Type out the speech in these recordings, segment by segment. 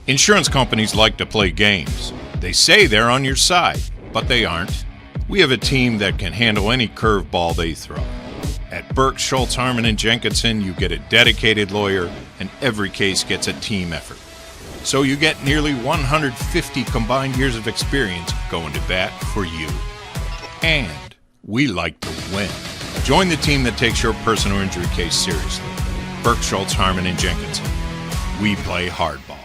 Insurance companies like to play games. They say they're on your side, but they aren't. We have a team that can handle any curveball they throw. At Burke, Schultz, Harmon, and Jenkinson, you get a dedicated lawyer, and every case gets a team effort. So you get nearly 150 combined years of experience going to bat for you. And we like to win. Join the team that takes your personal injury case seriously. Burke, Schultz, Harmon, and Jenkinson. We play hardball.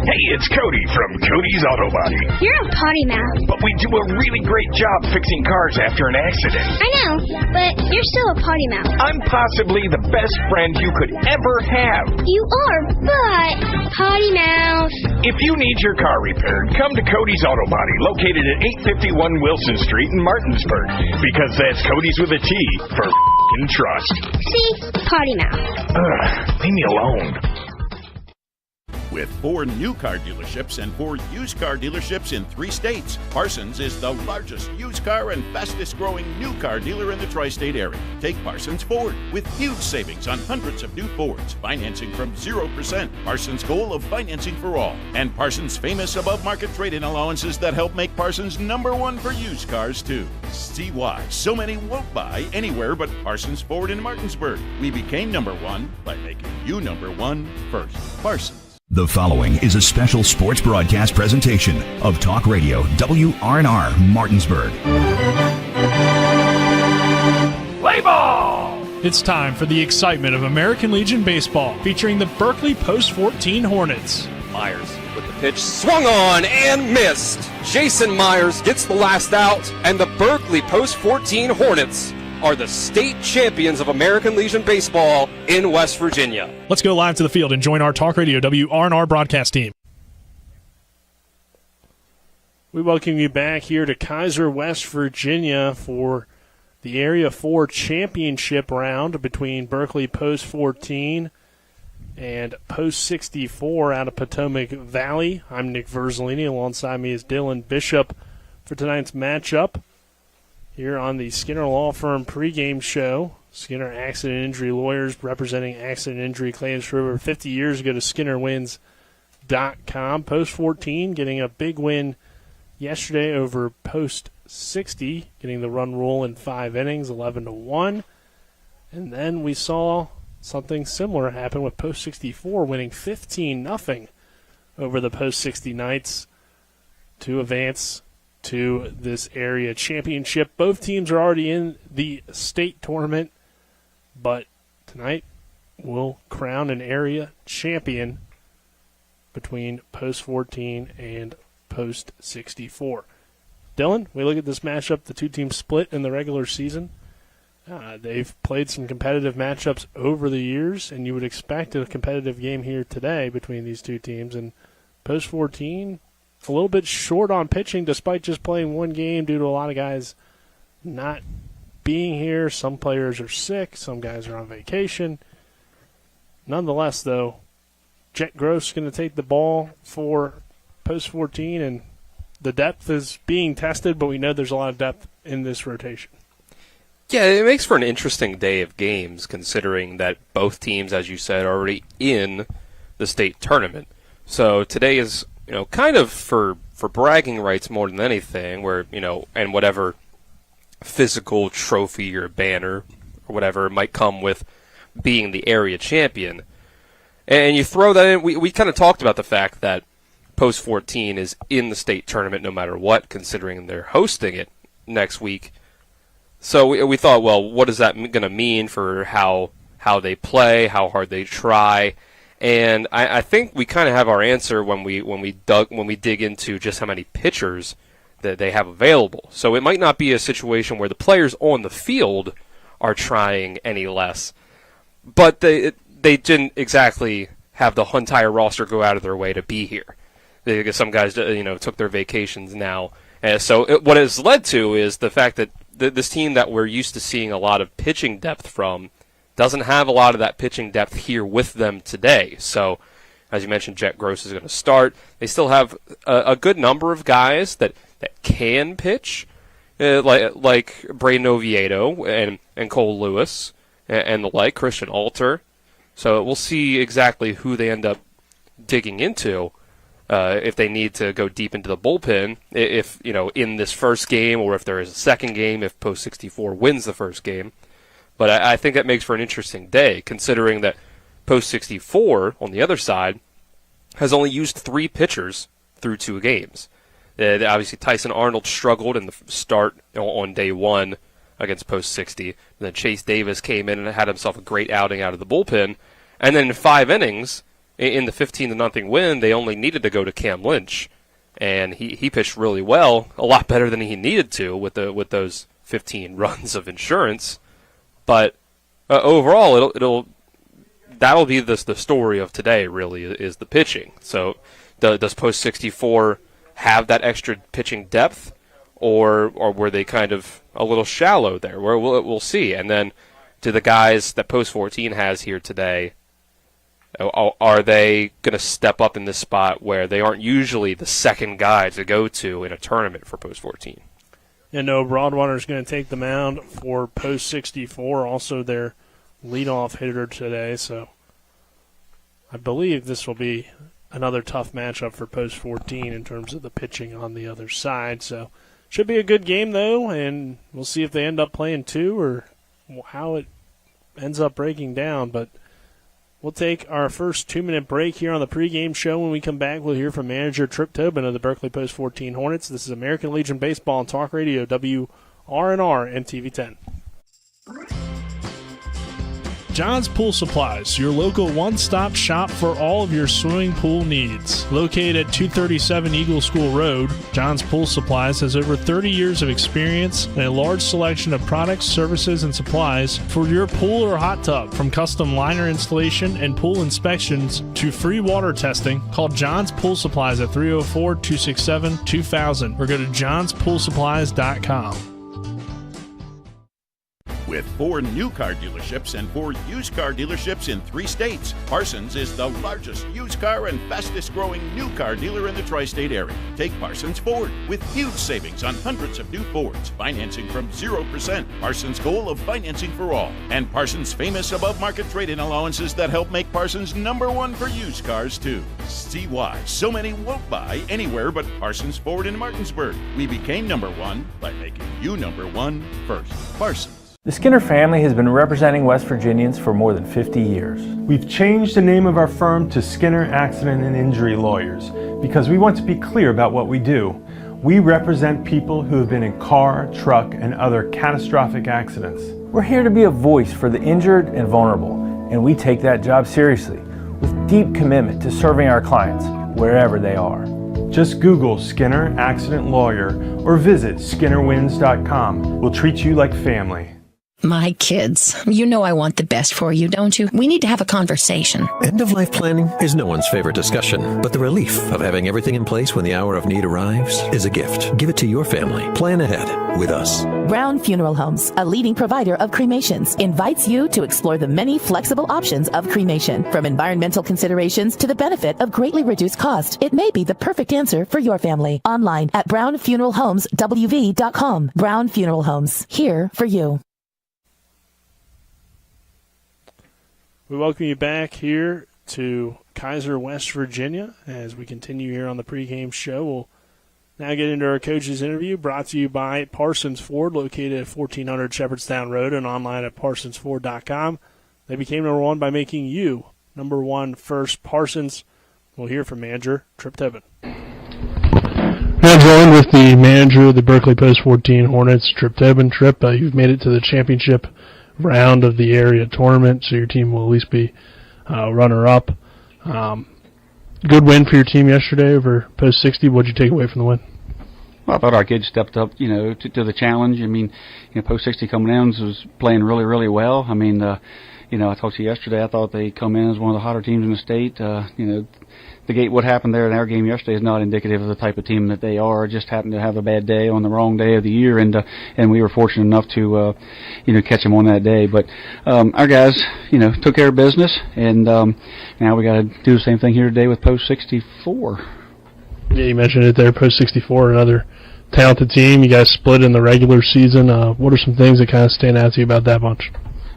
Hey, it's Cody from Cody's Auto Body. You're a potty mouth. But we do a really great job fixing cars after an accident. I know, but you're still a potty mouth. I'm possibly the best friend you could ever have. You are, but potty mouth. If you need your car repaired, come to Cody's Auto Body, located at 851 Wilson Street in Martinsburg. Because that's Cody's with a T for f***ing trust. See? Potty mouth. Leave me alone. With 4 new car dealerships and 4 used car dealerships in 3 states, Parsons is the largest used car and fastest growing new car dealer in the tri-state area. Take Parsons Ford with huge savings on hundreds of new Fords, financing from 0%. Parsons' goal of financing for all. And Parsons' famous above-market trade-in allowances that help make Parsons #1 for used cars, too. See why so many won't buy anywhere but Parsons Ford in Martinsburg. We became #1 by making you #1 first. Parsons. The following is a special sports broadcast presentation of Talk Radio WRNR Martinsburg. Play ball! It's time for the excitement of American Legion Baseball, featuring the Berkeley Post 14 Hornets. Myers with the pitch, swung on and missed. Jason Myers gets the last out, and the Berkeley Post 14 Hornets are the state champions of American Legion Baseball in West Virginia. Let's go live to the field and join our Talk Radio WRNR broadcast team. We welcome you back here to Kaiser, West Virginia for the Area 4 championship round between Berkeley Post 14 and Post 64 out of Potomac Valley. I'm Nick Verzolini. Alongside me is Dylan Bishop for tonight's matchup here on the Skinner Law Firm pregame show. Skinner Accident Injury Lawyers representing accident injury claims for over 50 years. Go to SkinnerWins.com. Post 14 getting a big win yesterday over Post 60, getting the run rule in 5 innings, 11-1. And then we saw something similar happen with Post 64 winning 15-0 over the Post 60 Knights to advance to this area championship. Both teams are already in the state tournament, but tonight we'll crown an area champion between Post 14 and Post 64. Dylan, we look at this matchup, the two teams split in the regular season. They've played some competitive matchups over the years, and you would expect a competitive game here today between these two teams. And Post 14, a little bit short on pitching despite just playing one game due to a lot of guys not being here. Some players are sick. Some guys are on vacation. Nonetheless, though, Jet Gross is going to take the ball for Post 14, and the depth is being tested, but we know there's a lot of depth in this rotation. Yeah, it makes for an interesting day of games considering that both teams, as you said, are already in the state tournament. So today is, kind of for bragging rights more than anything, where, and whatever physical trophy or banner or whatever might come with being the area champion. And you throw that in, we kind of talked about the fact that Post 14 is in the state tournament no matter what, considering they're hosting it next week. So we thought, well, what is that going to mean for how they play, how hard they try? And I think we kind of have our answer when we dig into just how many pitchers that they have available. So it might not be a situation where the players on the field are trying any less, but they didn't exactly have the entire roster go out of their way to be here. Some guys took their vacations now, and so what it's led to is the fact that this team that we're used to seeing a lot of pitching depth from doesn't have a lot of that pitching depth here with them today. So, as you mentioned, Jet Gross is going to start. They still have a good number of guys that can pitch, like Braden Oviedo and Cole Lewis and the like, Christian Alter. So we'll see exactly who they end up digging into if they need to go deep into the bullpen, if in this first game, or if there is a second game, if Post 64 wins the first game. But I think that makes for an interesting day, considering that Post 64, on the other side, has only used 3 pitchers through 2 games. Obviously, Tyson Arnold struggled in the start on day 1 against Post 60. And then Chase Davis came in and had himself a great outing out of the bullpen. And then in 5 innings, in the 15-0 win, they only needed to go to Cam Lynch, and he pitched really well, a lot better than he needed to with those 15 runs of insurance. But overall, that'll be the story of today. Really, is the pitching. So, does Post 64 have that extra pitching depth, or were they kind of a little shallow there? We'll see. And then, do the guys that Post 14 has here today, are they going to step up in this spot where they aren't usually the second guy to go to in a tournament for Post 14? Broadwater's going to take the mound for Post 64, also their leadoff hitter today. So I believe this will be another tough matchup for Post 14 in terms of the pitching on the other side. So should be a good game, though, and we'll see if they end up playing 2 or how it ends up breaking down. But we'll take our first 2-minute break here on the pregame show. When we come back, we'll hear from manager Trip Tobin of the Berkeley Post 14 Hornets. This is American Legion Baseball on Talk Radio, WRNR and TV10. John's Pool Supplies, your local one-stop shop for all of your swimming pool needs. Located at 237 Eagle School Road, John's Pool Supplies has over 30 years of experience and a large selection of products, services, and supplies for your pool or hot tub. From custom liner installation and pool inspections to free water testing, call John's Pool Supplies at 304-267-2000 or go to johnspoolsupplies.com. With 4 new car dealerships and 4 used car dealerships in 3 states, Parsons is the largest used car and fastest growing new car dealer in the tri-state area. Take Parsons Ford with huge savings on hundreds of new Fords, financing from 0%, Parsons' goal of financing for all, and Parsons' famous above-market trade-in allowances that help make Parsons #1 for used cars, too. See why so many won't buy anywhere but Parsons Ford in Martinsburg. We became #1 by making you #1 first. Parsons. The Skinner family has been representing West Virginians for more than 50 years. We've changed the name of our firm to Skinner Accident and Injury Lawyers because we want to be clear about what we do. We represent people who have been in car, truck, and other catastrophic accidents. We're here to be a voice for the injured and vulnerable, and we take that job seriously with deep commitment to serving our clients wherever they are. Just Google Skinner Accident Lawyer or visit skinnerwins.com. We'll treat you like family. My kids, you know I want the best for you, don't you? We need to have a conversation. End-of-life planning is no one's favorite discussion, but the relief of having everything in place when the hour of need arrives is a gift. Give it to your family. Plan ahead with us. Brown Funeral Homes, a leading provider of cremations, invites you to explore the many flexible options of cremation. From environmental considerations to the benefit of greatly reduced cost, it may be the perfect answer for your family. Online at brownfuneralhomeswv.com. Brown Funeral Homes, here for you. We welcome you back here to Kaiser, West Virginia, as we continue here on the pregame show. We'll now get into our coach's interview, brought to you by Parsons Ford, located at 1400 Shepherdstown Road and online at parsonsford.com. They became #1 by making you #1 first. Parsons. We'll hear from manager Trip Tobin. Now joined with the manager of the Berkeley Post 14 Hornets, Trip Tobin. Trip, you've made it to the championship round of the area tournament, so your team will at least be runner-up. Good win for your team yesterday over Post 60. What did you take away from the win? Well, I thought our kids stepped up, to the challenge. I mean, Post 60 coming in was playing really, really well. I mean, I talked to you yesterday. I thought they come in as one of the hotter teams in the state. What happened there in our game yesterday is not indicative of the type of team that they are. Just happened to have a bad day on the wrong day of the year, and we were fortunate enough to, catch them on that day. But our guys, took care of business, and now we got to do the same thing here today with Post 64. Yeah, you mentioned it there. Post 64, another talented team. You guys split in the regular season. What are some things that kind of stand out to you about that bunch?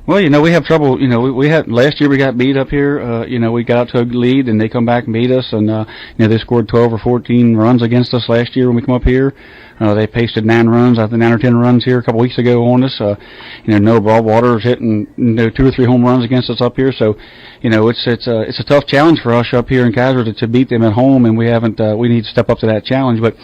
Well, we have trouble. We had last year we got beat up here. We got out to a lead and they come back and beat us, and they scored 12 or 14 runs against us last year when we come up here. They pasted 9 or 10 runs here a couple weeks ago on us. Noah Broadwater's hitting 2 or 3 home runs against us up here. So, it's a tough challenge for us up here in Kaiser to beat them at home, and we need to step up to that challenge. But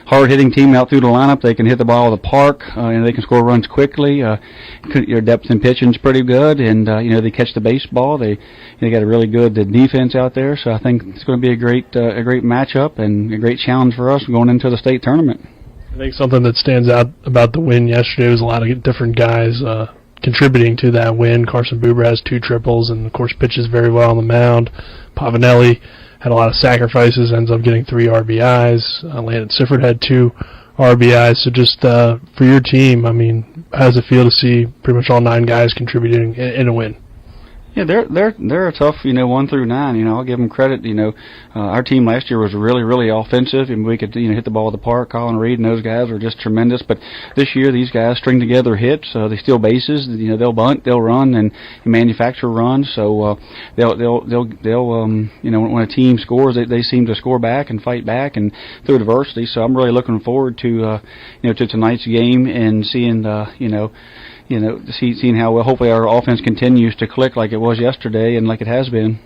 hard-hitting team out through the lineup. They can hit the ball of the park, and they can score runs quickly. Your depth in pitching's pretty good, and they catch the baseball. They got a really good defense out there. So I think it's going to be a great matchup and a great challenge for us going into the state tournament. I think something that stands out about the win yesterday was a lot of different guys contributing to that win. Carson Buber has 2 triples and, of course, pitches very well on the mound. Pavanelli had a lot of sacrifices, ends up getting 3 RBIs. Landon Sifford had 2 RBIs. So just for your team, I mean, how does it feel to see pretty much all 9 guys contributing in a win? Yeah, they're a tough, 1 through 9. I'll give them credit. Our team last year was really, really offensive, and we could, hit the ball at the park. Colin Reed and those guys were just tremendous. But this year, these guys string together hits. They steal bases. They'll bunt, they'll run, and manufacture runs. So they'll when a team scores, they seem to score back and fight back and through adversity. So I'm really looking forward to to tonight's game and seeing seeing how well hopefully our offense continues to click like it was yesterday and like it has been.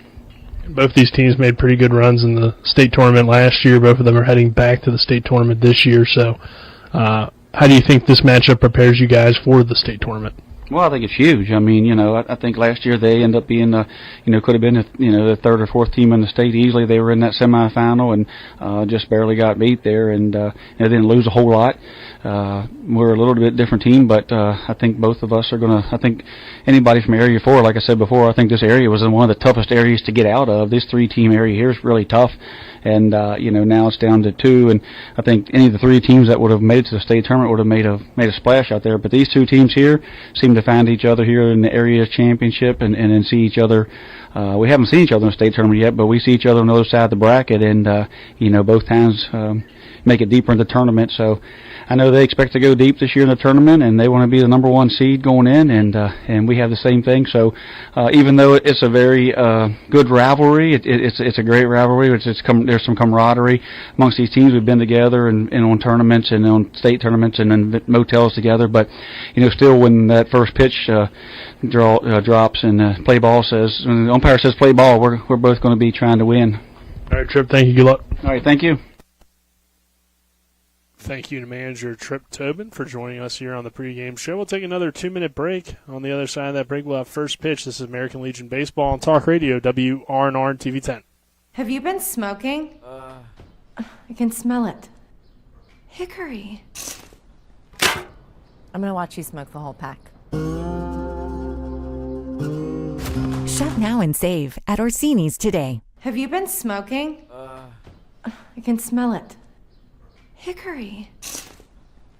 Both these teams made pretty good runs in the state tournament last year. Both of them are heading back to the state tournament this year. So how do you think this matchup prepares you guys for the state tournament? Well, I think it's huge. I mean, I think last year they ended up being, could have been, the 3rd or 4th team in the state easily. They were in that semifinal and just barely got beat there, and they didn't lose a whole lot. We're a little bit different team, but I think both of us are going to. I think anybody from Area 4, like I said before, I think this area was one of the toughest areas to get out of. This 3-team area here is really tough. And, now it's down to 2, and I think any of the 3 teams that would have made it to the state tournament would have made a splash out there. But these 2 teams here seem to find each other here in the area championship and then see each other. We haven't seen each other in the state tournament yet, but we see each other on the other side of the bracket, and, both times make it deeper in the tournament. So I know they expect to go deep this year in the tournament, and they want to be the number 1 seed going in, and we have the same thing. So even though it's a very good rivalry, it's a great rivalry. There's some camaraderie amongst these teams. We've been together and on tournaments and on state tournaments and in motels together. But still, when that first pitch drops and when the umpire says play ball, we're both going to be trying to win. All right, Tripp. Thank you. Good luck. All right. Thank you. Thank you to manager Tripp Tobin for joining us here on the pregame show. We'll take another 2-minute break. On the other side of that break, we'll have first pitch. This is American Legion Baseball on Talk Radio, WRNR and TV 10. Have you been smoking? I can smell it. Hickory. I'm going to watch you smoke the whole pack. Shop now and save at Orsini's today. Have you been smoking? I can smell it. Hickory.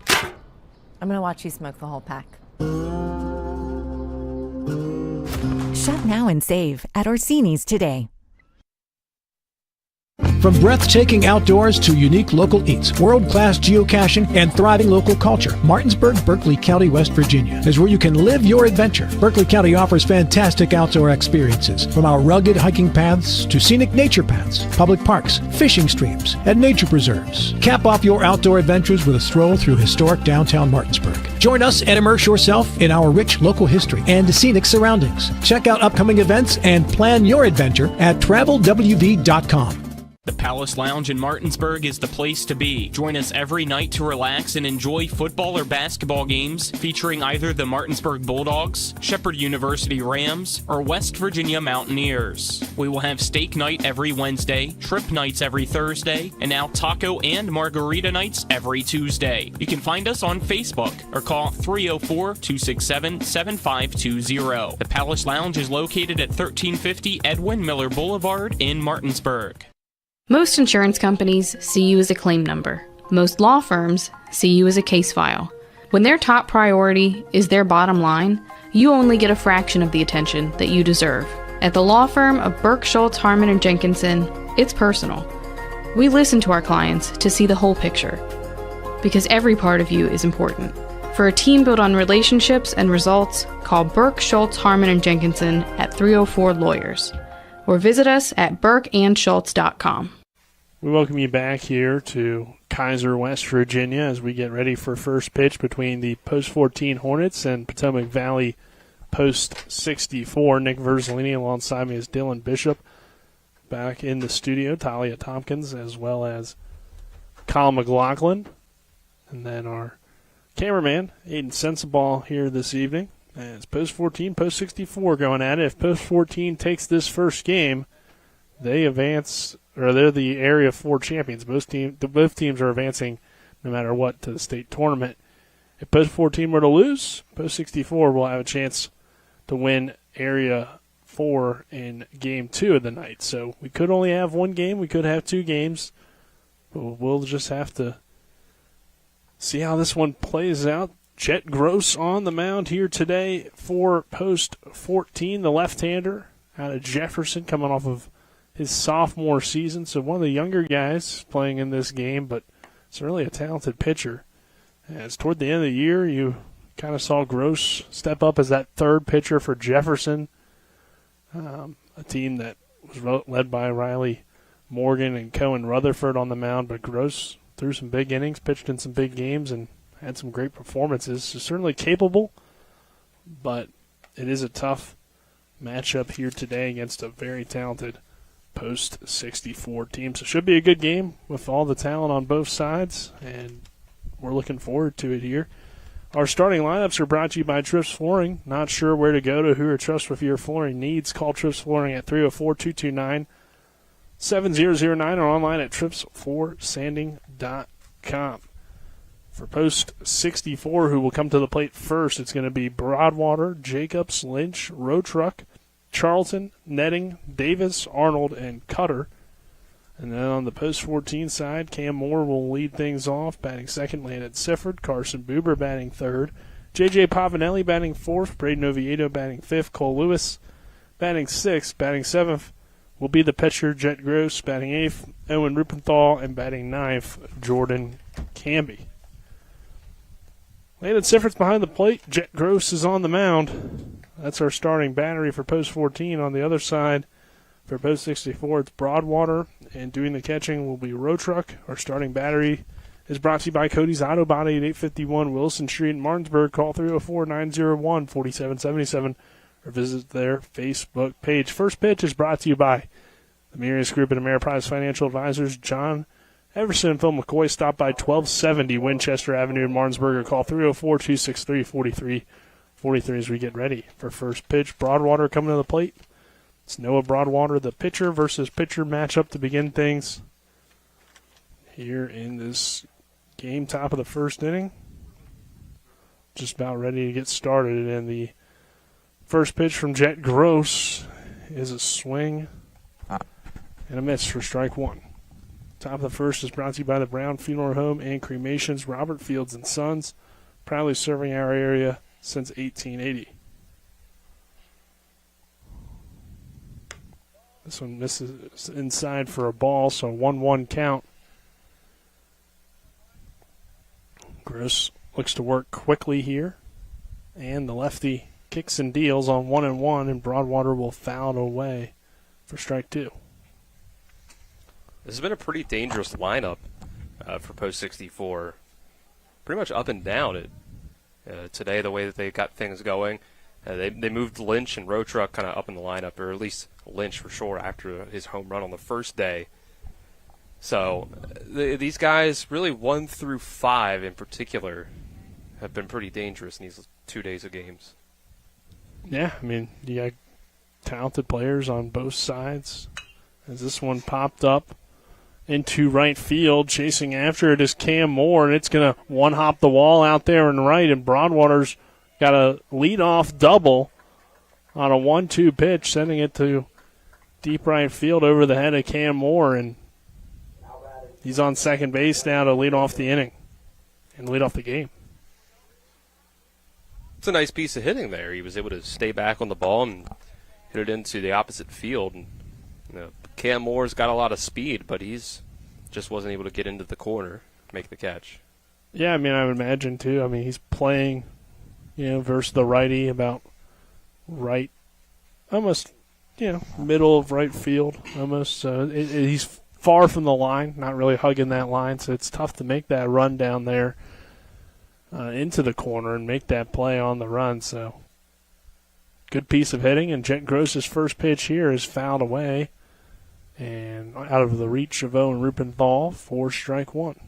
I'm going to watch you smoke the whole pack. Shop now and save at Orsini's today. From breathtaking outdoors to unique local eats, world-class geocaching, and thriving local culture, Martinsburg, Berkeley County, West Virginia is where you can live your adventure. Berkeley County offers fantastic outdoor experiences, from our rugged hiking paths to scenic nature paths, public parks, fishing streams, and nature preserves. Cap off your outdoor adventures with a stroll through historic downtown Martinsburg. Join us and immerse yourself in our rich local history and scenic surroundings. Check out upcoming events and plan your adventure at travelwv.com. The Palace Lounge in Martinsburg is the place to be. Join us every night to relax and enjoy football or basketball games featuring either the Martinsburg Bulldogs, Shepherd University Rams, or West Virginia Mountaineers. We will have steak night every Wednesday, trip nights every Thursday, and now taco and margarita nights every Tuesday. You can find us on Facebook or call 304-267-7520. The Palace Lounge is located at 1350 Edwin Miller Boulevard in Martinsburg. Most insurance companies see you as a claim number. Most law firms see you as a case file. When their top priority is their bottom line, you only get a fraction of the attention that you deserve. At the law firm of Burke, Schultz, Harmon, and Jenkinson, it's personal. We listen to our clients to see the whole picture, because every part of you is important. For a team built on relationships and results, call Burke, Schultz, Harmon, and Jenkinson at 304 Lawyers or visit us at burkeandschultz.com. We welcome you back here to Kaiser, West Virginia, as we get ready for first pitch between the Post 14 Hornets and Potomac Valley Post 64. Nick Verzolini alongside me is Dylan Bishop. Back in the studio, Talia Tompkins, as well as Kyle McLaughlin. And then our cameraman, Aiden Sensabaugh, here this evening. And it's Post 14, Post 64 going at it. If Post 14 takes this first game, they advance, or they're the Area 4 champions. Both teams are advancing no matter what to the state tournament. If Post 14 were to lose, Post 64 will have a chance to win Area 4 in Game 2 of the night. So we could only have one game. We could have two games. But we'll just have to see how this one plays out. Jet Gross on the mound here today for Post 14, the left-hander out of Jefferson, coming off of his sophomore season. So one of the younger guys playing in this game, but certainly a talented pitcher. As toward the end of the year, you kind of saw Gross step up as that third pitcher for Jefferson, a team that was led by Riley Morgan and Cohen Rutherford on the mound. But Gross threw some big innings, pitched in some big games, and had some great performances. So certainly capable, but it is a tough matchup here today against a very talented Post 64 team. So it should be a good game with all the talent on both sides, and we're looking forward to it here. Our starting lineups are brought to you by Trips Flooring. Not sure where to go to who or trust with your flooring needs? Call Trips Flooring at 304-229-7009 or online at tripsfloorsanding.com. For Post 64, who will come to the plate first, it's going to be Broadwater, Jacobs, Lynch, Road Truck, Charlton, Netting, Davis, Arnold, and Cutter. And then on the Post 14 side, Cam Moore will lead things off, batting second, Landon Sifford, Carson Buber batting third, J.J. Pavanelli batting fourth, Braden Oviedo batting fifth, Cole Lewis batting sixth, batting seventh will be the pitcher, Jet Gross, batting eighth, Owen Rupenthal, and batting ninth, Jordan Camby. Landon Sifford's behind the plate, Jet Gross is on the mound. That's our starting battery for Post 14. On the other side, for Post 64, it's Broadwater, and doing the catching will be Road Truck. Our starting battery is brought to you by Cody's Auto Body at 851 Wilson Street in Martinsburg. Call 304-901-4777 or visit their Facebook page. First pitch is brought to you by the Mirius Group and Ameriprise Financial Advisors. John Everson and Phil McCoy stop by 1270 Winchester Avenue in Martinsburg or call 304-263-4343 as we get ready for first pitch. Broadwater coming to the plate. It's Noah Broadwater, the pitcher versus pitcher matchup to begin things here in this game, top of the first inning. Just about ready to get started, and the first pitch from Jet Gross is a swing and a miss for strike one. Top of the first is brought to you by the Brown Funeral Home and Cremations, Robert Fields & Sons, proudly serving our area since 1880. This one misses inside for a ball, so 1-1 count. Gross looks to work quickly here, and the lefty kicks and deals on 1-1, and Broadwater will foul it away for strike two. This has been a pretty dangerous lineup for Post 64. Pretty much up and down today, the way that they got things going. They moved Lynch and Road Truck kind of up in the lineup, or at least Lynch for sure after his home run on the first day. So these guys, really 1 through 5 in particular, have been pretty dangerous in these 2 days of games. Yeah, I mean, you got talented players on both sides. As this one popped up into right field, chasing after it is Cam Moore, and it's going to one-hop the wall out there and right, and Broadwater's got a lead-off double on a 1-2 pitch, sending it to deep right field over the head of Cam Moore, and he's on second base now to lead off the inning and lead off the game. It's a nice piece of hitting there. He was able to stay back on the ball and hit it into the opposite field. And, Cam Moore's got a lot of speed, but he's just wasn't able to get into the corner, make the catch. Yeah, I mean, I would imagine, too. I mean, he's playing, versus the righty about right, almost, middle of right field, almost. So he's far from the line, not really hugging that line, so it's tough to make that run down there into the corner and make that play on the run. So good piece of hitting, and Jet Gross's first pitch here is fouled away and out of the reach of Owen Rupenthal for strike one.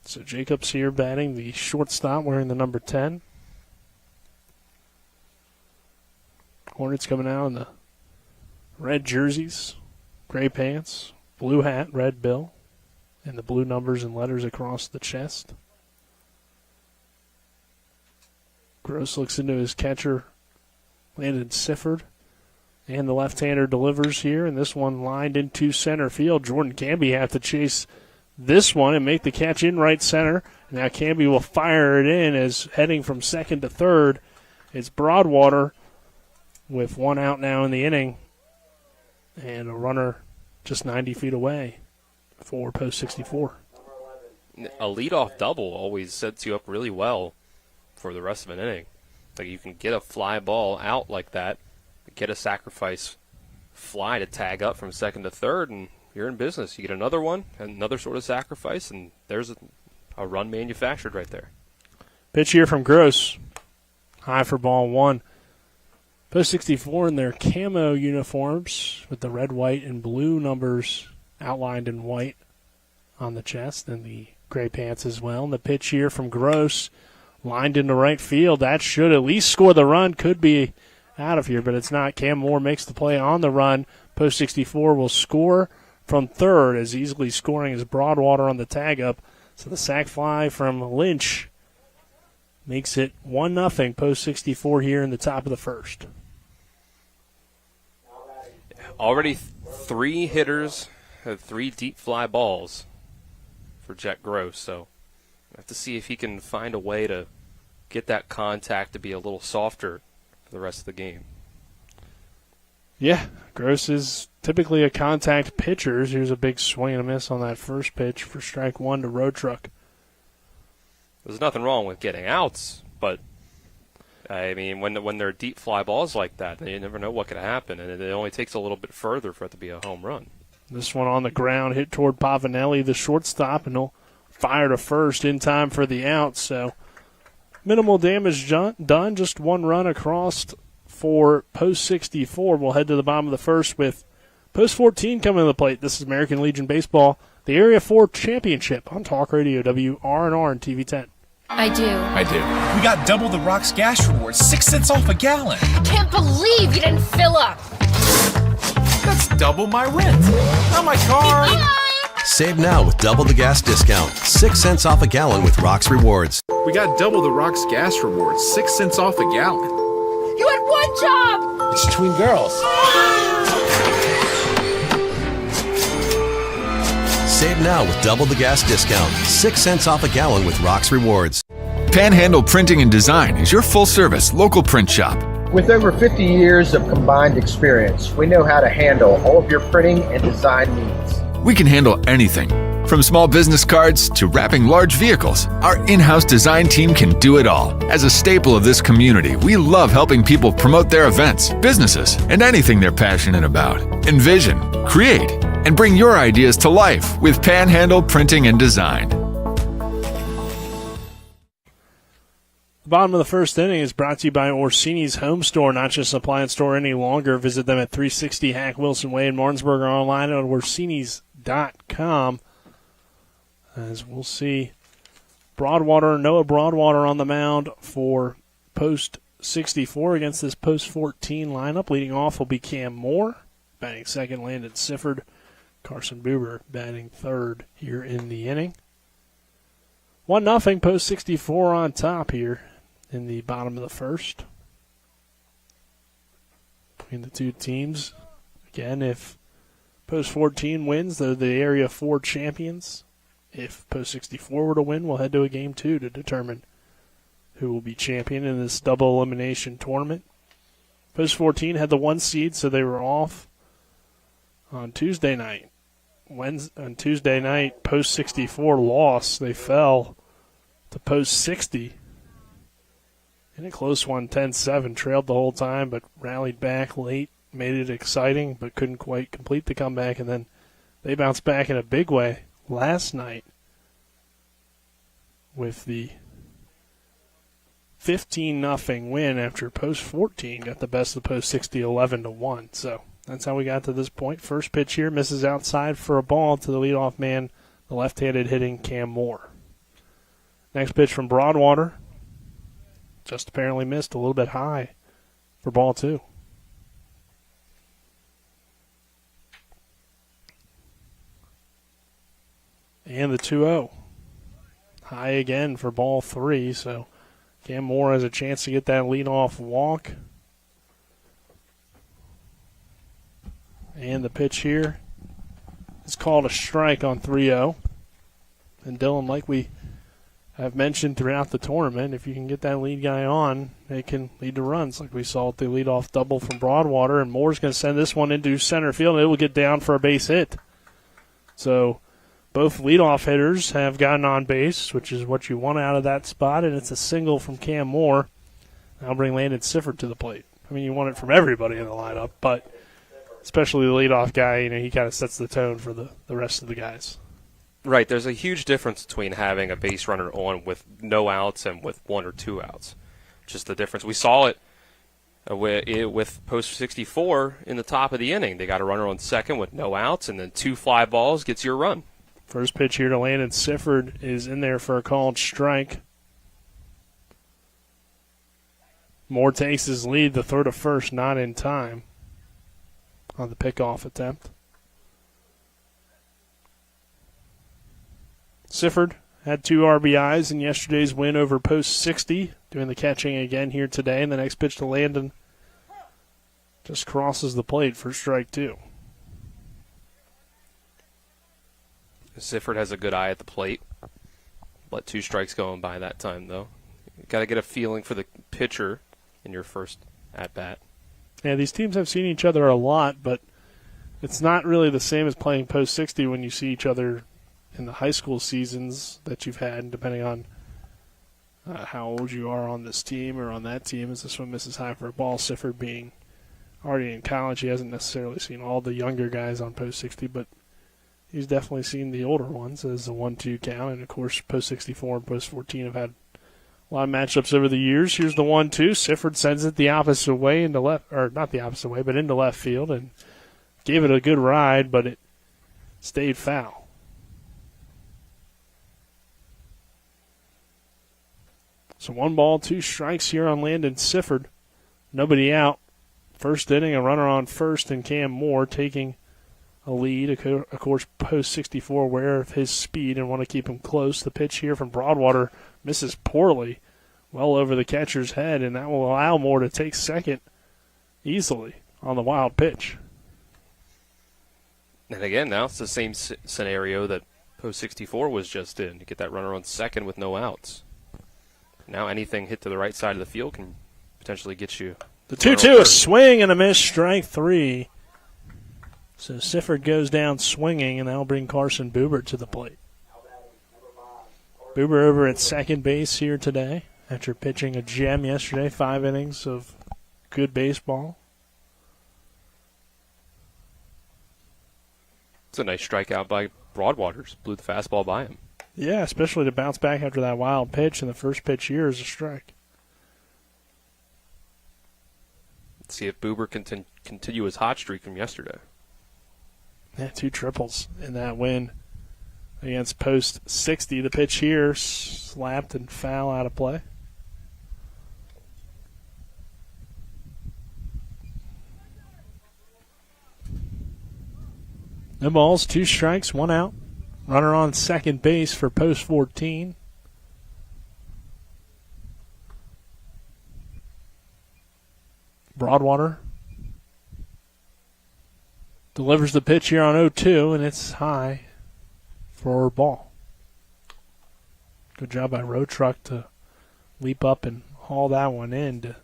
So Jacobs here batting the shortstop, wearing the number 10. Hornets coming out in the red jerseys, gray pants, blue hat, red bill, and the blue numbers and letters across the chest. Gross looks into his catcher, Landon Sifford, and the left-hander delivers here, and this one lined into center field. Jordan Canby have to chase this one and make the catch in right center. Now Canby will fire it in as heading from second to third. It's Broadwater with one out now in the inning and a runner just 90 feet away for post 64. A leadoff double always sets you up really well for the rest of an inning. Like, you can get a fly ball out like that, get a sacrifice fly to tag up from second to third, and you're in business. You get another one, another sort of sacrifice, and there's a run manufactured right there. Pitch here from Gross. High for ball one. Post 64 in their camo uniforms with the red, white, and blue numbers outlined in white on the chest, and the gray pants as well. And the pitch here from Gross, lined into right field. That should at least score the run. Could be out of here, but it's not. Cam Moore makes the play on the run. Post 64 will score from third, as easily scoring as Broadwater on the tag up. So the sac fly from Lynch makes it 1-0 post 64 here in the top of the first. Already three hitters have 3 deep fly balls for Jet Gross, so I have to see if he can find a way to get that contact to be a little softer for the rest of the game. Yeah, Gross is typically a contact pitcher. Here's a big swing and a miss on that first pitch for strike one to Road Truck. There's nothing wrong with getting outs, but I mean, when there are deep fly balls like that, you never know what could happen, and it only takes a little bit further for it to be a home run. This one on the ground, hit toward Pavanelli, the shortstop, and he'll fire to first in time for the out. So minimal damage done, just one run across for post 64. We'll head to the bottom of the first with post 14 coming to the plate. This is American Legion Baseball, the Area 4 Championship on Talk Radio WRNR and TV 10. I do. We got double the Rock's gas rewards, 6 cents off a gallon. I can't believe you didn't fill up. That's double my rent. Not my car. Save now with double the gas discount. 6 cents off a gallon with Rock's Rewards. We got double the Rock's gas rewards, 6 cents off a gallon. You had one job. It's between girls. Save now with double the gas discount. 6 cents off a gallon with Rock's Rewards. Panhandle Printing and Design is your full-service local print shop. With over 50 years of combined experience, we know how to handle all of your printing and design needs. We can handle anything, from small business cards to wrapping large vehicles. Our in-house design team can do it all. As a staple of this community, we love helping people promote their events, businesses, and anything they're passionate about. Envision, create, and bring your ideas to life with Panhandle Printing and Design. The bottom of the first inning is brought to you by Orsini's Home Store, not just an appliance store any longer. Visit them at 360 Hack Wilson Way in Martinsburg or online at Orsinis.com. As we'll see, Noah Broadwater on the mound for post 64 against this post 14 lineup. Leading off will be Cam Moore. Batting second, Landon Sifford. Carson Buber batting third here in the inning. 1-0 post 64 on top here in the bottom of the first. Between the two teams. Again, if post 14 wins, they're the Area 4 champions. If post 64 were to win, we'll head to a game 2 to determine who will be champion in this double elimination tournament. Post 14 had the 1 seed, so they were off on Tuesday night on Tuesday night, post 64 loss. They fell to post 60. In a close one, 10-7, trailed the whole time, but rallied back late, made it exciting, but couldn't quite complete the comeback, and then they bounced back in a big way last night with the 15-0 win after post 14 got the best of post 60, 11-1. So that's how we got to this point. First pitch here misses outside for a ball to the leadoff man, the left-handed hitting Cam Moore. Next pitch from Broadwater, just apparently missed a little bit high for ball 2. And the 2-0. High again for ball 3, so Cam Moore has a chance to get that leadoff walk. And the pitch here is called a strike on 3-0. And Dylan, like we have mentioned throughout the tournament, if you can get that lead guy on, it can lead to runs, like we saw with the leadoff double from Broadwater. And Moore's going to send this one into center field, and it will get down for a base hit. So both leadoff hitters have gotten on base, which is what you want out of that spot, and it's a single from Cam Moore. I'll bring Landon Sifford to the plate. I mean, you want it from everybody in the lineup, but especially the leadoff guy, you know, he kind of sets the tone for the rest of the guys. Right, there's a huge difference between having a base runner on with no outs and with 1 or 2 outs. Just the difference. We saw it with post 64 in the top of the inning. They got a runner on second with no outs, and then 2 fly balls gets your run. First pitch here to Landon Sifford is in there for a called strike. Moore takes his lead, the throw to first, not in time on the pickoff attempt. Sifford had 2 RBIs in yesterday's win over post 60, doing the catching again here today. And the next pitch to Landon just crosses the plate for strike 2. Sifford has a good eye at the plate. Let 2 strikes going by that time, though. You've got to get a feeling for the pitcher in your first at-bat. Yeah, these teams have seen each other a lot, but it's not really the same as playing post 60 when you see each other in the high school seasons that you've had, depending on how old you are on this team or on that team. As this one misses high for a ball, Sifford being already in college, he hasn't necessarily seen all the younger guys on post 60, but he's definitely seen the older ones as a 1-2 count. And, of course, post 64 and post 14 have had a lot of matchups over the years. Here's the 1-2. Sifford sends it the opposite way into left, or not the opposite way, but into left field, and gave it a good ride, but it stayed foul. So 1 ball, 2 strikes here on Landon Sifford. Nobody out. First inning, a runner on first, and Cam Moore taking a lead. Of course, post 64 aware of his speed and want to keep him close. The pitch here from Broadwater misses poorly, well over the catcher's head, and that will allow Moore to take second easily on the wild pitch. And again, now it's the same scenario that post 64 was just in. You get that runner on second with no outs. Now anything hit to the right side of the field can potentially get you. The 2-2, a swing and a miss, strike 3. So Sifford goes down swinging, and that'll bring Carson Buber to the plate. Buber over at second base here today after pitching a gem yesterday, 5 innings of good baseball. It's a nice strikeout by Broadwater. Just blew the fastball by him. Yeah, especially to bounce back after that wild pitch, and the first pitch here is a strike. Let's see if Buber can continue his hot streak from yesterday. Yeah, 2 triples in that win against post 60. The pitch here slapped and foul out of play. No balls, 2 strikes, 1 out. Runner on second base for post 14. Broadwater delivers the pitch here on 0-2, and it's high for a ball. Good job by Road Truck to leap up and haul that one in to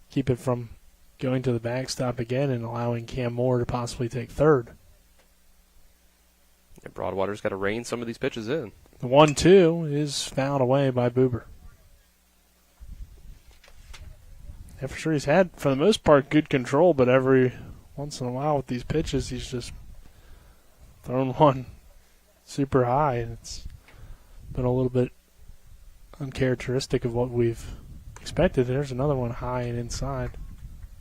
keep it from going to the backstop again and allowing Cam Moore to possibly take third. And Broadwater's got to rein some of these pitches in. The 1-2 is fouled away by Buber. Yeah, for sure he's had, for the most part, good control, but every once in a while with these pitches, he's just thrown one super high, and it's been a little bit uncharacteristic of what we've expected. There's another one high and inside.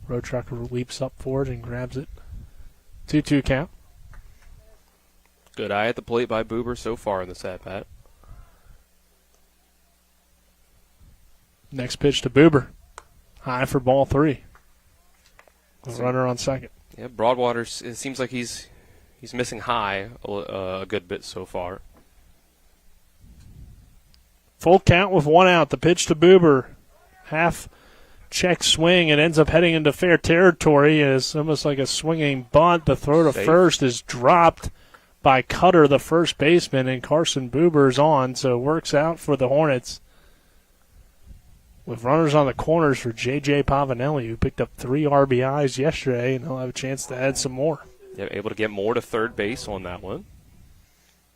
Road Trucker leaps up for it and grabs it. 2-2 count. Good eye at the plate by Buber so far in this at-bat. Next pitch to Buber. High for ball 3. Runner on second. Yeah, Broadwater, it seems like he's missing high a good bit so far. Full count with 1 out. The pitch to Buber. Half check swing and ends up heading into fair territory. It's almost like a swinging bunt. The throw to first is dropped by Cutter, the first baseman, and Carson Buber's on, so it works out for the Hornets. With runners on the corners for J.J. Pavanelli, who picked up 3 RBIs yesterday, and he'll have a chance to add some more. Yeah, able to get more to third base on that one.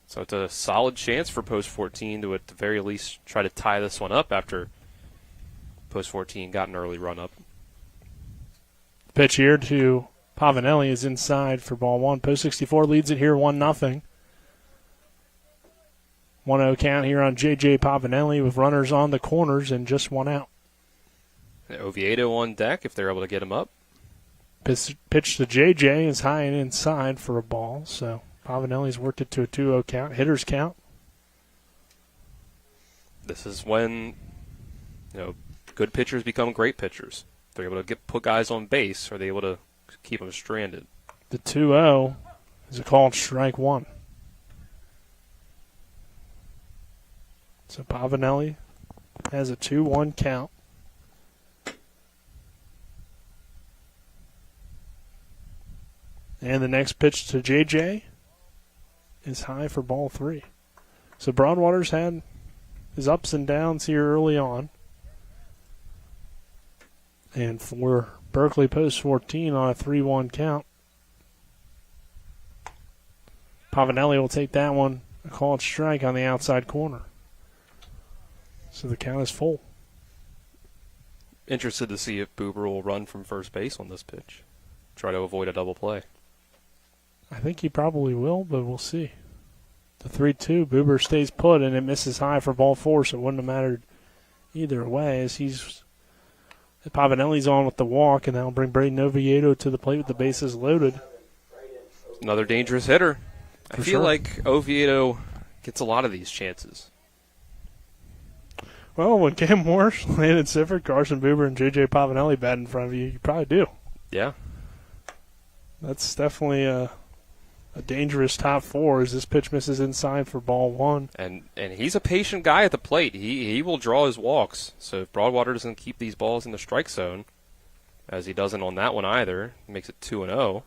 So it's a solid chance for Post 14 to at the very least try to tie this one up after Post 14 got an early run up. The pitch here to Pavanelli is inside for ball 1. Post 64 leads it here 1-0. 1-0 count here on J.J. Pavanelli with runners on the corners and just 1 out. Oviedo on deck if they're able to get him up. Pitch to J.J. is high and inside for a ball, so Pavanelli's worked it to a 2-0 count. Hitters count. This is when good pitchers become great pitchers. They're able to put guys on base, or they're able to keep them stranded. The 2-0 is a called strike 1. So Pavanelli has a 2-1 count. And the next pitch to J.J. is high for ball 3. So Broadwater's had his ups and downs here early on. And for Berkeley Post 14 on a 3-1 count, Pavanelli will take that one, a called strike on the outside corner. So the count is full. Interested to see if Buber will run from first base on this pitch. Try to avoid a double play. I think he probably will, but we'll see. The 3-2, Buber stays put, and it misses high for ball 4, so it wouldn't have mattered either way, as Pavanelli's on with the walk, and that'll bring Braden Oviedo to the plate with the bases loaded. Another dangerous hitter. I feel like Oviedo gets a lot of these chances. Well, when Cam Morris, Landon Sifford, Carson Buber, and J.J. Pavanelli bat in front of you, you probably do. Yeah. That's definitely a dangerous top 4 as this pitch misses inside for ball 1. And he's a patient guy at the plate. He will draw his walks. So if Broadwater doesn't keep these balls in the strike zone, as he doesn't on that one either, he makes it 2-0.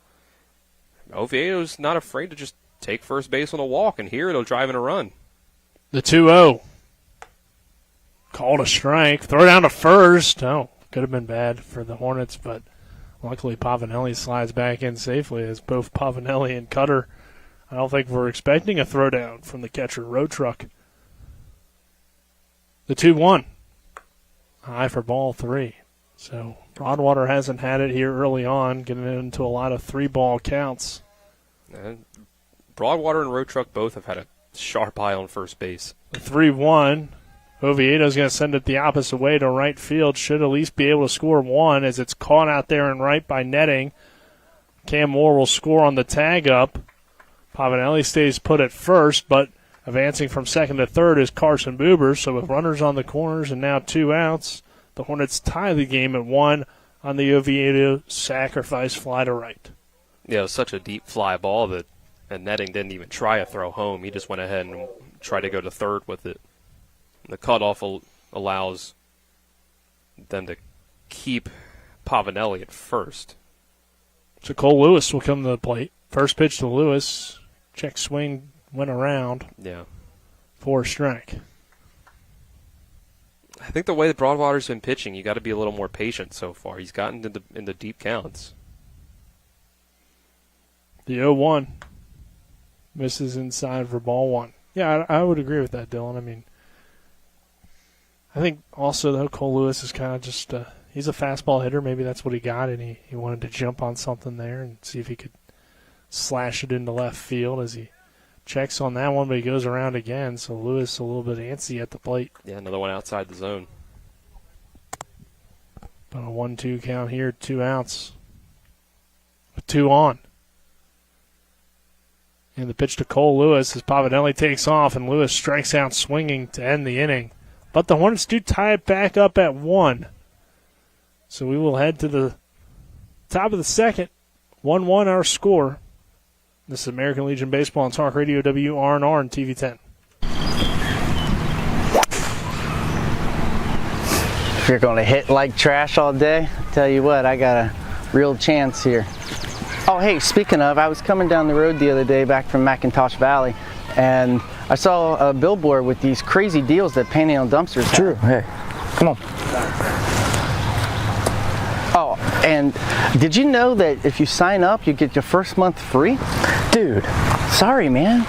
Oviedo's not afraid to just take first base on a walk, and here it'll drive in a run. The 2-0. Called a strike. Throw down to first. Oh, could have been bad for the Hornets, but luckily Pavanelli slides back in safely as both Pavanelli and Cutter, I don't think we're expecting a throwdown from the catcher, Road Truck. The 2-1. High for ball 3. So Broadwater hasn't had it here early on, getting into a lot of 3-ball counts. And Broadwater and Road Truck both have had a sharp eye on first base. The 3-1. Oviedo's going to send it the opposite way to right field. Should at least be able to score 1 as it's caught out there in right by netting. Cam Moore will score on the tag up. Pavanelli stays put at first, but advancing from second to third is Carson Buber. So with runners on the corners and now 2 outs, the Hornets tie the game at 1 on the Oviedo sacrifice fly to right. Yeah, it was such a deep fly ball that netting didn't even try a throw home. He just went ahead and tried to go to third with it. The cutoff allows them to keep Pavanelli at first. So Cole Lewis will come to the plate. First pitch to Lewis. Check swing went around. Yeah. For a strike. I think the way that Broadwater's been pitching, you got to be a little more patient so far. He's gotten into deep counts. The 0-1. misses inside for ball one. Yeah, I would agree with that, Dylan. I mean, I think also, though, Cole Lewis is kind of just he's a fastball hitter. Maybe that's what he got, and he wanted to jump on something there and see if he could slash it into left field as he checks on that one, but he goes around again. So Lewis a little bit antsy at the plate. Yeah, another one outside the zone. But a 1-2 count here, 2 outs. With 2 on. And the pitch to Cole Lewis as Pavanelli takes off, and Lewis strikes out swinging to end the inning. But the Hornets do tie it back up at 1. So we will head to the top of the second. 1-1 our score. This is American Legion Baseball on Talk Radio WRNR and TV 10. If you're going to hit like trash all day, I tell you what, I got a real chance here. Oh, hey, speaking of, I was coming down the road the other day back from McIntosh Valley, and I saw a billboard with these crazy deals that Panhandle Dumpsters have. Drew, hey, come on. Oh, and did you know that if you sign up, you get your first month free? Dude, sorry, man.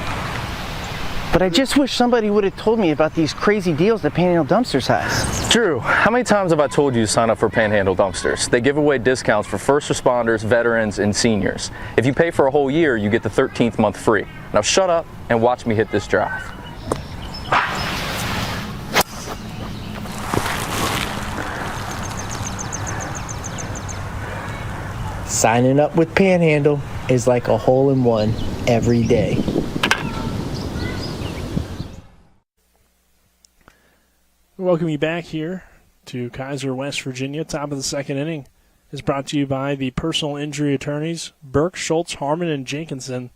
But I just wish somebody would have told me about these crazy deals that Panhandle Dumpsters has. Drew, how many times have I told you to sign up for Panhandle Dumpsters? They give away discounts for first responders, veterans, and seniors. If you pay for a whole year, you get the 13th month free. Now shut up and watch me hit this drive. Signing up with Panhandle is like a hole-in-one every day. Welcome you back here to Kaiser, West Virginia. Top of the second inning is brought to you by the personal injury attorneys Burke, Schultz, Harmon, and Jenkinson.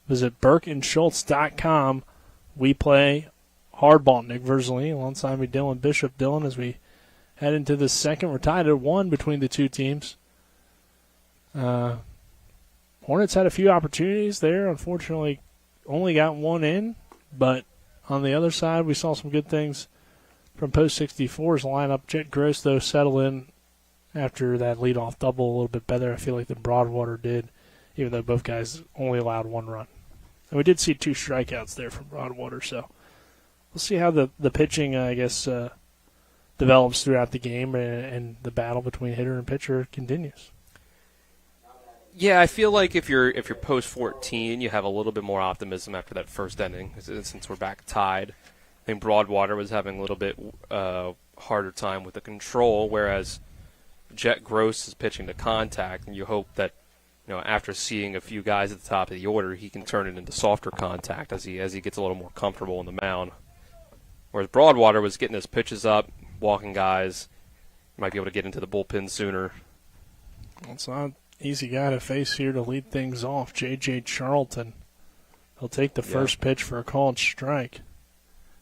Visit burkeandschultz.com. We play hardball. Nick Verzolini alongside me, Dylan Bishop. Dylan, as we head into the second, we're tied at 1 between the two teams. Hornets had a few opportunities there. Unfortunately, only got one in. But on the other side, we saw some good things from Post 64's lineup. Jet Gross, though, settled in after that leadoff double a little bit better, I feel like, than Broadwater did, even though both guys only allowed 1 run. And we did see 2 strikeouts there from Broadwater, so we'll see how the pitching, I guess, develops throughout the game and the battle between hitter and pitcher continues. Yeah, I feel like if you're post 14, you have a little bit more optimism after that first inning, since we're back tied. I think Broadwater was having a little bit harder time with the control, whereas Jet Gross is pitching to contact, and you hope that, after seeing a few guys at the top of the order, he can turn it into softer contact as he gets a little more comfortable on the mound. Whereas Broadwater was getting his pitches up, walking guys, might be able to get into the bullpen sooner. It's not an easy guy to face here to lead things off. J.J. Charlton. He'll take the first pitch for a called strike.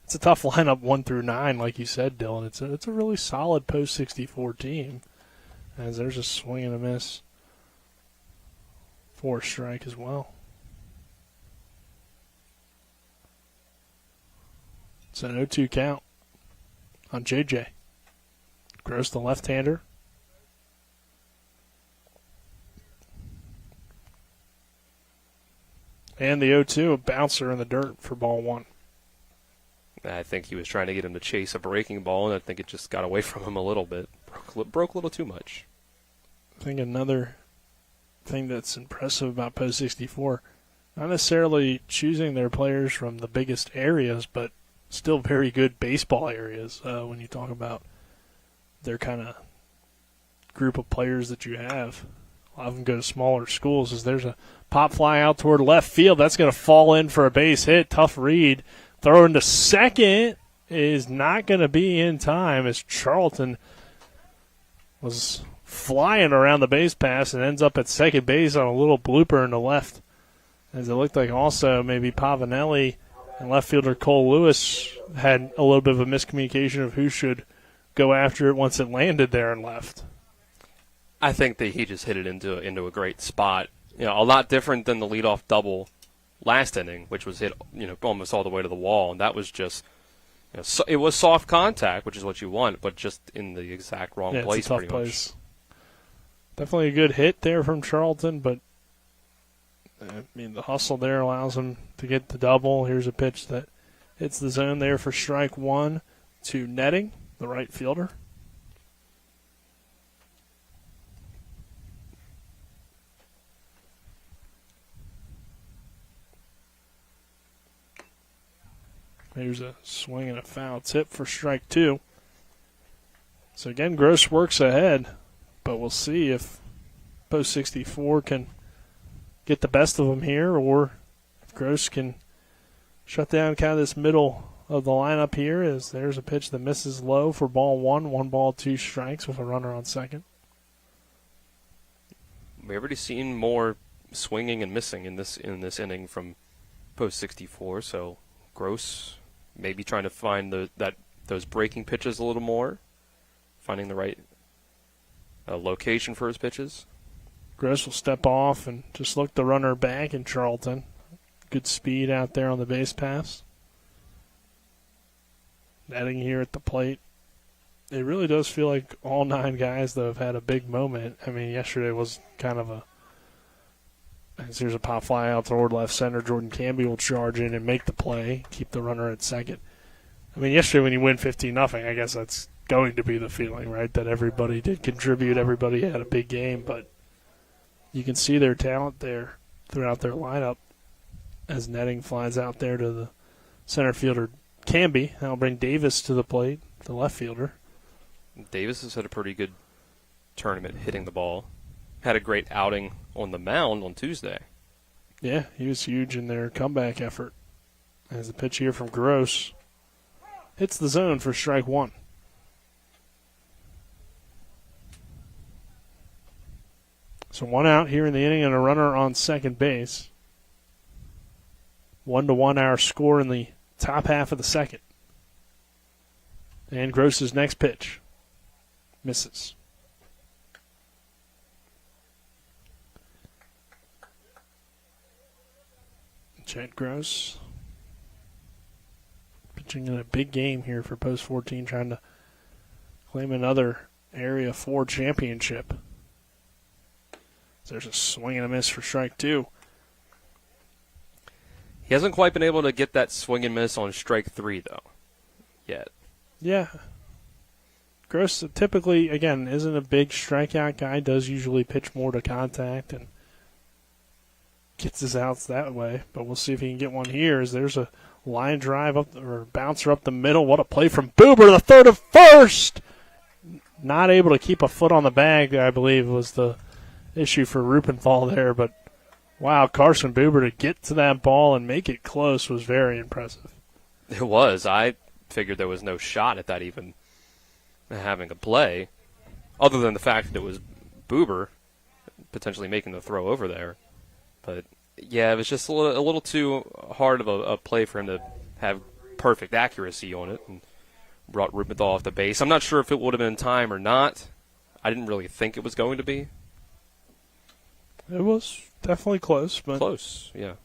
It's a tough lineup 1 through 9, like you said, Dylan. It's a really solid Post 64 team, as there's a swing and a miss for a strike as well. It's an 0-2 count on JJ. Gross, the left-hander. And the 0-2, a bouncer in the dirt for ball 1. I think he was trying to get him to chase a breaking ball, and I think it just got away from him a little bit. Broke a little too much. I think another thing that's impressive about Post 64, not necessarily choosing their players from the biggest areas, but still very good baseball areas when you talk about their kind of group of players that you have. A lot of them go to smaller schools. As there's a pop fly out toward left field. That's going to fall in for a base hit. Tough read. Throw into second is not going to be in time as Charlton was flying around the base pass and ends up at second base on a little blooper in the left. As it looked like also maybe Pavanelli and left fielder Cole Lewis had a little bit of a miscommunication of who should go after it once it landed there and left. I think that he just hit it into a great spot. A lot different than the leadoff double last inning, which was hit, almost all the way to the wall, and that was just, it was soft contact, which is what you want, but just in the exact wrong place. It's a tough pretty place. Much. Definitely a good hit there from Charlton, but I mean, the hustle there allows him to get the double. Here's a pitch that hits the zone there for strike one to Netting, the right fielder. Here's a swing and a foul tip for strike two. So again, Gross works ahead, but we'll see if Post 64 can get the best of them here, or if Gross can shut down kind of this middle of the lineup here. As there's a pitch that misses low for ball one. 1-2 strikes with a runner on second. We've already seen more swinging and missing in this inning from Post 64, so Gross maybe trying to find those breaking pitches a little more, finding the right location for his pitches. Gross will step off and just look the runner back in Charlton. Good speed out there on the base pass. Netting here at the plate. It really does feel like all 9 guys, though, have had a big moment. I mean, yesterday was kind of here's a pop fly out toward left center. Jordan Camby will charge in and make the play, keep the runner at second. I mean, yesterday when you win 15-0, I guess that's going to be the feeling, right, that everybody did contribute, everybody had a big game, but you can see their talent there throughout their lineup as Netting flies out there to the center fielder Camby. That'll bring Davis to the plate, the left fielder. Davis has had a pretty good tournament hitting the ball. Had a great outing on the mound on Tuesday. Yeah, he was huge in their comeback effort. As a pitch here from Gross hits the zone for strike one. So 1 out here in the inning and a runner on second base. 1-1 our score in the top half of the second. And Gross's next pitch misses. Chet Gross pitching in a big game here for Post 14, trying to claim another Area 4 championship. There's a swing and a miss for strike two. He hasn't quite been able to get that swing and miss on strike three, though, yet. Yeah. Gross typically, again, isn't a big strikeout guy, does usually pitch more to contact and gets his outs that way. But we'll see if he can get one here, as there's a line drive up or bouncer up the middle. What a play from Buber, the third of first! Not able to keep a foot on the bag, I believe, was the issue for Rupenthal there, but wow, Carson Buber to get to that ball and make it close was very impressive. It was. I figured there was no shot at that even having a play, other than the fact that it was Buber potentially making the throw over there. But yeah, it was just a little too hard of a play for him to have perfect accuracy on it, and brought Rupenthal off the base. I'm not sure if it would have been in time or not. I didn't really think it was going to be. It was definitely close, but close, yeah.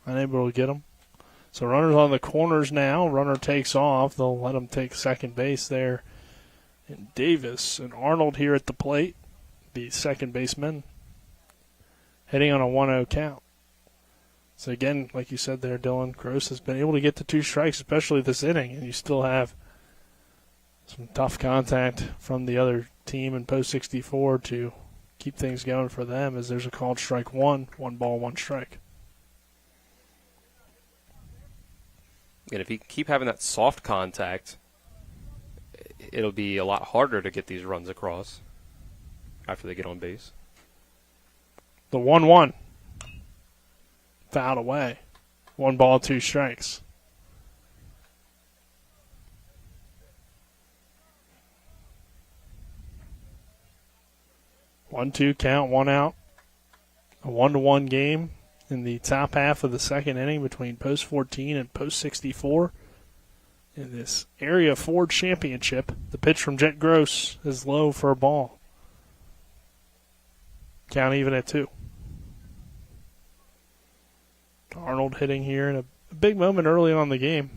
Unable to get him. So runners on the corners now. Runner takes off. They'll let him take second base there. And Davis and Arnold here at the plate, the second baseman, heading on a 1-0 count. So again, like you said there, Dylan, Gross has been able to get to 2 strikes, especially this inning, and you still have some tough contact from the other team in Post 64 to keep things going for them, as there's a called strike one, 1-1 strike. And if you keep having that soft contact, it'll be a lot harder to get these runs across after they get on base. The 1-1. Fouled away. 1-2 strikes. One-two count, 1 out. A 1-1 game in the top half of the second inning between Post 14 and Post 64 in this Area 4 championship. The pitch from Jet Gross is low for a ball. Count even at 2. Arnold hitting here in a big moment early on in the game.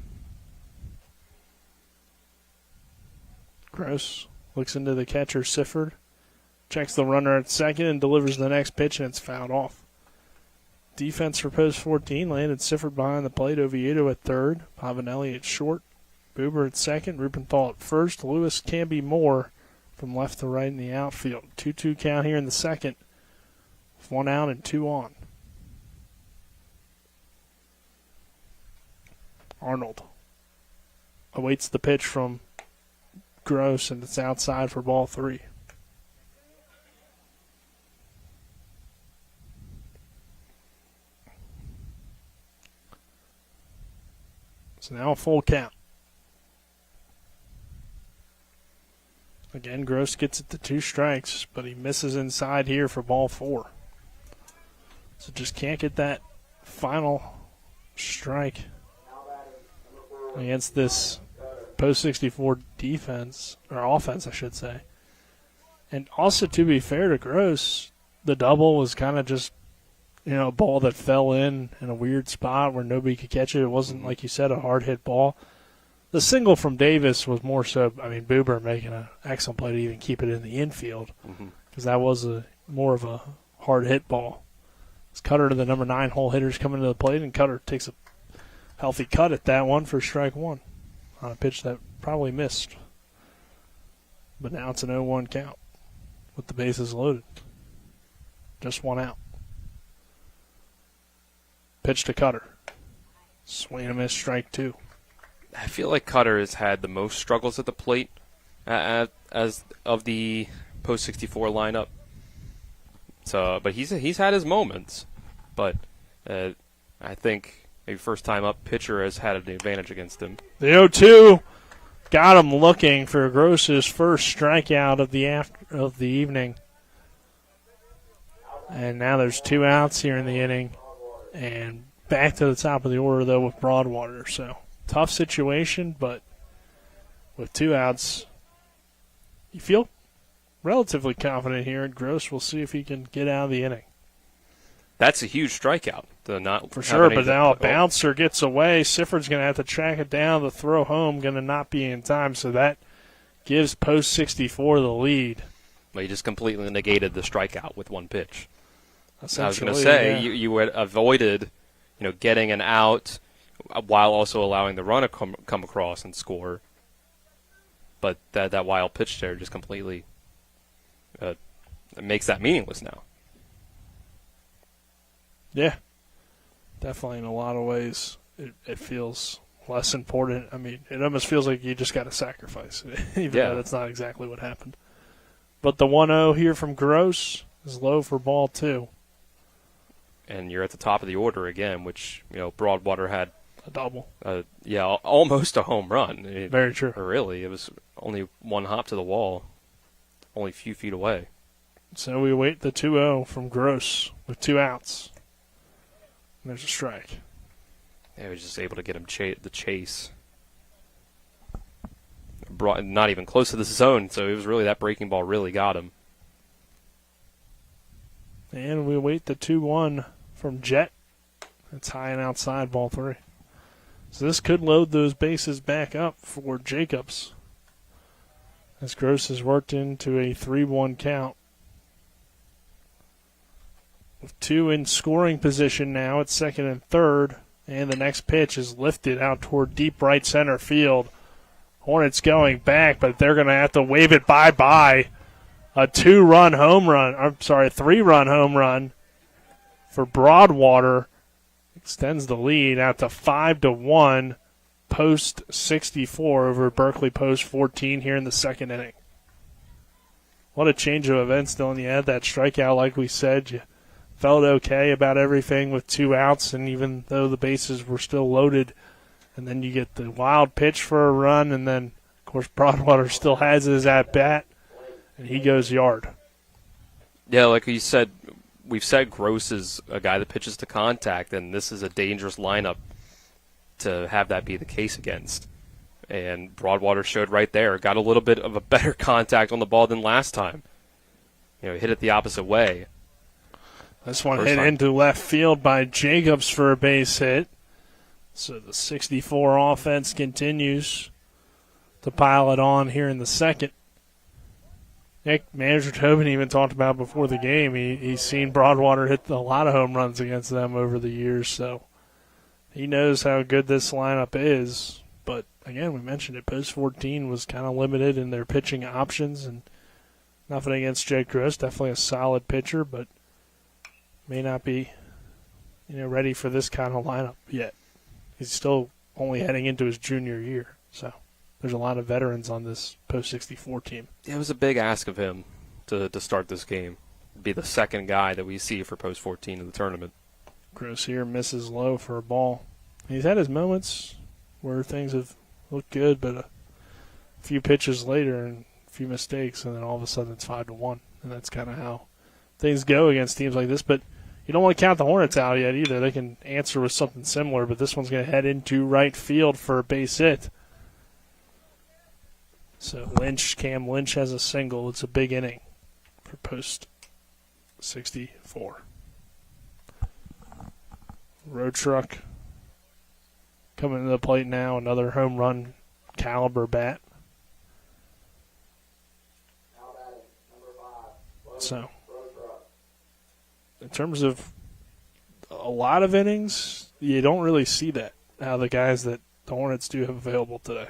Gross looks into the catcher, Sifford. Checks the runner at second and delivers the next pitch, and it's fouled off. defense for post 14. Landon Sifford behind the plate. Oviedo at third. Pavanelli at short. Buber at second. Rubenthal at first. Lewis Canby Moore from left to right in the outfield. 2-2 count here in the second. 1 out and 2 on. Arnold awaits the pitch from Gross, and it's outside for ball 3. So now a full count. Again, Gross gets it to 2 strikes, but he misses inside here for ball 4. So just can't get that final strike against this post 64 defense, or offense, I should say. And also, to be fair to Gross, the double was kind of just, a ball that fell in a weird spot where nobody could catch it. It wasn't, like you said, a hard hit ball. The single from Davis was more so, Buber making an excellent play to even keep it in the infield, because that was more of a hard hit ball. It's Cutter to the number 9 hole hitters coming to the plate, and Cutter takes a healthy cut at that one for strike 1 on a pitch that probably missed. But now it's an 0-1 count with the bases loaded. Just 1 out. Pitch to Cutter. Swing and a miss, strike 2. I feel like Cutter has had the most struggles at the plate as of the post 64 lineup. So, but he's had his moments. But I think maybe first time up pitcher has had an advantage against him. The 0-2 got him looking for Gross's first strikeout of the evening. And now there's 2 outs here in the inning. And back to the top of the order, though, with Broadwater. So, tough situation, but with 2 outs, you feel relatively confident here. And Gross, we'll see if he can get out of the inning. That's a huge strikeout. For sure, but now a bouncer gets away. Sifford's going to have to track it down. The throw home going to not be in time, so that gives post 64 the lead. Well, he just completely negated the strikeout with 1 pitch. I was going to yeah. say, you had avoided, getting an out while also allowing the runner come across and score. But that wild pitch there just completely makes that meaningless now. Yeah, definitely in a lot of ways it feels less important. It almost feels like you just got to sacrifice it, even though that's not exactly what happened. But the 1-0 here from Gross is low for ball 2. And you're at the top of the order again, which, Broadwater had a double. Almost a home run. Very true. Really, it was only 1 hop to the wall, only a few feet away. So we wait the 2-0 from Gross with 2 outs. And there's a strike. Yeah, he was just able to get him the chase. Not even close to the zone, so it was really that breaking ball really got him. And we wait the 2-1 from Jet. It's high and outside, ball 3. So this could load those bases back up for Jacobs, as Gross has worked into a 3-1 count. With 2 in scoring position now at second and third, and the next pitch is lifted out toward deep right center field. Hornets going back, but they're going to have to wave it bye-bye. A 3-run home run for Broadwater extends the lead out to 5-1 post 64 over Berkeley post 14 here in the second inning. What a change of events, Dylan. You had that strikeout, like we said. You felt okay about everything with 2 outs, and even though the bases were still loaded, and then you get the wild pitch for a run, and then, of course, Broadwater still has his at-bat. And he goes yard. Yeah, like you said, we've said Gross is a guy that pitches to contact, and this is a dangerous lineup to have that be the case against. And Broadwater showed right there, got a little bit of a better contact on the ball than last time. Hit it the opposite way. This one hit into left field by Jacobs for a base hit. So the 64 offense continues to pile it on here in the second. Nick, manager Tobin even talked about before the game. He's seen Broadwater hit a lot of home runs against them over the years, so he knows how good this lineup is. But, again, we mentioned it, post 14 was kind of limited in their pitching options, and nothing against Jake Gross, definitely a solid pitcher, but may not be ready for this kind of lineup yet. He's still only heading into his junior year, so there's a lot of veterans on this post-64 team. Yeah, it was a big ask of him to start this game, be the second guy that we see for post-14 in the tournament. Gross here misses low for a ball. He's had his moments where things have looked good, but a few pitches later and a few mistakes, and then all of a sudden it's 5-1, and that's kind of how things go against teams like this. But you don't want to count the Hornets out yet either. They can answer with something similar, but this one's going to head into right field for a base hit. So Cam Lynch has a single. It's a big inning for post 64. Road truck coming to the plate now. Another home run caliber bat. So, in terms of a lot of innings, you don't really see that out of the guys that the Hornets do have available today.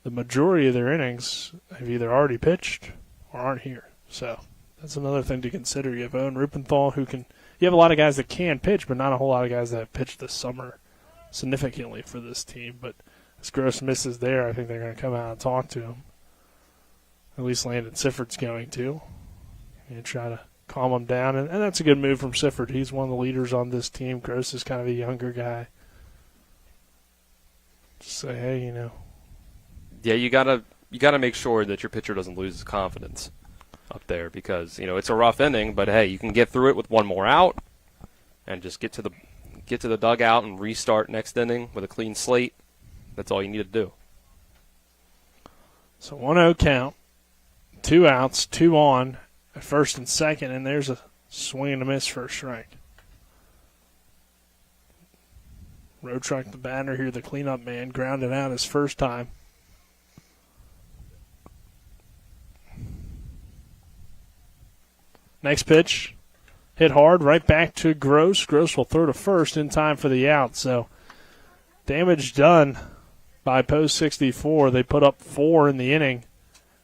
The majority of their innings have either already pitched or aren't here. So that's another thing to consider. You have Owen Rupenthal you have a lot of guys that can pitch, but not a whole lot of guys that have pitched this summer significantly for this team. But as Gross misses there, I think they're going to come out and talk to him. At least Landon Siffert's going to. And try to calm him down. And that's a good move from Siffert. He's one of the leaders on this team. Gross is kind of a younger guy. Just say, hey, Yeah, you gotta make sure that your pitcher doesn't lose his confidence up there because it's a rough inning, but hey, you can get through it with one more out and just get to the dugout and restart next inning with a clean slate. That's all you need to do. So 1-0 count, 2 outs, 2 on at first and second, and there's a swing and a miss for a strike. Road truck the batter here, the cleanup man, grounded out his first time. Next pitch, hit hard, right back to Gross. Gross will throw to first in time for the out. So damage done by post 64. They put up 4 in the inning.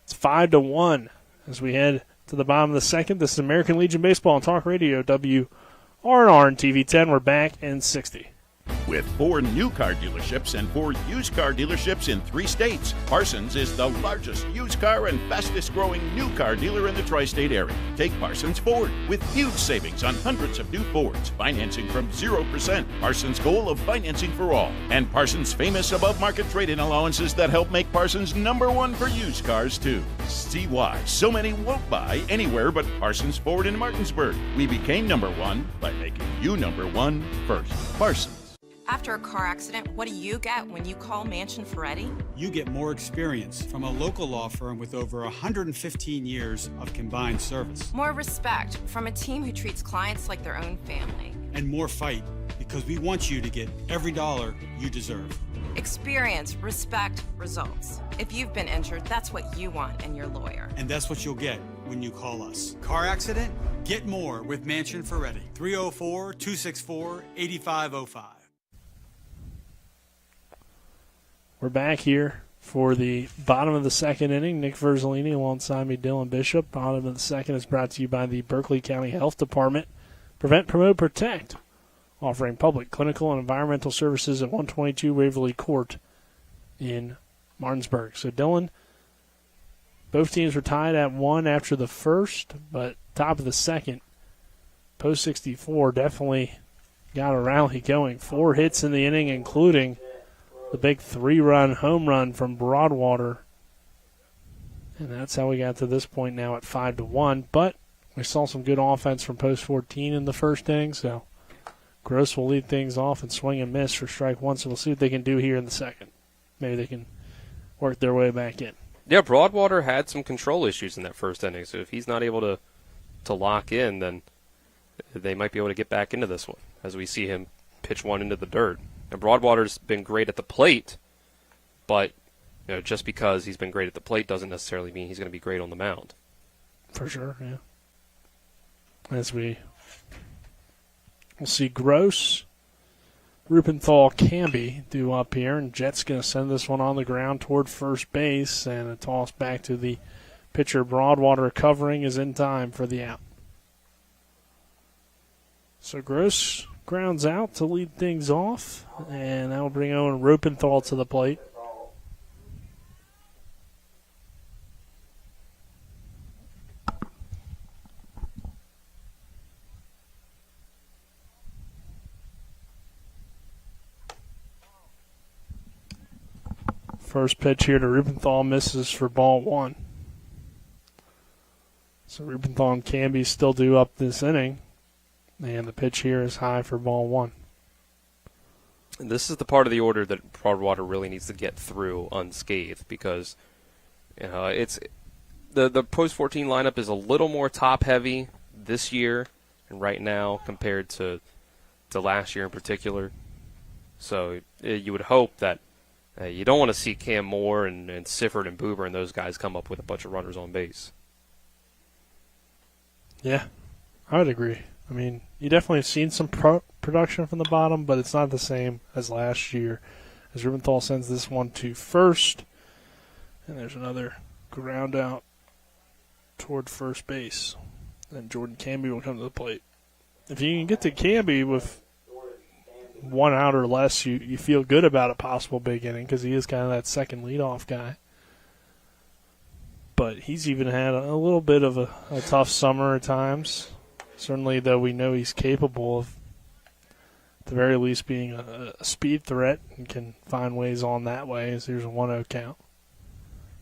It's 5-1 as we head to the bottom of the second. This is American Legion Baseball on Talk Radio, WRNR and TV 10. We're back in 60. With 4 new car dealerships and 4 used car dealerships in 3 states, Parsons is the largest used car and fastest growing new car dealer in the tri-state area. Take Parsons Ford with huge savings on hundreds of new Fords, financing from 0%, Parsons' goal of financing for all, and Parsons' famous above-market trade-in allowances that help make Parsons #1 for used cars too. See why so many won't buy anywhere but Parsons Ford in Martinsburg. We became #1 by making you #1 first. Parsons. After a car accident, what do you get when you call Mansion Ferretti? You get more experience from a local law firm with over 115 years of combined service. More respect from a team who treats clients like their own family. And more fight, because we want you to get every dollar you deserve. Experience, respect, results. If you've been injured, that's what you want in your lawyer. And that's what you'll get when you call us. Car accident? Get more with Mansion Ferretti. 304-264-8505. We're back here for the bottom of the second inning. Nick Verzolini alongside me, Dylan Bishop. Bottom of the second is brought to you by the Berkeley County Health Department. Prevent, Promote, Protect. Offering public, clinical, and environmental services at 122 Waverly Court in Martinsburg. So, Dylan, both teams were tied at 1 after the first, but top of the second, post 64 definitely got a rally going. 4 hits in the inning, including the big 3-run home run from Broadwater. And that's how we got to this point now at 5-1. But we saw some good offense from post 14 in the first inning, so Gross will lead things off and swing and miss for strike 1. So we'll see what they can do here in the second. Maybe they can work their way back in. Yeah, Broadwater had some control issues in that first inning, so if he's not able to lock in, then they might be able to get back into this one as we see him pitch one into the dirt. And Broadwater's been great at the plate, but just because he's been great at the plate doesn't necessarily mean he's going to be great on the mound. For sure, yeah. We'll see Gross, Rupenthal, Camby due up here, and Jet's going to send this one on the ground toward first base, and a toss back to the pitcher. Broadwater covering is in time for the out. So Gross grounds out to lead things off, and that will bring Owen Rupenthal to the plate. First pitch here to Rupenthal misses for ball one. So Rupenthal and Camby still due up this inning. And the pitch here is high for ball one. And this is the part of the order that Broadwater really needs to get through unscathed because it's the post 14 lineup is a little more top heavy this year and right now compared to last year in particular. So you would hope that you don't want to see Cam Moore and Sifford and Boober and those guys come up with a bunch of runners on base. Yeah, I would agree. I mean, you definitely have seen some production from the bottom, but it's not the same as last year. As Rubenthal sends this one to first, and there's another ground out toward first base. And Jordan Camby will come to the plate. If you can get to Camby with one out or less, you feel good about a possible big inning because he is kind of that second leadoff guy. But he's even had a little bit of a tough summer at times. Certainly, though, we know he's capable of, at the very least, being a speed threat and can find ways on that way as there's a 1-0 count.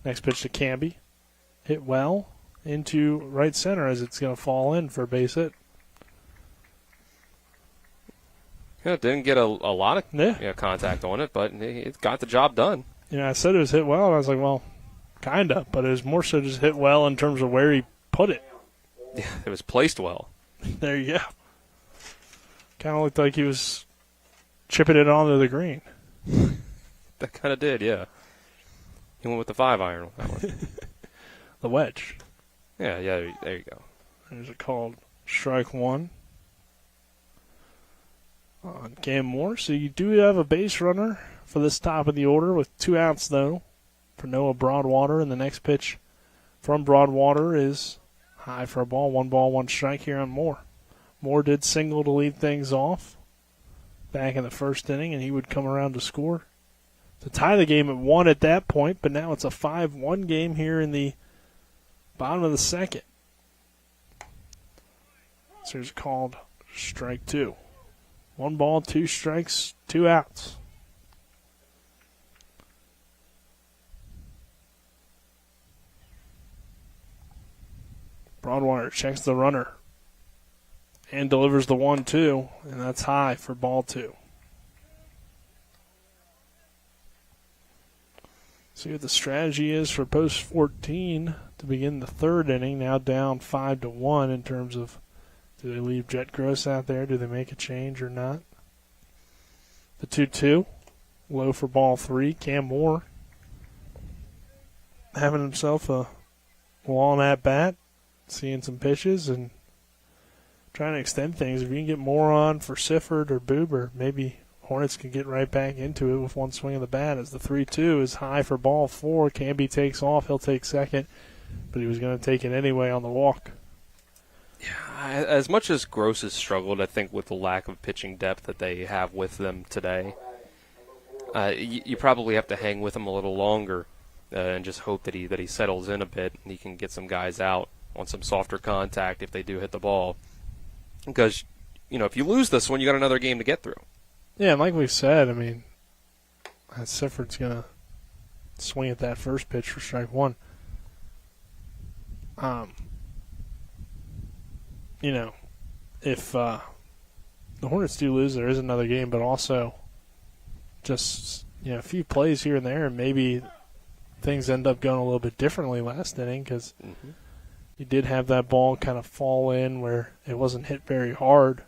Next pitch to Camby. Hit well into right center as it's going to fall in for a base hit. Yeah, didn't get a lot of contact on it, but it got the job done. Yeah, I said it was hit well, and I was like, well, kind of, but it was more so just hit well in terms of where he put it. Yeah, it was placed well. There you go. Kind of looked like he was chipping it onto the green. That kind of did, yeah. He went with the 5-iron on that one. The wedge. Yeah, there you go. There's a called strike one on Cam Moore. So you do have a base runner for this top of the order with 2 outs, though, for Noah Broadwater. And the next pitch from Broadwater is high for a ball. 1 strike here on Moore. Moore did single to lead things off back in the first inning, and he would come around to score to tie the game at 1 at that point, but now it's a 5-1 game here in the bottom of the second. So here's called strike 2. 1 ball, 2 strikes, 2 outs. Broadwater checks the runner and delivers the 1-2, and that's high for ball 2. See what the strategy is for post 14 to begin the third inning. Now down 5-1 in terms of, do they leave Jet Gross out there? Do they make a change or not? The 2-2, low for ball 3. Cam Moore having himself a long at bat, seeing some pitches and trying to extend things. If you can get more on for Sifford or Boober, maybe Hornets can get right back into it with 1 swing of the bat. As the 3-2 is high for ball 4. Camby takes off. He'll take second, but he was going to take it anyway on the walk. Yeah, as much as Gross has struggled, I think, with the lack of pitching depth that they have with them today, you probably have to hang with him a little longer and just hope that he settles in a bit and he can get some guys out on some softer contact if they do hit the ball. Because, if you lose this one, you got another game to get through. Yeah, and like we've said, I mean, Sifford's going to swing at that first pitch for strike 1. If the Hornets do lose, there is another game, but also just, a few plays here and there, and maybe things end up going a little bit differently last inning because you did have that ball kind of fall in where it wasn't hit very hard,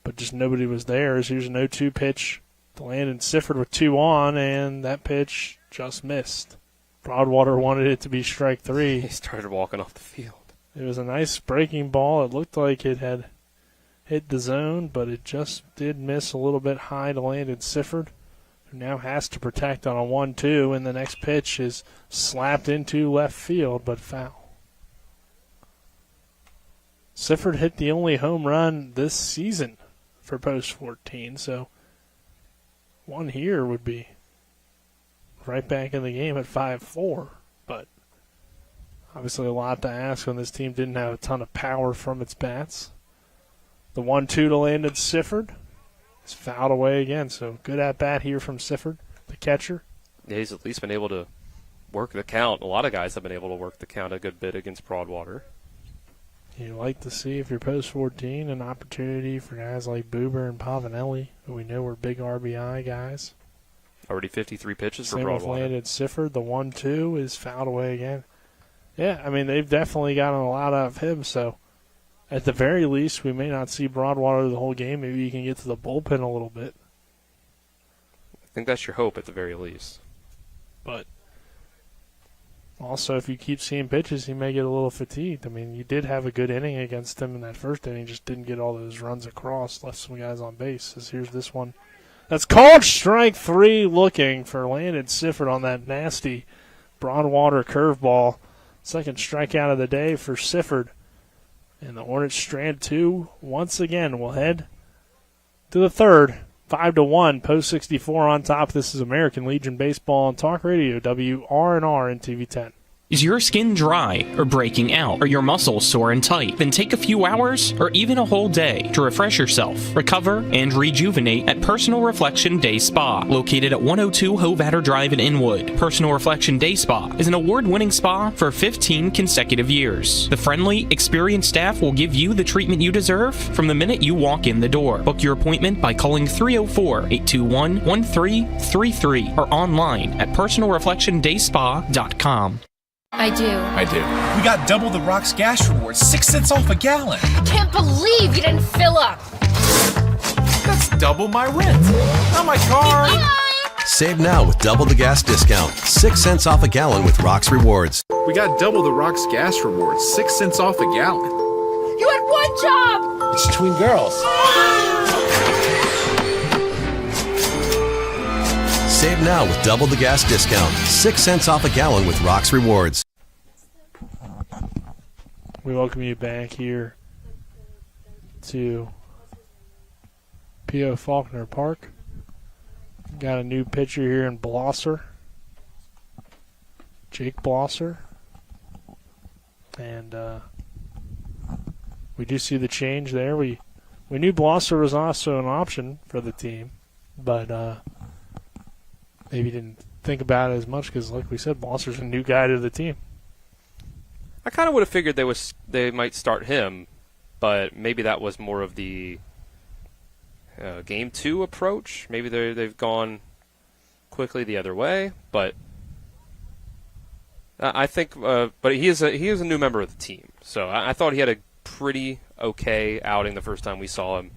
but just nobody was there. As here's an 0-2 pitch to Landon Sifford with 2 on, and that pitch just missed. Broadwater wanted it to be strike 3. He started walking off the field. It was a nice breaking ball. It looked like it had hit the zone, but it just did miss a little bit high to Landon Sifford, who now has to protect on a 1-2, and the next pitch is slapped into left field, but foul. Sifford hit the only home run this season for Post 14, so one here would be right back in the game at 5-4, but obviously a lot to ask when this team didn't have a ton of power from its bats. The 1-2 to Landon Sifford is fouled away again, so good at bat here from Sifford, the catcher. Yeah, he's at least been able to work the count. A lot of guys have been able to work the count a good bit against Broadwater. You like to see, if you're Post 14, an opportunity for guys like Buber and Pavanelli, who we know were big RBI guys. Already 53 pitches for Same with Broadwater. Landon Sifford. The 1-2 is fouled away again. Yeah, I mean, they've definitely gotten a lot out of him, so at the very least, we may not see Broadwater the whole game. Maybe you can get to the bullpen a little bit. I think that's your hope at the very least. But also, if you keep seeing pitches, he may get a little fatigued. I mean, you did have a good inning against him in that first inning, just didn't get all those runs across, left some guys on base. As here's this one. That's called strike 3, looking for Landon Sifford on that nasty Broadwater curveball. Second strikeout of the day for Sifford. And the Hornets strand 2 once again. We'll head to the third. 5-1, Post 64 on top. This is American Legion Baseball on Talk Radio, WRNR and TV 10. Is your skin dry or breaking out? Are your muscles sore and tight? Then take a few hours or even a whole day to refresh yourself, recover, and rejuvenate at Personal Reflection Day Spa. Located at 102 Hovatter Drive in Inwood, Personal Reflection Day Spa is an award-winning spa for 15 consecutive years. The friendly, experienced staff will give you the treatment you deserve from the minute you walk in the door. Book your appointment by calling 304-821-1333 or online at personalreflectiondayspa.com. I do. We got double the Rock's gas rewards, 6 cents off a gallon. Can't believe you didn't fill up. That's double my rent. Not my car. Save now with double the gas discount. 6 cents off a gallon with Rock's Rewards. We got double the Rock's gas rewards, 6 cents off a gallon. You had one job. It's between girls. Save now with double the gas discount. 6 cents off a gallon with Rock's Rewards. We welcome you back here to P.O. Faulkner Park. Got a new pitcher here in Blosser, Jake Blosser. And we do see the change there. We knew Blosser was also an option for the team, but maybe didn't think about it as much because, like we said, Blosser's a new guy to the team. I kind of would have figured they might start him, but maybe that was more of the game 2 approach. Maybe they've gone quickly the other way, but I think. But he is a new member of the team, so I thought he had a pretty okay outing the first time we saw him.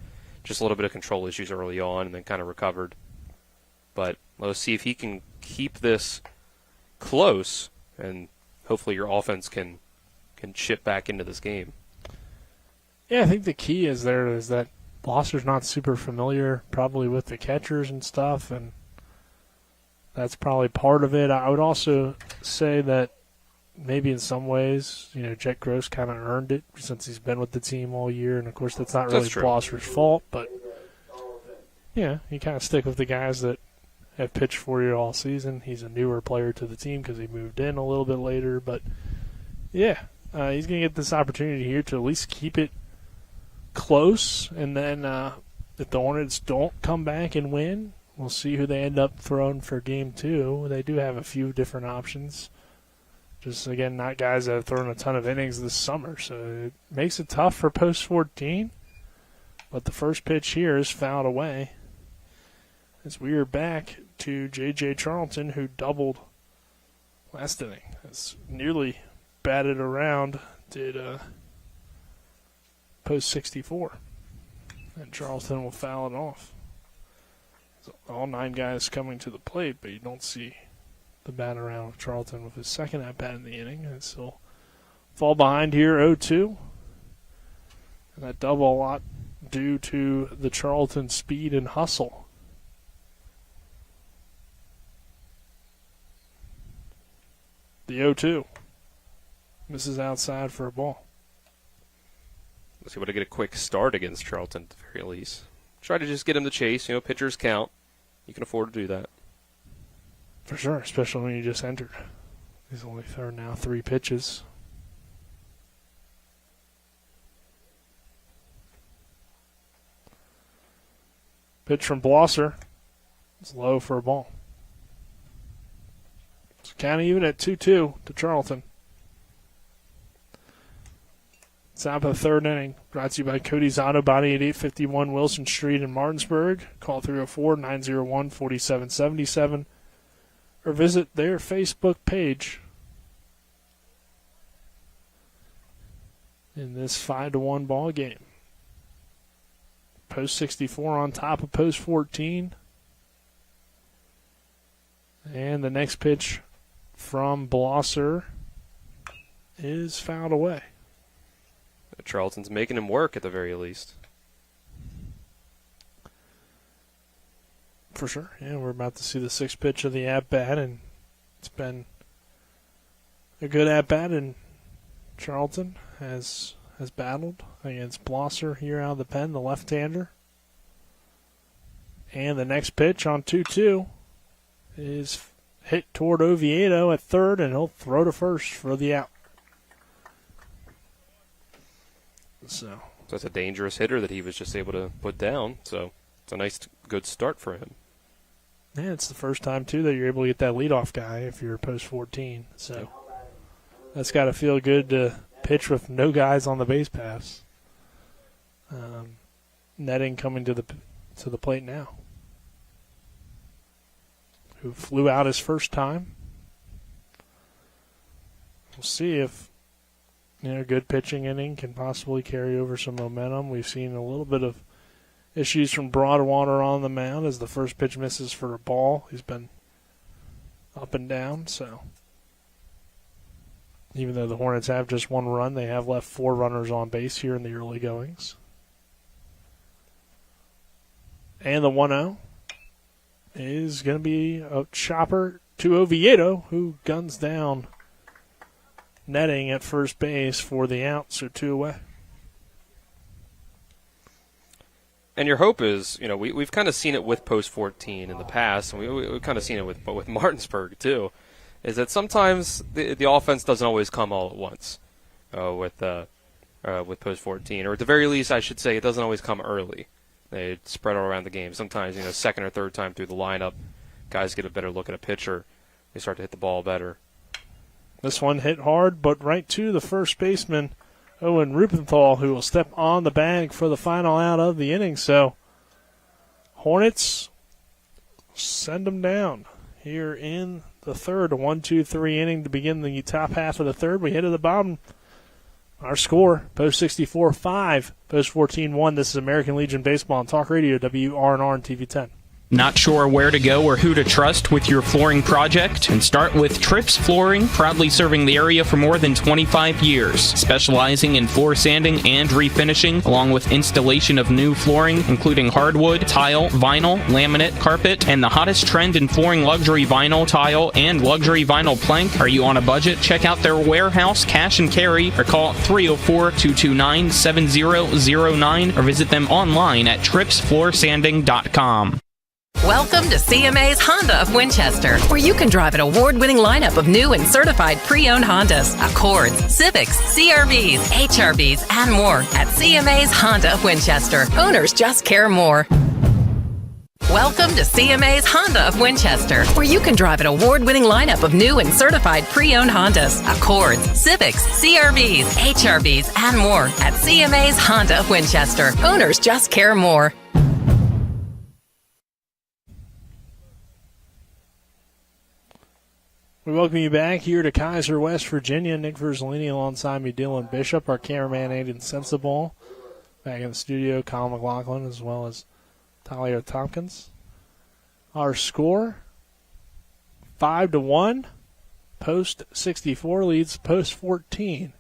Just a little bit of control issues early on, and then kind of recovered. But let's see if he can keep this close, and hopefully your offense can chip back into this game. Yeah, I think the key is that Blosser's not super familiar probably with the catchers and stuff, and that's probably part of it. I would also say that maybe in some ways, Jet Gross kind of earned it since he's been with the team all year, and of course that's not really Blosser's fault, but yeah, you kind of stick with the guys that have pitched for you all season. He's a newer player to the team because he moved in a little bit later, but yeah, he's going to get this opportunity here to at least keep it close, and then if the Hornets don't come back and win, we'll see who they end up throwing for game 2. They do have a few different options. Just, again, not guys that have thrown a ton of innings this summer, so it makes it tough for Post 14, but the first pitch here is fouled away. As we are back to J.J. Charlton, who doubled last inning. As nearly batted around did Post 64. And Charlton will foul it off. So all 9 guys coming to the plate, but you don't see the bat around with Charlton with his second at-bat in the inning. And still fall behind here 0-2. And that double a lot due to the Charlton speed and hustle. The 0-2. Misses outside for a ball. Let's see what to get a quick start against Charlton at the very least. Try to just get him to chase. Pitchers count. You can afford to do that. For sure, especially when you just entered. He's only thrown now 3 pitches. Pitch from Blosser. It's low for a ball. So count even at 2-2 to Charlton. Top of the third inning. Brought to you by Cody's Auto Body at 851 Wilson Street in Martinsburg. Call 304-901-4777 or visit their Facebook page. In this 5-1 ball game. Post 64 on top of post 14. And the next pitch from Blosser is fouled away. Charlton's making him work at the very least. For sure. Yeah, we're about to see the 6th pitch of the at-bat, and it's been a good at-bat, and Charlton has battled against Blosser here out of the pen, the left-hander. And the next pitch on 2-2 is hit toward Oviedo at third, and he'll throw to first for the out. So that's a dangerous hitter that he was just able to put down. So it's a nice, good start for him. Yeah, it's the first time, too, that you're able to get that leadoff guy if you're post 14. So that's got to feel good to pitch with no guys on the base paths. Netting coming to the plate now. Who flew out his first time. We'll see if good pitching inning can possibly carry over some momentum. We've seen a little bit of issues from Broadwater on the mound as the first pitch misses for a ball. He's been up and down, so even though the Hornets have just 1 run, they have left 4 runners on base here in the early goings. And the 1-0 is going to be a chopper to Oviedo, who guns down Netting at first base for the out, so 2 away. And your hope is, we've kind of seen it with post 14 in the past, and we've kind of seen it with Martinsburg too, is that sometimes the offense doesn't always come all at once with post 14, or at the very least, I should say, it doesn't always come early. They spread all around the game. Sometimes, second or third time through the lineup, guys get a better look at a pitcher. They start to hit the ball better. This one hit hard, but right to the first baseman, Owen Rupenthal, who will step on the bag for the final out of the inning. So Hornets send them down here in the third. A 1-2-3 inning to begin the top half of the third. We hit at the bottom. Our score, post 64 5, post 14 1. This is American Legion Baseball on Talk Radio, WRNR and TV 10. Not sure where to go or who to trust with your flooring project? And start with Trips Flooring, proudly serving the area for more than 25 years, specializing in floor sanding and refinishing, along with installation of new flooring, including hardwood, tile, vinyl, laminate, carpet, and the hottest trend in flooring, luxury vinyl, tile, and luxury vinyl plank. Are you on a budget? Check out their warehouse, cash and carry, or call 304-229-7009, or visit them online at tripsfloorsanding.com. Welcome to CMA's Honda of Winchester, where you can drive an award-winning lineup of new and certified pre-owned Hondas, Accords, Civics, CRVs, HRVs, and more at CMA's Honda of Winchester. Owners just care more. Welcome to CMA's Honda of Winchester, where you can drive an award-winning lineup of new and certified pre-owned Hondas, Accords, Civics, CRVs, HRVs, and more at CMA's Honda of Winchester. Owners just care more. We welcome you back here to Kaiser, West Virginia. Nick Verzolini alongside me, Dylan Bishop, our cameraman, Aiden Sensible. Back in the studio, Colin McLaughlin, as well as Talia Tompkins. Our score, 5-1. Post 64 leads post 14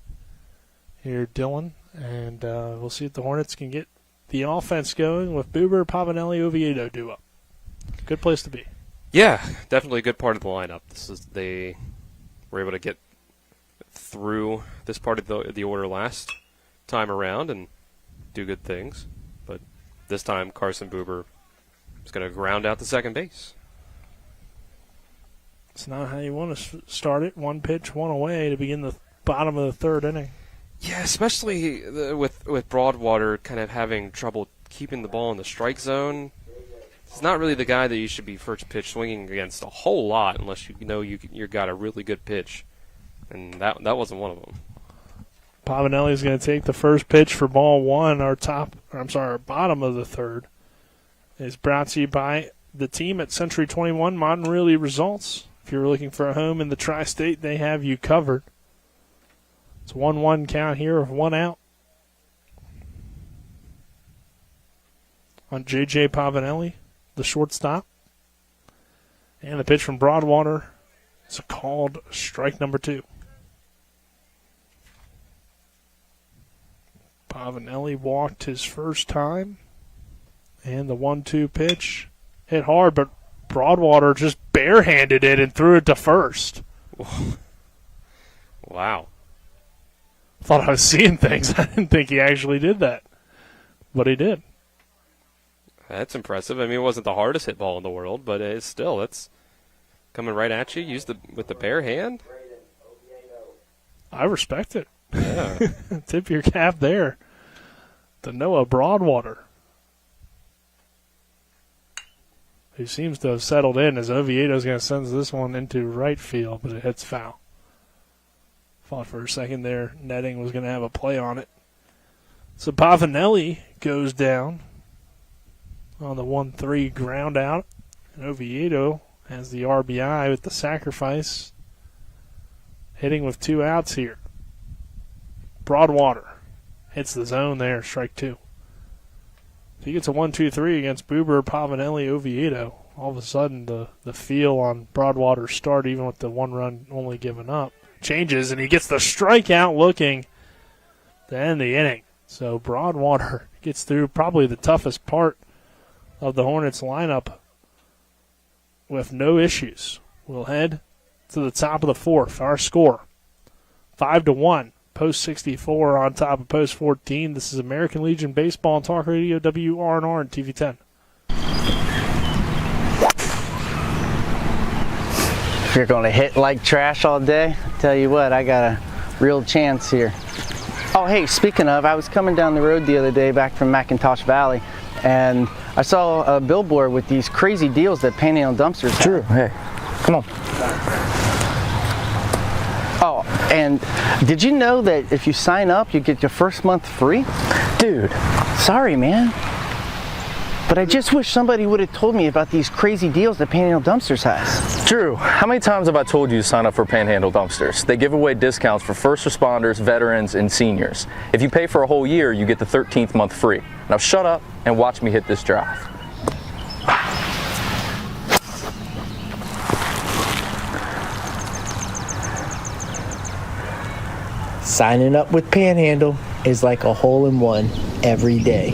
here, Dylan. And we'll see if the Hornets can get the offense going with Buber, Pavanelli, Oviedo duo. Good place to be. Yeah, definitely a good part of the lineup. They were able to get through this part of the order last time around and do good things. But this time, Carson Buber is going to ground out the second base. It's not how you want to start it. One pitch, one away to begin the bottom of the third inning. Yeah, especially with Broadwater kind of having trouble keeping the ball in the strike zone. He's not really the guy that you should be first pitch swinging against a whole lot unless you know you got a really good pitch, and that wasn't one of them. Pavanelli's going to take the first pitch for ball one. Our bottom of the third is brought to you by the team at Century 21 Modern Realty Results. If you're looking for a home in the Tri-State, they have you covered. It's 1-1 count here of 1 out on J.J. Pavanelli, the shortstop. And the pitch from Broadwater is called strike number 2. Pavanelli walked his first time. And the 1-2 pitch hit hard, but Broadwater just barehanded it and threw it to first. Wow. Thought I was seeing things. I didn't think he actually did that. But he did. That's impressive. I mean, it wasn't the hardest hit ball in the world, but it's coming right at you. With the bare hand. I respect it. Yeah. Tip your cap there to Noah Broadwater, who seems to have settled in as Oviedo's going to send this one into right field, but it hits foul. Thought for a second there netting was going to have a play on it. So Pavanelli goes down on the 1-3 ground out, and Oviedo has the RBI with the sacrifice, hitting with 2 outs here. Broadwater hits the zone there, strike 2. If he gets a 1-2-3 against Buber, Pavanelli, Oviedo, all of a sudden the feel on Broadwater's start, even with the 1 run only given up, changes, and he gets the strikeout looking to end the inning. So Broadwater gets through probably the toughest part of the Hornets lineup with no issues. We'll head to the top of the 4th. Our score, 5-1. Post 64 on top of post 14. This is American Legion Baseball and Talk Radio, WRNR and TV 10. If you're going to hit like trash all day, I tell you what, I got a real chance here. Oh, hey, speaking of, I was coming down the road the other day back from McIntosh Valley, and I saw a billboard with these crazy deals that Panhandle Dumpsters have. Drew, hey, come on. Oh, and did you know that if you sign up, you get your first month free? Dude, sorry, man. But I just wish somebody would have told me about these crazy deals that Panhandle Dumpsters has. Drew, how many times have I told you to sign up for Panhandle Dumpsters? They give away discounts for first responders, veterans, and seniors. If you pay for a whole year, you get the 13th month free. Now shut up and watch me hit this drive. Signing up with Panhandle is like a hole-in-one every day.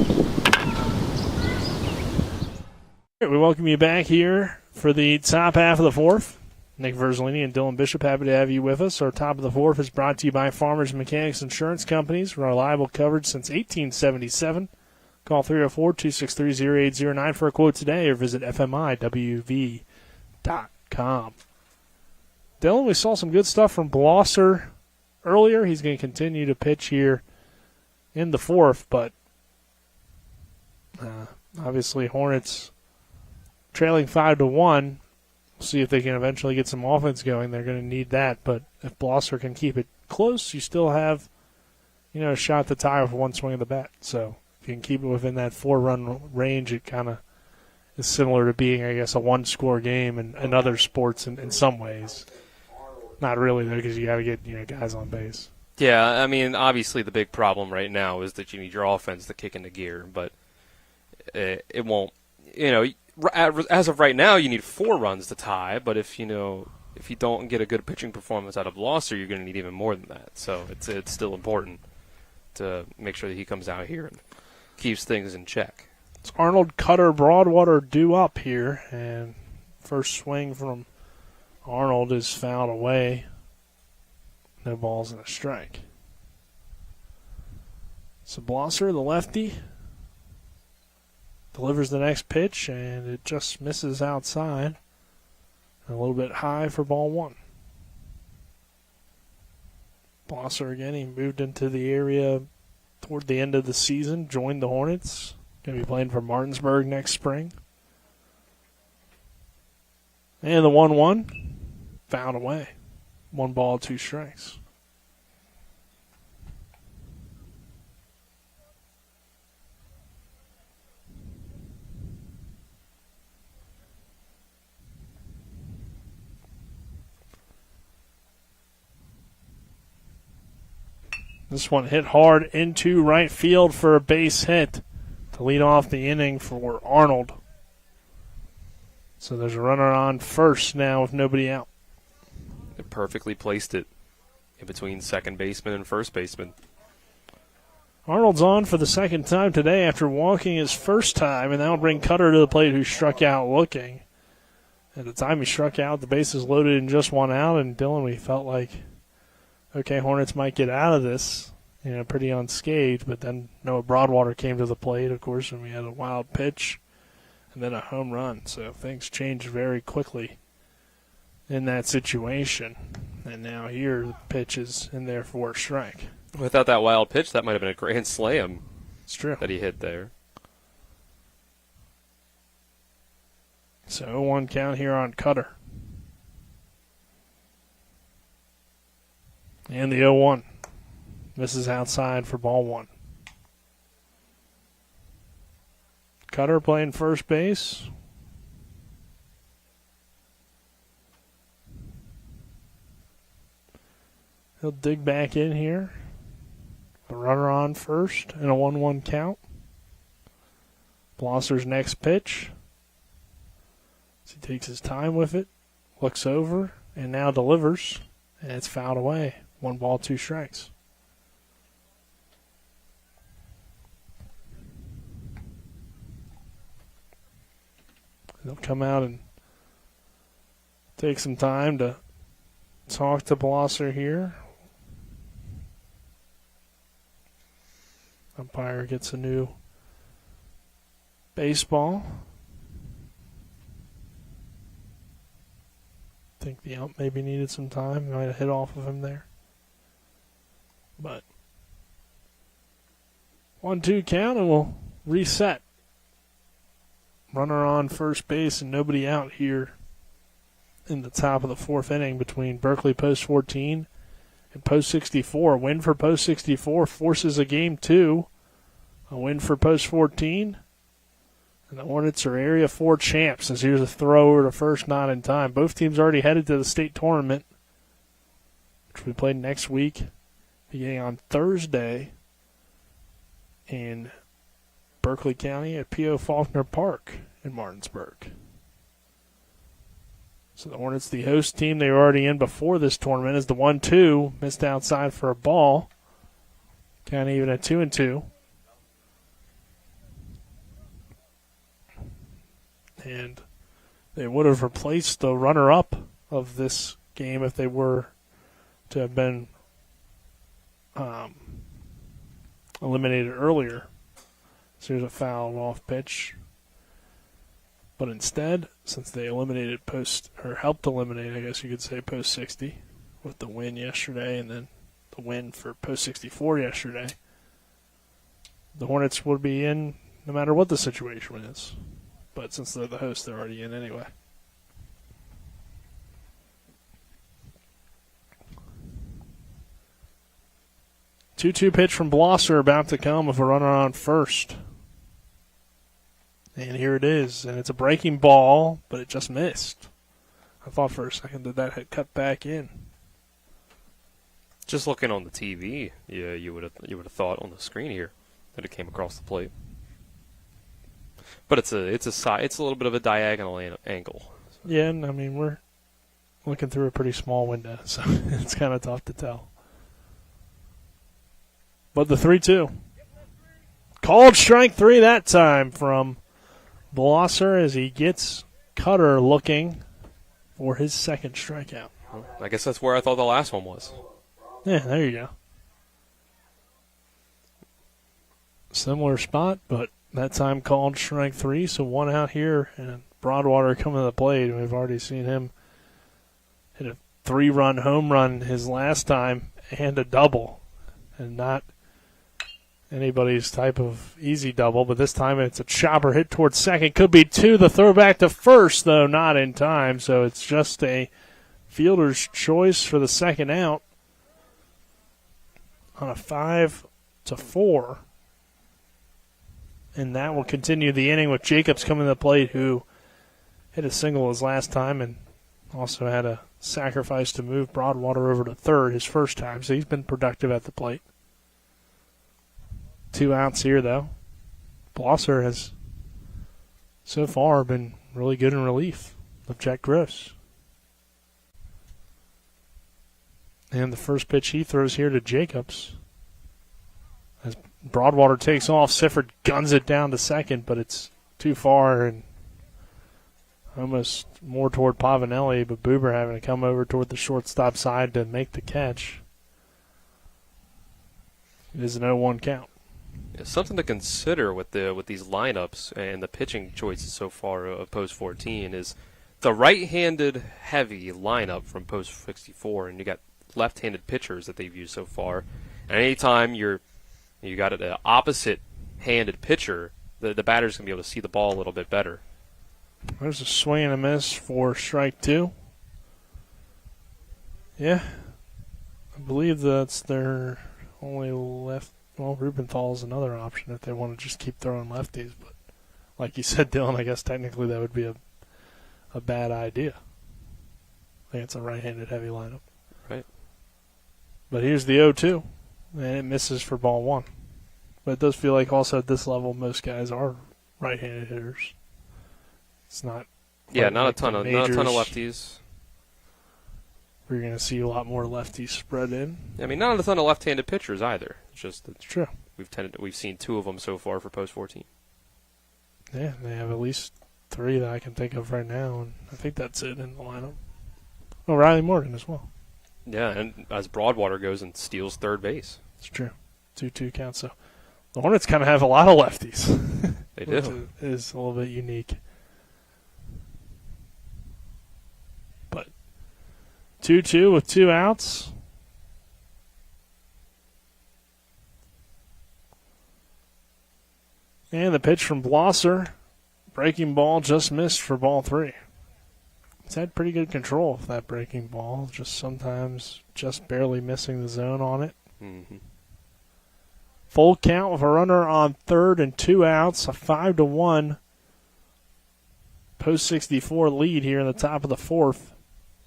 We welcome you back here for the top half of the 4th. Nick Verzolini and Dylan Bishop, happy to have you with us. Our top of the 4th is brought to you by Farmers Mechanics Insurance Companies. Reliable coverage since 1877. Call 304-263-0809 for a quote today or visit fmiwv.com. Dylan, we saw some good stuff from Blosser earlier. He's going to continue to pitch here in the 4th, but obviously Hornets trailing 5-1. We'll see if they can eventually get some offense going. They're going to need that, but if Blosser can keep it close, you still have, a shot to tie with 1 swing of the bat. So if you can keep it within that 4-run range, it kind of is similar to being, I guess, a 1-score game in other sports in some ways. Not really, though, because you got to get guys on base. Yeah, I mean, obviously the big problem right now is that you need your offense to kick into gear, but it won't. As of right now, you need 4 runs to tie, but if if you don't get a good pitching performance out of Blosser, you're going to need even more than that. So it's still important to make sure that he comes out here and keeps things in check. It's Arnold, Cutter, Broadwater due up here, and first swing from Arnold is fouled away. No balls and a strike. So Blosser, the lefty, delivers the next pitch, and it just misses outside. A little bit high for ball one. Blosser again, he moved into the area toward the end of the season, joined the Hornets. Going to be playing for Martinsburg next spring. And the 1-1, fouled away. 1 ball, 2 strikes. This one hit hard into right field for a base hit to lead off the inning for Arnold. So there's a runner on first now with nobody out. They perfectly placed it in between second baseman and first baseman. Arnold's on for the second time today after walking his first time, and that'll bring Cutter to the plate, who struck out looking. At the time he struck out, the bases loaded and just 1 out, and Dylan, we felt like, okay, Hornets might get out of this, pretty unscathed, but then Noah Broadwater came to the plate, of course, and we had a wild pitch and then a home run. So things changed very quickly in that situation. And now here the pitch is in there for a strike. Without that wild pitch, that might have been a grand slam. It's true. That he hit there. So 0-1 count here on Cutter. And the 0-1. Misses outside for ball one. Cutter playing first base. He'll dig back in here. The runner on first and a 1-1 count. Blosser's next pitch. So he takes his time with it, looks over, and now delivers. And it's fouled away. 1 ball, 2 strikes. They'll come out and take some time to talk to Blosser here. Umpire gets a new baseball. I think the ump maybe needed some time. Might have hit off of him there. But 1-2 count and we'll reset. Runner on first base and nobody out here in the top of the 4th inning between Berkeley post 14 and post 64. A win for post 64 forces a game 2. A win for post 14. And the Hornets are Area 4 champs, as here's a throw over to first, not in time. Both teams already headed to the state tournament, which we play next week, beginning on Thursday in Berkeley County at P.O. Faulkner Park in Martinsburg. So the Hornets, the host team, they were already in before this tournament, is the 1-2, missed outside for a ball. Count even at 2-2. And they would have replaced the runner-up of this game if they were to have been eliminated earlier. So here's a foul off pitch. But instead, since they eliminated helped eliminate, I guess you could say, post 60 with the win yesterday and then the win for post 64 yesterday, the Hornets would be in no matter what the situation is. But since they're the host, they're already in anyway. Two-two pitch from Blosser about to come with a runner on first. And here it is. And it's a breaking ball, but it just missed. I thought for a second that had cut back in. Just looking on the TV, yeah, you would have thought on the screen here that it came across the plate. But it's a little bit of a diagonal angle. Yeah, and I mean we're looking through a pretty small window, so it's kind of tough to tell. But the 3-2. Called strike 3 that time from Blosser as he gets Cutter looking for his second strikeout. I guess that's where I thought the last one was. Yeah, there you go. Similar spot, but that time called strike 3, so 1 out here, and Broadwater coming to the plate. We've already seen him hit a 3-run home run his last time and a double, and not anybody's type of easy double, but this time it's a chopper hit towards second. Could be 2. The throw back to first, though, not in time, so it's just a fielder's choice for the second out on a 5-4. And that will continue the inning with Jacobs coming to the plate, who hit a single his last time and also had a sacrifice to move Broadwater over to third his first time, so he's been productive at the plate. 2 outs here, though. Blosser has so far been really good in relief of Jack Gross. And the first pitch he throws here to Jacobs. As Broadwater takes off, Sifford guns it down to second, but it's too far and almost more toward Pavanelli, but Buber having to come over toward the shortstop side to make the catch. It is an 0-1 count. Something to consider with these lineups and the pitching choices so far of Post 14 is the right-handed heavy lineup from Post 64, and you got left-handed pitchers that they've used so far. And anytime you got an opposite-handed pitcher, the batter's going to be able to see the ball a little bit better. There's a swing and a miss for strike 2. Yeah, I believe that's their only left. Well, Rubenthal's another option if they want to just keep throwing lefties. But like you said, Dylan, I guess technically that would be a bad idea. I think it's a right-handed heavy lineup. Right. But here's the 0-2, and it misses for ball 1. But it does feel like also at this level most guys are right-handed hitters. It's not. Yeah, not a ton of lefties. We're going to see a lot more lefties spread in. I mean, not a ton of left-handed pitchers either. It's just it's true. We've seen 2 of them so far for Post 14. Yeah, they have at least 3 that I can think of right now, and I think that's it in the lineup. Oh, Riley Morgan as well. Yeah, and as Broadwater goes and steals third base. It's true. 2-2 count. So the Hornets kind of have a lot of lefties. They do. Which is a little bit unique. But 2-2 with 2 outs. And the pitch from Blosser. Breaking ball just missed for ball 3. He's had pretty good control of that breaking ball, just sometimes just barely missing the zone on it. Mm-hmm. Full count with a runner on third and 2 outs, a 5-1 Post 64 lead here in the top of the 4th.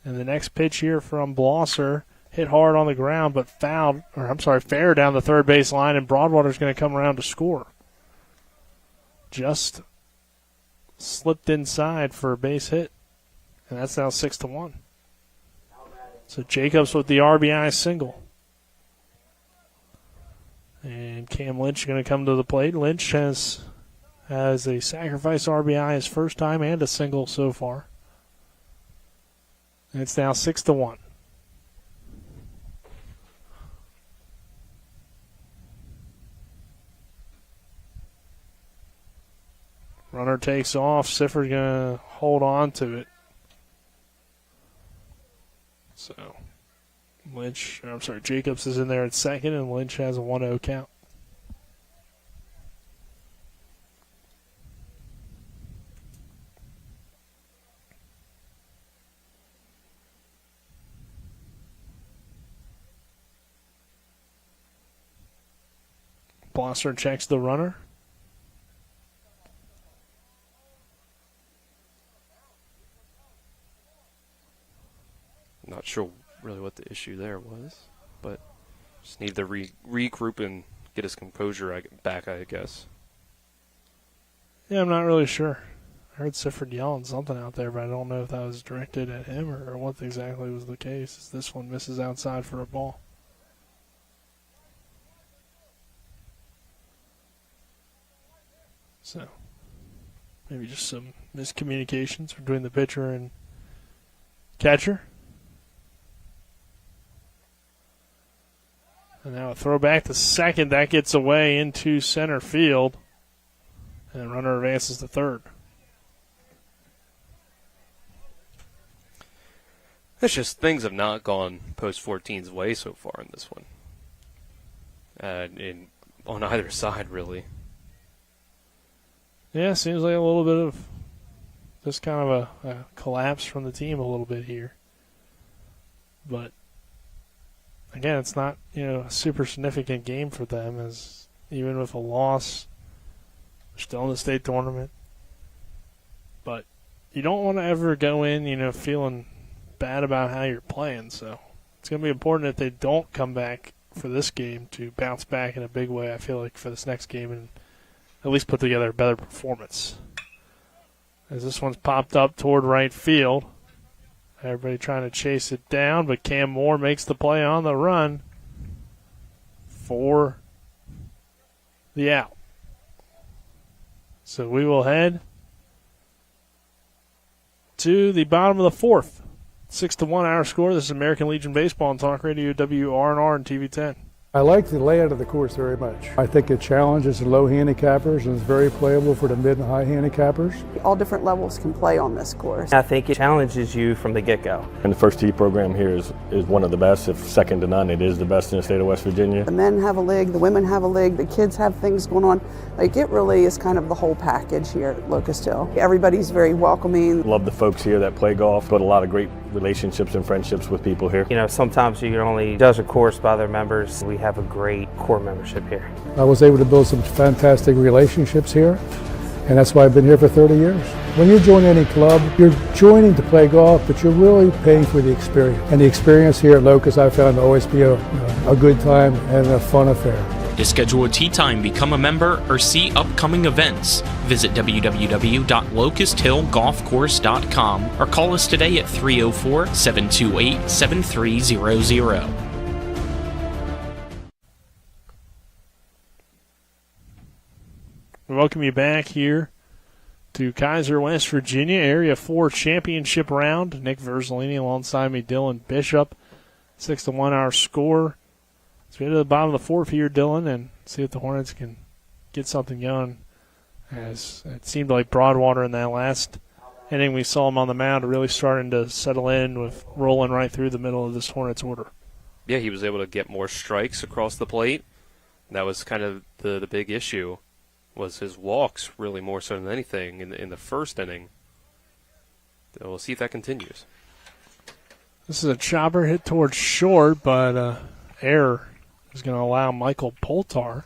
And the next pitch here from Blosser hit hard on the ground, but fair down the third base line, and Broadwater's going to come around to score. Just slipped inside for a base hit, and that's now 6-1. So Jacobs with the RBI single. And Cam Lynch going to come to the plate. Lynch has a sacrifice RBI his first time and a single so far. And it's now 6-1. Runner takes off. Sifford's going to hold on to it. So Jacobs is in there at second, and Lynch has a 1-0 count. Blosser checks the runner. Not sure really what the issue there was, but just need to regroup and get his composure back, I guess. Yeah, I'm not really sure. heard Sifford yelling something out there, but I don't know if that was directed at him or what exactly was the case. As this one misses outside for a ball. So, maybe just some miscommunications between the pitcher and catcher. And now a throw back to second. That gets away into center field. And the runner advances to third. It's just things have not gone post 14's way so far in this one. On either side, really. Yeah, seems like a little bit of just kind of a collapse from the team a little bit here. But again, it's not, a super significant game for them, as even with a loss, they're still in the state tournament. But you don't want to ever go in, feeling bad about how you're playing. So it's going to be important if they don't come back for this game to bounce back in a big way, I feel like, for this next game and at least put together a better performance. As this one's popped up toward right field. Everybody trying to chase it down, but Cam Moore makes the play on the run for the out. So we will head to the bottom of the fourth. 6-1 our score. This is American Legion Baseball on Talk Radio WRNR and TV 10. I like the layout of the course very much. I think it challenges the low handicappers and is very playable for the mid and high handicappers. All different levels can play on this course. I think it challenges you from the get-go. And the first tee program here is one of the best, if second to none. It is the best in the state of West Virginia. The men have a league, the women have a league, the kids have things going on. Like, it really is kind of the whole package here at Locust Hill. Everybody's very welcoming. Love the folks here that play golf, but a lot of great relationships and friendships with people here. Sometimes you can only judge a course by their members. We have a great core membership here. I was able to build some fantastic relationships here, and that's why I've been here for 30 years. When you join any club, you're joining to play golf, but you're really paying for the experience. And the experience here at Locust I found to always be a good time and a fun affair. To schedule a tee time, become a member, or see upcoming events, visit www.locusthillgolfcourse.com or call us today at 304-728-7300. We welcome you back here to Kaiser, West Virginia, Area 4 Championship Round. Nick Verzolini alongside me, Dylan Bishop. 6-1 our score. So we head to the bottom of the fourth here, Dylan, and see if the Hornets can get something going. As it seemed like Broadwater in that last inning, we saw him on the mound really starting to settle in with rolling right through the middle of this Hornets order. Yeah, he was able to get more strikes across the plate. That was kind of the big issue, was his walks really more so than anything in the first inning. So we'll see if that continues. This is a chopper hit towards short, but error is going to allow Michael Poltar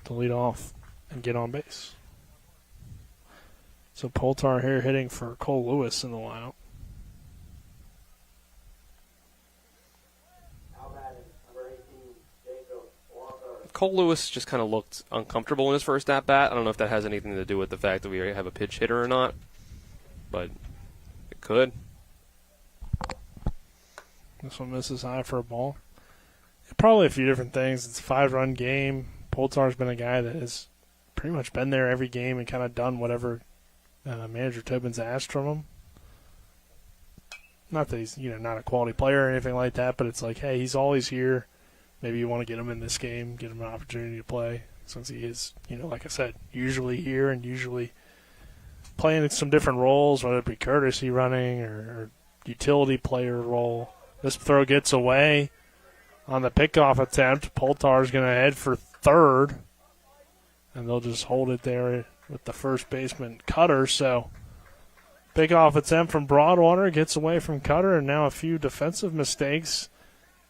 to lead off and get on base. So Poltar here hitting for Cole Lewis in the lineup. Cole Lewis just kind of looked uncomfortable in his first at-bat. I don't know if that has anything to do with the fact that we have a pitch hitter or not, but it could. This one misses high for a ball. Probably a few different things. It's a 5-run game. Poltar's been a guy that has pretty much been there every game and kind of done whatever manager Tobin's asked from him. Not that he's not a quality player or anything like that, but it's like, hey, he's always here. Maybe you want to get him in this game, get him an opportunity to play, since he is, like I said, usually here and usually playing some different roles, whether it be courtesy running or utility player role. This throw gets away on the pickoff attempt. Poltar's going to head for third, and they'll just hold it there with the first baseman, Cutter. So pickoff attempt from Broadwater gets away from Cutter, and now a few defensive mistakes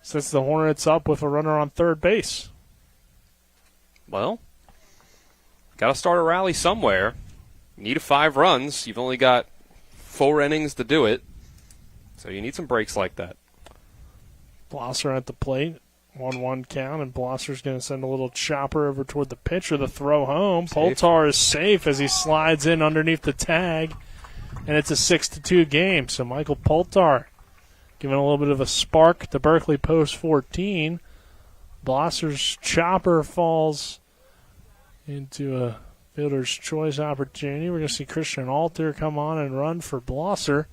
since the Hornets up with a runner on third base. Well, got to start a rally somewhere. You need 5 runs. You've only got 4 innings to do it, so you need some breaks like that. Blosser at the plate. 1-1 count, and Blosser's going to send a little chopper over toward the pitcher. The throw home. Poltar is safe as he slides in underneath the tag, and it's a 6-2 game. So Michael Poltar giving a little bit of a spark to Berkeley post 14. Blosser's chopper falls into a fielder's choice opportunity. We're going to see Christian Alter come on and run for Blosser,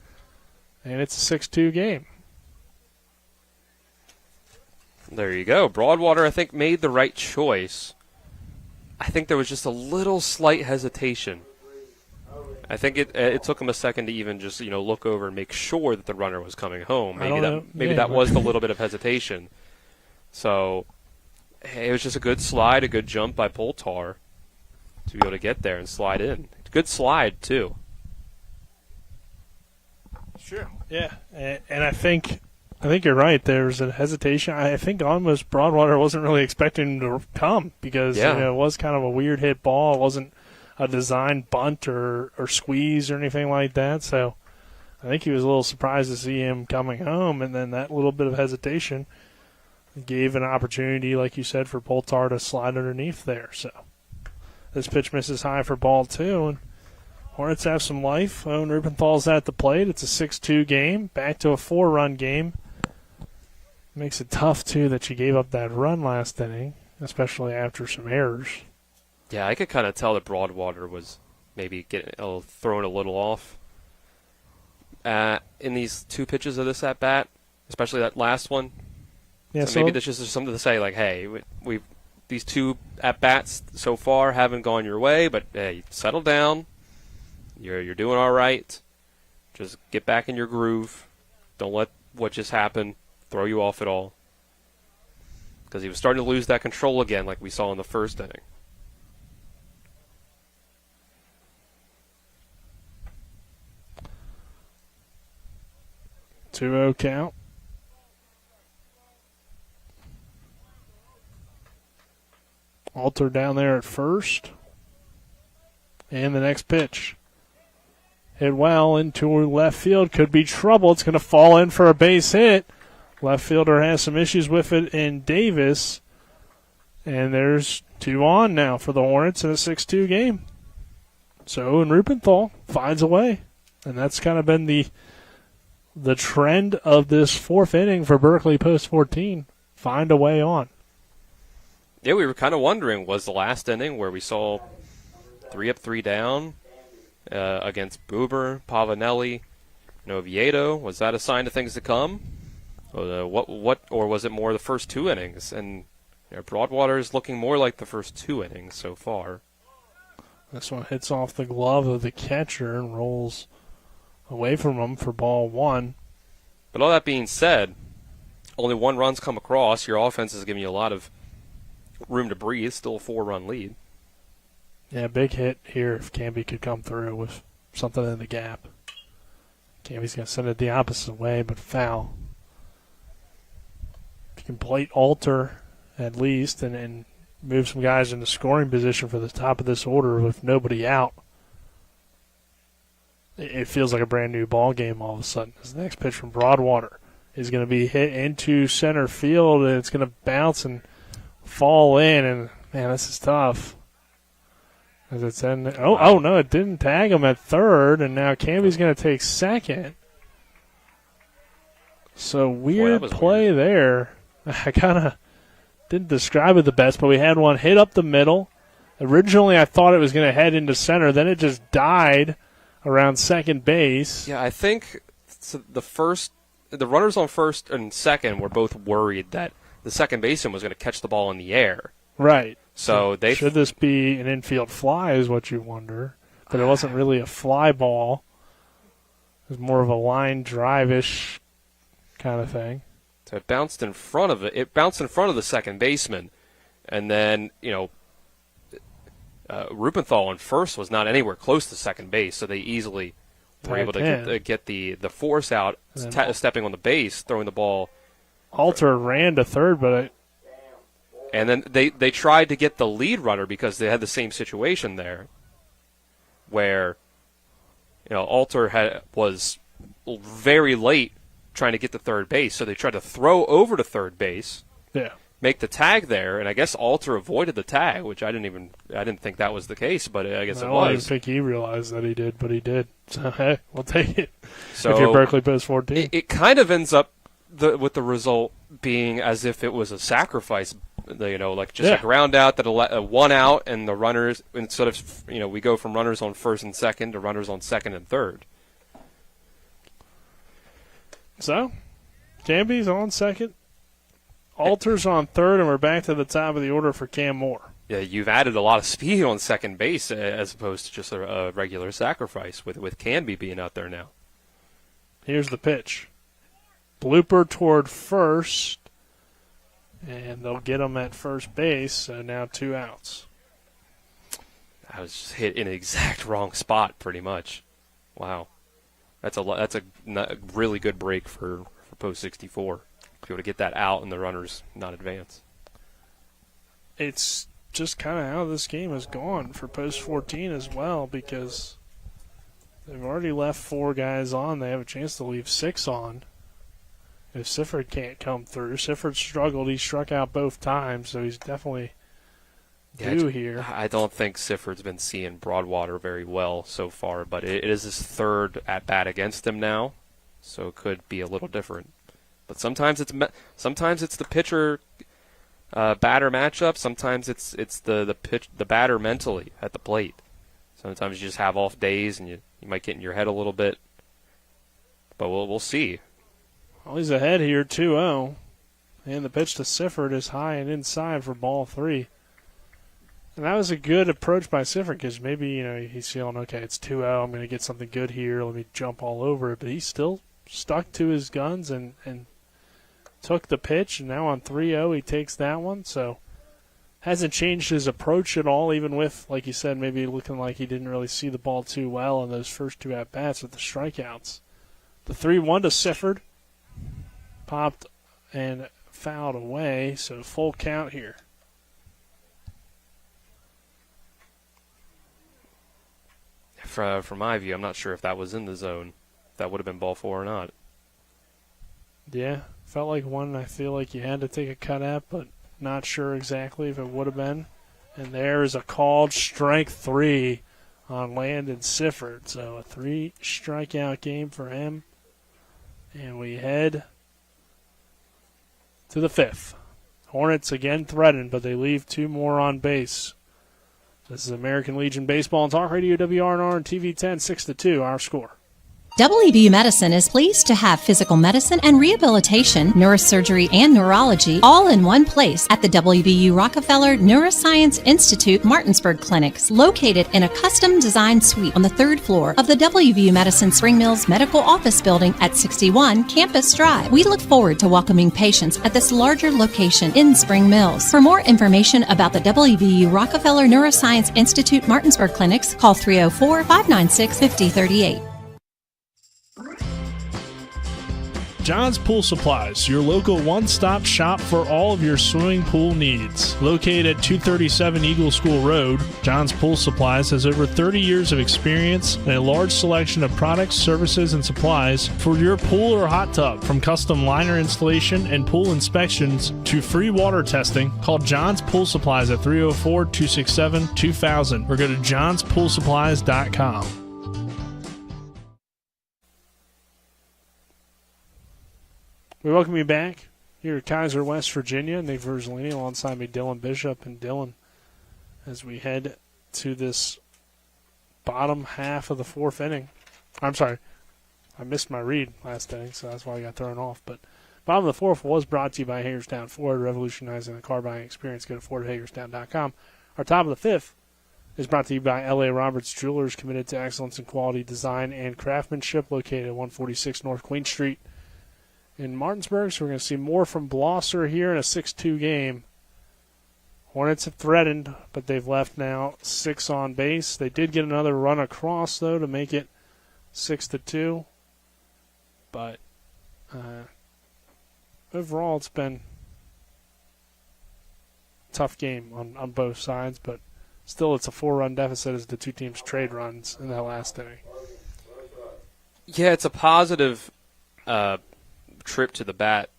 and it's a 6-2 game. There you go. Broadwater, I think, made the right choice. I think there was just a little slight hesitation. I think it took him a second to even just look over and make sure that the runner was coming home. Maybe that was the little bit of hesitation. So it was just a good slide, a good jump by Poltar to be able to get there and slide in. Good slide too. Sure. Yeah, and I think you're right. There's a hesitation. I think almost Broadwater wasn't really expecting him to come because it was kind of a weird hit ball. It wasn't a designed bunt or squeeze or anything like that. So I think he was a little surprised to see him coming home, and then that little bit of hesitation gave an opportunity, like you said, for Poltar to slide underneath there. So this pitch misses high for ball 2, and Hornets have some life. Owen Rubenthal's at the plate. It's a 6-2 game, back to a 4-run game. Makes it tough, too, that you gave up that run last inning, especially after some errors. Yeah, I could kind of tell that Broadwater was maybe thrown a little off in these 2 pitches of this at-bat, especially that last one. Yeah, so maybe there's just something to say, like, hey, these 2 at-bats so far haven't gone your way, but hey, settle down. You're doing all right. Just get back in your groove. Don't let what just happened throw you off at all. Because he was starting to lose that control again like we saw in the first inning. Two-0 count. Alter down there at first. And the next pitch. Hit well into left field. Could be trouble. It's going to fall in for a base hit. Left fielder has some issues with it in Davis. And there's 2 on now for the Hornets in a 6-2 game. So Owen Rupenthal finds a way. And that's kind of been the trend of this 4th inning for Berkeley post 14. Find a way on. Yeah, we were kind of wondering, was the last inning where we saw 3 up, 3 down against Buber, Pavanelli, Oviedo, was that a sign of things to come? Or was it more the first 2 innings? And Broadwater is looking more like the first 2 innings so far. This one hits off the glove of the catcher and rolls away from him for ball 1. But all that being said, only 1 run's come across. Your offense is giving you a lot of room to breathe. Still a 4-run lead. Yeah, big hit here if Camby could come through with something in the gap. Camby's going to send it the opposite way, but foul. If you can plate Alter at least and move some guys into scoring position for the top of this order with nobody out, it feels like a brand new ball game all of a sudden. This next pitch from Broadwater is going to be hit into center field, and it's going to bounce and fall in, and man, this is tough. As it's in, oh no, it didn't tag him at third, and now Camby's going to take second. So weird play there. I kind of didn't describe it the best, but we had one hit up the middle. Originally, I thought it was going to head into center. Then it just died around second base. Yeah, I think the runners on first and second were both worried that the second baseman was going to catch the ball in the air. Right. So should this be an infield fly is what you wonder. But it wasn't really a fly ball. It was more of a line drive-ish kind of thing. So it bounced in front of it. It bounced in front of the second baseman. And then, Rupenthal on first was not anywhere close to second base, so they easily were able to get the force out, stepping on the base, throwing the ball. Alter ran to third, but and then they tried to get the lead runner because they had the same situation there, where Alter was very late trying to get to third base, so they tried to throw over to third base. Yeah. make the tag there, and I guess Alter avoided the tag, which I didn't think that was the case, but I guess it was. I didn't think he realized that he did, but he did. So, hey, we'll take it. So if you're Berkeley Post 14. It kind of ends up with the result being as if it was a sacrifice, like just a ground out, that a one out, and the runners, instead of, we go from runners on first and second to runners on second and third. So, Canby's on second, Alter's on third, and we're back to the top of the order for Cam Moore. Yeah, you've added a lot of speed on second base as opposed to just a regular sacrifice with Canby being out there now. Here's the pitch. Blooper toward first, and they'll get him at first base, so now 2 outs. I was just hit in an exact wrong spot, pretty much. Wow. That's a really good break for Post 64. To be able to get that out and the runners not advance. It's just kind of how this game has gone for Post 14 as well, because they've already left 4 guys on. They have a chance to leave 6 on. If Sifford can't come through. Sifford struggled. He struck out both times, so he's definitely due here. I don't think Sifford's been seeing Broadwater very well so far, but it is his third at-bat against him now, so it could be a little different. But sometimes it's the pitcher batter matchup. Sometimes it's the batter mentally at the plate. Sometimes you just have off days and you might get in your head a little bit. But we'll see. Well, he's ahead here, 2-0. And the pitch to Sifford is high and inside for ball 3. And that was a good approach by Sifford, because maybe, he's feeling, okay, it's 2-0, I'm going to get something good here, let me jump all over it. But he still stuck to his guns and took the pitch, and now on 3-0 he takes that one. So hasn't changed his approach at all, even with, like you said, maybe looking like he didn't really see the ball too well in those first 2 at-bats with the strikeouts. The 3-1 to Sifford. Popped and fouled away, so full count here. From my view, I'm not sure if that was in the zone. If that would have been ball 4 or not. Yeah, felt like one I feel like you had to take a cut at, but not sure exactly if it would have been. And there is a called strike 3 on Landon Sifford. So a 3 strikeout game for him. And we head to the 5th. Hornets again threatened, but they leave 2 more on base. This is American Legion Baseball and Talk Radio, WRNR and TV 10, 6-2, our score. WVU Medicine is pleased to have physical medicine and rehabilitation, neurosurgery, and neurology all in one place at the WVU Rockefeller Neuroscience Institute Martinsburg Clinics, located in a custom-designed suite on the 3rd floor of the WVU Medicine Spring Mills Medical Office Building at 61 Campus Drive. We look forward to welcoming patients at this larger location in Spring Mills. For more information about the WVU Rockefeller Neuroscience Institute Martinsburg Clinics, call 304-596-5038. John's Pool Supplies, your local one-stop shop for all of your swimming pool needs. Located at 237 Eagle School Road, John's Pool Supplies has over 30 years of experience and a large selection of products, services, and supplies for your pool or hot tub. From custom liner installation and pool inspections to free water testing, call John's Pool Supplies at 304-267-2000 or go to johnspoolsupplies.com. We welcome you back here at Kaiser, West Virginia. Nick Verzolini alongside me, Dylan Bishop and Dylan, as we head to this bottom half of the 4th inning. I'm sorry, I missed my read last inning, so that's why I got thrown off. But bottom of the 4th was brought to you by Hagerstown Ford, revolutionizing the car buying experience. Go to FordHagerstown.com. Our top of the 5th is brought to you by L.A. Roberts Jewelers, committed to excellence in quality design and craftsmanship, located at 146 North Queen Street in Martinsburg. So we're going to see more from Blosser here in a 6-2 game. Hornets have threatened, but they've left now 6 on base. They did get another run across, though, to make it 6-2. But overall, it's been a tough game on both sides. But still, it's a 4-run deficit as the 2 teams trade runs in that last inning. Yeah, it's a positive trip to the bat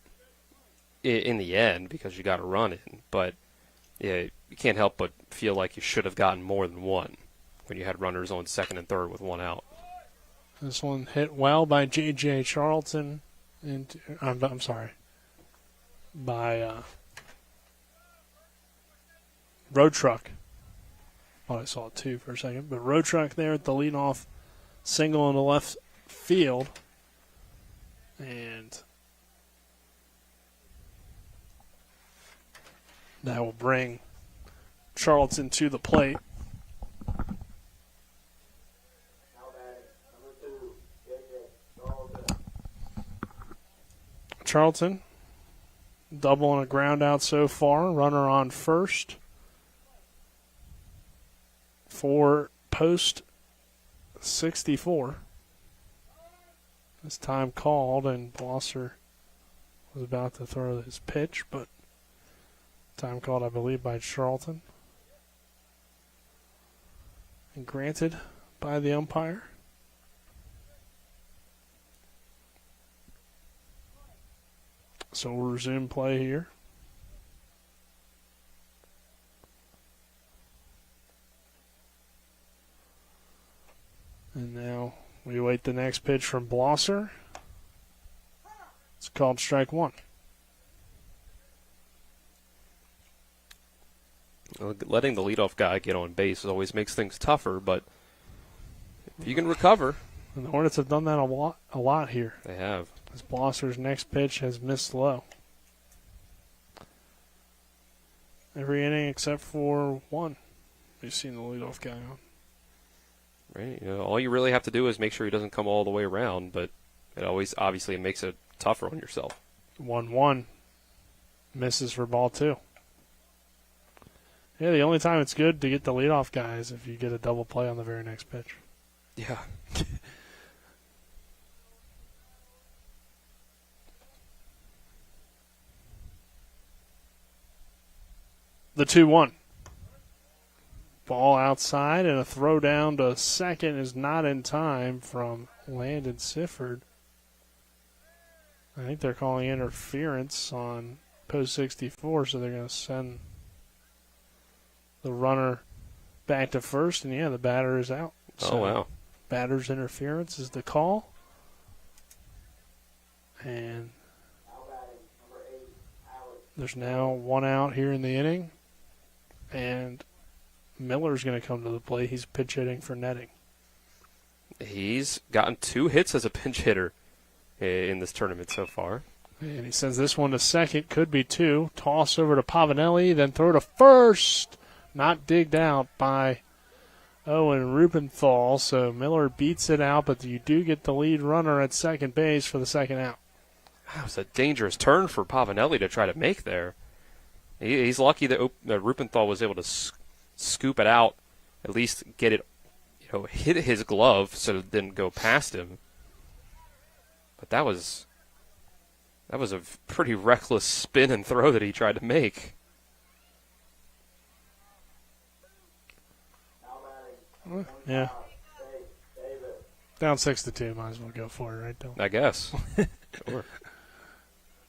in the end because you got a run in. But yeah, you can't help but feel like you should have gotten more than one when you had runners on second and third with one out. This one hit well by J.J. Charlton. I'm sorry. By Road Truck. Thought I saw it too for a second. But Road Truck there at the leadoff single in the left field. And that will bring Charlton to the plate. Charlton, double and a ground out so far. Runner on first for post 64. This time called, and Blosser was about to throw his pitch, but time called, I believe, by Charlton. And granted by the umpire. So we'll resume play here. And now we await the next pitch from Blosser. It's called strike one. Letting the leadoff guy get on base always makes things tougher, but if you can recover. And the Hornets have done that a lot here. They have. As Blosser's next pitch has missed low. Every inning except for one, we've seen the leadoff guy on. Right. You know, all you really have to do is make sure he doesn't come all the way around, but it always obviously makes it tougher on yourself. 1-1. Misses for ball two. Yeah, the only time it's good to get the leadoff guy is if you get a double play on the very next pitch. Yeah. The 2-1. Ball outside, and a throw down to second is not in time from Landon Sifford. I think they're calling interference on post 64, so they're going to send the runner back to first, and yeah, the batter is out. So wow. Batter's interference is the call. And there's now one out here in the inning. And Miller's going to come to the plate. He's pitch hitting for netting. He's gotten 2 hits as a pinch hitter in this tournament so far. And he sends this one to second. Could be 2. Toss over to Pavanelli, then throw to first. Not digged out by Owen Rubenthal. So Miller beats it out, but you do get the lead runner at second base for the second out. That was a dangerous turn for Pavanelli to try to make there. He's lucky that Rubenthal was able to scoop it out, at least get it, hit his glove so it didn't go past him. But that was a pretty reckless spin and throw that he tried to make. Yeah. Down 6-2, might as well go for it, right, Dylan? I guess. Sure.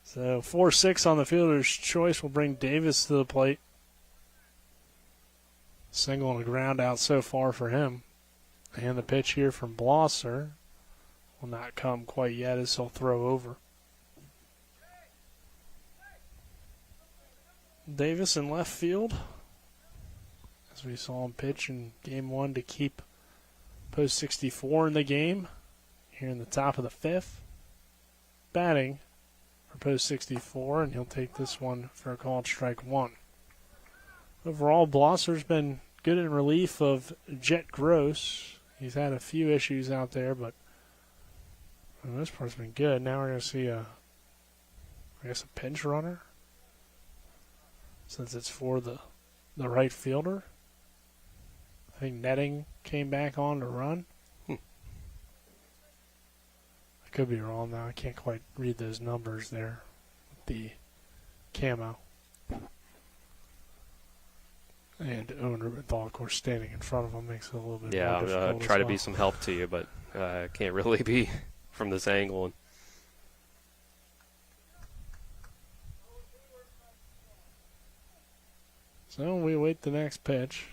So 4-6 on the fielder's choice will bring Davis to the plate. Single and a ground out so far for him. And the pitch here from Blosser will not come quite yet as he'll throw over. Davis in left field, as we saw him pitch in game 1 to keep post 64 in the game. Here in the top of the 5th. Batting for post 64, and he'll take this one for a called strike 1. Overall, Blosser's been good in relief of Jet Gross. He's had a few issues out there, but for the most part, it's been good. Now we're going to see a pinch runner, since it's for the right fielder. I think netting came back on to run. I could be wrong now. I can't quite read those numbers there with the camo. And Owen Rubenthal, of course, standing in front of him makes it a little bit more difficult. Yeah, try to be some help to you, but can't really be from this angle. So we wait the next pitch.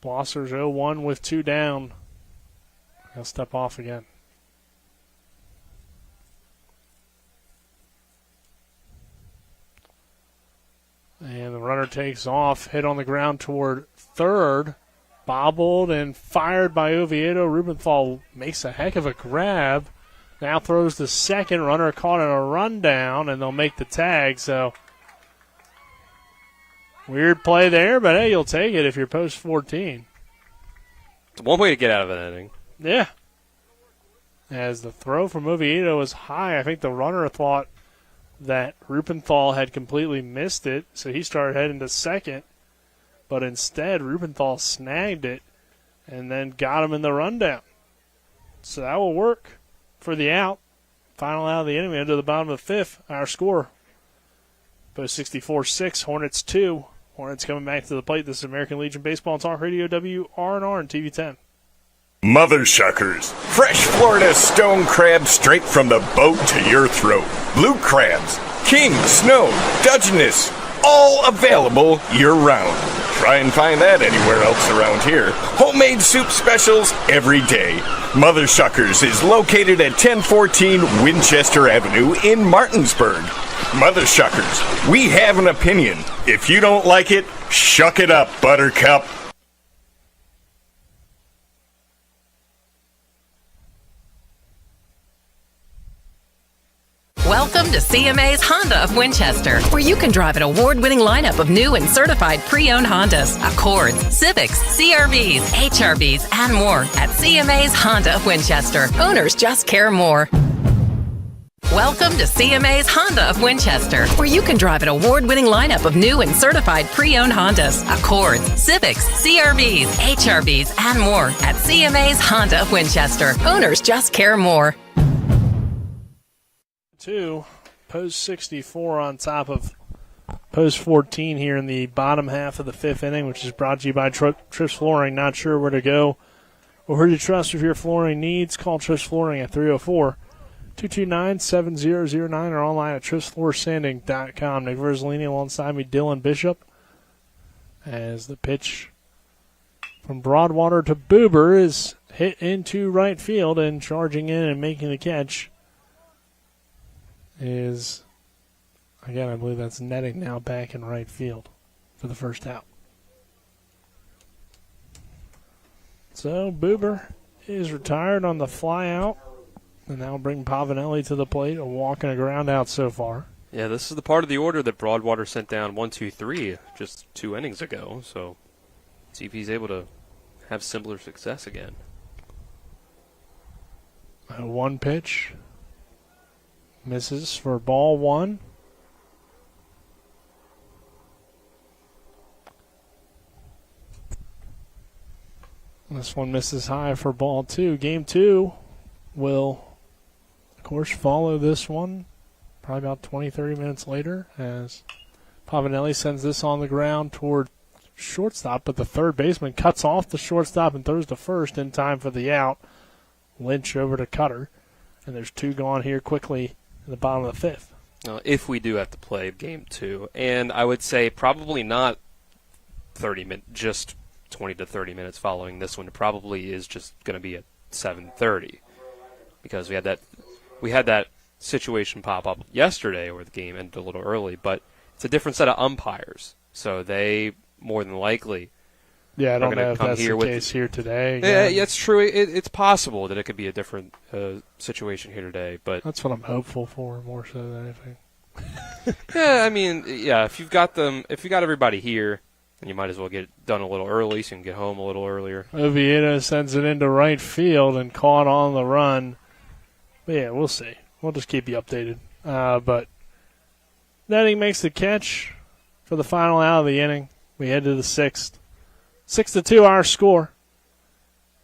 Blossers 0-1 with 2 down. He'll step off again. And the runner takes off, hit on the ground toward third, bobbled and fired by Oviedo. Rubenthal makes a heck of a grab. Now throws the second, runner caught in a rundown, and they'll make the tag. So weird play there, but hey, you'll take it if you're post 14. It's one way to get out of an inning. Yeah. As the throw from Oviedo was high, I think the runner thought that Rubenthal had completely missed it, so he started heading to second. But instead, Rubenthal snagged it and then got him in the rundown. So that will work for the out. Final out of the inning. We enter the bottom of the fifth. Our score, Post 64-6, Hornets 2. Hornets coming back to the plate. This is American Legion Baseball and Talk Radio, WRNR and TV 10. Mother Shuckers. Fresh Florida stone crab straight from the boat to your throat. Blue crabs, king, snow, Dutchness, all available year-round. Try and find that anywhere else around here. Homemade soup specials every day. Mother Shuckers is located at 1014 Winchester Avenue in Martinsburg. Mother Shuckers, we have an opinion. If you don't like it, shuck it up, Buttercup. Welcome to CMA's Honda of Winchester, where you can drive an award-winning lineup of new and certified pre-owned Hondas, Accords, Civics, CRVs, HRVs, and more at CMA's Honda of Winchester. Owners just care more. Welcome to CMA's Honda of Winchester, where you can drive an award-winning lineup of new and certified pre-owned Hondas, Accords, Civics, CRVs, HRVs, and more at CMA's Honda of Winchester. Owners just care more. 2, Post 64 on top of Post 14 here in the bottom half of the fifth inning, which is brought to you by Trips Flooring. Not sure where to go or who to trust with your flooring needs? Call Trips Flooring at 304-229-7009 or online at tripsfloorsanding.com. Nick Verzolini alongside me, Dylan Bishop, as the pitch from Broadwater to Boober is hit into right field, and charging in and making the catch is, again, I believe that's netting now back in right field for the first out. So Boober is retired on the fly out, and now bring Pavanelli to the plate, a walk and a ground out so far. Yeah, this is the part of the order that Broadwater sent down 1-2-3 just 2 innings ago, so see if he's able to have similar success again. One pitch. Misses for ball 1. This one misses high for ball 2. Game 2 will, of course, follow this one probably about 20-30 minutes later, as Pavanelli sends this on the ground toward shortstop, but the third baseman cuts off the shortstop and throws to first in time for the out. Lynch over to Cutter, and there's 2 gone here quickly in the bottom of the fifth. If we do have to play game 2, and I would say probably not 30 minutes, just 20 to 30 minutes following this one. It probably is just going to be at 7:30, because we had that situation pop up yesterday where the game ended a little early, but it's a different set of umpires, so they more than likely I don't know if that's the case here today. Yeah, it's true. It's possible that it could be a different situation here today, but that's what I'm hopeful for more so than anything. Yeah, I mean, if you've got everybody here, then you might as well get it done a little early so you can get home a little earlier. Oviedo sends it into right field and caught on the run. But yeah, we'll see. We'll just keep you updated. But Netting makes the catch for the final out of the inning. We head to the 6th. 6-2 our score.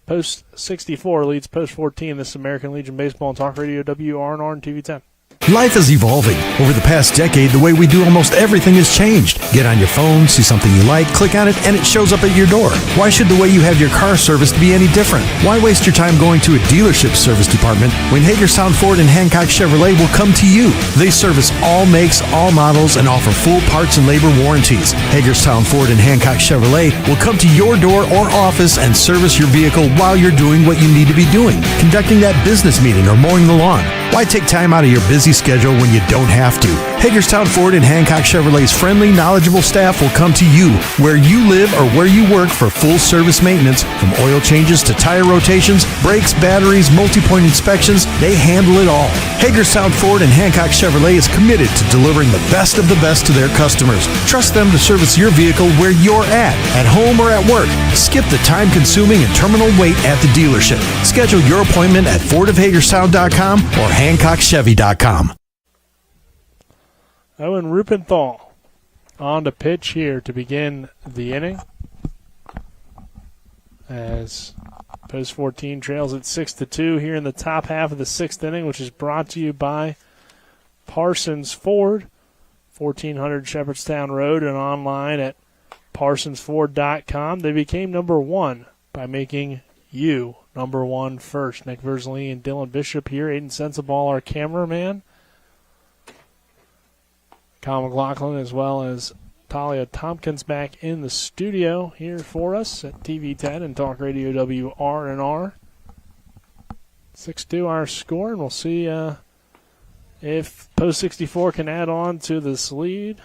Post 64 leads Post 14. This is American Legion Baseball and Talk Radio, WRNR and TV 10. Life is evolving. Over the past decade, the way we do almost everything has changed. Get on your phone, see something you like, click on it, and it shows up at your door. Why should the way you have your car serviced be any different? Why waste your time going to a dealership service department when Hagerstown Ford and Hancock Chevrolet will come to you? They service all makes, all models, and offer full parts and labor warranties. Hagerstown Ford and Hancock Chevrolet will come to your door or office and service your vehicle while you're doing what you need to be doing, conducting that business meeting or mowing the lawn. Why take time out of your busy schedule when you don't have to? Hagerstown Ford and Hancock Chevrolet's friendly, knowledgeable staff will come to you where you live or where you work for full service maintenance, from oil changes to tire rotations, brakes, batteries, multi-point inspections. They handle it all. Hagerstown Ford and Hancock Chevrolet is committed to delivering the best of the best to their customers. Trust them to service your vehicle where you're at home or at work. Skip the time-consuming and terminal wait at the dealership. Schedule your appointment at fordofhagerstown.com or HancockChevy.com. Owen Rupenthal on the pitch here to begin the inning, as Post 14 trails at 6-2 here in the top half of the sixth inning, which is brought to you by Parsons Ford, 1400 Shepherdstown Road, and online at parsonsford.com. They became number one by making you number one first. Nick Verzley and Dylan Bishop here. Aiden Sensabaugh, our cameraman. Kyle McLaughlin as well as Talia Tompkins back in the studio here for us at TV10 and Talk Radio WRNR. 6-2 our score, and we'll see if Post 64 can add on to this lead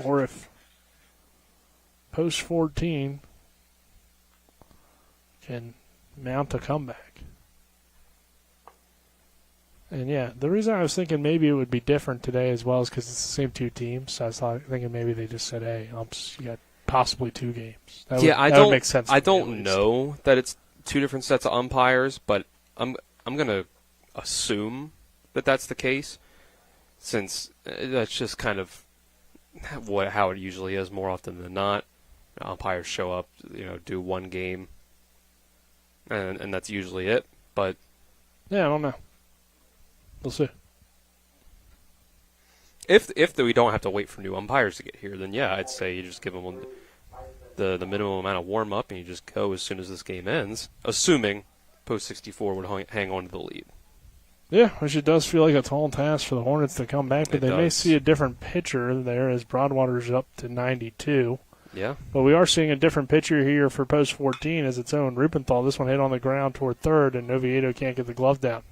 or if Post 14 can mount a comeback. And yeah, the reason I was thinking maybe it would be different today as well is because it's the same two teams. So I was thinking maybe they just said, "Hey, you got possibly two games." That would make sense. I don't know that it's two different sets of umpires, but I'm gonna assume that that's the case, since that's just kind of how it usually is more often than not. Umpires show up, do one game, and that's usually it. But yeah, I don't know. We'll see. If we don't have to wait for new umpires to get here, then yeah, I'd say you just give them the minimum amount of warm up and you just go as soon as this game ends, assuming Post 64 would hang on to the lead. Yeah, which it does feel like a tall task for the Hornets to come back, but they may see a different pitcher there as Broadwater's up to 92. Yeah. But we are seeing a different pitcher here for Post 14 as its own Rupenthal. This one hit on the ground toward third, and Noviedo can't get the glove down.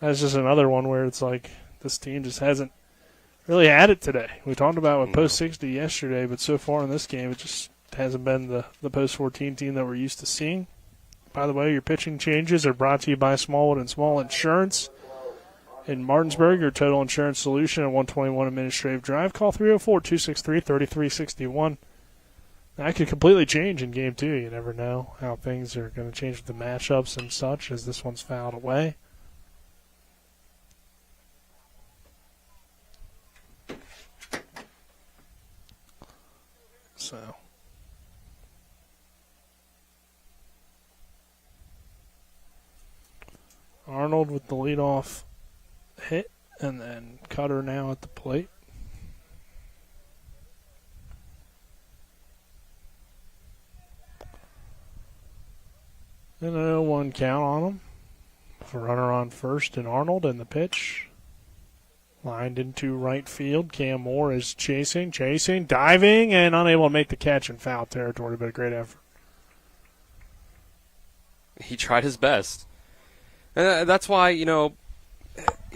That's just another one where it's like this team just hasn't really had it today. We talked about with Post 60 yesterday, but so far in this game it just hasn't been the Post 14 team that we're used to seeing. By the way, your pitching changes are brought to you by Smallwood and Small Insurance in Martinsburg, your total insurance solution at 121 Administrative Drive. Call 304-263-3361. That could completely change in Game 2. You never know how things are going to change with the matchups and such, as this one's fouled away. So Arnold with the leadoff hit, and then Cutter now at the plate. And a 0-1 count on him. For runner on first and Arnold, and the pitch lined into right field. Cam Moore is chasing, diving, and unable to make the catch in foul territory, but a great effort. He tried his best. And that's why, you don't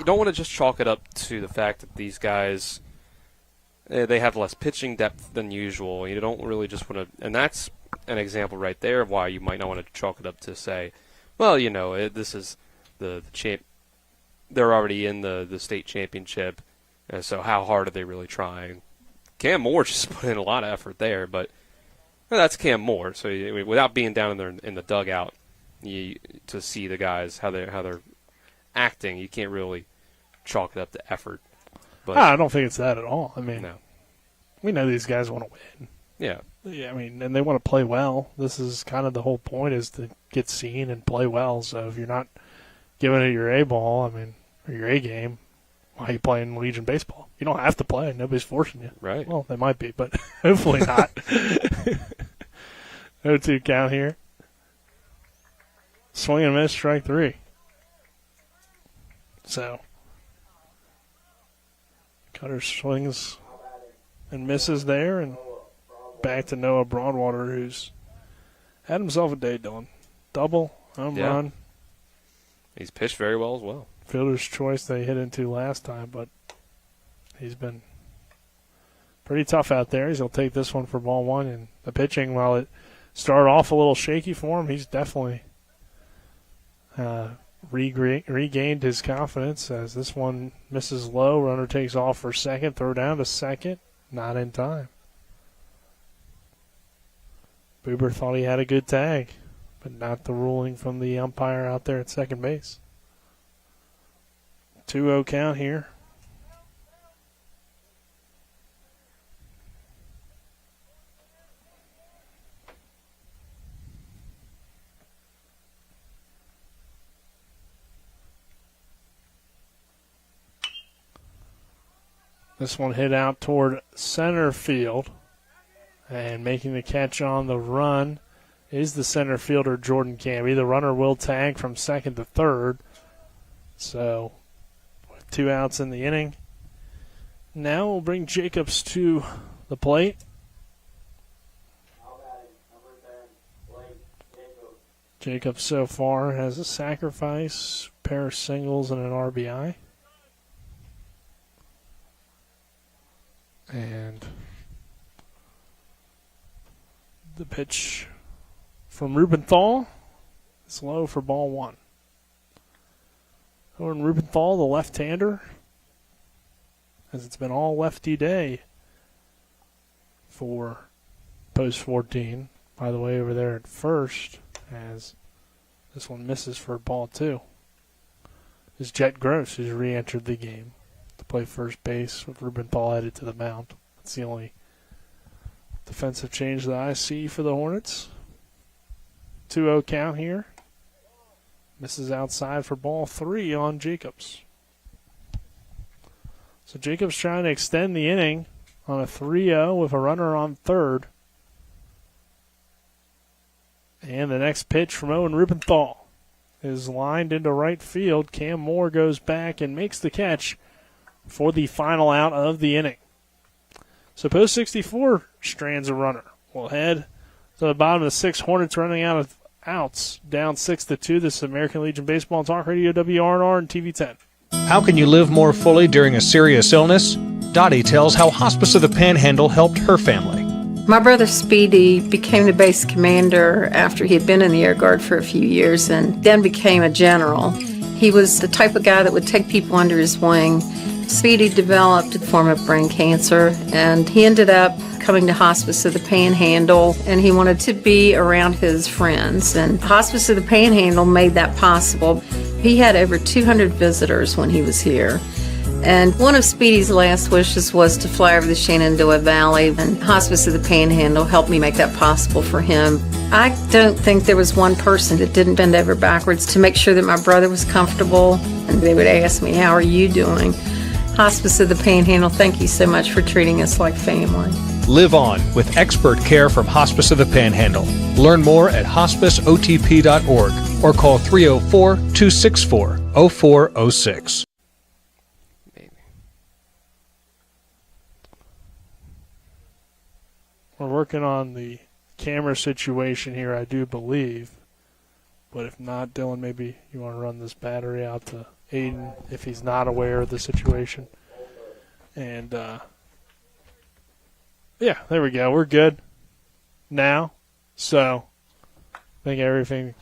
want to just chalk it up to the fact that these guys, they have less pitching depth than usual. You don't really just want to, and that's an example right there of why you might not want to chalk it up to say, well, this is the champ. They're already in the state championship, and so how hard are they really trying? Cam Moore just put in a lot of effort there, but that's Cam Moore. So without being down in the dugout, to see the guys how they're acting, you can't really chalk it up to effort. But I don't think it's that at all. I mean, we know these guys want to win. Yeah. Yeah, I mean, and they want to play well. This is kind of the whole point, is to get seen and play well. So if you're not giving it your A ball, I mean, or your A game, why are you playing Legion baseball? You don't have to play. Nobody's forcing you. Right. Well, they might be, but hopefully not. 0-2 count here. Swing and miss, strike 3. So, Cutter swings and misses there, and back to Noah Broadwater, who's had himself a day, Dylan. Double, home run. He's pitched very well as well. Fielder's choice they hit into last time, but he's been pretty tough out there. He'll take this one for ball 1, and the pitching, while it started off a little shaky for him, he's definitely regained his confidence as this one misses low. Runner takes off for second, throw down to second, not in time. Buber thought he had a good tag, but not the ruling from the umpire out there at second base. 2-0 count here. This one hit out toward center field, and making the catch on the run is the center fielder, Jordan Camby. The runner will tag from second to third. So, with 2 outs in the inning. Now we'll bring Jacobs to the plate. Jacobs so far has a sacrifice, pair of singles, and an RBI. And the pitch from Rubenthal is low for ball 1. Owen Rubenthal, the left-hander, as it's been all lefty day for post 14. By the way, over there at first, as this one misses for ball 2, is Jet Gross, who's re-entered the game to play first base with Rubenthal headed to the mound. That's the only defensive change that I see for the Hornets. 2-0 count here. Misses outside for ball 3 on Jacobs. So Jacobs trying to extend the inning on a 3-0 with a runner on third. And the next pitch from Owen Rubenthal is lined into right field. Cam Moore goes back and makes the catch for the final out of the inning. So post 64 strands a runner. We'll head to the bottom of the 6. Hornets running out of outs, down 6-2. This is American Legion Baseball and Talk Radio, WRNR and TV 10. How can you live more fully during a serious illness? Dottie tells how Hospice of the Panhandle helped her family. My brother Speedy became the base commander after he had been in the Air Guard for a few years and then became a general. He was the type of guy that would take people under his wing. Speedy developed a form of brain cancer, and he ended up coming to Hospice of the Panhandle, and he wanted to be around his friends, and Hospice of the Panhandle made that possible. He had over 200 visitors when he was here, and one of Speedy's last wishes was to fly over the Shenandoah Valley, and Hospice of the Panhandle helped me make that possible for him. I don't think there was one person that didn't bend over backwards to make sure that my brother was comfortable, and they would ask me, "How are you doing?" Hospice of the Panhandle, thank you so much for treating us like family. Live on with expert care from Hospice of the Panhandle. Learn more at hospiceotp.org or call 304-264-0406. We're working on the camera situation here, I do believe. But if not, Dylan, maybe you want to run this battery out to Aiden if he's not aware of the situation. And, yeah, there we go. We're good now. So I think everything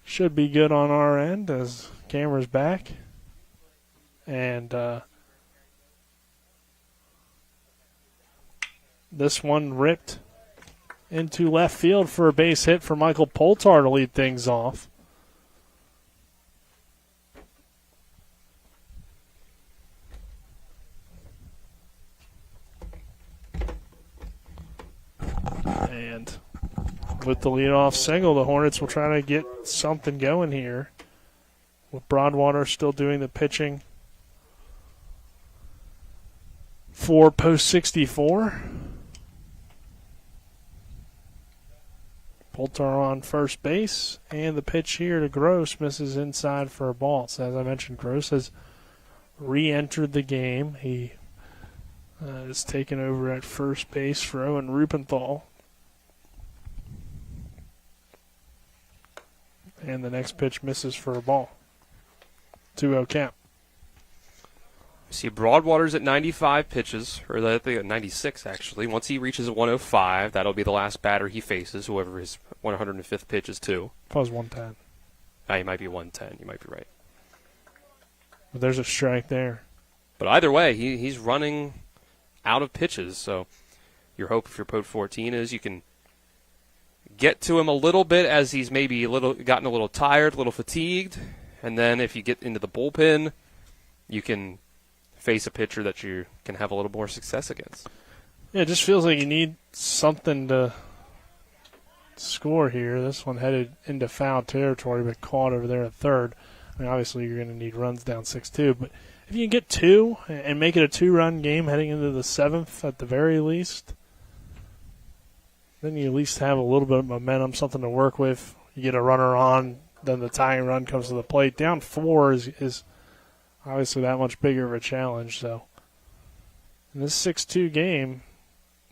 should be good on our end as camera's back. And this one ripped into left field for a base hit for Michael Poltar to lead things off. And with the leadoff single, the Hornets will try to get something going here with Broadwater still doing the pitching for post 64. Poulter on first base, and the pitch here to Gross misses inside for a ball. So as I mentioned, Gross has re-entered the game. He is taken over at first base for Owen Rupenthal. And the next pitch misses for a ball. 2-0 count. See, Broadwater's at 95 pitches, or I think at 96 actually. Once he reaches 105, that'll be the last batter he faces, whoever his 105th pitch is to. That was 110. He might be 110. You might be right. But there's a strike there. But either way, he's running out of pitches, so your hope if you're Pot 14 is you can get to him a little bit as he's maybe gotten a little tired, a little fatigued, and then if you get into the bullpen, you can face a pitcher that you can have a little more success against. Yeah, it just feels like you need something to score here. This one headed into foul territory, but caught over there at third. I mean, obviously you're going to need runs down 6-2, but if you can get two and make it a two-run game heading into the seventh at the very least, then you at least have a little bit of momentum, something to work with. You get a runner on, then the tying run comes to the plate. Down 4 is obviously that much bigger of a challenge. So in this 6-2 game,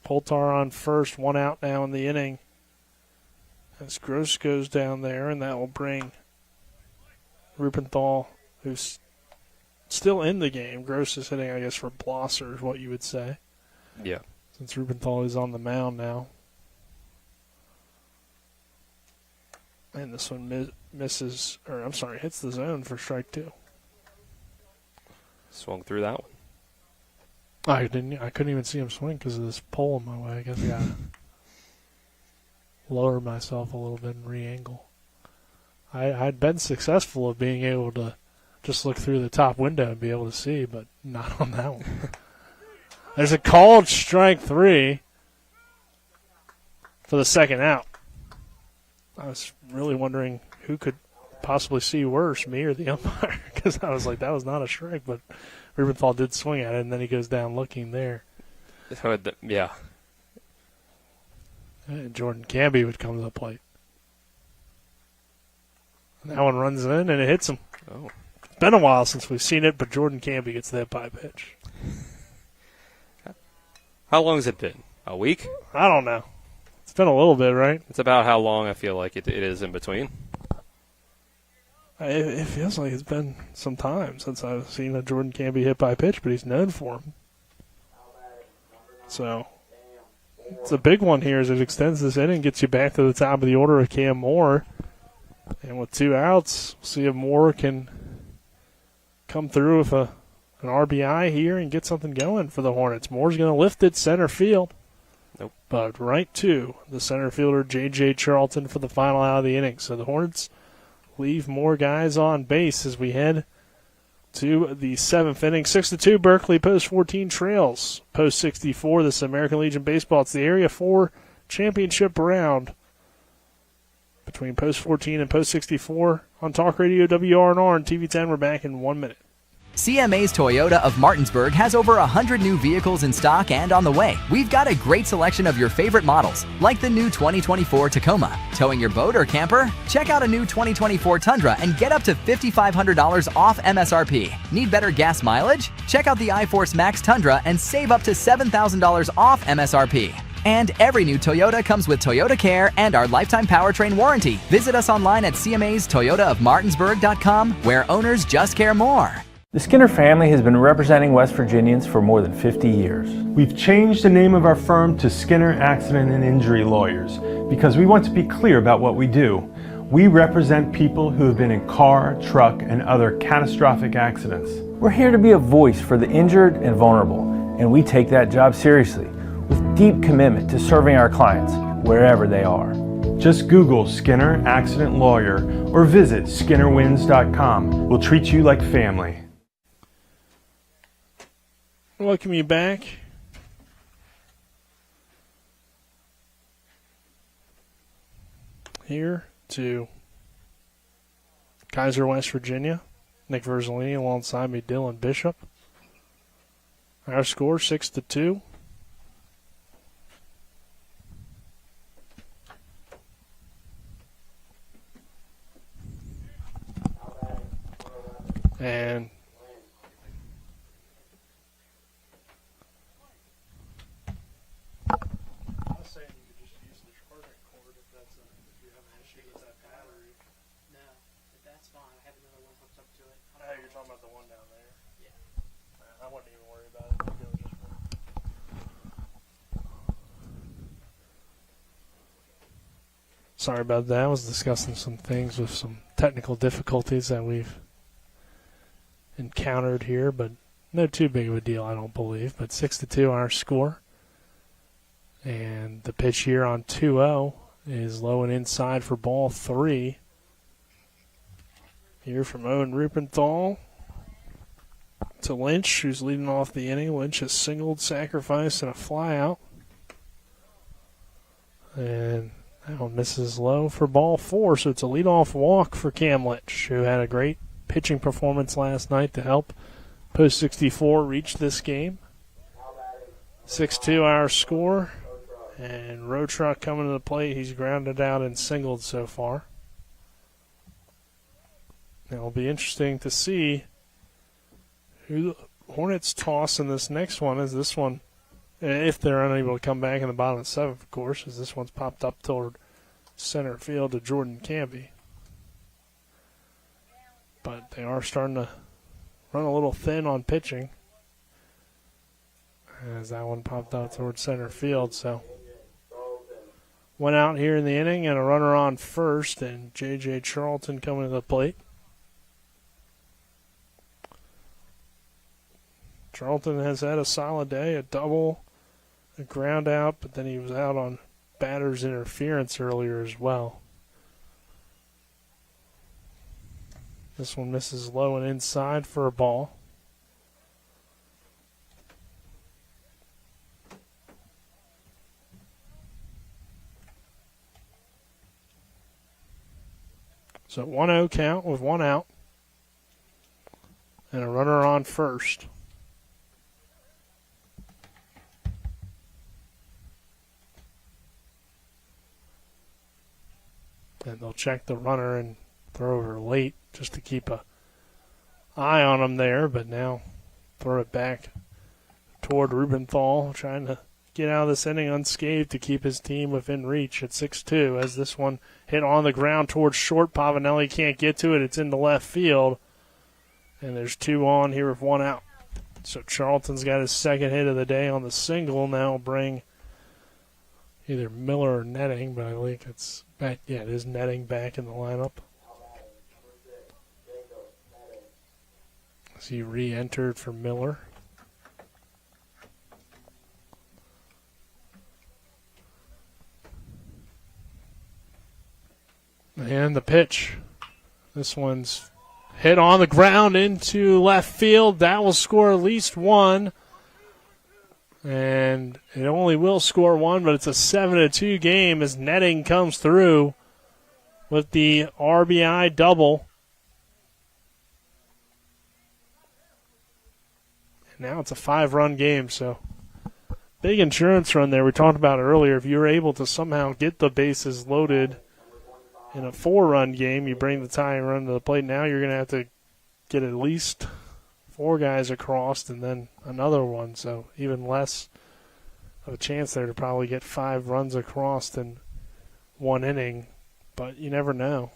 Poulter on first, 1 out now in the inning. As Gross goes down there, and that will bring Rupenthal, who's still in the game. Gross is hitting, I guess, for Blosser is what you would say. Yeah. Since Rupenthal is on the mound now. And this one hits the zone for strike 2. Swung through that one. I couldn't even see him swing because of this pole in my way. I guess I got to lower myself a little bit and re-angle. I'd been successful of being able to just look through the top window and be able to see, but not on that one. There's a called strike 3 for the second out. I was really wondering who could possibly see worse, me or the umpire, because I was like, that was not a strike, but Rubenthal did swing at it, and then he goes down looking there. Yeah. And Jordan Camby would come to the plate. And that one runs in, and it hits him. Oh. It's been a while since we've seen it, but Jordan Camby gets the hit-by pitch. How long has it been? A week? I don't know. It's been a little bit, right? It's about how long I feel like it is in between. It feels like it's been some time since I've seen a Jordan Camby hit by pitch, but he's known for him. So it's a big one here as it extends this inning, gets you back to the top of the order of Cam Moore. And with 2 outs, we'll see if Moore can come through with an RBI here and get something going for the Hornets. Moore's going to lift it center field. Nope. But right to the center fielder, J.J. Charlton, for the final out of the inning. So the Hornets leave more guys on base as we head to the 7th inning. 6-2, Berkeley Post 14 trails Post 64. This is American Legion Baseball. It's the Area 4 championship round between Post 14 and Post 64 on Talk Radio WRNR and TV 10. We're back in 1 minute. CMA's Toyota of Martinsburg has over 100 new vehicles in stock and on the way. We've got a great selection of your favorite models, like the new 2024 Tacoma. Towing your boat or camper? Check out a new 2024 Tundra and get up to $5,500 off MSRP. Need better gas mileage? Check out the iForce Max Tundra and save up to $7,000 off MSRP. And every new Toyota comes with Toyota Care and our lifetime powertrain warranty. Visit us online at CMA'sToyotaofMartinsburg.com, where owners just care more. The Skinner family has been representing West Virginians for more than 50 years. We've changed the name of our firm to Skinner Accident and Injury Lawyers because we want to be clear about what we do. We represent people who have been in car, truck, and other catastrophic accidents. We're here to be a voice for the injured and vulnerable, and we take that job seriously with deep commitment to serving our clients wherever they are. Just Google Skinner Accident Lawyer or visit SkinnerWins.com. We'll treat you like family. Welcome you back. Here to Kaiser, West Virginia. Nick Verzolini alongside me, Dylan Bishop. Our score 6-2. And sorry about that. I was discussing some things with some technical difficulties that we've encountered here, but no too big of a deal, I don't believe. But 6-2 our score. And the pitch here on 2-0 is low and inside for ball 3. Here from Owen Rupenthal to Lynch, who's leading off the inning. Lynch has singled, sacrificed, and a fly out. And that one misses low for ball 4, so it's a leadoff walk for Cam Lynch, who had a great pitching performance last night to help Post 64 reach this game. 6-2 our score, and Road Truck coming to the plate. He's grounded out and singled so far. It'll be interesting to see who the Hornets toss in this next one, as this one, if they're unable to come back in the bottom of the 7th, of course, as this one's popped up toward center field to Jordan Campy. But they are starting to run a little thin on pitching, as that one popped out towards center field. So one out here in the inning and a runner on first, and J.J. Charlton coming to the plate. Charlton has had a solid day, a double, a ground out, but then he was out on batter's interference earlier as well. This one misses low and inside for a ball. So 1-0 count with one out and a runner on first. And they'll check the runner and throw her late just to keep an eye on him there, but now throw it back toward Rubenthal, trying to get out of this inning unscathed to keep his team within reach at 6-2, as this one hit on the ground towards short. Pavanelli can't get to it. It's into left field, and there's 2 on here with 1 out. So Charlton's got his second hit of the day on the single. Now will bring either Miller or Netting, but I think it's back. Yeah, it is Netting back in the lineup. As he re-entered for Miller. And the pitch. This one's hit on the ground into left field. That will score at least 1. And it only will score 1, but it's a 7-2 game as Netting comes through with the RBI double. And now it's a 5-run game, so big insurance run there. We talked about it earlier. If you were able to somehow get the bases loaded in a 4-run game, you bring the tying run to the plate. Now you're going to have to get at least 4 guys across and then another one, so even less of a chance there to probably get 5 runs across in 1 inning, but you never know.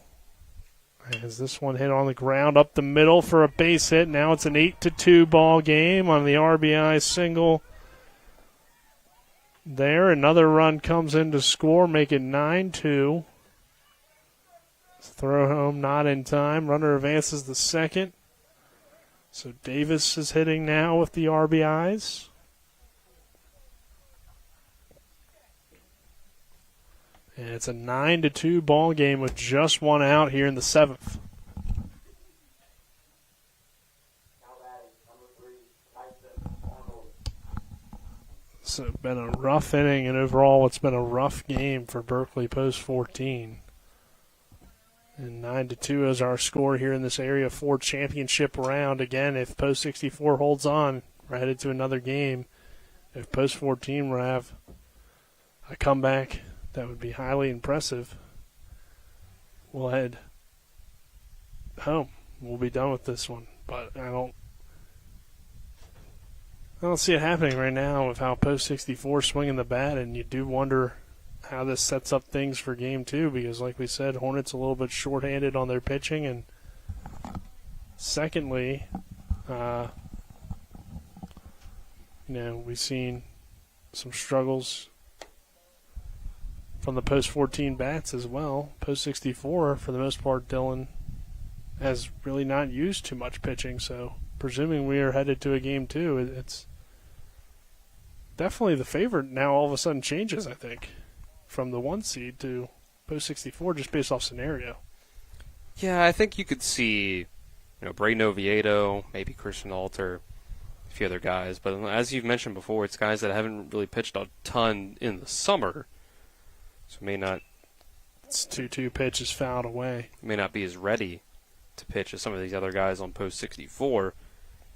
As this one hit on the ground up the middle for a base hit. Now it's an 8-2 ball game on the RBI single there. Another run comes in to score, make it 9-2. Throw home not in time. Runner advances the second. So Davis is hitting now with the RBIs. And it's a 9-2 ball game with just 1 out here in the 7th. So it's been a rough inning, and overall it's been a rough game for Berkeley Post 14. And 9-2 is our score here in this area for championship round. Again, if Post 64 holds on, we're headed to another game. If Post 14 will have a comeback, that would be highly impressive. We'll head home. We'll be done with this one. But I don't see it happening right now with how Post 64 swinging the bat, and you do wonder how this sets up things for Game 2 because, like we said, Hornets a little bit shorthanded on their pitching, and secondly, we've seen some struggles from the Post 14 bats as well. Post 64, for the most part, Dylan has really not used too much pitching, so presuming we are headed to a Game 2, it's definitely the favorite now all of a sudden changes, I think, from the 1 seed to Post 64 just based off scenario. Yeah, I think you could see, Braden Oviedo, maybe Christian Alter, a few other guys. But as you've mentioned before, it's guys that haven't really pitched a ton in the summer. So may not... It's 2-2 pitch is fouled away. May not be as ready to pitch as some of these other guys on Post 64.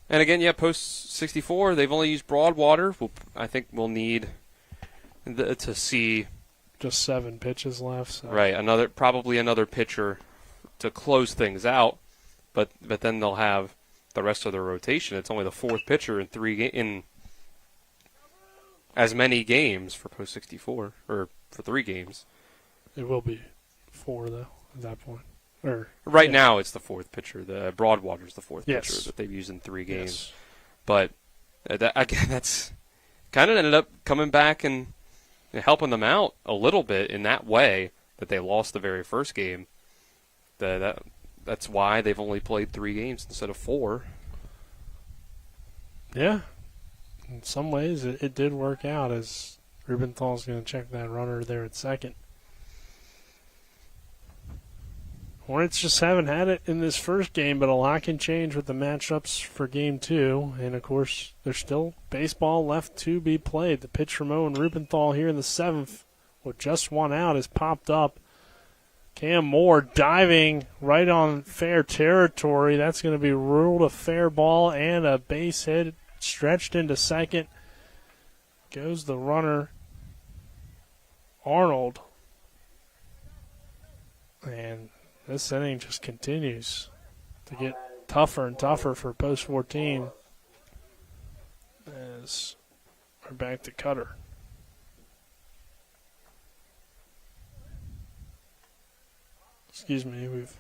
And again, Post 64, they've only used Broadwater. I think we'll need to see... Just 7 pitches left. So. Right, probably another pitcher to close things out, but then they'll have the rest of their rotation. It's only the 4th pitcher in as many games for Post 64, or for 3 games. It will be 4 though at that point. Now it's the 4th pitcher. The Broadwater's the 4th pitcher that they've used in 3 games. Yes. But that's kind of ended up coming back and helping them out a little bit in that way that they lost the very first game. That's why they've only played 3 games instead of 4. Yeah. In some ways, it did work out as Rubenthal's going to check that runner there at second. Hornets just haven't had it in this first game, but a lot can change with the matchups for Game 2. And, of course, there's still baseball left to be played. The pitch from Owen Rubenthal here in the 7th, with just 1 out, has popped up. Cam Moore diving right on fair territory. That's going to be ruled a fair ball and a base hit stretched into second. Goes the runner, Arnold. And this inning just continues to get tougher and tougher for Post 14 as we're back to Cutter. Excuse me, we've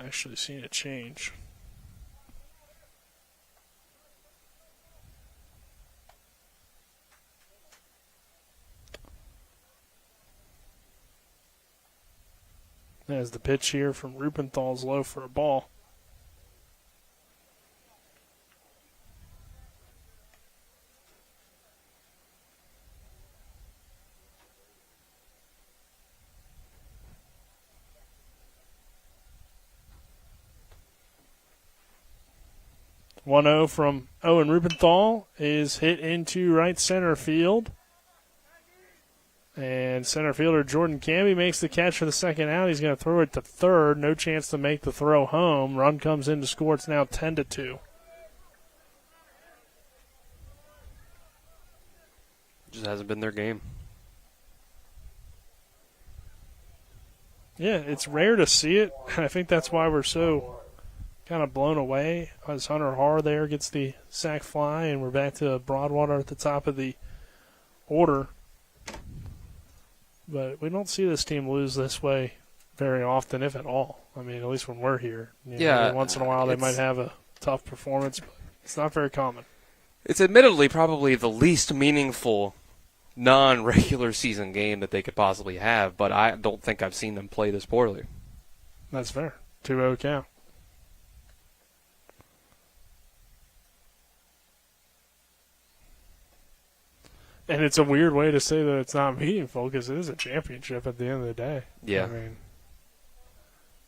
actually seen a change. As the pitch here from Rubenthal's low for a ball. .1-0 from Owen Rubenthal is hit into right center field. And center fielder Jordan Camby makes the catch for the second out. He's going to throw it to third. No chance to make the throw home. Run comes in to score. It's now 10-2. Just hasn't been their game. Yeah, it's rare to see it. I think that's why we're so kind of blown away as Hunter Harr there gets the sac fly, and we're back to Broadwater at the top of the order. But we don't see this team lose this way very often, if at all. I mean, at least when we're here. Every once in a while they might have a tough performance, but it's not very common. It's admittedly probably the least meaningful non-regular season game that they could possibly have, but I don't think I've seen them play this poorly. That's fair. 2-0 count. And it's a weird way to say that it's not meaningful because it is a championship at the end of the day. Yeah. I mean,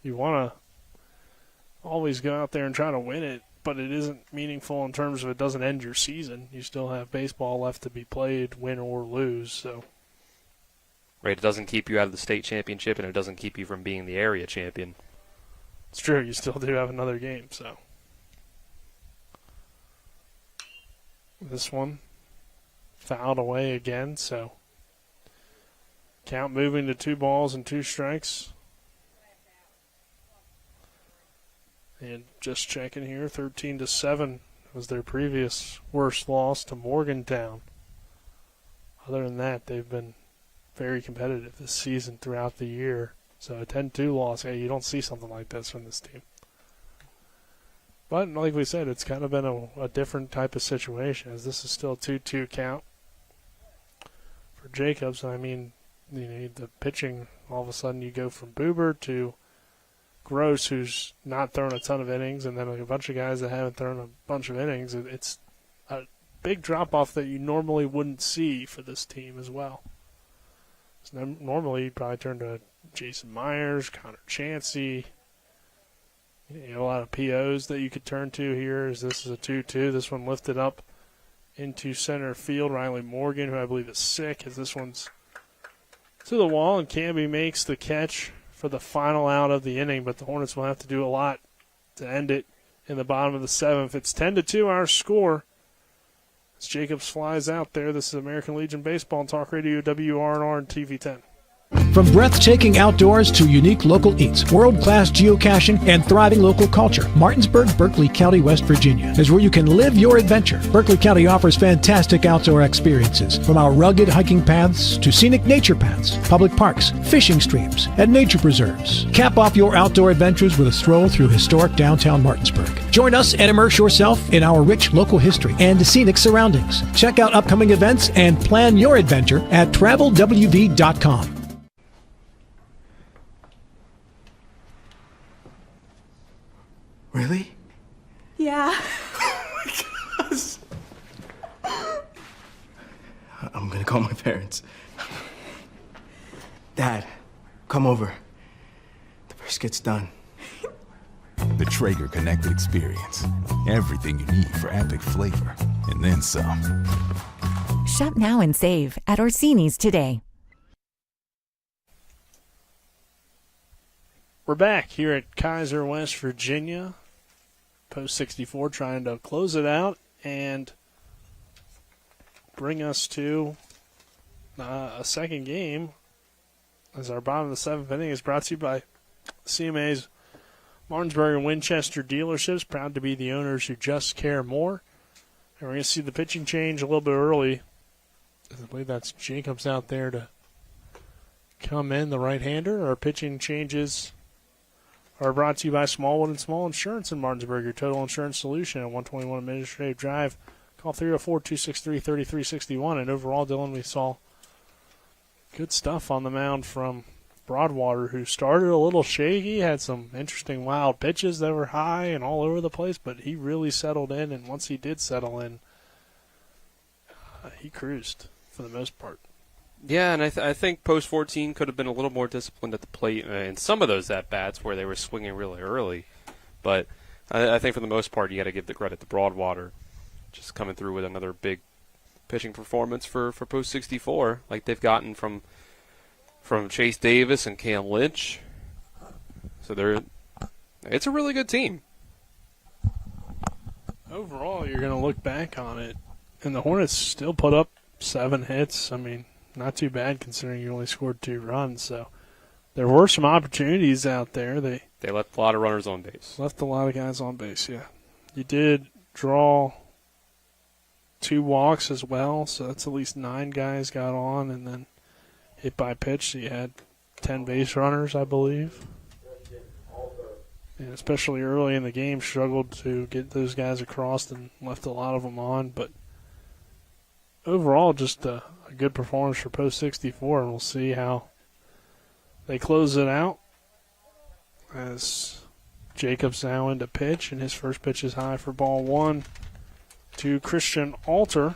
you want to always go out there and try to win it, but it isn't meaningful in terms of it doesn't end your season. You still have baseball left to be played, win or lose. So, right? It doesn't keep you out of the state championship, and it doesn't keep you from being the area champion. It's true. You still do have another game, so. This one fouled away again, so count moving to 2 balls and 2 strikes. And just checking here, 13-7 was their previous worst loss to Morgantown. Other than that, they've been very competitive this season throughout the year. So a 10-2 loss, hey, you don't see something like this from this team. But like we said, it's kind of been a different type of situation, as this is still a 2-2 count for Jacobs. I mean, the pitching, all of a sudden you go from Boober to Gross, who's not thrown a ton of innings, and then a bunch of guys that haven't thrown a bunch of innings. It's a big drop-off that you normally wouldn't see for this team as well. So normally you'd probably turn to Jason Myers, Connor Chansey. You have a lot of POs that you could turn to here, as this is a 2-2. This one lifted up into center field. Riley Morgan, who I believe is sick, as this one's to the wall, and Camby makes the catch for the final out of the inning, but the Hornets will have to do a lot to end it in the bottom of the 7th. It's 10-2 our score. As Jacobs flies out there, this is American Legion Baseball and Talk Radio, WRNR and TV 10. From breathtaking outdoors to unique local eats, world-class geocaching, and thriving local culture, Martinsburg, Berkeley County, West Virginia is where you can live your adventure. Berkeley County offers fantastic outdoor experiences, from our rugged hiking paths to scenic nature paths, public parks, fishing streams, and nature preserves. Cap off your outdoor adventures with a stroll through historic downtown Martinsburg. Join us and immerse yourself in our rich local history and scenic surroundings. Check out upcoming events and plan your adventure at travelwv.com. Really? Yeah. I'm gonna call my parents. Dad, come over. The brisket's done. The Traeger Connected Experience. Everything you need for epic flavor, and then some. Shop now and save at Orsini's today. We're back here at Kaiser, West Virginia. Post 64 trying to close it out and bring us to a second game, as our bottom of the 7th inning is brought to you by CMA's Martinsburg and Winchester dealerships, proud to be the owners who just care more. And we're going to see the pitching change a little bit early. I believe that's Jacobs out there to come in, the right-hander. Our pitching changes are brought to you by Smallwood & Small Insurance in Martinsburg, your total insurance solution at 121 Administrative Drive. Call 304-263-3361. And overall, Dylan, we saw good stuff on the mound from Broadwater, who started a little shaky, had some interesting wild pitches that were high and all over the place, but he really settled in, and once he did settle in, he cruised for the most part. Yeah, and I think Post 14 could have been a little more disciplined at the plate in some of those at-bats where they were swinging really early. But I think for the most part, you got to give the credit to Broadwater, just coming through with another big pitching performance for Post 64, like they've gotten from Chase Davis and Cam Lynch. So it's a really good team. Overall, you're going to look back on it, and the Hornets still put up 7 hits. I mean, not too bad considering you only scored 2 runs. So there were some opportunities out there. They left a lot of runners on base. Left a lot of guys on base, yeah. You did draw 2 walks as well, so that's at least 9 guys got on, and then hit by pitch, so you had 10 base runners, I believe. And especially early in the game, struggled to get those guys across and left a lot of them on. But overall, just a good performance for Post 64, and we'll see how they close it out. As Jacobs now into pitch, and his first pitch is high for ball 1 to Christian Alter.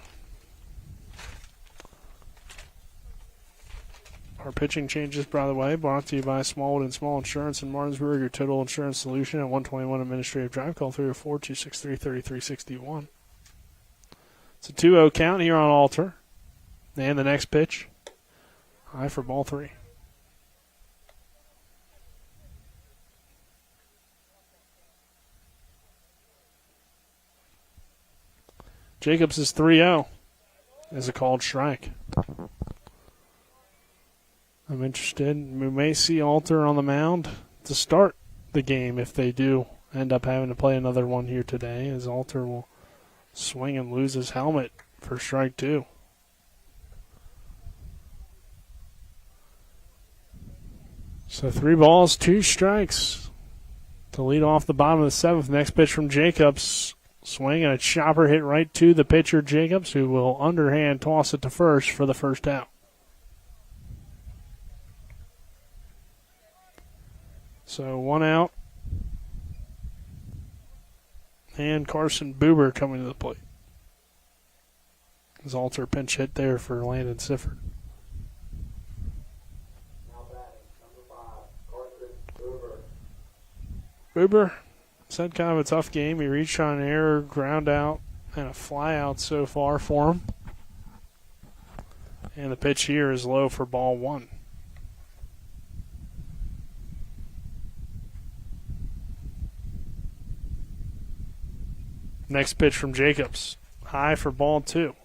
Our pitching changes, by the way, brought to you by Smallwood & Small Insurance in Martinsburg, your total insurance solution at 121 Administrative Drive. Call 304-263-3361. It's a 2-0 count here on Alter. And the next pitch, High for ball 3. Jacobs is 3-0 as a called strike. I'm interested. We may see Alter on the mound to start the game if they do end up having to play another one here today, as Alter will swing and lose his helmet for strike 2. So 3 balls, 2 strikes to lead off the bottom of the 7th. Next pitch from Jacobs. Swing and a chopper hit right to the pitcher, Jacobs, who will underhand toss it to first for the first out. So 1 out. And Carson Buber coming to the plate. His Alter pinch hit there for Landon Sifford. Buber had kind of a tough game. He reached on an error, ground out, and a fly out so far for him. And the pitch here is low for ball 1. Next pitch from Jacobs. High for ball 2.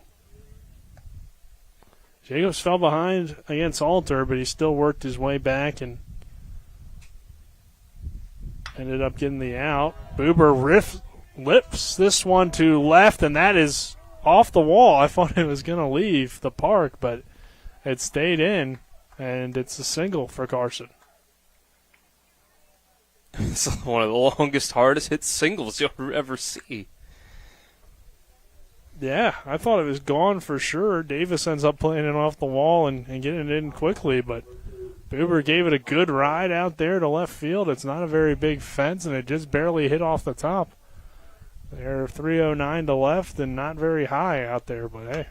Jacobs fell behind against Alter, but he still worked his way back and ended up getting the out. Buber lifts this one to left, and that is off the wall. I thought it was going to leave the park, but it stayed in, and it's a single for Carson. It's one of the longest, hardest hit singles you'll ever see. Yeah, I thought it was gone for sure. Davis ends up playing it off the wall and getting it in quickly, but Buber gave it a good ride out there to left field. It's not a very big fence, and it just barely hit off the top. They're 309 to left and not very high out there, but hey,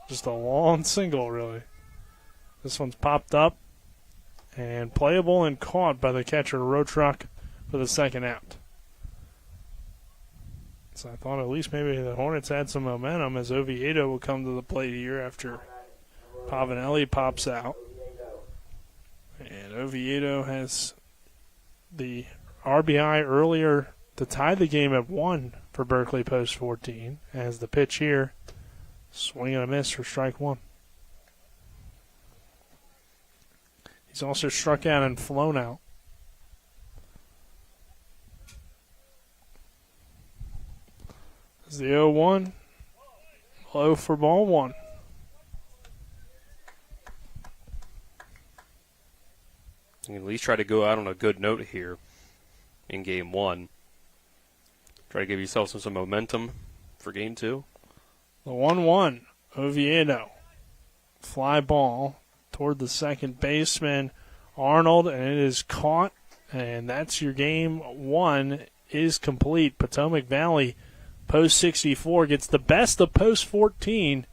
just a long single, really. This one's popped up and playable and caught by the catcher, Rotruck, for the second out. So I thought at least maybe the Hornets had some momentum as Oviedo will come to the plate here after Pavanelli pops out. And Oviedo has the RBI earlier to tie the game at 1 for Berkeley post 14. As the pitch here, swing and a miss for strike 1. He's also struck out and flown out. As the 0-1, low for ball 1. You can at least try to go out on a good note here in game 1. Try to give yourself some momentum for game 2. The 1-1, Oviedo. Fly ball toward the second baseman, Arnold, and it is caught. And that's your game 1 is complete. Potomac Valley post 64 gets the best of post 14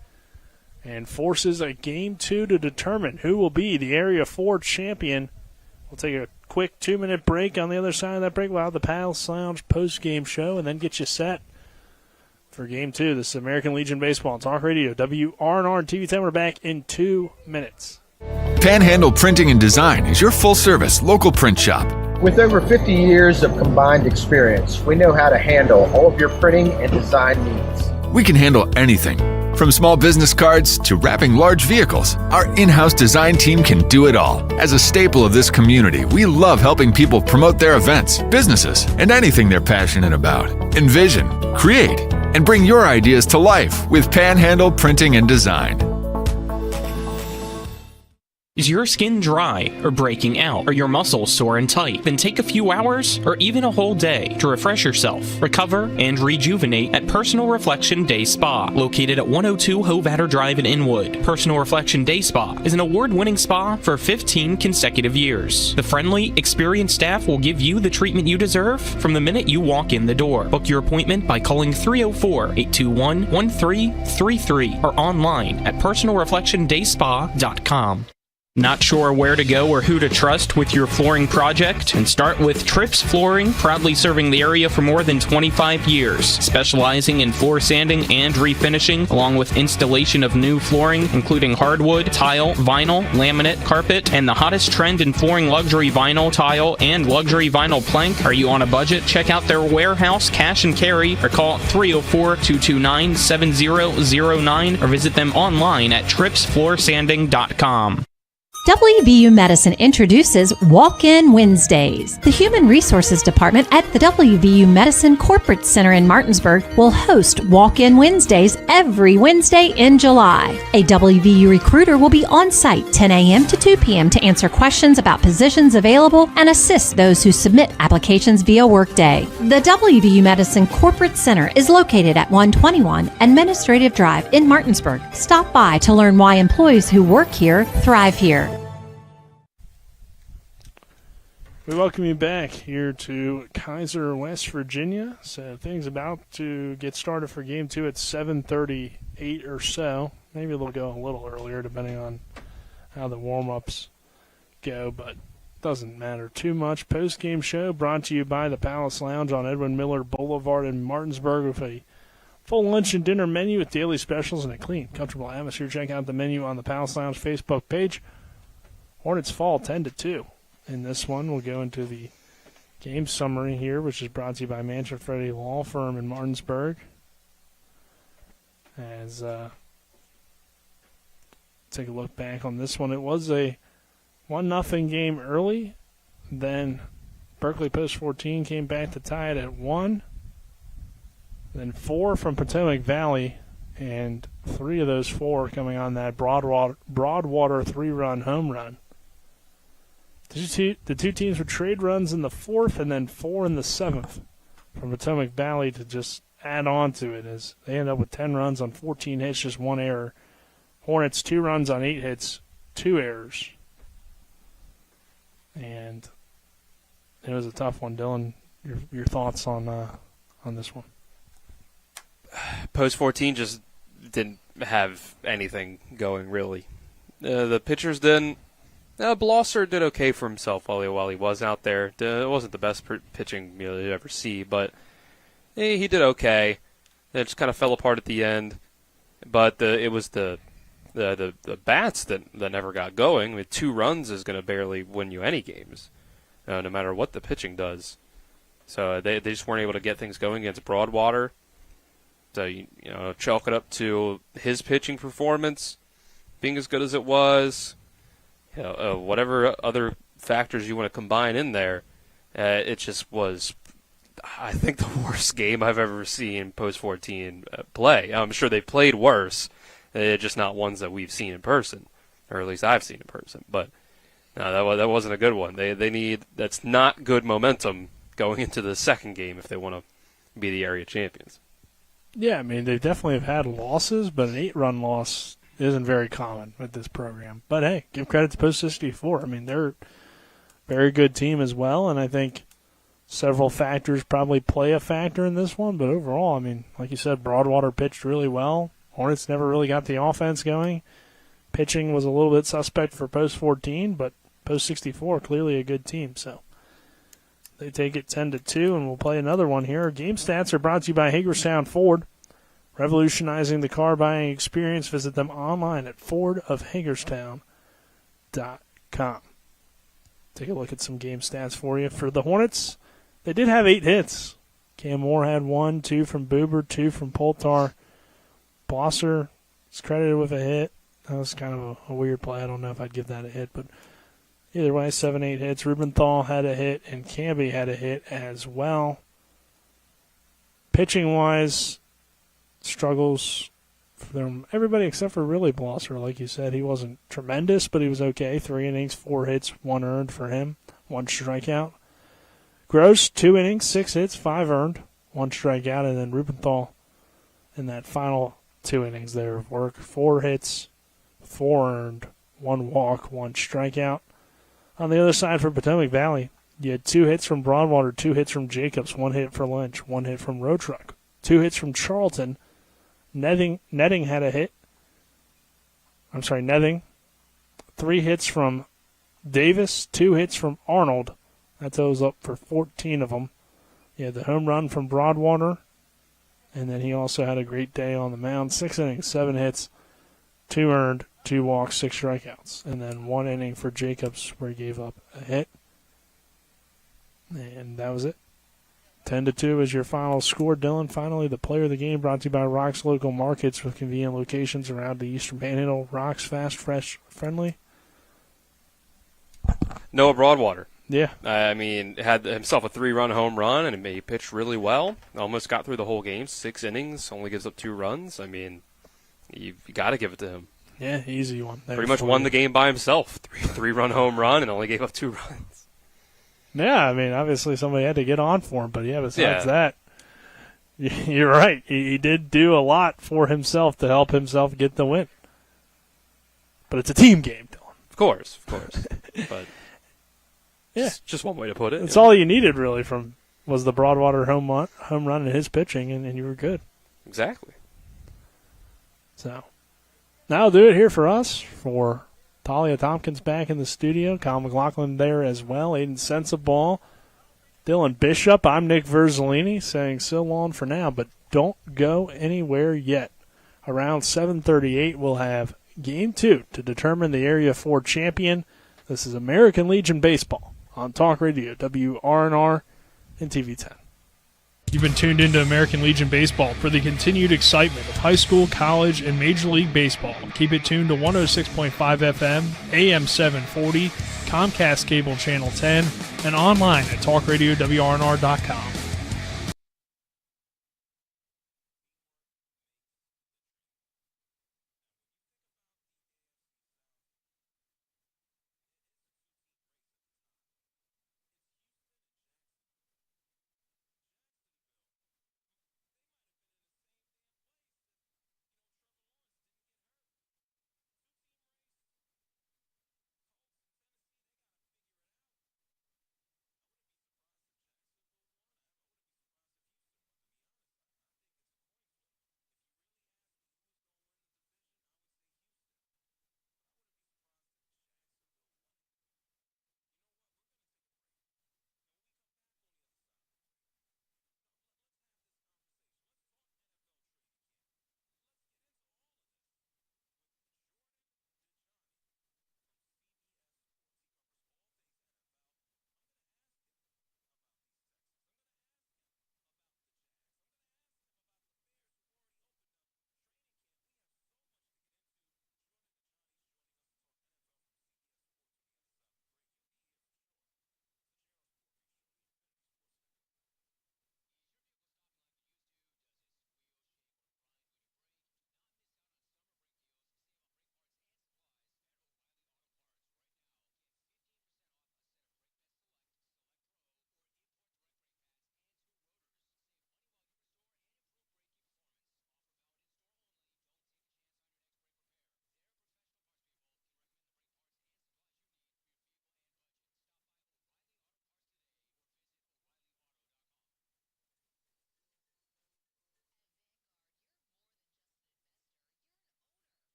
and forces a game 2 to determine who will be the Area 4 champion. We'll take a quick 2-minute break. On the other side of that break, we'll have the Palace Lounge post-game show and then get you set for Game 2. This is American Legion Baseball Talk Radio, WRNR and TV 10. We're back in 2 minutes. Panhandle Printing and Design is your full-service local print shop. With over 50 years of combined experience, we know how to handle all of your printing and design needs. We can handle anything, from small business cards to wrapping large vehicles. Our in-house design team can do it all. As a staple of this community, we love helping people promote their events, businesses, and anything they're passionate about. Envision, create, and bring your ideas to life with Panhandle Printing and Design. Is your skin dry or breaking out? Are your muscles sore and tight? Then take a few hours or even a whole day to refresh yourself, recover, and rejuvenate at Personal Reflection Day Spa, located at 102 Hovatter Drive in Inwood. Personal Reflection Day Spa is an award-winning spa for 15 consecutive years. The friendly, experienced staff will give you the treatment you deserve from the minute you walk in the door. Book your appointment by calling 304-821-1333 or online at personalreflectiondayspa.com. Not sure where to go or who to trust with your flooring project? And start with Trips Flooring, proudly serving the area for more than 25 years, specializing in floor sanding and refinishing, along with installation of new flooring, including hardwood, tile, vinyl, laminate, carpet, and the hottest trend in flooring, luxury vinyl, tile, and luxury vinyl plank. Are you on a budget? Check out their warehouse, cash and carry, or call 304-229-7009, or visit them online at tripsfloorsanding.com. WVU Medicine introduces Walk-In Wednesdays. The Human Resources Department at the WVU Medicine Corporate Center in Martinsburg will host Walk-In Wednesdays every Wednesday in July. A WVU recruiter will be on site 10 a.m. to 2 p.m. to answer questions about positions available and assist those who submit applications via Workday. The WVU Medicine Corporate Center is located at 121 Administrative Drive in Martinsburg. Stop by to learn why employees who work here thrive here. We welcome you back here to Kaiser, West Virginia. So things about to get started for Game 2 at 7:38 or so. Maybe they'll go a little earlier depending on how the warm-ups go, but doesn't matter too much. Post-game show brought to you by the Palace Lounge on Edwin Miller Boulevard in Martinsburg with a full lunch and dinner menu with daily specials and a clean, comfortable atmosphere. Check out the menu on the Palace Lounge Facebook page. Hornets fall 10-2. In this one, we'll go into the game summary here, which is brought to you by Mansion Freddie Law Firm in Martinsburg. As take a look back on this one, it was a 1-0 game early. Then Berkeley Post 14 came back to tie it at 1. Then 4 from Potomac Valley, and 3 of those 4 coming on that Broadwater 3-run home run. The two teams would trade runs in the 4th and then 4 in the 7th from Potomac Valley to just add on to it, as they end up with 10 runs on 14 hits, just 1 error. Hornets 2 runs on 8 hits, 2 errors. And it was a tough one. Dylan, your thoughts on this one? Post 14 just didn't have anything going, really. The pitchers didn't. Blosser did okay for himself while he was out there. It wasn't the best pitching you ever see, but he did okay. It just kind of fell apart at the end. But it was the bats that never got going. I mean, 2 runs is going to barely win you any games, no matter what the pitching does. So they just weren't able to get things going against Broadwater. So chalk it up to his pitching performance being as good as it was. Whatever other factors you want to combine in there, it just was, I think, the worst game I've ever seen Post 14 play. I'm sure they played worse, just not ones that we've seen in person, or at least I've seen in person. But no, that wasn't a good one. That's not good momentum going into the second game if they want to be the area champions. Yeah, I mean, they definitely have had losses, but an 8-run loss isn't very common with this program. But, hey, give credit to Post 64. I mean, they're a very good team as well, and I think several factors probably play a factor in this one. But overall, I mean, like you said, Broadwater pitched really well. Hornets never really got the offense going. Pitching was a little bit suspect for Post 14, but Post 64 clearly a good team. So they take it 10-2, and we'll play another one here. Game stats are brought to you by Hagerstown Ford. Revolutionizing the car buying experience. Visit them online at fordofhagerstown.com. Take a look at some game stats for you. For the Hornets, they did have 8 hits. Cam Moore had 1, 2 from Boober, 2 from Poltar. Blosser is credited with a hit. That was kind of a weird play. I don't know if I'd give that a hit, but either way, 7-8 hits. Rubenthal had a hit, and Camby had a hit as well. Pitching-wise, struggles for them, everybody except for really Blosser. Like you said, he wasn't tremendous, but he was okay. 3 innings, 4 hits, 1 earned for him, 1 strikeout. Gross, 2 innings, 6 hits, 5 earned, 1 strikeout, and then Rubenthal in that final 2 innings there of work, 4 hits, 4 earned, 1 walk, 1 strikeout. On the other side for Potomac Valley, you had 2 hits from Broadwater, 2 hits from Jacobs, 1 hit for Lynch, 1 hit from Road Truck, 2 hits from Charlton. Netting had a hit. Netting, 3 hits from Davis, 2 hits from Arnold. That totals up for 14 of them. He had the home run from Broadwater, and then he also had a great day on the mound. 6 innings, 7 hits, 2 earned, 2 walks, 6 strikeouts. And then 1 inning for Jacobs where he gave up a hit. And that was it. 10-2 is your final score. Dylan, finally the player of the game, brought to you by Rock's Local Markets with convenient locations around the Eastern Panhandle. Rock's, fast, fresh, friendly. Noah Broadwater. Yeah. I mean, had himself a 3-run home run, and he pitched really well. Almost got through the whole game. 6 innings, only gives up 2 runs. I mean, you got to give it to him. Yeah, easy one. Pretty much won the game by himself. 3-run home run and only gave up 2 runs. Yeah, I mean, obviously somebody had to get on for him, but besides that, you're right. He did do a lot for himself to help himself get the win. But it's a team game, Dylan. Of course. But yeah, just one way to put it. That's all you needed, really, was the Broadwater home run and his pitching, and you were good. Exactly. So, that'll do it here for us. For Talia Tompkins back in the studio, Kyle McLaughlin there as well, Aiden Sensabaugh, Dylan Bishop, I'm Nick Verzolini saying so long for now, but don't go anywhere yet. Around 7:38, we'll have Game 2 to determine the Area 4 champion. This is American Legion Baseball on Talk Radio, WRNR and TV10. You've been tuned into American Legion Baseball for the continued excitement of high school, college, and Major League Baseball. Keep it tuned to 106.5 FM, AM 740, Comcast Cable Channel 10, and online at talkradiowrnr.com.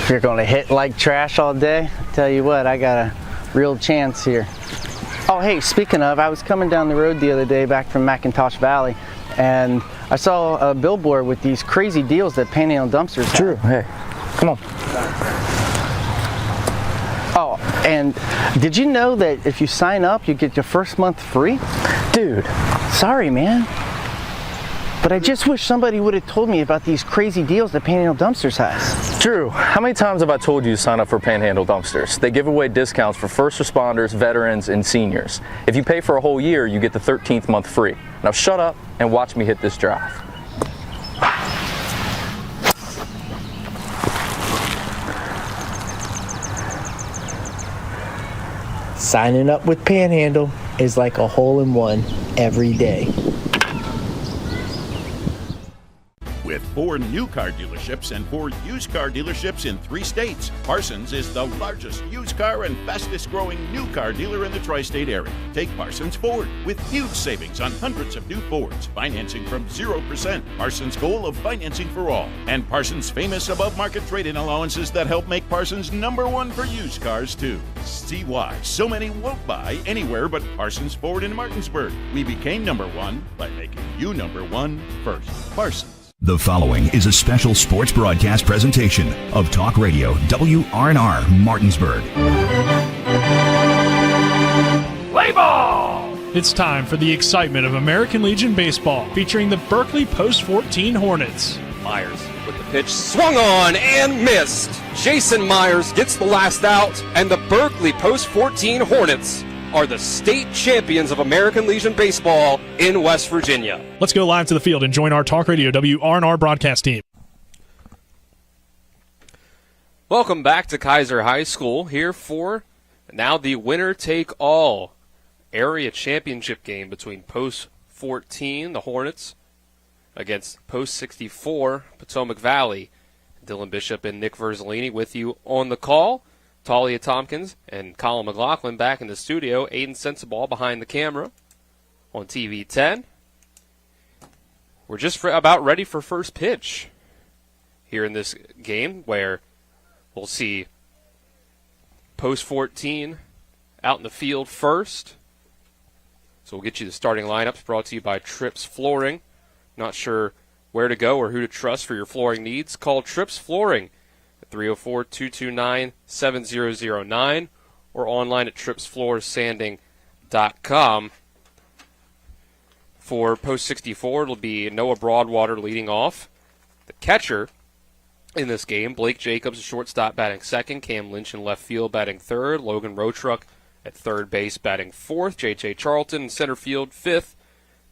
If you're going to hit like trash all day, I tell you what, I got a real chance here. Oh, hey, speaking of, I was coming down the road the other day back from McIntosh Valley, and I saw a billboard with these crazy deals that Panhandle Dumpsters have. Drew, hey, come on. Oh, and did you know that if you sign up, you get your first month free? Dude, sorry, man. But I just wish somebody would have told me about these crazy deals that Panhandle Dumpsters has. Drew, how many times have I told you to sign up for Panhandle Dumpsters? They give away discounts for first responders, veterans, and seniors. If you pay for a whole year, you get the 13th month free. Now shut up and watch me hit this drive. Signing up with Panhandle is like a hole-in-one every day. With 4 new car dealerships and 4 used car dealerships in 3 states, Parsons is the largest used car and fastest growing new car dealer in the tri-state area. Take Parsons Ford with huge savings on hundreds of new Fords, financing from 0%. Parsons' goal of financing for all, and Parsons' famous above-market trade-in allowances that help make Parsons #1 for used cars too. See why so many won't buy anywhere but Parsons Ford in Martinsburg. We became #1 by making you #1 first. Parsons. The following is a special sports broadcast presentation of Talk Radio WRNR Martinsburg. Play ball! It's time for the excitement of American Legion Baseball, featuring the Berkeley Post 14 Hornets. Myers with the pitch, swung on and missed. Jason Myers gets the last out, and the Berkeley Post 14 Hornets are the state champions of American Legion Baseball in West Virginia. Let's go live to the field and join our Talk Radio WRNR broadcast team. Welcome back to Kaiser High School, here for now the winner-take-all area championship game between Post 14, the Hornets, against Post 64, Potomac Valley. Dylan Bishop and Nick Verzolini with you on the call. Talia Tompkins and Colin McLaughlin back in the studio. Aiden Sensabaugh behind the camera on TV 10. We're just about ready for first pitch here in this game, where we'll see Post 14 out in the field first. So we'll get you the starting lineups, brought to you by Trips Flooring. Not sure where to go or who to trust for your flooring needs? Call Trips Flooring at 304-229-7009 or online at tripsfloorsanding.com. For Post 64, it'll be Noah Broadwater leading off. The catcher in this game, Blake Jacobs, shortstop, batting second. Cam Lynch in left field, batting third. Logan Rotruck at third base, batting fourth. J.J. Charlton in center field, fifth.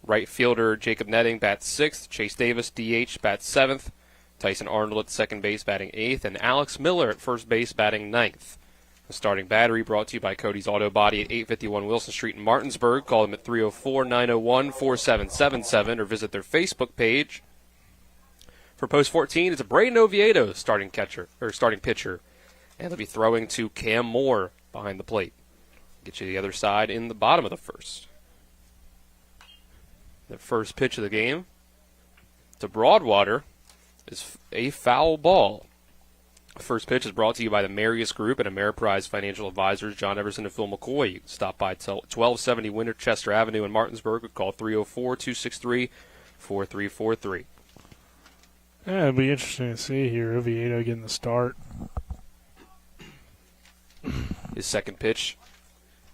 Right fielder Jacob Netting bats sixth. Chase Davis, DH, bats seventh. Tyson Arnold at second base, batting eighth. And Alex Miller at first base, batting ninth. The starting battery brought to you by Cody's Auto Body at 851 Wilson Street in Martinsburg. Call them at 304-901-4777 or visit their Facebook page. For Post 14, it's Braden Oviedo, starting pitcher. And they'll be throwing to Cam Moore behind the plate. Get you the other side in the bottom of the first. The first pitch of the game to Broadwater is a foul ball. The first pitch is brought to you by the Marius Group and Ameriprise Financial Advisors, John Everson and Phil McCoy. You can stop by 1270 Winchester Avenue in Martinsburg or call 304-263-4343. Yeah, it'll be interesting to see here. Oviedo getting the start. His second pitch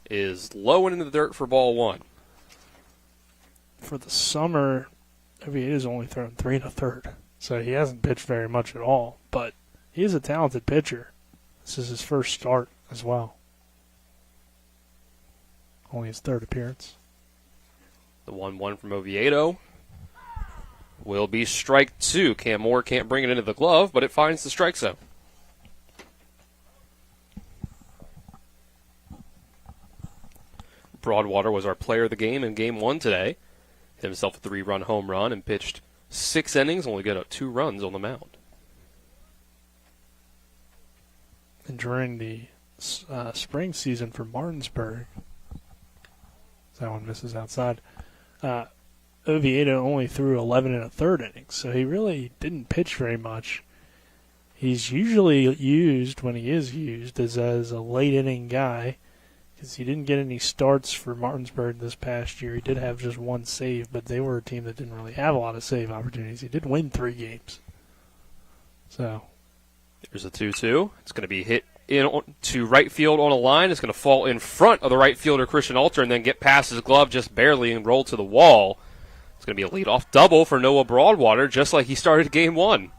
is low and in the dirt for ball one. For the summer, Oviedo's only thrown 3 1/3, so he hasn't pitched very much at all. But he is a talented pitcher. This is his first start as well. Only his third appearance. The 1-1 from Oviedo will be strike two. Cam Moore can't bring it into the glove, but it finds the strike zone. Broadwater was our player of the game in Game 1 today. Hit himself a 3-run home run and pitched 6 innings, only got up 2 runs on the mound. And during the spring season for Martinsburg, that one misses outside, Oviedo only threw 11 1/3 innings, so he really didn't pitch very much. He's usually used, when he is used, as a late inning guy, because he didn't get any starts for Martinsburg this past year. He did have just one save, but they were a team that didn't really have a lot of save opportunities. He did win 3 games. So there's a 2-2. It's going to be hit to right field on a line. It's going to fall in front of the right fielder, Christian Alter, and then get past his glove just barely and roll to the wall. It's going to be a leadoff double for Noah Broadwater, just like he started game 1.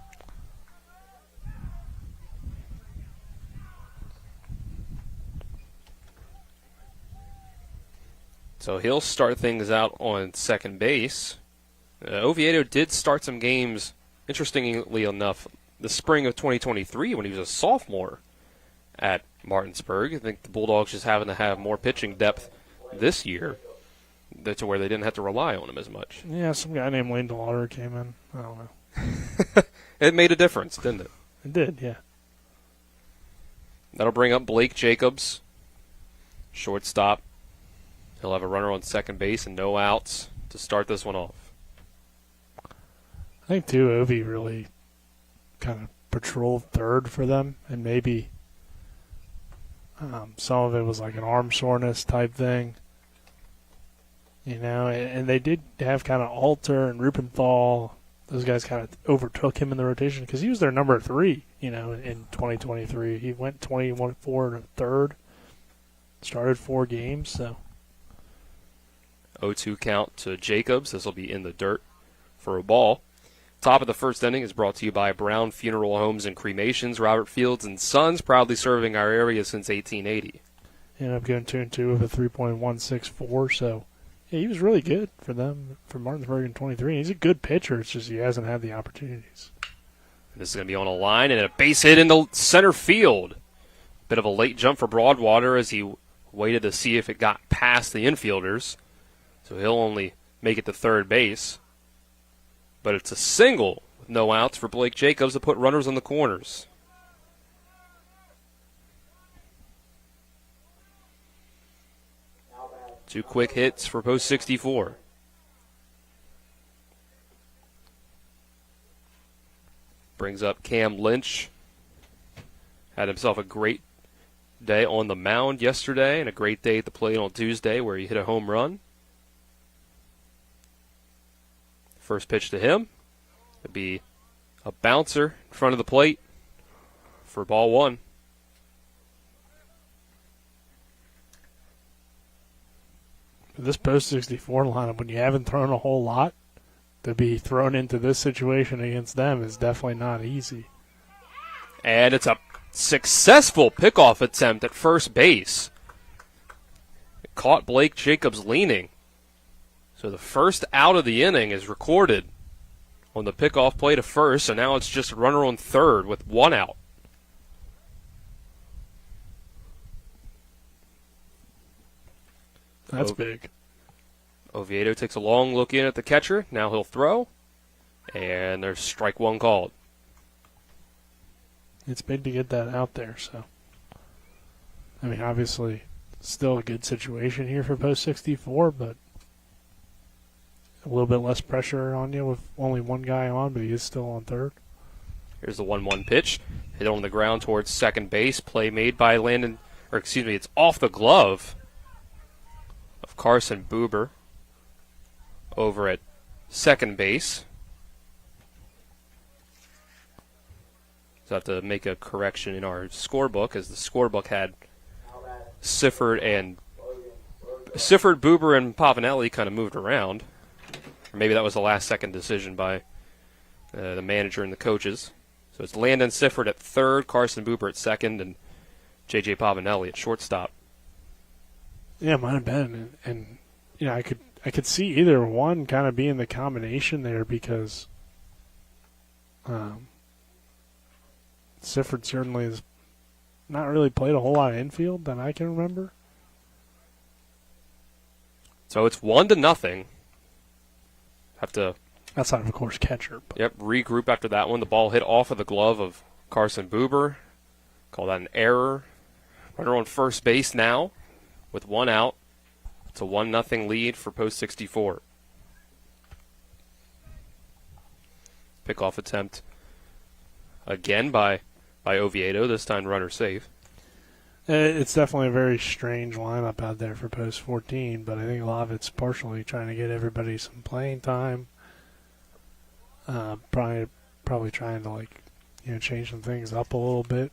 So he'll start things out on second base. Oviedo did start some games, interestingly enough, the spring of 2023 when he was a sophomore at Martinsburg. I think the Bulldogs just having to have more pitching depth this year to where they didn't have to rely on him as much. Yeah, some guy named Lane DeLauder came in. I don't know. It made a difference, didn't it? It did, yeah. That'll bring up Blake Jacobs, shortstop. He'll have a runner on second base and no outs to start this one off. I think, too, Ovi really kind of patrolled third for them, and maybe some of it was like an arm soreness type thing. You know, and they did have kind of Alter and Rupenthal. Those guys kind of overtook him in the rotation because he was their number 3, you know, in 2023. He went 21-4 to third, started 4 games, so. 0-2 count to Jacobs. This will be in the dirt for a ball. Top of the first inning is brought to you by Brown Funeral Homes and Cremations, Robert Fields and Sons, proudly serving our area since 1880. Ended up going 2-2 with a 3.164, so yeah, he was really good for them, for Martinsburg in 23. He's a good pitcher, it's just he hasn't had the opportunities. This is going to be on a line and a base hit into center field. Bit of a late jump for Broadwater as he waited to see if it got past the infielders. So he'll only make it to third base. But it's a single with no outs for Blake Jacobs to put runners on the corners. Two quick hits for post 64. Brings up Cam Lynch. Had himself a great day on the mound yesterday and a great day at the plate on Tuesday where he hit a home run. First pitch to him would be a bouncer in front of the plate for ball 1. This post 64 lineup, when you haven't thrown a whole lot, to be thrown into this situation against them is definitely not easy. And it's a successful pickoff attempt at first base. It caught Blake Jacobs leaning. So the first out of the inning is recorded on the pickoff play to first, and now it's just a runner on third with 1 out. That's big. Oviedo takes a long look in at the catcher. Now he'll throw, and there's strike 1 called. It's big to get that out there, so. I mean, obviously, still a good situation here for post 64, but a little bit less pressure on you with only one guy on, but he is still on third. Here's the 1-1 pitch. Hit on the ground towards second base. Play made by it's off the glove of Carson Buber over at second base. So I have to make a correction in our scorebook, as the scorebook had Sifford, Buber, and Pavanelli kind of moved around. Or maybe that was the last-second decision by the manager and the coaches. So it's Landon Sifford at third, Carson Buber at second, and J.J. Pavanelli at shortstop. Yeah, it might have been, and you know, I could see either one kind of being the combination there because Sifford certainly has not really played a whole lot of infield that I can remember. So it's 1-0. Have to, outside of course, catcher. But. Yep, regroup after that one. The ball hit off of the glove of Carson Buber. Call that an error. Runner on first base now with 1 out. It's a 1-0 lead for post 64. Pickoff attempt again by by Oviedo, this time runner safe. It's definitely a very strange lineup out there for post 14, but I think a lot of it's partially trying to get everybody some playing time. Probably trying to change some things up a little bit.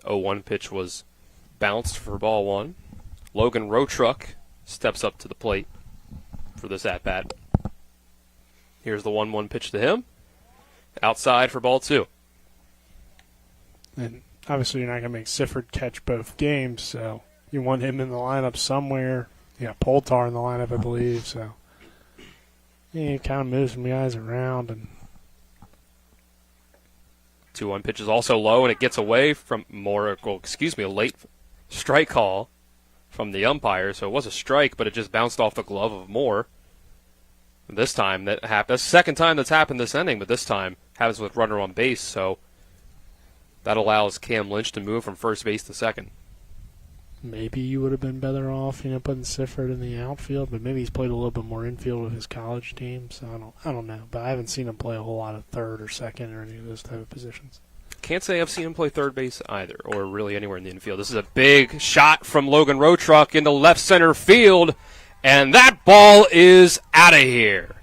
0-1 pitch was bounced for ball one. Logan Rotruck steps up to the plate for this at-bat. Here's the 1-1 pitch to him. Outside for ball two. And obviously you're not going to make Sifford catch both games, so you want him in the lineup somewhere. You got Poltar in the lineup, I believe, so you kind of move some guys around. And 2-1 pitch is also low, and it gets away from a late strike call from the umpire. So it was a strike, but it just bounced off the glove of Moore. This time that happened. That's the second time that's happened this inning, but this time happens with runner on base, so that allows Cam Lynch to move from first base to second. Maybe you would have been better off, putting Sifford in the outfield, but maybe he's played a little bit more infield with his college team, so I don't know. But I haven't seen him play a whole lot of third or second or any of those type of positions. Can't say I've seen him play third base either, or really anywhere in the infield. This is a big shot from Logan Rotruck into left center field, and that ball is out of here.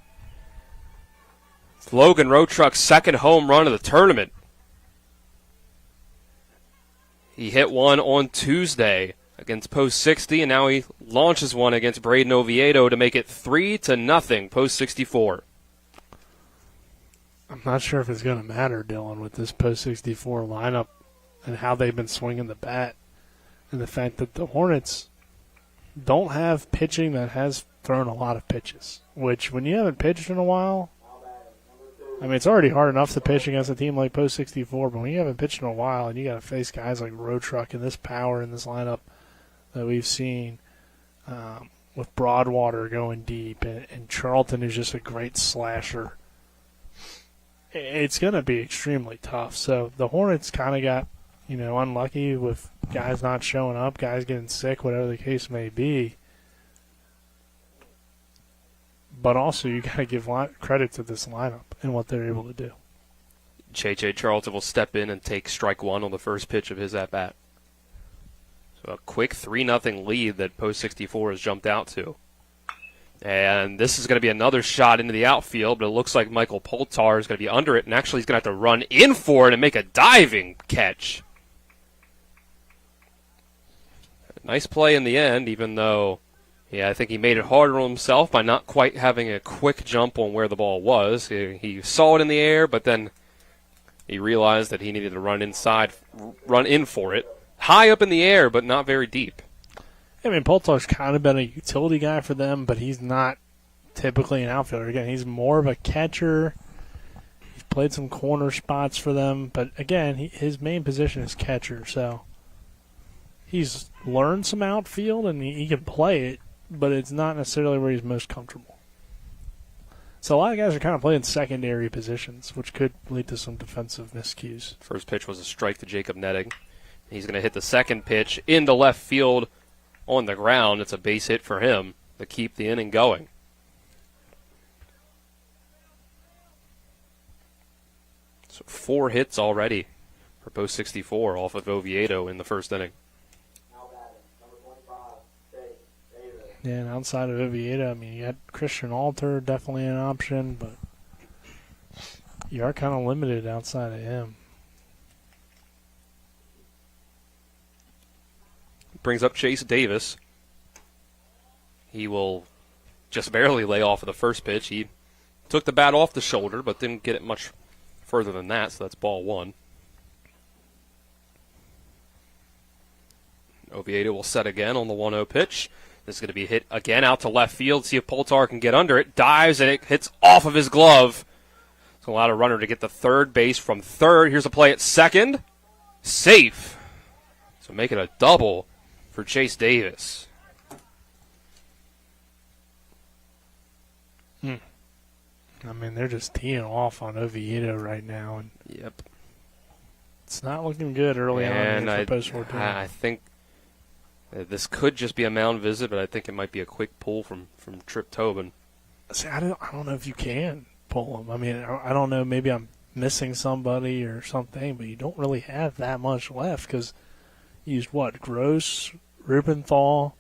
It's Logan Rotruck's second home run of the tournament. He hit one on Tuesday against Post 60, and now he launches one against Braden Oviedo to make it 3-0 Post 64. I'm not sure if it's going to matter, Dylan, with this Post 64 lineup and how they've been swinging the bat, and the fact that the Hornets don't have pitching that has thrown a lot of pitches, which when you haven't pitched in a while, it's already hard enough to pitch against a team like Post 64, but when you haven't pitched in a while and you got to face guys like Rotruck and this power in this lineup that we've seen with Broadwater going deep and Charlton is just a great slasher, it's going to be extremely tough. So the Hornets kind of got, unlucky with guys not showing up, guys getting sick, whatever the case may be. But also you got to give credit to this lineup and what they're able to do. J.J. Charlton will step in and take strike one on the first pitch of his at-bat. So a quick 3-0 lead that Post 64 has jumped out to. And this is going to be another shot into the outfield, but it looks like Michael Poltar is going to be under it, and actually he's going to have to run in for it and make a diving catch. Nice play in the end, even though, I think he made it harder on himself by not quite having a quick jump on where the ball was. He saw it in the air, but then he realized that he needed to run in for it. High up in the air, but not very deep. Poltar's kind of been a utility guy for them, but he's not typically an outfielder. Again, he's more of a catcher. He's played some corner spots for them, but again, his main position is catcher, so he's learned some outfield and he can play it, but it's not necessarily where he's most comfortable. So a lot of guys are kind of playing secondary positions, which could lead to some defensive miscues. First pitch was a strike to Jacob Netting. He's going to hit the second pitch into left field on the ground. It's a base hit for him to keep the inning going. So 4 hits already for Post 64 off of Oviedo in the first inning. Yeah, and outside of Oviedo, you got Christian Alter, definitely an option, but you are kind of limited outside of him. Brings up Chase Davis. He will just barely lay off of the first pitch. He took the bat off the shoulder, but didn't get it much further than that, so that's ball one. Oviedo will set again on the 1-0 pitch. This is going to be hit again out to left field. See if Poltar can get under it. Dives, and it hits off of his glove. It's allowed a runner to get to third base from third. Here's a play at second. Safe. So make it a double for Chase Davis. They're just teeing off on Oviedo right now. And yep. It's not looking good early on for Post 14. I think this could just be a mound visit, but I think it might be a quick pull from Trip Tobin. See, I don't know if you can pull him. I don't know. Maybe I'm missing somebody or something, but you don't really have that much left because you used Gross, Rubenthal.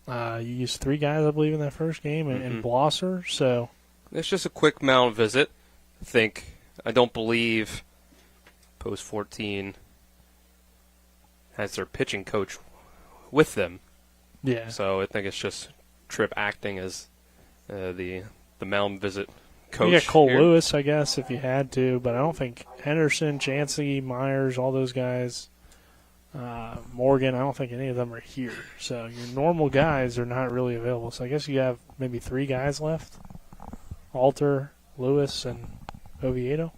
You used 3 guys, I believe, in that first game, and Blosser. So it's just a quick mound visit. I don't believe Post 14 has their pitching coach with them. Yeah. So I think it's just Tripp acting as the mound visit coach. You got Cole here. Lewis, I guess, if you had to, but I don't think Henderson, Chansey, Myers, all those guys, Morgan, I don't think any of them are here. So your normal guys are not really available. So I guess you have maybe 3 guys left. Alter, Lewis, and Oviedo.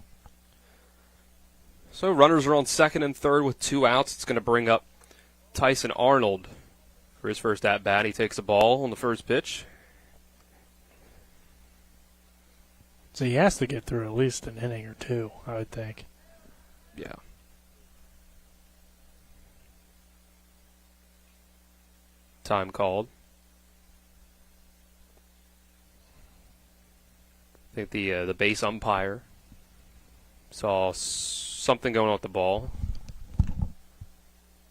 So runners are on second and third with 2 outs. It's going to bring up Tyson Arnold for his first at-bat. He takes a ball on the first pitch. So he has to get through at least an inning or 2, I would think. Yeah. Time called. I think the base umpire saw something going on with the ball,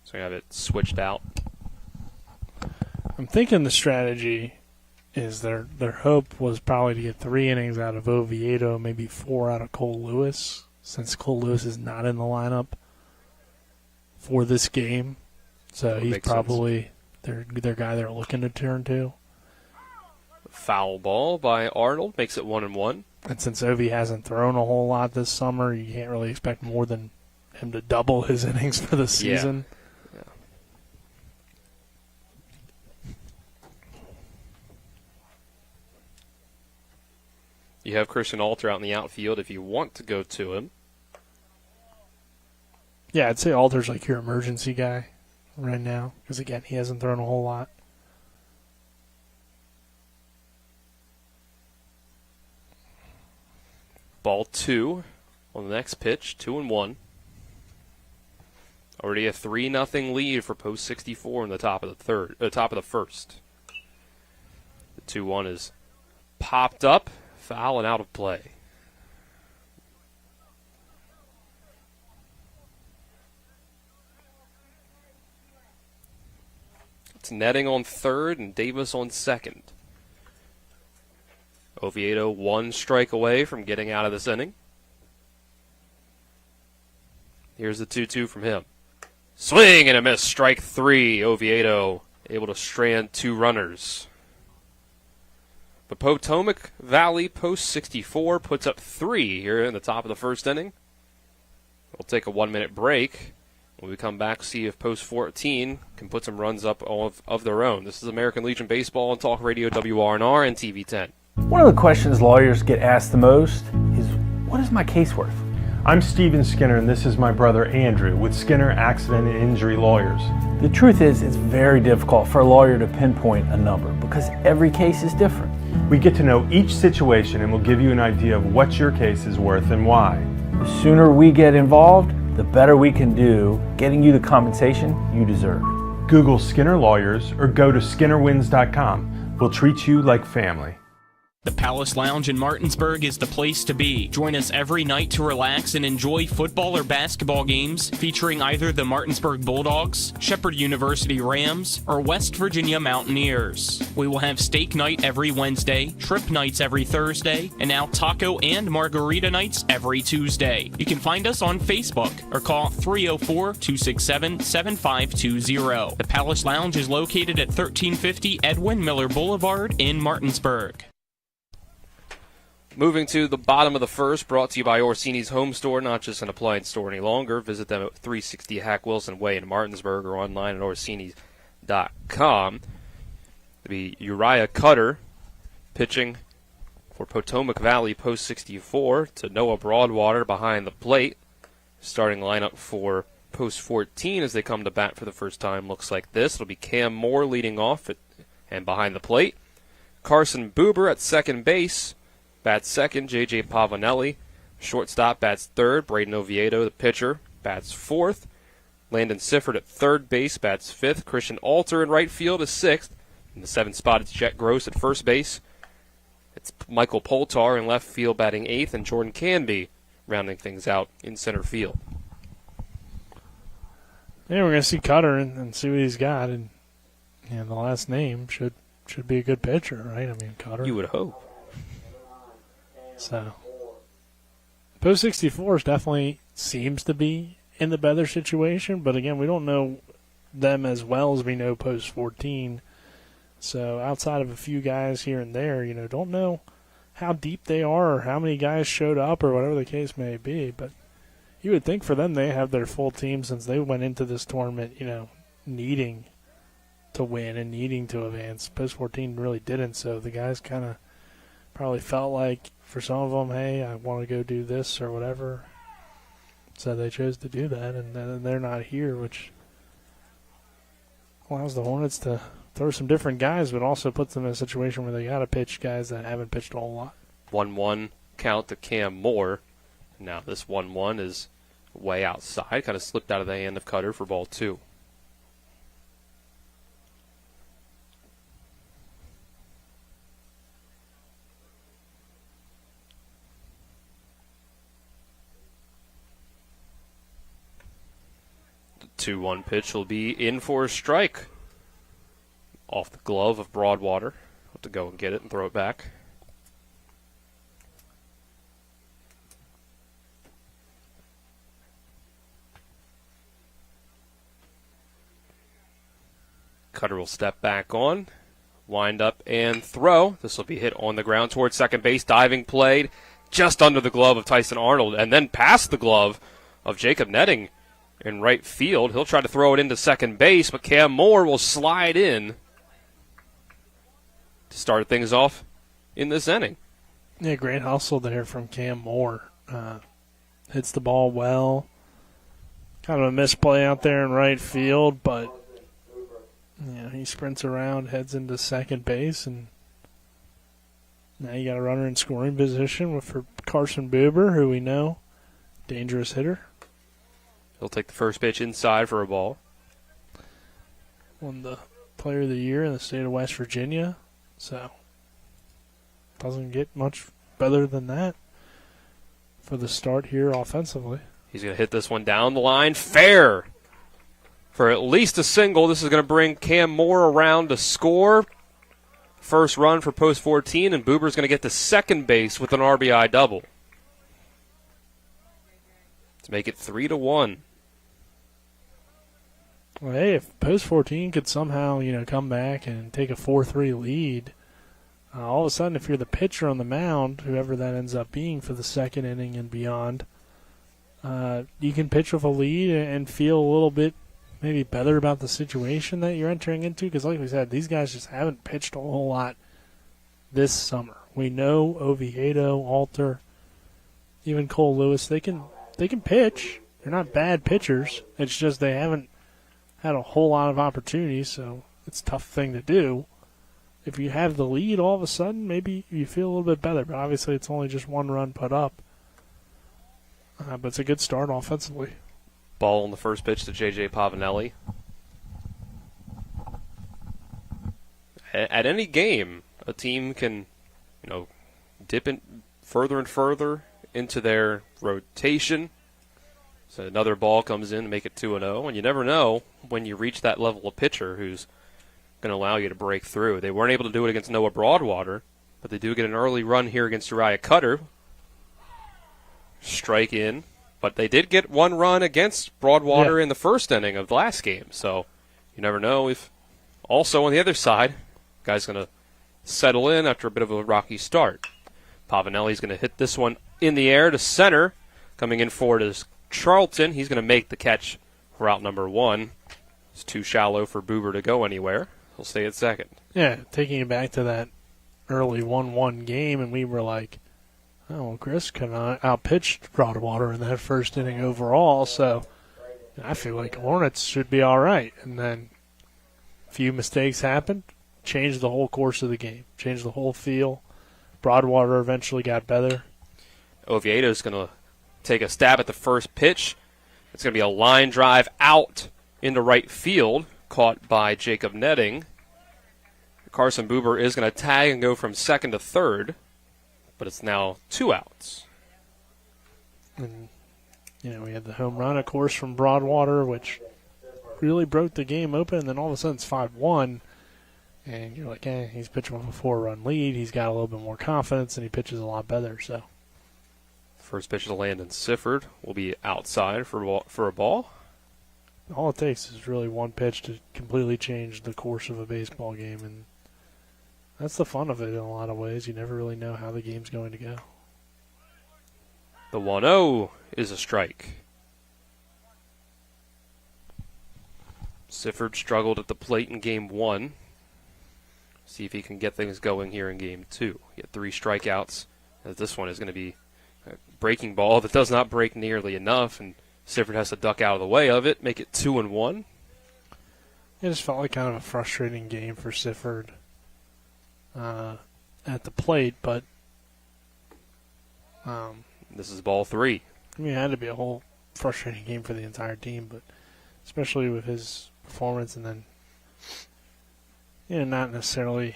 so I have it switched out. I'm thinking the strategy is their hope was probably to get 3 innings out of Oviedo, maybe 4 out of Cole Lewis, since Cole Lewis is not in the lineup for this game. So he's probably their guy they're looking to turn to. Foul ball by Arnold makes it 1-1. And since Ovi hasn't thrown a whole lot this summer, you can't really expect more than him to double his innings for the season. Yeah. You have Christian Alter out in the outfield if you want to go to him. Yeah, I'd say Alter's like your emergency guy right now because, again, he hasn't thrown a whole lot. Ball 2 on the next pitch, 2-1. Already a 3-0 lead for Post 64 in the top of the first. The 2-1 is popped up, foul and out of play. It's Netting on third and Davis on second. Oviedo 1 strike away from getting out of this inning. Here's the 2-2 from him. Swing and a miss, strike 3. Oviedo able to strand 2 runners. But Potomac Valley Post 64 puts up 3 here in the top of the first inning. We'll take a 1-minute break. When we come back, see if Post 14 can put some runs up of their own. This is American Legion Baseball on Talk Radio WRNR and TV 10. One of the questions lawyers get asked the most is, what is my case worth? I'm Steven Skinner, and this is my brother Andrew with Skinner Accident and Injury Lawyers. The truth is, it's very difficult for a lawyer to pinpoint a number because every case is different. We get to know each situation and we'll give you an idea of what your case is worth and why. The sooner we get involved, the better we can do getting you the compensation you deserve. Google Skinner Lawyers or go to skinnerwins.com. We'll treat you like family. The Palace Lounge in Martinsburg is the place to be. Join us every night to relax and enjoy football or basketball games featuring either the Martinsburg Bulldogs, Shepherd University Rams, or West Virginia Mountaineers. We will have steak night every Wednesday, trip nights every Thursday, and now taco and margarita nights every Tuesday. You can find us on Facebook or call 304-267-7520. The Palace Lounge is located at 1350 Edwin Miller Boulevard in Martinsburg. Moving to the bottom of the first, brought to you by Orsini's Home Store, not just an appliance store any longer. Visit them at 360 Hack Wilson Way in Martinsburg or online at Orsini's.com. The Uriah Cutter pitching for Potomac Valley Post 64 to Noah Broadwater behind the plate. Starting lineup for Post 14 as they come to bat for the first time looks like this. It'll be Cam Moore leading off and behind the plate. Carson Buber at second base. Bats second, J.J. Pavanelli. Shortstop bats third, Braden Oviedo, the pitcher, bats fourth. Landon Sifford at third base, bats fifth. Christian Alter in right field is sixth. In the seventh spot, it's Jet Gross at first base. It's Michael Poltar in left field batting eighth, and Jordan Canby rounding things out in center field. Yeah, we're going to see Cutter and see what he's got. And the last name should be a good pitcher, right? I mean, Cutter. You would hope. So, Post 64 definitely seems to be in the better situation. But, again, we don't know them as well as we know Post 14. So, outside of a few guys here and there, don't know how deep they are or how many guys showed up or whatever the case may be. But you would think for them they have their full team since they went into this tournament, needing to win and needing to advance. Post 14 really didn't, so the guys kind of probably felt like for some of them, hey, I want to go do this or whatever. So they chose to do that, and then they're not here, which allows the Hornets to throw some different guys, but also puts them in a situation where they got to pitch guys that haven't pitched a whole lot. 1-1 count to Cam Moore. Now this 1-1 is way outside, kind of slipped out of the hand of Cutter for ball 2. The 2-1 pitch will be in for a strike. Off the glove of Broadwater. Have to go and get it and throw it back. Cutter will step back on, wind up and throw. This will be hit on the ground towards second base. Diving played just under the glove of Tyson Arnold and then past the glove of Jacob Netting in right field. He'll try to throw it into second base, but Cam Moore will slide in to start things off in this inning. Yeah, great hustle there from Cam Moore. Hits the ball well. Kind of a misplay out there in right field, but he sprints around, heads into second base, and now you got a runner in scoring position for Carson Buber, who we know, dangerous hitter. He'll take the first pitch inside for a ball. Won the Player of the Year in the state of West Virginia, so doesn't get much better than that for the start here offensively. He's going to hit this one down the line. Fair for at least a single. This is going to bring Cam Moore around to score. First run for Post 14, and Buber's going to get to second base with an RBI double to make it 3-1. Well, hey, if Post 14 could somehow, come back and take a 4-3 lead, all of a sudden, if you're the pitcher on the mound, whoever that ends up being for the second inning and beyond, you can pitch with a lead and feel a little bit maybe better about the situation that you're entering into. Because like we said, these guys just haven't pitched a whole lot this summer. We know Oviedo, Alter, even Cole Lewis, they can pitch. They're not bad pitchers. It's just they haven't had a whole lot of opportunities, so it's a tough thing to do. If you have the lead, all of a sudden, maybe you feel a little bit better. But obviously, it's only just one run put up. But it's a good start offensively. Ball on the first pitch to J.J. Pavanelli. At any game, a team can, dip in further and further into their rotation. So another ball comes in to make it 2-0, and you never know when you reach that level of pitcher who's going to allow you to break through. They weren't able to do it against Noah Broadwater, but they do get an early run here against Uriah Cutter. Strike in, but they did get one run against Broadwater in the first inning of the last game, so you never know if also on the other side, guy's going to settle in after a bit of a rocky start. Pavanelli's going to hit this one in the air to center. Coming in forward is Charlton. He's going to make the catch for out number 1. It's too shallow for Buber to go anywhere. He'll stay at second. Yeah, taking it back to that early 1-1 game, and we were like, oh, well, Chris kind of outpitched Broadwater in that first inning overall, so I feel like Hornets should be all right. And then a few mistakes happened, changed the whole course of the game, changed the whole feel. Broadwater eventually got better. Oviedo's going to take a stab at the first pitch. It's going to be a line drive out into right field, caught by Jacob Netting. Carson Buber is going to tag and go from second to third, but it's now 2 outs. And, we had the home run, of course, from Broadwater, which really broke the game open, and then all of a sudden it's 5-1. And you're like, he's pitching with a 4-run lead. He's got a little bit more confidence, and he pitches a lot better. So, first pitch to Landon Sifford will be outside for a ball. All it takes is really one pitch to completely change the course of a baseball game, and that's the fun of it in a lot of ways. You never really know how the game's going to go. The 1-0 is a strike. Sifford struggled at the plate in Game 1. See if he can get things going here in Game 2. He had 3 strikeouts. This one is going to be a breaking ball that does not break nearly enough, and Sifford has to duck out of the way of it, make it 2-1. It just felt like kind of a frustrating game for Sifford at the plate, but this is ball 3. I mean, it had to be a whole frustrating game for the entire team, but especially with his performance, and then not necessarily.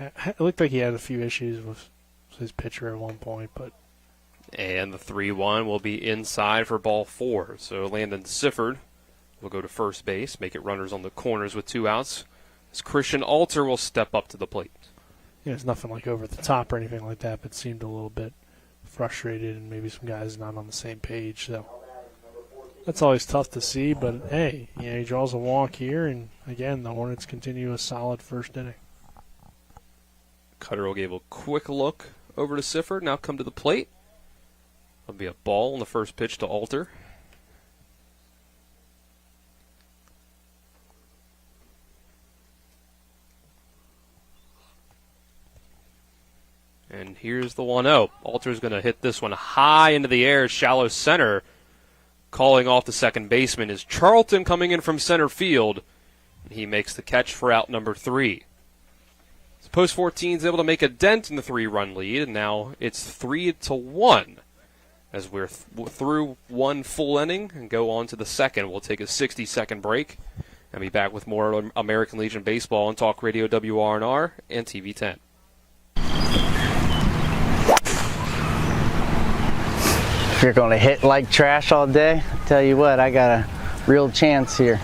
It looked like he had a few issues with his pitcher at one point, but. And the 3-1 will be inside for ball 4. So Landon Sifford will go to first base, make it runners on the corners with 2 outs. As Christian Alter will step up to the plate. It's nothing like over the top or anything like that, but seemed a little bit frustrated, and maybe some guys not on the same page. So that's always tough to see, but hey, he draws a walk here, and again, the Hornets continue a solid first inning. Cutter will give a quick look over to Sifford, now come to the plate. It'll be a ball on the first pitch to Alter. And here's the 1-0. Alter's going to hit this one high into the air, shallow center. Calling off the second baseman is Charlton coming in from center field. He makes the catch for out number 3. So Post 14 is able to make a dent in the 3-run lead, and now it's 3-1. As we're through one full inning and go on to the second. We'll take a 60-second break and be back with more American Legion baseball on Talk Radio WRNR and TV 10. If you're going to hit like trash all day, I tell you what, I got a real chance here.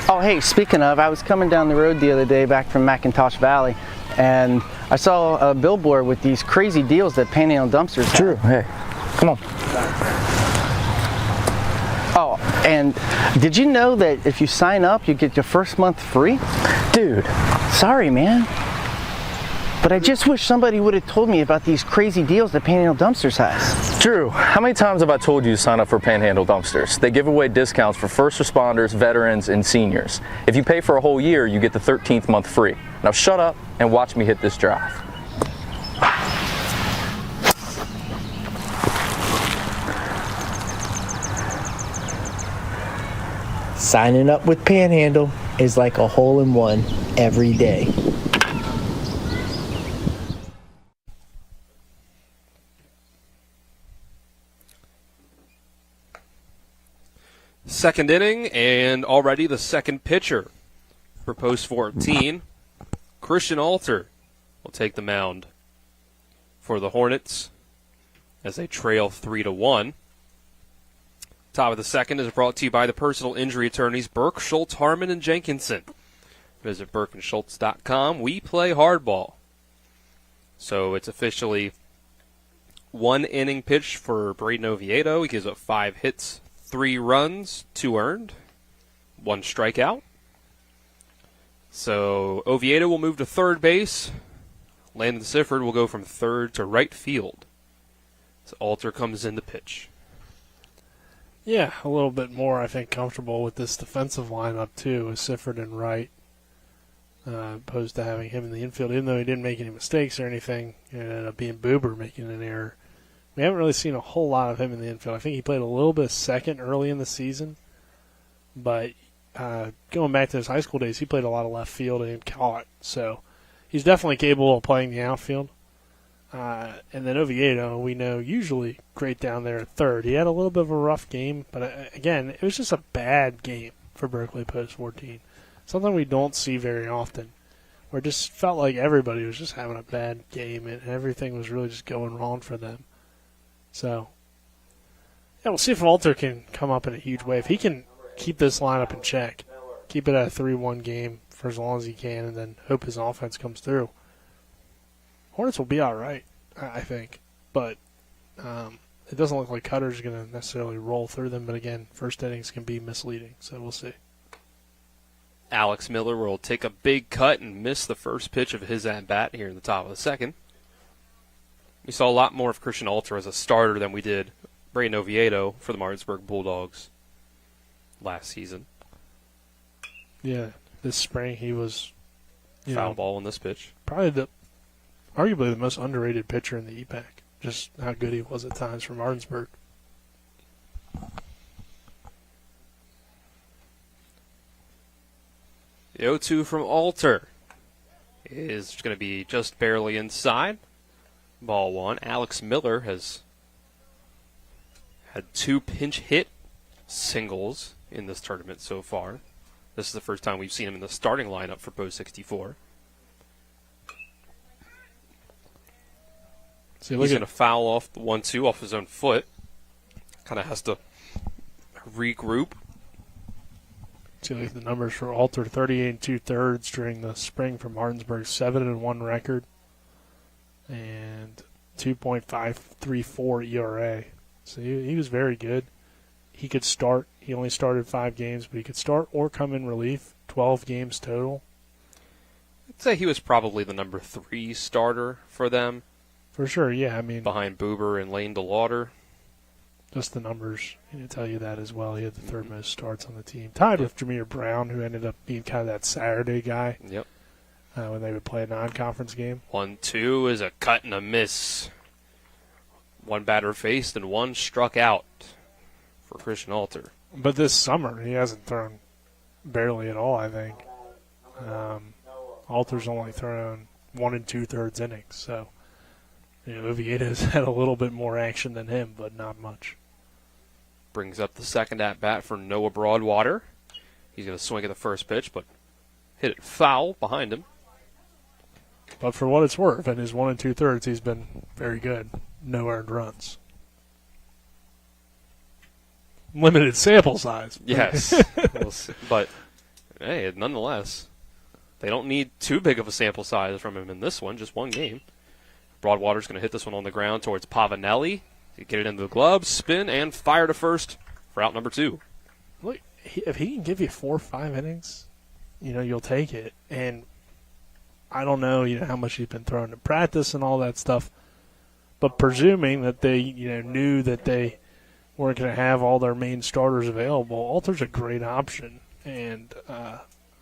Oh, hey, speaking of, I was coming down the road the other day back from McIntosh Valley, and I saw a billboard with these crazy deals that Panhandle Dumpsters have. Drew, hey, come on. Oh, and did you know that if you sign up, you get your first month free? Dude. Sorry, man. But I just wish somebody would have told me about these crazy deals that Panhandle Dumpsters has. Drew, how many times have I told you to sign up for Panhandle Dumpsters? They give away discounts for first responders, veterans, and seniors. If you pay for a whole year, you get the 13th month free. Now shut up and watch me hit this drive. Signing up with Panhandle is like a hole-in-one every day. Second inning, and already the second pitcher for Post 14. Christian Alter will take the mound for the Hornets as they trail 3-1. Top of the second is brought to you by the personal injury attorneys Burke, Schultz, Harmon, and Jenkinson. Visit burkeandschultz.com. We play hardball. So it's officially 1 inning pitch for Braden Oviedo. He gives up 5 hits, 3 runs, 2 earned, 1 strikeout. So Oviedo will move to third base. Landon Sifford will go from third to right field. So Alter comes in to pitch. Yeah, a little bit more, I think, comfortable with this defensive lineup, too, with Sifford and Wright, opposed to having him in the infield. Even though he didn't make any mistakes or anything, it ended up being Buber making an error. We haven't really seen a whole lot of him in the infield. I think he played a little bit of second early in the season, but going back to his high school days, he played a lot of left field and caught. So he's definitely capable of playing the outfield. And then Oviedo, we know, usually great down there at third. He had a little bit of a rough game, but again, it was just a bad game for Berkeley Post 14. Something we don't see very often, where it just felt like everybody was just having a bad game and everything was really just going wrong for them. So Yeah, we'll see if Alter can come up in a huge way. If he can keep this lineup in check, keep it at a 3-1 game for as long as he can, and then hope his offense comes through, Hornets will be all right, I think. But it doesn't look like Cutter's going to necessarily roll through them. But again, first innings can be misleading, so we'll see. Alex Miller will take a big cut and miss the first pitch of his at-bat here in the top of the second. We saw a lot more of Christian Alter as a starter than we did Brayden Oviedo for the Martinsburg Bulldogs last season. Yeah, this spring he was foul ball in this pitch. Probably arguably the most underrated pitcher in the EPAC. Just how good he was at times for Martinsburg. The 0-2 from Alter is going to be just barely inside. Ball one. Alex Miller has had 2 pinch hit singles in this tournament so far. This is the first time we've seen him in the starting lineup for Post 64. He's going to foul off the 1-2 off his own foot. Kind of has to regroup. See the numbers for Alter: 38 2/3 during the spring for Martinsburg, 7-1 record, and 2.534 ERA. So he was very good. He could start. He only started 5 games, but he could start or come in relief. 12 games total. I'd say he was probably the number 3 starter for them. For sure, yeah. I mean, behind Boober and Lane DeLauder. Just the numbers tell you that as well. He had the third most starts on the team, tied with Jameer Brown, who ended up being kind of that Saturday guy. Yep. When they would play a non-conference game. 1-2 is a cut and a miss. 1 batter faced and 1 struck out for Christian Alter. But this summer, he hasn't thrown barely at all, I think. Alter's only thrown 1 2/3 innings, so Oviedo's had a little bit more action than him, but not much. Brings up the second at-bat for Noah Broadwater. He's going to swing at the first pitch, but hit it foul behind him. But for what it's worth, in his 1 2/3, he's been very good. No earned runs. Limited sample size. Yes. But, hey, nonetheless, they don't need too big of a sample size from him in this one, just 1 game. Broadwater's going to hit this one on the ground towards Pavanelli. Get it into the glove, spin, and fire to first for out number 2. Look, if he can give you 4 or 5 innings, you'll take it. And I don't know, how much he's been thrown in practice and all that stuff. But presuming that they, knew that they weren't going to have all their main starters available, Alter's a great option. And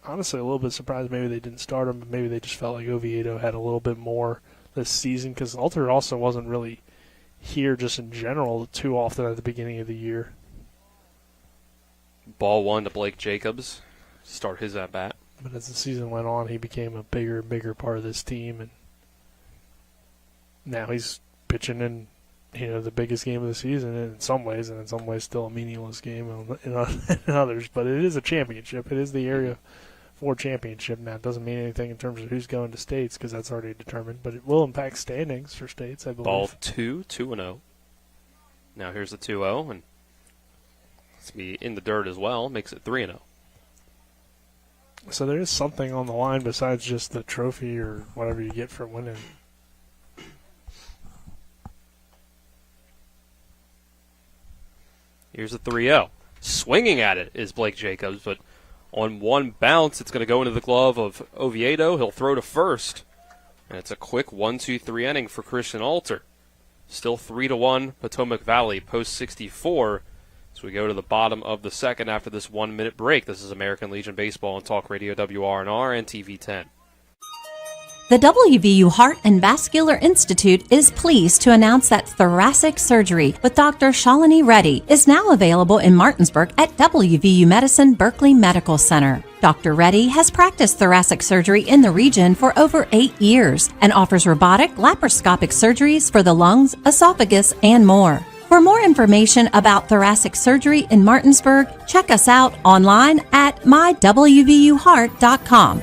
honestly, a little bit surprised maybe they didn't start him, but maybe they just felt like Oviedo had a little bit more this season, because Alter also wasn't really here just in general too often at the beginning of the year. Ball 1 to Blake Jacobs. Start his at-bat. But as the season went on, he became a bigger and bigger part of this team, and now he's pitching in the biggest game of the season in some ways, and in some ways still a meaningless game in others. But it is a championship. It is the Area 4 championship now. It doesn't mean anything in terms of who's going to states, because that's already determined, but it will impact standings for states, I believe. Ball 2, 2-0. Now here's the 2-0, and it's be in the dirt as well. Makes it 3-0. So there is something on the line besides just the trophy or whatever you get for winning. Here's the 3-0. Swinging at it is Blake Jacobs, but on 1 bounce, it's going to go into the glove of Oviedo. He'll throw to first. And it's a quick 1-2-3 inning for Christian Alter. Still 3-1 Potomac Valley, post 64. So we go to the bottom of the second after this 1-minute break. This is American Legion Baseball on Talk Radio WRNR and TV 10. The WVU Heart and Vascular Institute is pleased to announce that thoracic surgery with Dr. Shalini Reddy is now available in Martinsburg at WVU Medicine Berkeley Medical Center. Dr. Reddy has practiced thoracic surgery in the region for over 8 years and offers robotic laparoscopic surgeries for the lungs, esophagus, and more. For more information about thoracic surgery in Martinsburg, check us out online at mywvuheart.com.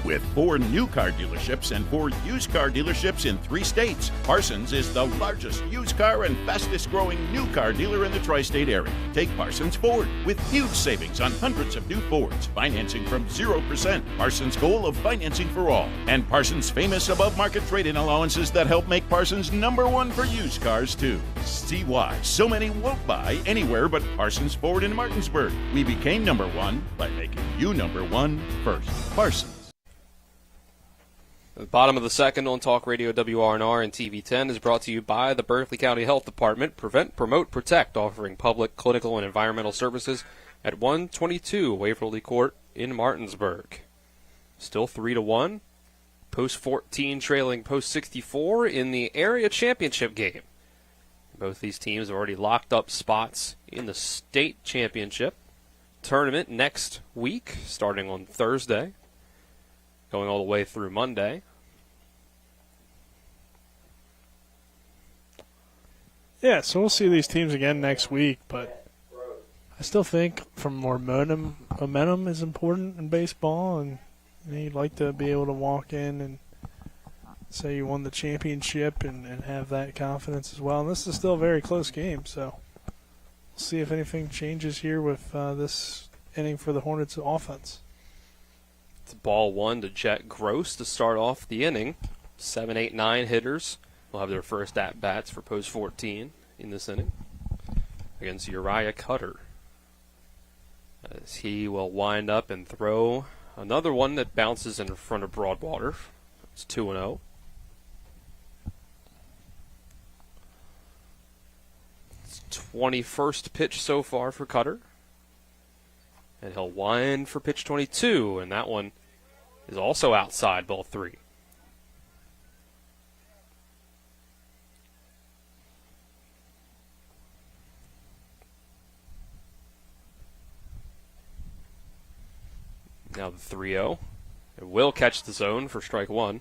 With 4 new car dealerships and 4 used car dealerships in 3 states, Parsons is the largest used car and fastest growing new car dealer in the tri-state area. Take Parsons Ford with huge savings on hundreds of new Fords, financing from 0%, Parsons' goal of financing for all, and Parsons' famous above-market trade-in allowances that help make Parsons #1 for used cars too. See why so many won't buy anywhere but Parsons Ford in Martinsburg. We became #1 by making you #1 first. Parsons. The bottom of the second on Talk Radio WRNR and TV10 is brought to you by the Berkeley County Health Department. Prevent, Promote, Protect, offering public, clinical, and environmental services at 122 Waverly Court in Martinsburg. Still 3-1. Post 14 trailing Post 64 in the area championship game. Both these teams have already locked up spots in the state championship tournament next week, starting on Thursday, going all the way through Monday. Yeah, so we'll see these teams again next week, but I still think from momentum is important in baseball, and you'd like to be able to walk in and say you won the championship and have that confidence as well. And this is still a very close game, so we'll see if anything changes here with this inning for the Hornets offense. It's ball 1 to Jet Gross to start off the inning. 7, 8, 9 hitters will have their first at-bats for Post 14 in this inning against Uriah Cutter, as he will wind up and throw another one that bounces in front of Broadwater. It's 2-0. It's 21st pitch so far for Cutter. And he'll wind for pitch 22, and that one is also outside, ball 3. Now the 3-0. It will catch the zone for strike 1.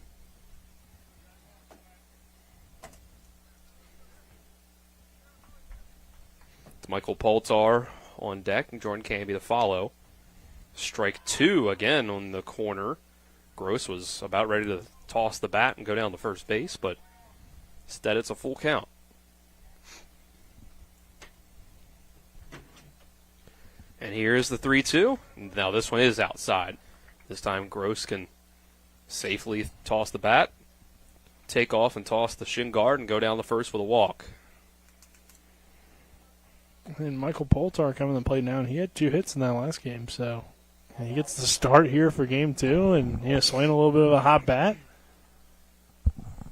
It's Michael Poltar on deck and Jordan Canby to follow. Strike 2 again on the corner. Gross was about ready to toss the bat and go down to first base, but instead it's a full count. And here's the 3-2. Now this one is outside. This time Gross can safely toss the bat, take off and toss the shin guard, and go down the first with a walk. And Michael Poltar coming to the plate now, and he had 2 hits in that last game, so he gets the start here for game 2, and swinging a little bit of a hot bat.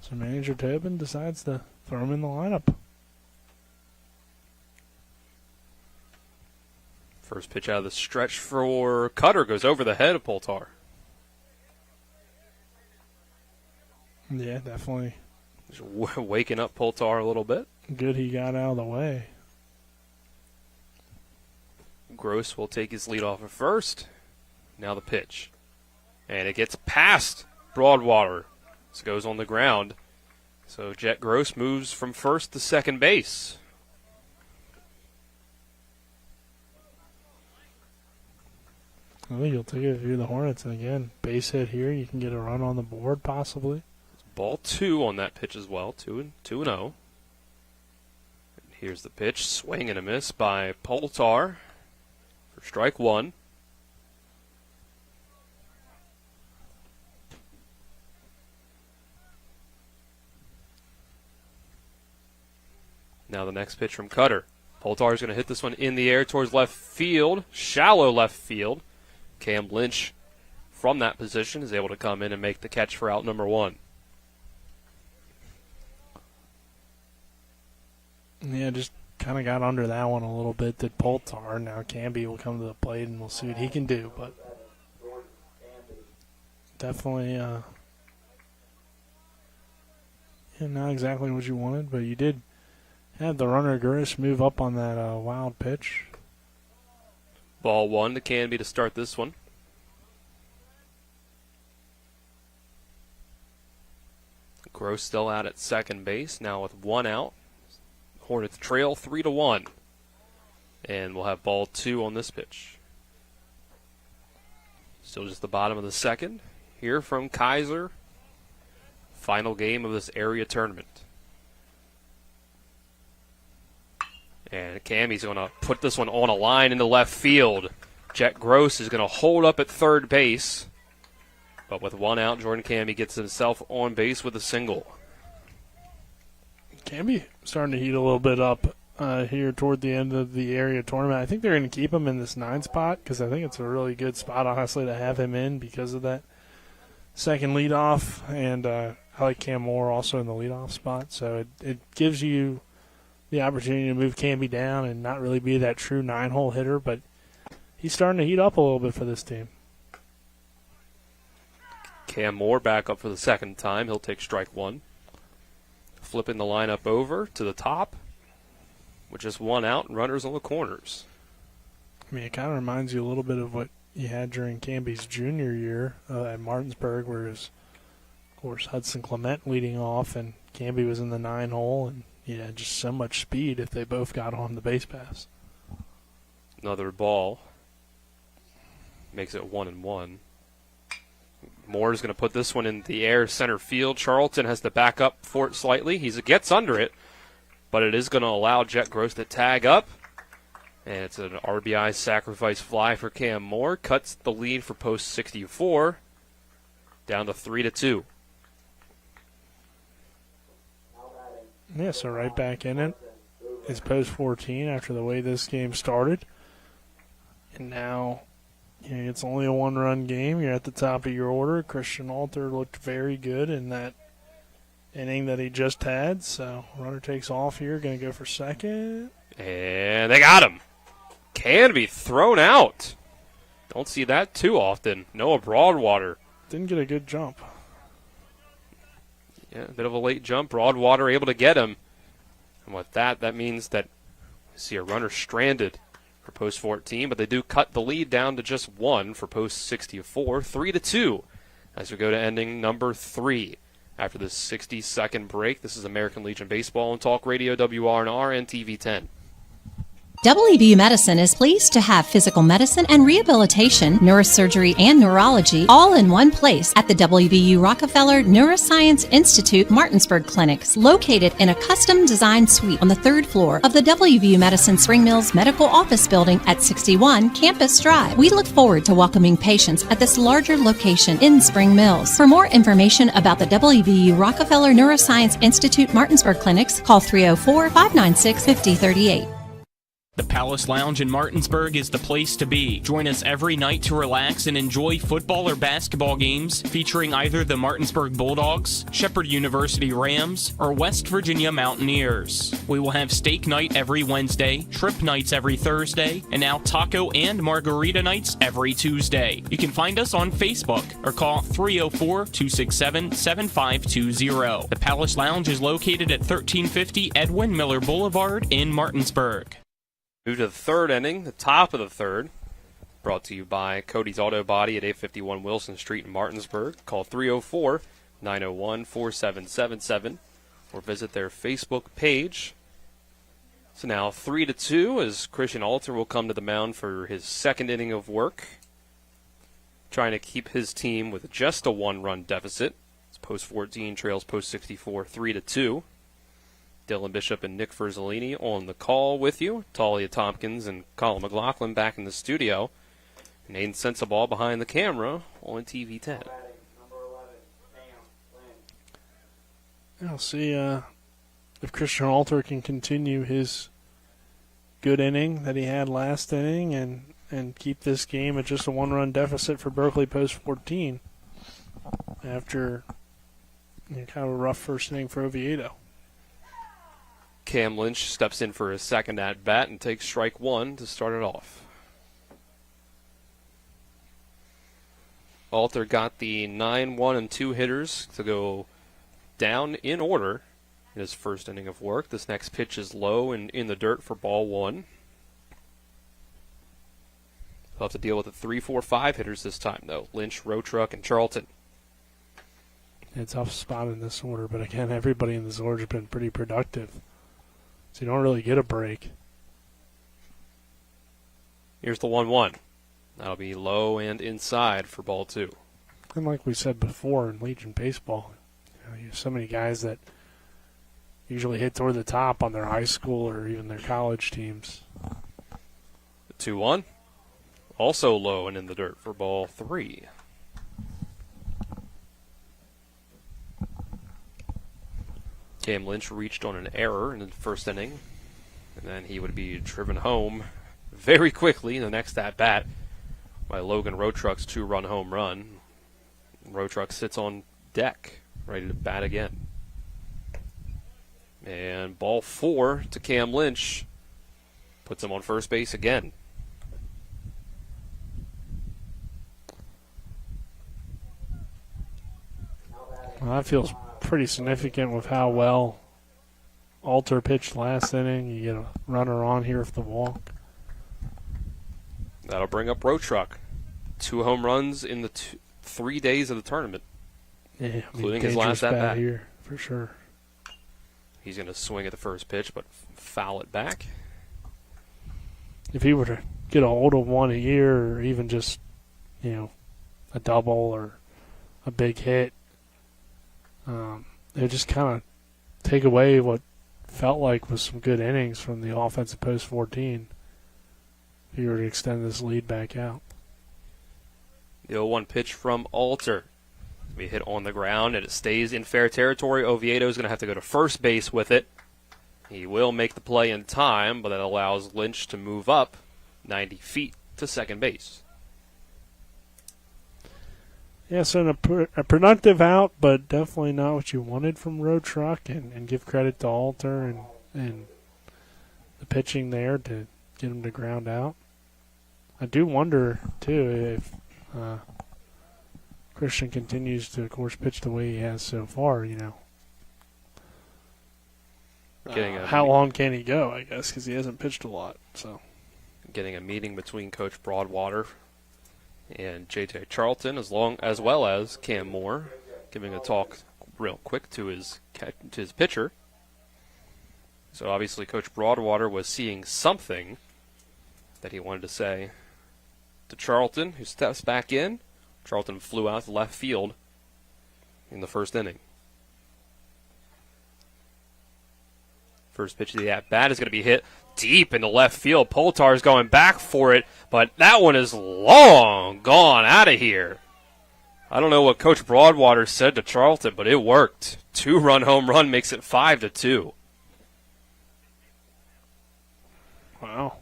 So manager Tobin decides to throw him in the lineup. First pitch out of the stretch for Cutter goes over the head of Poltar. Yeah, definitely. Just waking up Poltar a little bit. Good he got out of the way. Gross will take his lead off at first. Now the pitch. And it gets past Broadwater. This goes on the ground. So Jet Gross moves from first to second base. I think you'll take it if you're the Hornets. And again, base hit here. You can get a run on the board, possibly. Ball 2 on that pitch as well. 2-0. Here's the pitch. Swing and a miss by Poltar for strike 1. Now the next pitch from Cutter. Poltar is going to hit this one in the air towards left field. Shallow left field. Cam Lynch from that position is able to come in and make the catch for out number 1. Yeah, just kind of got under that one a little bit, did Poltar. Now Canby will come to the plate and we'll see what he can do. But definitely not exactly what you wanted, but you did have the runner Gurish move up on that wild pitch. Ball 1 to Canby to start this one. Gross still out at second base, now with 1 out. Hornets trail 3-1. And we'll have ball 2 on this pitch. Still just the bottom of the second. here from Kaiser. Final game of this area tournament. And Cammy's going to put this one on a line into left field. Jet Gross is going to hold up at third base. But with one out, Jordan Camby gets himself on base with a single. Camby starting to heat a little bit up here toward the end of the area tournament. I think they're going to keep him in this 9 spot because I think it's a really good spot, honestly, to have him in because of that second leadoff. And I like Cam Moore also in the leadoff spot. So it gives you the opportunity to move Camby down and not really be that true 9-hole hitter. But he's starting to heat up a little bit for this team. Cam Moore back up for the second time. He'll take strike one. Flipping the lineup over to the top with just one out and runners on the corners. I mean, it kind of reminds you a little bit of what you had during Camby's junior year at Martinsburg, where it was, of course, Hudson Clement leading off, and Camby was in the 9-hole, and he had just so much speed if they both got on the base pass. Another ball. Makes it 1-1. Moore's going to put this one in the air center field. Charlton has to back up for it slightly. He gets under it, but it is going to allow Jet Gross to tag up. And it's an RBI sacrifice fly for Cam Moore. Cuts the lead for post 64 down to 3-2. Yeah, so right back in it is post 14 after the way this game started. And now it's only a 1-run game. You're at the top of your order. Christian Alter looked very good in that inning that he just had. So runner takes off here, going to go for second. And they got him. Can be thrown out. Don't see that too often. Noah Broadwater. Didn't get a good jump. Yeah, a bit of a late jump. Broadwater able to get him. And with that means that we see a runner stranded for post 14, but they do cut the lead down to just 1 for post 64, 3-2, as we go to ending number 3. After this 60-second break, this is American Legion Baseball on Talk Radio, WRNR, and TV 10. WVU Medicine is pleased to have physical medicine and rehabilitation, neurosurgery, and neurology all in one place at the WVU Rockefeller Neuroscience Institute Martinsburg Clinics, located in a custom-designed suite on the 3rd floor of the WVU Medicine Spring Mills Medical Office Building at 61 Campus Drive. We look forward to welcoming patients at this larger location in Spring Mills. For more information about the WVU Rockefeller Neuroscience Institute Martinsburg Clinics, call 304-596-5038. The Palace Lounge in Martinsburg is the place to be. Join us every night to relax and enjoy football or basketball games featuring either the Martinsburg Bulldogs, Shepherd University Rams, or West Virginia Mountaineers. We will have steak night every Wednesday, shrimp nights every Thursday, and now taco and margarita nights every Tuesday. You can find us on Facebook or call 304-267-7520. The Palace Lounge is located at 1350 Edwin Miller Boulevard in Martinsburg. Move to the third inning, the top of the third. Brought to you by Cody's Auto Body at 851 Wilson Street in Martinsburg. Call 304-901-4777 or visit their Facebook page. So now 3-2 as Christian Alter will come to the mound for his second inning of work. Trying to keep his team with just a 1-run deficit. It's post 14 trails post 64 3-2. Dylan Bishop and Nick Ferzolini on the call with you. Talia Tompkins and Colin McLaughlin back in the studio. And Aiden Sensabaugh behind the camera on TV 10. I'll see if Christian Alter can continue his good inning that he had last inning and keep this game at just a 1-run deficit for Berkeley post 14 after kind of a rough first inning for Oviedo. Cam Lynch steps in for his second at-bat and takes strike 1 to start it off. Alter got the 9-1 and 2 hitters to go down in order in his first inning of work. This next pitch is low and in the dirt for ball 1. He'll have to deal with the 3-4-5 hitters this time, though. Lynch, Rotruck, and Charlton. It's a tough spot in this order, but again, everybody in this order has been pretty productive. So you don't really get a break. Here's the 1-1. That'll be low and inside for ball 2. And like we said before in Legion Baseball, you have so many guys that usually hit toward the top on their high school or even their college teams. 2-1. Also low and in the dirt for ball 3. Cam Lynch reached on an error in the first inning, and then he would be driven home very quickly in the next at-bat by Logan Rotruck's 2-run home run. Rotruck sits on deck, ready to bat again. And ball 4 to Cam Lynch puts him on first base again. Well, that feels pretty significant with how well Alter pitched last inning. You get a runner on here with the walk. That'll bring up Rotruck. 2 home runs in the 3 days of the tournament, including his last at-bat here, for sure. He's going to swing at the first pitch, but foul it back. If he were to get a hold of one a year, or even just, a double or a big hit, it would just kind of take away what felt like was some good innings from the offense at post 14 if you were to extend this lead back out. The 0-1 pitch from Alter. We hit on the ground, and it stays in fair territory. Oviedo's going to have to go to first base with it. He will make the play in time, but that allows Lynch to move up 90 feet to second base. Yeah, so a productive out, but definitely not what you wanted from Rotruck, and give credit to Alter and the pitching there to get him to ground out. I do wonder, too, if Christian continues to, of course, pitch the way he has so far, how long can he go, I guess, because he hasn't pitched a lot. So, getting a meeting between Coach Broadwater and J.J. Charlton, as well as Cam Moore, giving a talk real quick to his pitcher. So obviously Coach Broadwater was seeing something that he wanted to say to Charlton, who steps back in. Charlton flew out to left field in the first inning. First pitch of the at-bat is going to be hit deep into left field. Poltar's going back for it, but that one is long gone out of here. I don't know what Coach Broadwater said to Charlton, but it worked. 2-run home run makes it 5-2. Wow.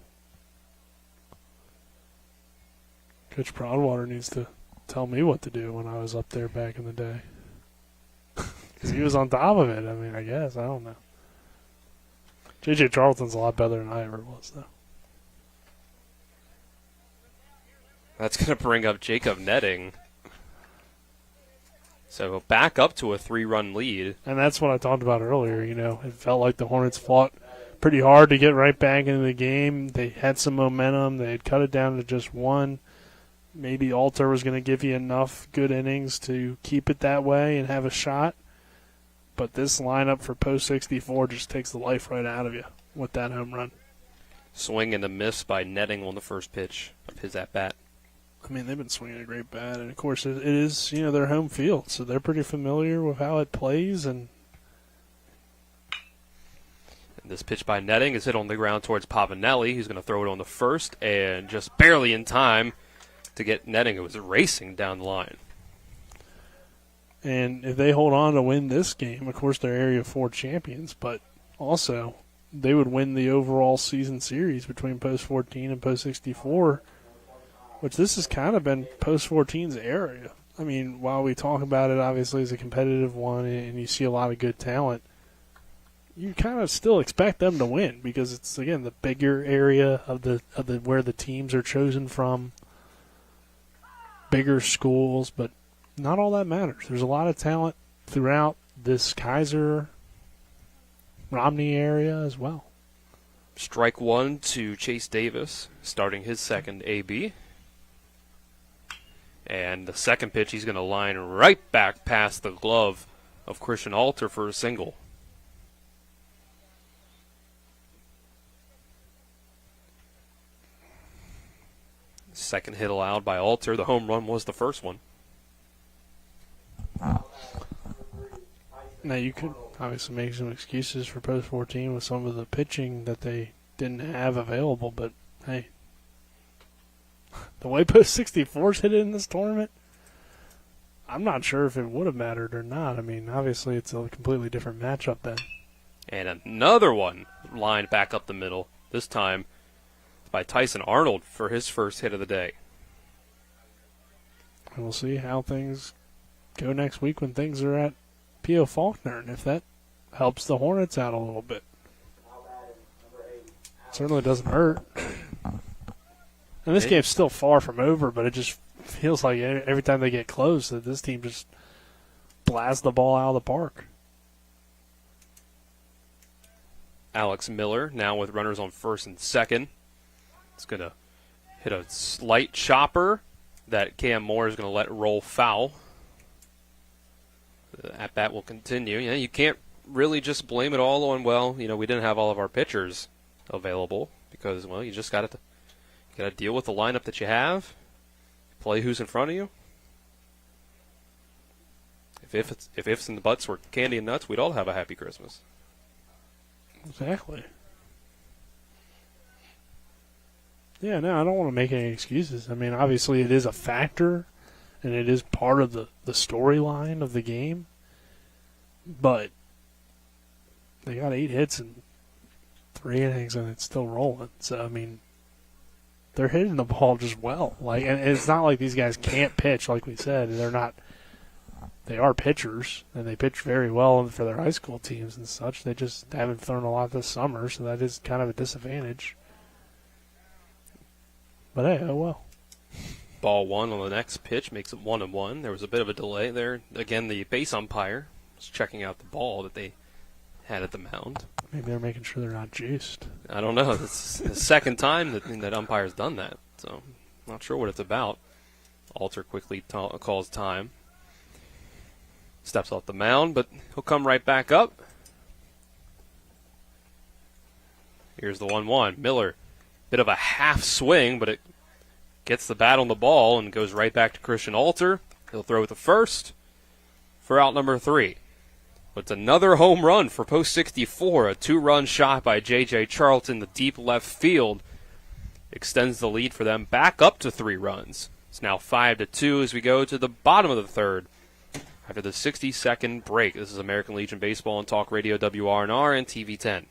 Coach Broadwater needs to tell me what to do when I was up there back in the day. Because he was on top of it. I guess. I don't know. J.J. Charlton's a lot better than I ever was, though. That's going to bring up Jacob Netting. So back up to a 3-run lead. And that's what I talked about earlier. It felt like the Hornets fought pretty hard to get right back into the game. They had some momentum. They had cut it down to just 1. Maybe Alter was going to give you enough good innings to keep it that way and have a shot. But this lineup for post 64 just takes the life right out of you with that home run. Swing and a miss by Netting on the first pitch of his at-bat. They've been swinging a great bat. And, of course, it is, their home field. So they're pretty familiar with how it plays. And this pitch by Netting is hit on the ground towards Pavanelli. He's going to throw it on the first and just barely in time to get Netting. It was racing down the line. And if they hold on to win this game, of course they're Area 4 champions, but also they would win the overall season series between Post 14 and Post 64, which this has kind of been Post 14's area. While we talk about it obviously as a competitive one and you see a lot of good talent, you kind of still expect them to win because it's, again, the bigger area of the where the teams are chosen from, bigger schools, but not all that matters. There's a lot of talent throughout this Kaiser, Romney area as well. Strike 1 to Chase Davis, starting his second AB. And the second pitch, he's going to line right back past the glove of Christian Alter for a single. Second hit allowed by Alter. The home run was the first one. Now, you could obviously make some excuses for post 14 with some of the pitching that they didn't have available, but hey, the way post 64's hit it in this tournament, I'm not sure if it would have mattered or not. I mean, obviously it's a completely different matchup then. And another one lined back up the middle, this time by Tyson Arnold for his first hit of the day. And we'll see how things go next week when things are at P.O. Faulkner, and if that helps the Hornets out a little bit. Certainly doesn't hurt. And this game's still far from over, but it just feels like every time they get close that this team just blasts the ball out of the park. Alex Miller now with runners on first and second. It's going to hit a slight chopper that Cam Moore is going to let roll foul. The at-bat will continue. You can't really just blame it all on, we didn't have all of our pitchers available because, you just got to deal with the lineup that you have, play who's in front of you. If ifs and buts were candy and nuts, we'd all have a happy Christmas. Exactly. Yeah, no, I don't want to make any excuses. I mean, obviously it is a factor, and it is part of the storyline of the game. But they got 8 hits in 3 innings, and it's still rolling. So, I mean, they're hitting the ball just well. And it's not like these guys can't pitch, like we said. They are pitchers, and they pitch very well for their high school teams and such. They just haven't thrown a lot this summer, so that is kind of a disadvantage. But hey, oh well. Ball 1 on the next pitch makes it 1-1. There was a bit of a delay there. Again, the base umpire was checking out the ball that they had at the mound. Maybe they're making sure they're not juiced. I don't know. This is the second time that umpire's done that, so not sure what it's about. Alter quickly calls time. Steps off the mound, but he'll come right back up. Here's the 1-1. Miller, bit of a half swing, but it gets the bat on the ball and goes right back to Christian Alter. He'll throw it to first for out number 3. But it's another home run for post 64. A 2-run shot by J.J. Charlton, the deep left field, extends the lead for them back up to 3 runs. It's now 5-2 as we go to the bottom of the third. After the 60-second break, this is American Legion Baseball on Talk Radio WRNR and TV 10.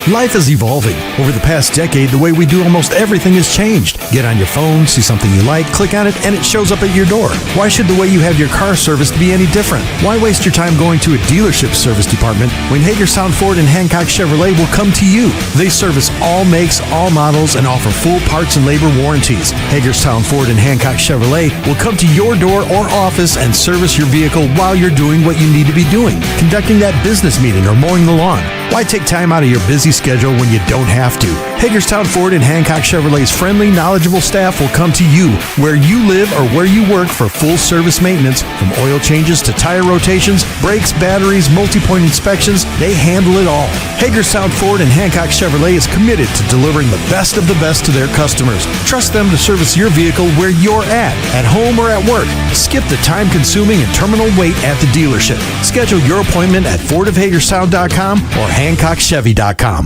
Life is evolving. Over the past decade, the way we do almost everything has changed. Get on your phone, see something you like, click on it, and it shows up at your door. Why should the way you have your car serviced be any different? Why waste your time going to a dealership service department when Hagerstown Ford and Hancock Chevrolet will come to you? They service all makes, all models, and offer full parts and labor warranties. Hagerstown Ford and Hancock Chevrolet will come to your door or office and service your vehicle while you're doing what you need to be doing, conducting that business meeting or mowing the lawn. Why take time out of your busy schedule when you don't have to? Hagerstown Ford and Hancock Chevrolet's friendly, knowledgeable staff will come to you where you live or where you work for full service maintenance, from oil changes to tire rotations, brakes, batteries, multi-point inspections. They handle it all. Hagerstown Ford and Hancock Chevrolet is committed to delivering the best of the best to their customers. Trust them to service your vehicle where you're at home or at work. Skip the time-consuming and terminal wait at the dealership. Schedule your appointment at fordofhagerstown.com or hancockchevy.com.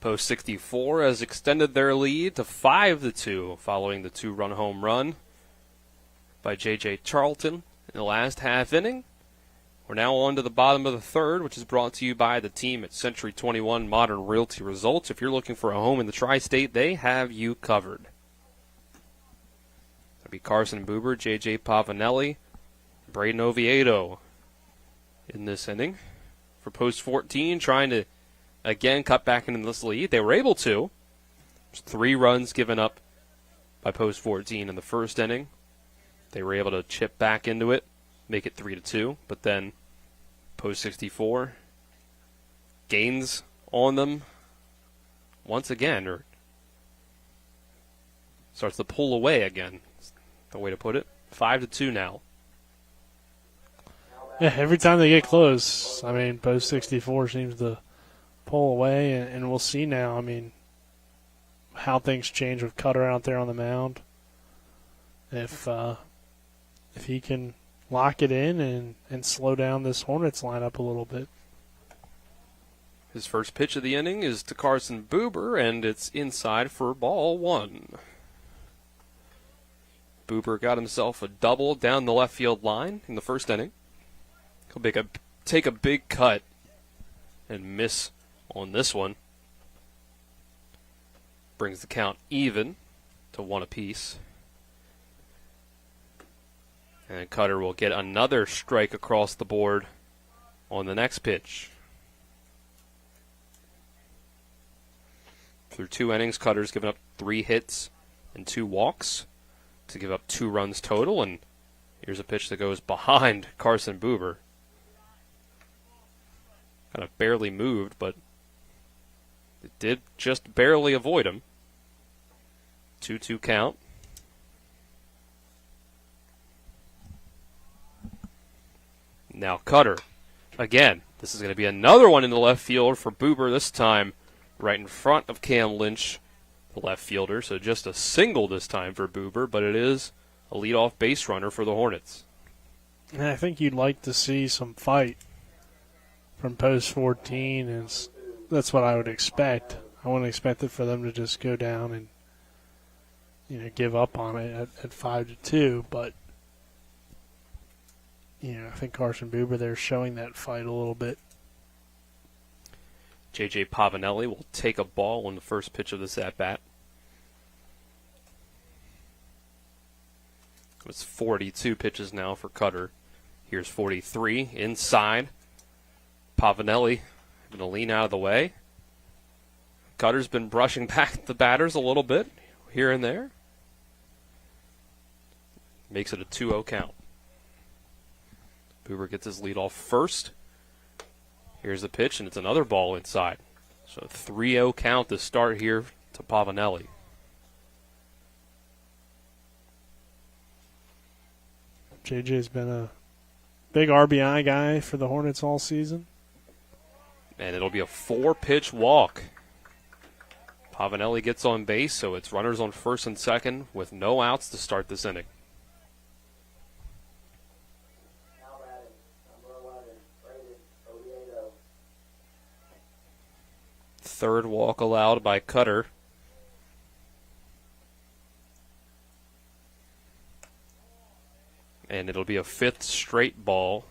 Post 64 has extended their lead to 5-2 following the 2-run home run by J.J. Charlton in the last half inning. We're now on to the bottom of the third, which is brought to you by the team at Century 21 Modern Realty Results. If you're looking for a home in the tri-state, they have you covered. That'll be Carson Buber, J.J. Pavanelli, Braden Oviedo in this inning. For post 14, trying to, again, cut back into this lead. They were able to. There's 3 runs given up by post 14 in the first inning. They were able to chip back into it, make it 3-2. But then post 64 gains on them once again, or starts to pull away again. That's the way to put it. 5-2 now. Yeah, every time they get close, I mean, post 64 seems to pull away, and we'll see now, I mean, how things change with Cutter out there on the mound. If he can lock it in and slow down this Hornets lineup a little bit. His first pitch of the inning is to Carson Buber, and it's inside for ball one. Buber got himself a double down the left field line in the first inning. He'll take a big cut and miss on this one. Brings the count even to 1 apiece. And Cutter will get another strike across the board on the next pitch. Through 2 innings, Cutter's given up 3 hits and 2 walks to give up 2 runs total. And here's a pitch that goes behind Carson Buber. Kind of barely moved, but it did just barely avoid him. 2-2 count. Now Cutter. Again, this is going to be another one in the left field for Buber, this time right in front of Cam Lynch, the left fielder. So just a single this time for Buber, but it is a leadoff base runner for the Hornets. And I think you'd like to see some fight from post 14, and that's what I would expect. I wouldn't expect it for them to just go down and give up on it at 5-2, but I think Carson Buber there showing that fight a little bit. J.J. Pavanelli will take a ball on the first pitch of this at-bat. It's 42 pitches now for Cutter. Here's 43 inside. Pavanelli going to lean out of the way. Cutter's been brushing back the batters a little bit here and there. Makes it a 2-0 count. Buber gets his lead off first. Here's the pitch, and it's another ball inside. So 3-0 count to start here to Pavanelli. JJ's been a big RBI guy for the Hornets all season. And it'll be a 4-pitch walk. Pavanelli gets on base, so it's runners on first and second with no outs to start this inning. Third walk allowed by Cutter. And it'll be a 5th straight ball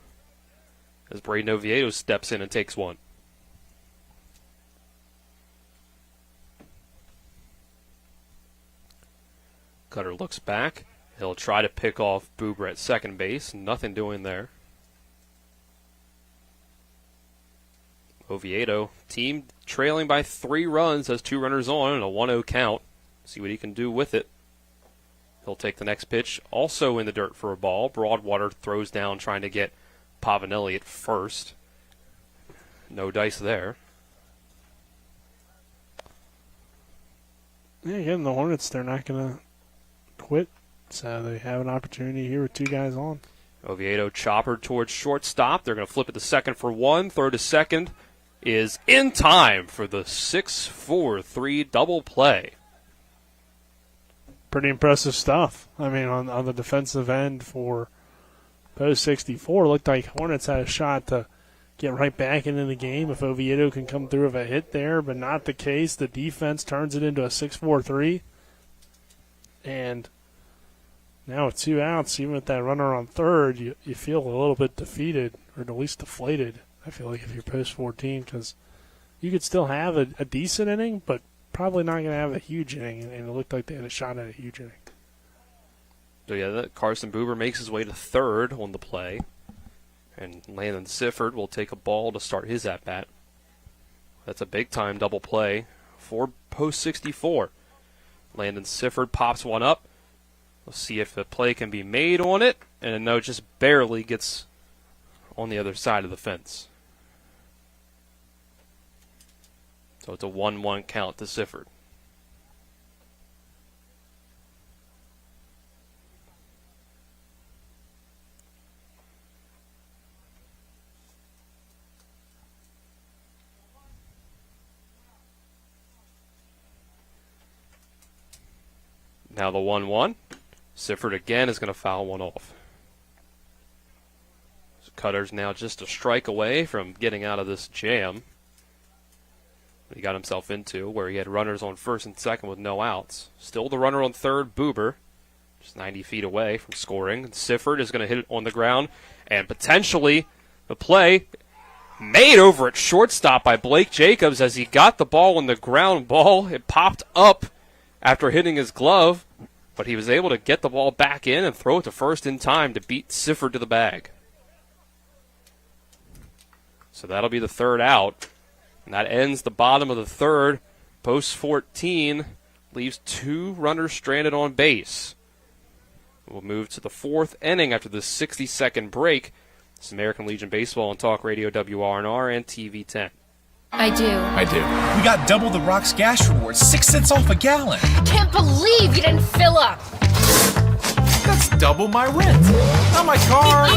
as Braden Oviedo steps in and takes one. Cutter looks back. He'll try to pick off Buber at second base. Nothing doing there. Oviedo, team trailing by 3 runs, has 2 runners on and a 1-0 count. See what he can do with it. He'll take the next pitch, also in the dirt for a ball. Broadwater throws down trying to get Pavanelli at first. No dice there. Yeah, again, the Hornets, they're not going to quit, so they have an opportunity here with 2 guys on. Oviedo chopper towards shortstop. They're going to flip it to second for 1. Throw to second is in time for the 6-4-3 double play. Pretty impressive stuff. I mean, on the defensive end for post 64, looked like Hornets had a shot to get right back into the game if Oviedo can come through with a hit there, but not the case. The defense turns it into a 6-4-3. And now with 2 outs, even with that runner on third, you feel a little bit defeated, or at least deflated, I feel like, if you're post 14, because you could still have a decent inning, but probably not going to have a huge inning, and it looked like they had a shot at a huge inning. So yeah, Carson Buber makes his way to third on the play, and Landon Sifford will take a ball to start his at-bat. That's a big-time double play for post 64. Landon Sifford pops one up. We'll see if the play can be made on it, and no, it just barely gets on the other side of the fence. So it's a 1-1 count to Sifford. Now the 1-1. Sifford again is going to foul one off. Cutter's now just a strike away from getting out of this jam he got himself into, where he had runners on first and second with no outs. Still the runner on third, Buber, just 90 feet away from scoring. Sifford is going to hit it on the ground, and potentially the play made over at shortstop by Blake Jacobs as he got the ball on the ground ball. It popped up after hitting his glove, but he was able to get the ball back in and throw it to first in time to beat Sifford to the bag. So that'll be the third out. And that ends the bottom of the third. Post 14 leaves 2 runners stranded on base. We'll move to the 4th inning after this 60-second break. It's American Legion Baseball on Talk Radio WRNR and TV 10. I do. We got double the Rock's gas rewards, 6 cents off a gallon. Can't believe you didn't fill up. That's double my rent. Not my car.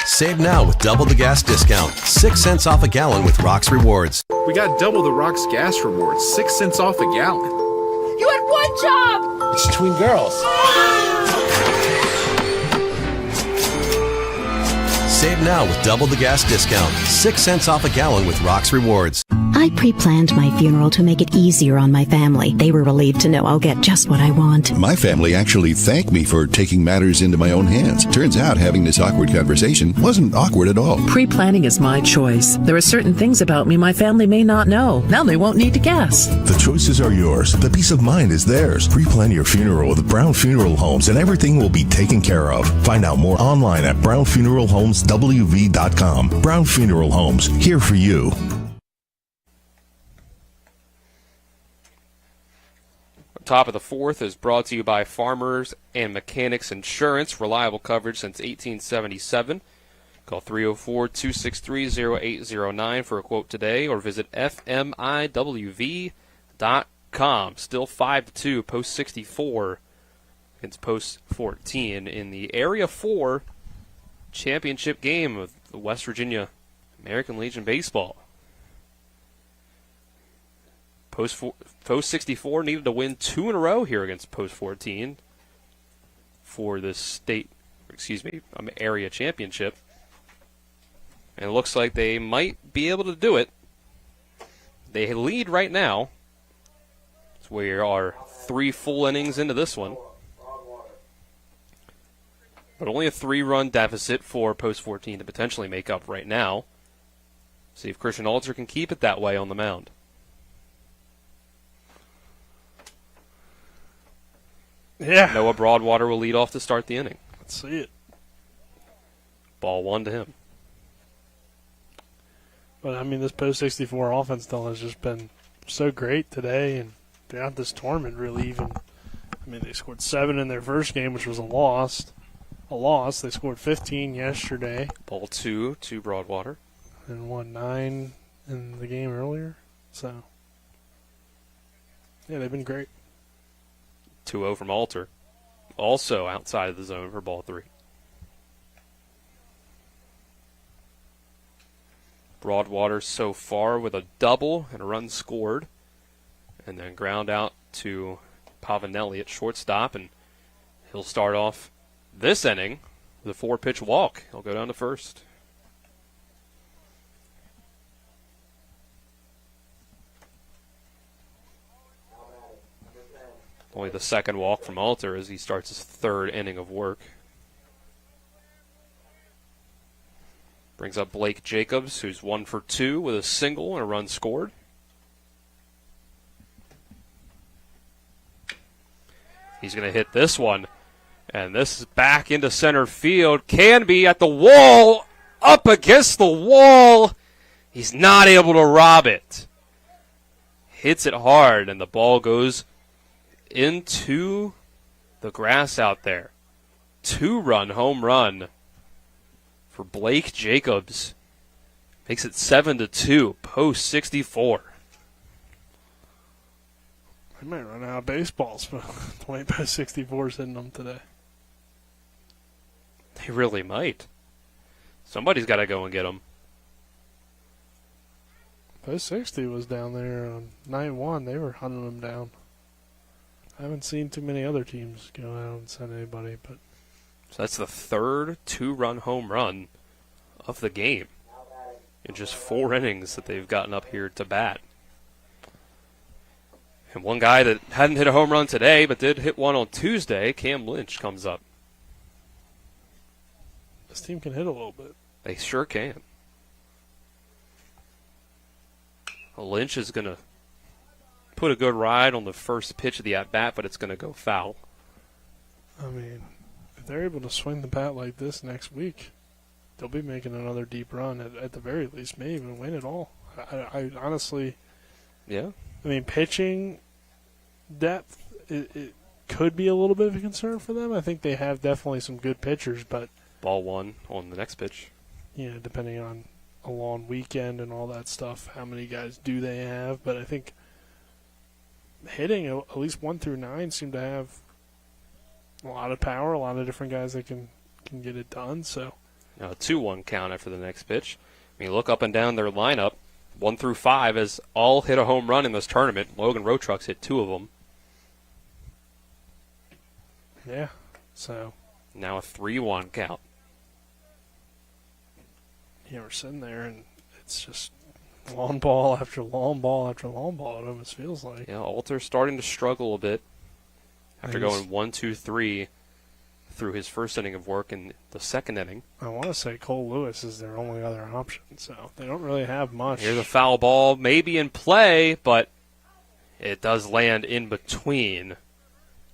Save now with double the gas discount. 6 cents off a gallon with Rock's Rewards. We got double the Rock's gas rewards, 6 cents off a gallon. You had one job. It's between girls. Save now with double the gas discount. 6 cents off a gallon with Rock's Rewards. I pre-planned my funeral to make it easier on my family. They were relieved to know I'll get just what I want. My family actually thanked me for taking matters into my own hands. Turns out having this awkward conversation wasn't awkward at all. Pre-planning is my choice. There are certain things about me my family may not know. Now they won't need to guess. The choices are yours. The peace of mind is theirs. Pre-plan your funeral with Brown Funeral Homes and everything will be taken care of. Find out more online at brownfuneralhomeswv.com. Brown Funeral Homes, here for you. Top of the 4th is brought to you by Farmers and Mechanics Insurance. Reliable coverage since 1877. Call 304-263-0809 for a quote today or visit fmiwv.com. Still 5-2 post 64 against post 14 in the Area 4 championship game of the West Virginia American Legion Baseball. Post 64 needed to win 2 in a row here against Post 14 for this area championship. And it looks like they might be able to do it. They lead right now. So we are 3 full innings into this one. But only a 3-run deficit for Post 14 to potentially make up right now. See if Christian Alter can keep it that way on the mound. Yeah. Noah Broadwater will lead off to start the inning. Let's see it. Ball 1 to him. But, I mean, this post-64 offense, Dylan, has just been so great today and throughout this tournament, really even. I mean, they scored 7 in their first game, which was a loss. They scored 15 yesterday. Ball 2 to Broadwater. And won 9 in the game earlier. So, yeah, they've been great. 2-0 from Alter. Also outside of the zone for ball 3. Broadwater so far with a double and a run scored. And then ground out to Pavanelli at shortstop. And he'll start off this inning with a 4-pitch walk. He'll go down to first. Only the second walk from Alter as he starts his 3rd inning of work. Brings up Blake Jacobs, who's 1 for 2 with a single and a run scored. He's going to hit this one. And this is back into center field. Can be at the wall. Up against the wall. He's not able to rob it. Hits it hard, and the ball goes into the grass out there. 2-run home run for Blake Jacobs. Makes it 7-2, post 64. They might run out of baseballs for the way post 64 is hitting them today. They really might. Somebody's got to go and get them. Post 60 was down there on 9-1. They were hunting them down. I haven't seen too many other teams go out and send anybody, but so that's the 3rd 2-run home run of the game in just 4 innings that they've gotten up here to bat. And one guy that hadn't hit a home run today but did hit one on Tuesday, Cam Lynch, comes up. This team can hit a little bit. They sure can. Lynch is going to put a good ride on the first pitch of the at-bat, but it's going to go foul. I mean, if they're able to swing the bat like this next week, they'll be making another deep run. At the very least, maybe even win it all. I honestly... Yeah. I mean, pitching depth, it could be a little bit of a concern for them. I think they have definitely some good pitchers, but... Ball 1 on the next pitch. Yeah, depending on a long weekend and all that stuff, how many guys do they have? But I think hitting at least 1 through 9 seem to have a lot of power, a lot of different guys that can get it done. So now a 2-1 count after the next pitch. I mean, look up and down their lineup. 1 through 5 has all hit a home run in this tournament. Logan Roetruck's hit 2 of them. Yeah, so now a 3-1 count. Yeah, we're sitting there, and it's just long ball after long ball after long ball, it almost feels like. Yeah, Alter's starting to struggle a bit after going 1, 2, 3 through his first inning of work in the second inning. I want to say Cole Lewis is their only other option, so they don't really have much. Here's a foul ball, maybe in play, but it does land in between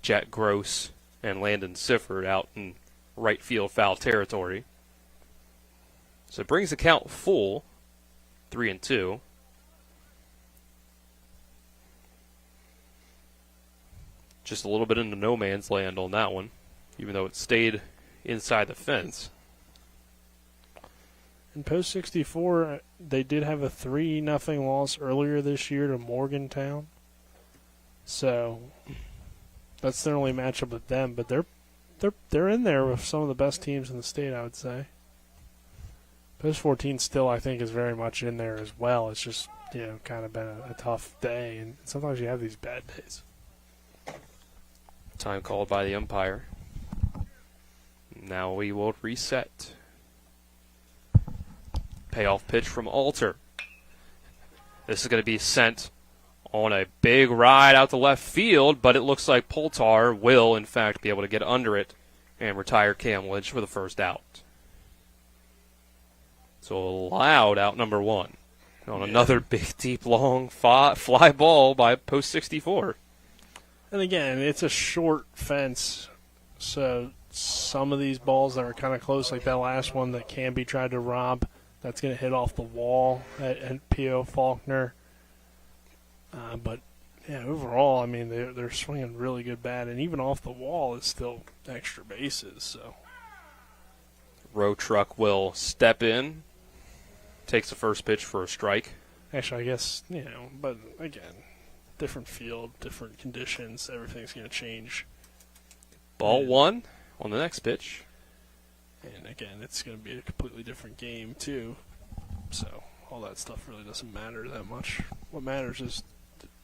Jack Gross and Landon Sifford out in right field foul territory. So it brings the count full, 3-2. Just a little bit into no man's land on that one, even though it stayed inside the fence. In Post 64, they did have a 3-0 loss earlier this year to Morgantown. So that's their only matchup with them, but they're in there with some of the best teams in the state, I would say. Post 14 still, I think, is very much in there as well. It's just, kind of been a tough day, and sometimes you have these bad days. Time called by the umpire. Now we will reset. Payoff pitch from Alter. This is going to be sent on a big ride out to left field, but it looks like Poltar will, in fact, be able to get under it and retire Cam Lynch for the first out. So allowed out number 1 on another big, deep, long fly ball by Post 64. And again, it's a short fence, so some of these balls that are kind of close, like that last one that Canby tried to rob, that's going to hit off the wall at P.O. Faulkner. But, yeah, overall, I mean, they're swinging really good bat, and even off the wall is still extra bases. So Roetruck will step in, takes the first pitch for a strike. Actually, I guess, but again, different field, different conditions, everything's going to change. Ball 1 on the next pitch. And again, it's going to be a completely different game, too. So all that stuff really doesn't matter that much. What matters is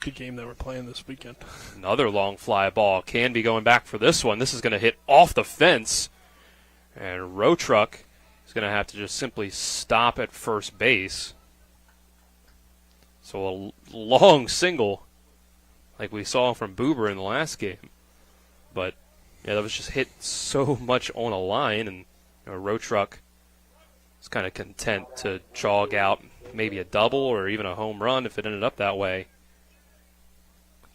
the game that we're playing this weekend. Another long fly ball. Can be going back for this one. This is going to hit off the fence. And Roetruck is going to have to just simply stop at first base. So a long single like we saw from Boober in the last game. But, yeah, that was just hit so much on a line, and Roetruck was kind of content to jog out maybe a double or even a home run if it ended up that way.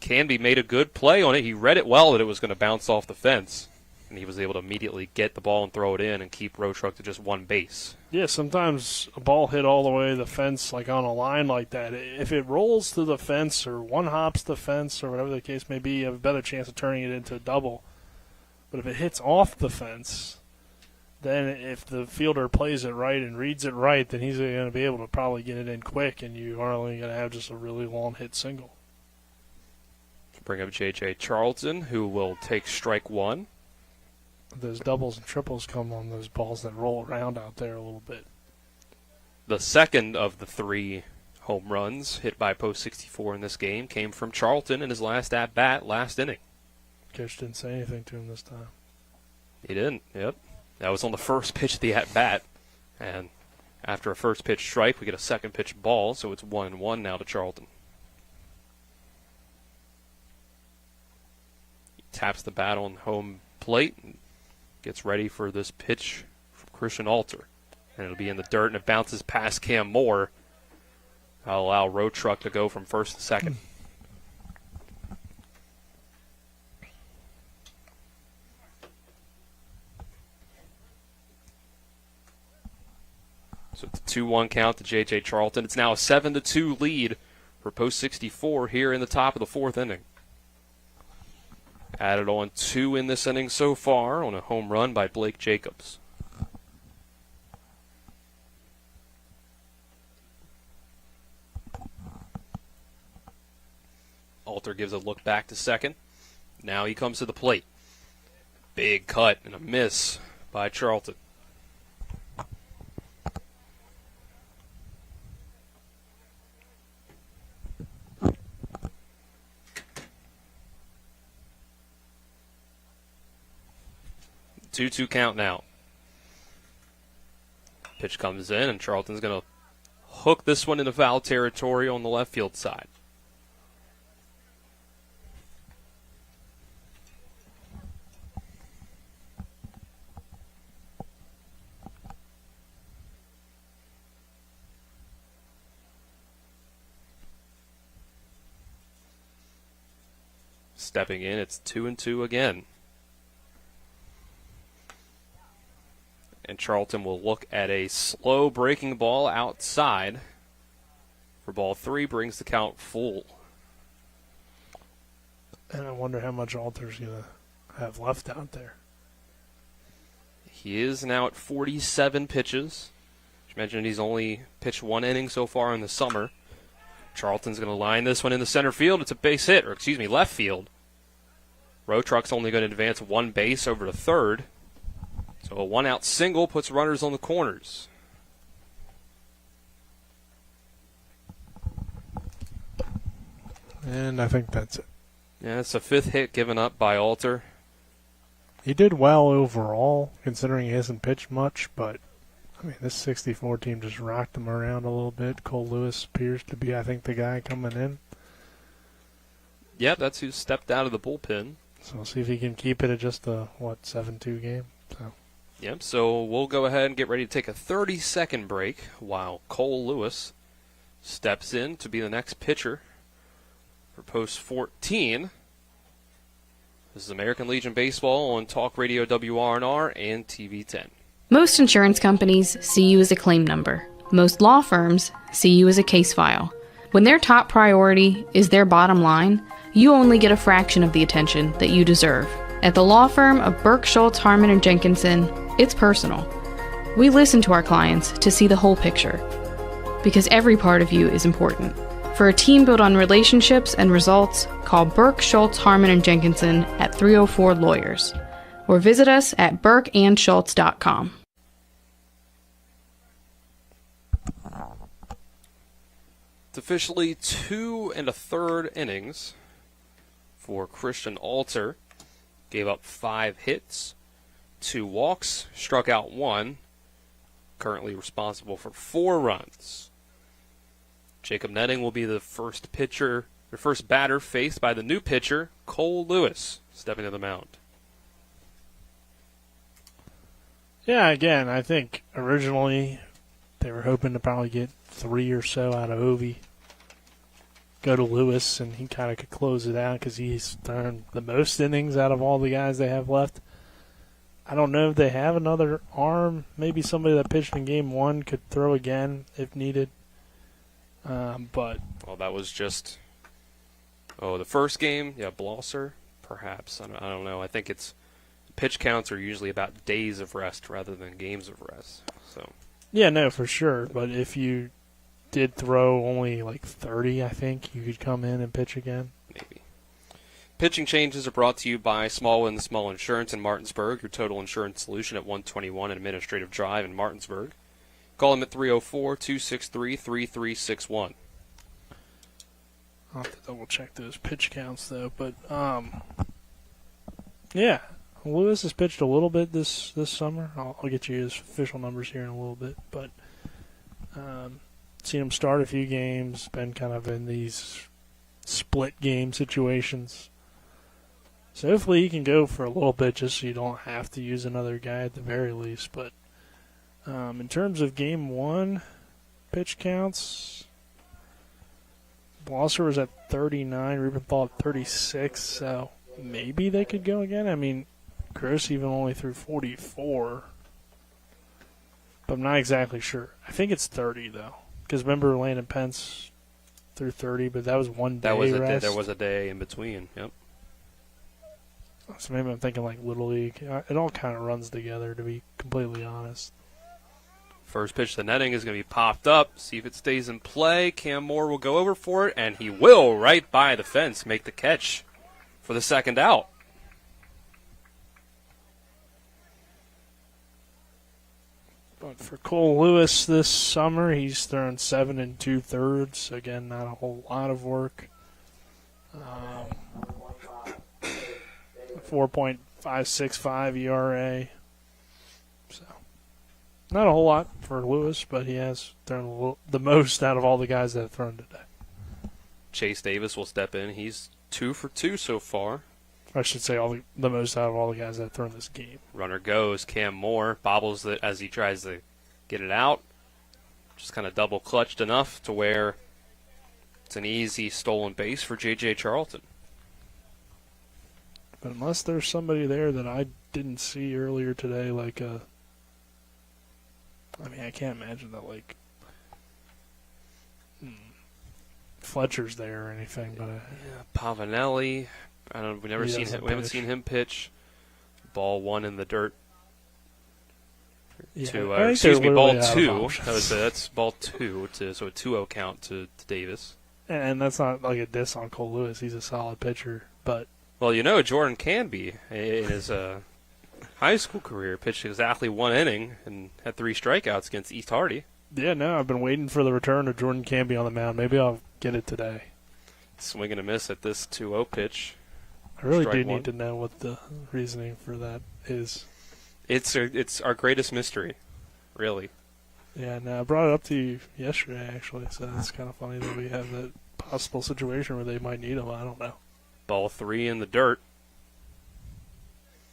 Canby made a good play on it. He read it well that it was going to bounce off the fence, and he was able to immediately get the ball and throw it in and keep Roetruck to just one base. Yeah, sometimes a ball hit all the way to the fence, like on a line like that. If it rolls to the fence or one hops the fence or whatever the case may be, you have a better chance of turning it into a double. But if it hits off the fence, then if the fielder plays it right and reads it right, then he's going to be able to probably get it in quick, and you are only going to have just a really long hit single. Bring up J.J. Charlton, who will take strike one. Those doubles and triples come on those balls that roll around out there a little bit. The second of the three home runs hit by Post 64 in this game came from Charlton in his last at-bat, last inning. Coach didn't say anything to him this time. He didn't, yep. That was on the first pitch of the at-bat, and After a first pitch strike, we get a second pitch ball, so it's 1-1 now to Charlton. He taps the bat on home plate and gets ready for this pitch from Christian Alter. And it'll be in the dirt, and it bounces past Cam Moore. I'll allow Road Truck to go from first to second. So it's a 2-1 count to J.J. Charlton. It's now a 7-2 lead for Post 64 here in the top of the fourth inning. Added on 2 in this inning so far on a home run by Blake Jacobs. Alter gives a look back to second. Now he comes to the plate. Big cut and a miss by Charlton. Two-two count now. Pitch comes in, and Charlton's going to hook this one into foul territory on the left field side. Stepping in, it's 2-2 again. And Charlton will look at a slow breaking ball outside for ball 3, brings the count full. And I wonder how much Alter's going to have left out there. He is now at 47 pitches. As mentioned, he's only pitched 1 inning so far in the summer. Charlton's going to line this one in the center field. It's a base hit, or excuse me, left field. Road Truck's only going to advance 1 base over to third. So a 1-out single puts runners on the corners. And I think that's it. Yeah, it's the 5th hit given up by Alter. He did well overall, considering he hasn't pitched much, but I mean, this 64 team just rocked him around a little bit. Cole Lewis appears to be, I think, the guy coming in. Yeah, that's who stepped out of the bullpen. So we'll see if he can keep it at just a, 7-2 game. So. Yep, so we'll go ahead and get ready to take a 30-second break while Cole Lewis steps in to be the next pitcher for Post 14. This is American Legion Baseball on Talk Radio WRNR and TV 10. Most insurance companies see you as a claim number. Most law firms see you as a case file. When their top priority is their bottom line, you only get a fraction of the attention that you deserve. At the law firm of Burke, Schultz, Harmon, and Jenkinson, it's personal. We listen to our clients to see the whole picture, because every part of you is important. For a team built on relationships and results, call Burke, Schultz, Harmon, and Jenkinson at 304 Lawyers, or visit us at burkeandschultz.com. It's officially 2 1/3 innings for Christian Alter. Gave up 5 hits, 2 walks, struck out 1. Currently responsible for 4 runs. Jacob Netting will be the first batter faced by the new pitcher, Cole Lewis, stepping to the mound. Yeah, again, I think originally they were hoping to probably get 3 or so out of Ovi. Go to Lewis, and he kind of could close it out because he's thrown the most innings out of all the guys they have left. I don't know if they have another arm. Maybe somebody that pitched in Game 1 could throw again if needed. But well, that was just the first game. Yeah, Blosser, perhaps. I don't know. I think it's pitch counts are usually about days of rest rather than games of rest. So yeah, no, for sure. But if you did throw only like 30, I think you could come in and pitch again. Maybe. Pitching changes are brought to you by Small Wind Small Insurance in Martinsburg, your total insurance solution at 121 Administrative Drive in Martinsburg. Call them at 304-263-3361. I'll have to double check those pitch counts though. But yeah, Lewis has pitched a little bit this summer. I'll get you his official numbers here in a little bit, but Seen him start a few games, been kind of in these split game situations. So hopefully he can go for a little bit just so you don't have to use another guy at the very least. But in terms of game one pitch counts, Blosser was at 39, Rubenthal at 36, so maybe they could go again. I mean, Gross even only threw 44, but I'm not exactly sure. I think it's 30, though, because remember Landon Pence threw 30, but that was one day rest. There was a day in between, yep. So maybe I'm thinking like Little League. It all kind of runs together, to be completely honest. First pitch to netting is going to be popped up. See if it stays in play. Cam Moore will go over for it, and he will, right by the fence, make the catch for the second out. But for Cole Lewis this summer, he's thrown 7 2/3. Again, not a whole lot of work. 4.565 ERA. So, not a whole lot for Lewis, but he has thrown the most out of all the guys that have thrown today. Chase Davis will step in. He's 2 for 2 so far. I should say the most out of all the guys that have thrown this game. Runner goes. Cam Moore bobbles it as he tries to get it out. Just kind of double clutched enough to where it's an easy stolen base for J.J. Charlton. But unless there's somebody there that I didn't see earlier today, like I can't imagine that Fletcher's there or anything. But Pavanelli, we haven't seen him pitch. Ball 1 in the dirt. Yeah, Ball 2. That's ball 2. So a 2-0 count to Davis. And that's not like a diss on Cole Lewis. He's a solid pitcher, but. Well, Jordan Canby, in his high school career, pitched exactly 1 inning and had 3 strikeouts against East Hardy. Yeah, no, I've been waiting for the return of Jordan Canby on the mound. Maybe I'll get it today. Swing and a miss at this 2-0 pitch. I really do need to know what the reasoning for that is. It's our greatest mystery, really. Yeah, no, I brought it up to you yesterday, actually, so it's kind of funny that we have that possible situation where they might need him. I don't know. Ball 3 in the dirt.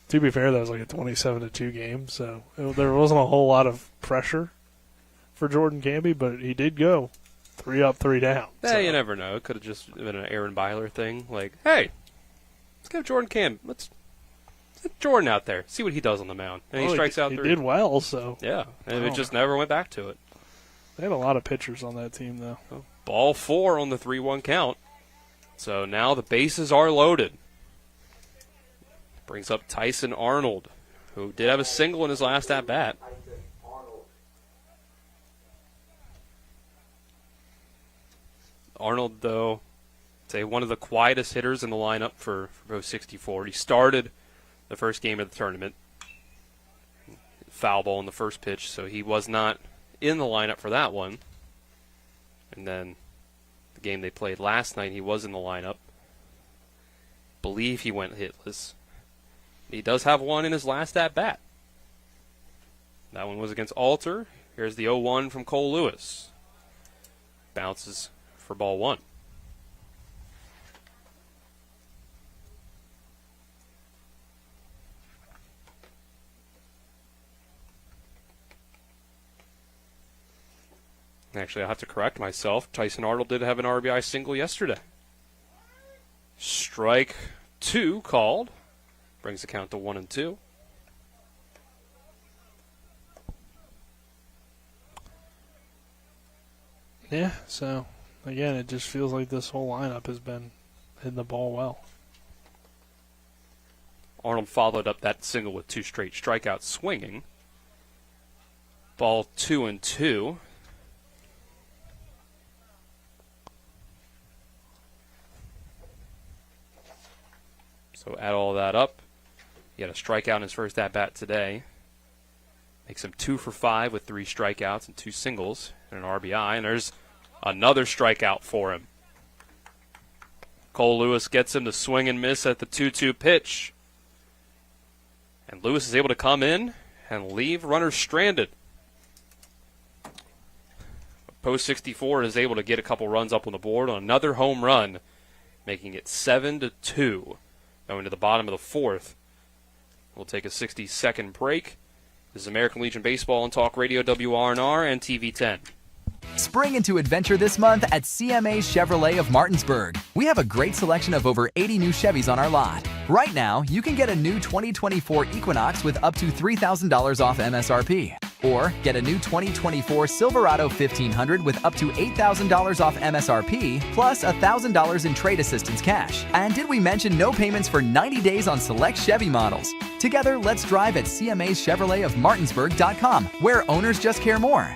To be fair, that was like a 27-2 game, so there wasn't a whole lot of pressure for Jordan Canby, but he did go 3 up, 3 down. Yeah, so. You never know. It could have just been an Aaron Byler thing. Like, hey, let's give Jordan Canby. Let's get Jordan out there. See what he does on the mound. And he strikes out 3. He did well, so. Yeah, and it just never went back to it. They had a lot of pitchers on that team, though. Ball 4 on the 3-1 count. So now the bases are loaded. Brings up Tyson Arnold, who did have a single in his last at-bat. Arnold, though, say one of the quietest hitters in the lineup for 64. He started the first game of the tournament. Foul ball in the first pitch, so he was not in the lineup for that one. And then the game they played last night, he was in the lineup. Believe he went hitless. He does have one in his last at-bat. That one was against Alter. Here's the 0-1 from Cole Lewis. Bounces for ball 1. Actually, I'll have to correct myself. Tyson Arnold did have an RBI single yesterday. Strike 2 called. Brings the count to 1-2. Yeah, so, again, it just feels like this whole lineup has been hitting the ball well. Arnold followed up that single with 2 straight strikeouts swinging. Ball 2-2. So add all that up. He had a strikeout in his first at-bat today. Makes him 2 for 5 with 3 strikeouts and 2 singles and an RBI. And there's another strikeout for him. Cole Lewis gets him to swing and miss at the 2-2 pitch. And Lewis is able to come in and leave runners stranded. Post 64 is able to get a couple runs up on the board on another home run, making it 7-2. Going to the bottom of the fourth. We'll take a 60-second break. This is American Legion Baseball on Talk Radio WRNR and TV 10. Spring into adventure this month at CMA Chevrolet of Martinsburg. We have a great selection of over 80 new Chevys on our lot. Right now, you can get a new 2024 Equinox with up to $3,000 off MSRP. Or get a new 2024 Silverado 1500 with up to $8,000 off MSRP, plus $1,000 in trade assistance cash. And did we mention no payments for 90 days on select Chevy models? Together, let's drive at CMA's Chevrolet of Martinsburg.com, where owners just care more.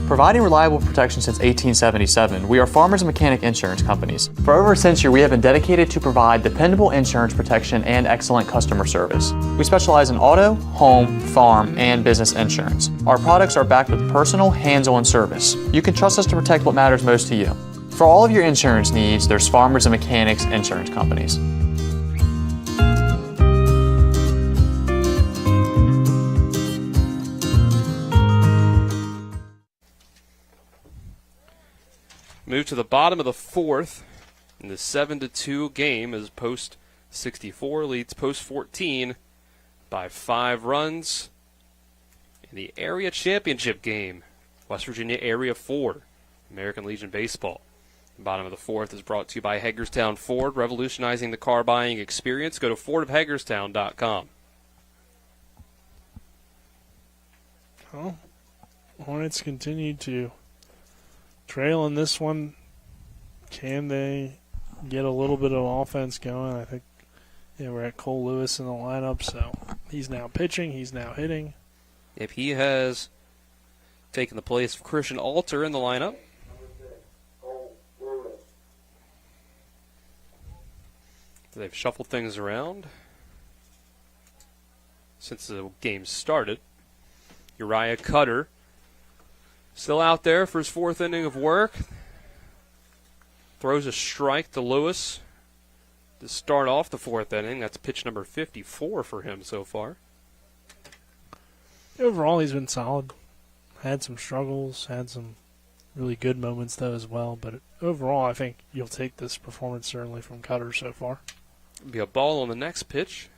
Providing reliable protection since 1877, we are Farmers and Mechanic Insurance Companies. For over a century, we have been dedicated to provide dependable insurance protection and excellent customer service. We specialize in auto, home, farm, and business insurance. Our products are backed with personal, hands-on service. You can trust us to protect what matters most to you. For all of your insurance needs, there's Farmers and Mechanics Insurance Companies. Move to the bottom of the fourth in the 7-2 game as Post 64 leads Post 14 by 5 runs in the area championship game. West Virginia Area 4, American Legion Baseball. The bottom of the fourth is brought to you by Hagerstown Ford, revolutionizing the car buying experience. Go to fordofhagerstown.com. Well, Hornets continue to trail in this one. Can they get a little bit of offense going? I think we're at Cole Lewis in the lineup, so he's now pitching, he's now hitting. If he has taken the place of Christian Alter in the lineup. They've shuffled things around since the game started. Uriah Cutter still out there for his fourth inning of work. Throws a strike to Lewis to start off the fourth inning. That's pitch number 54 for him so far. Overall, he's been solid. Had some struggles, had some really good moments, though, as well. But overall, I think you'll take this performance certainly from Cutter so far. Be a ball on the next pitch.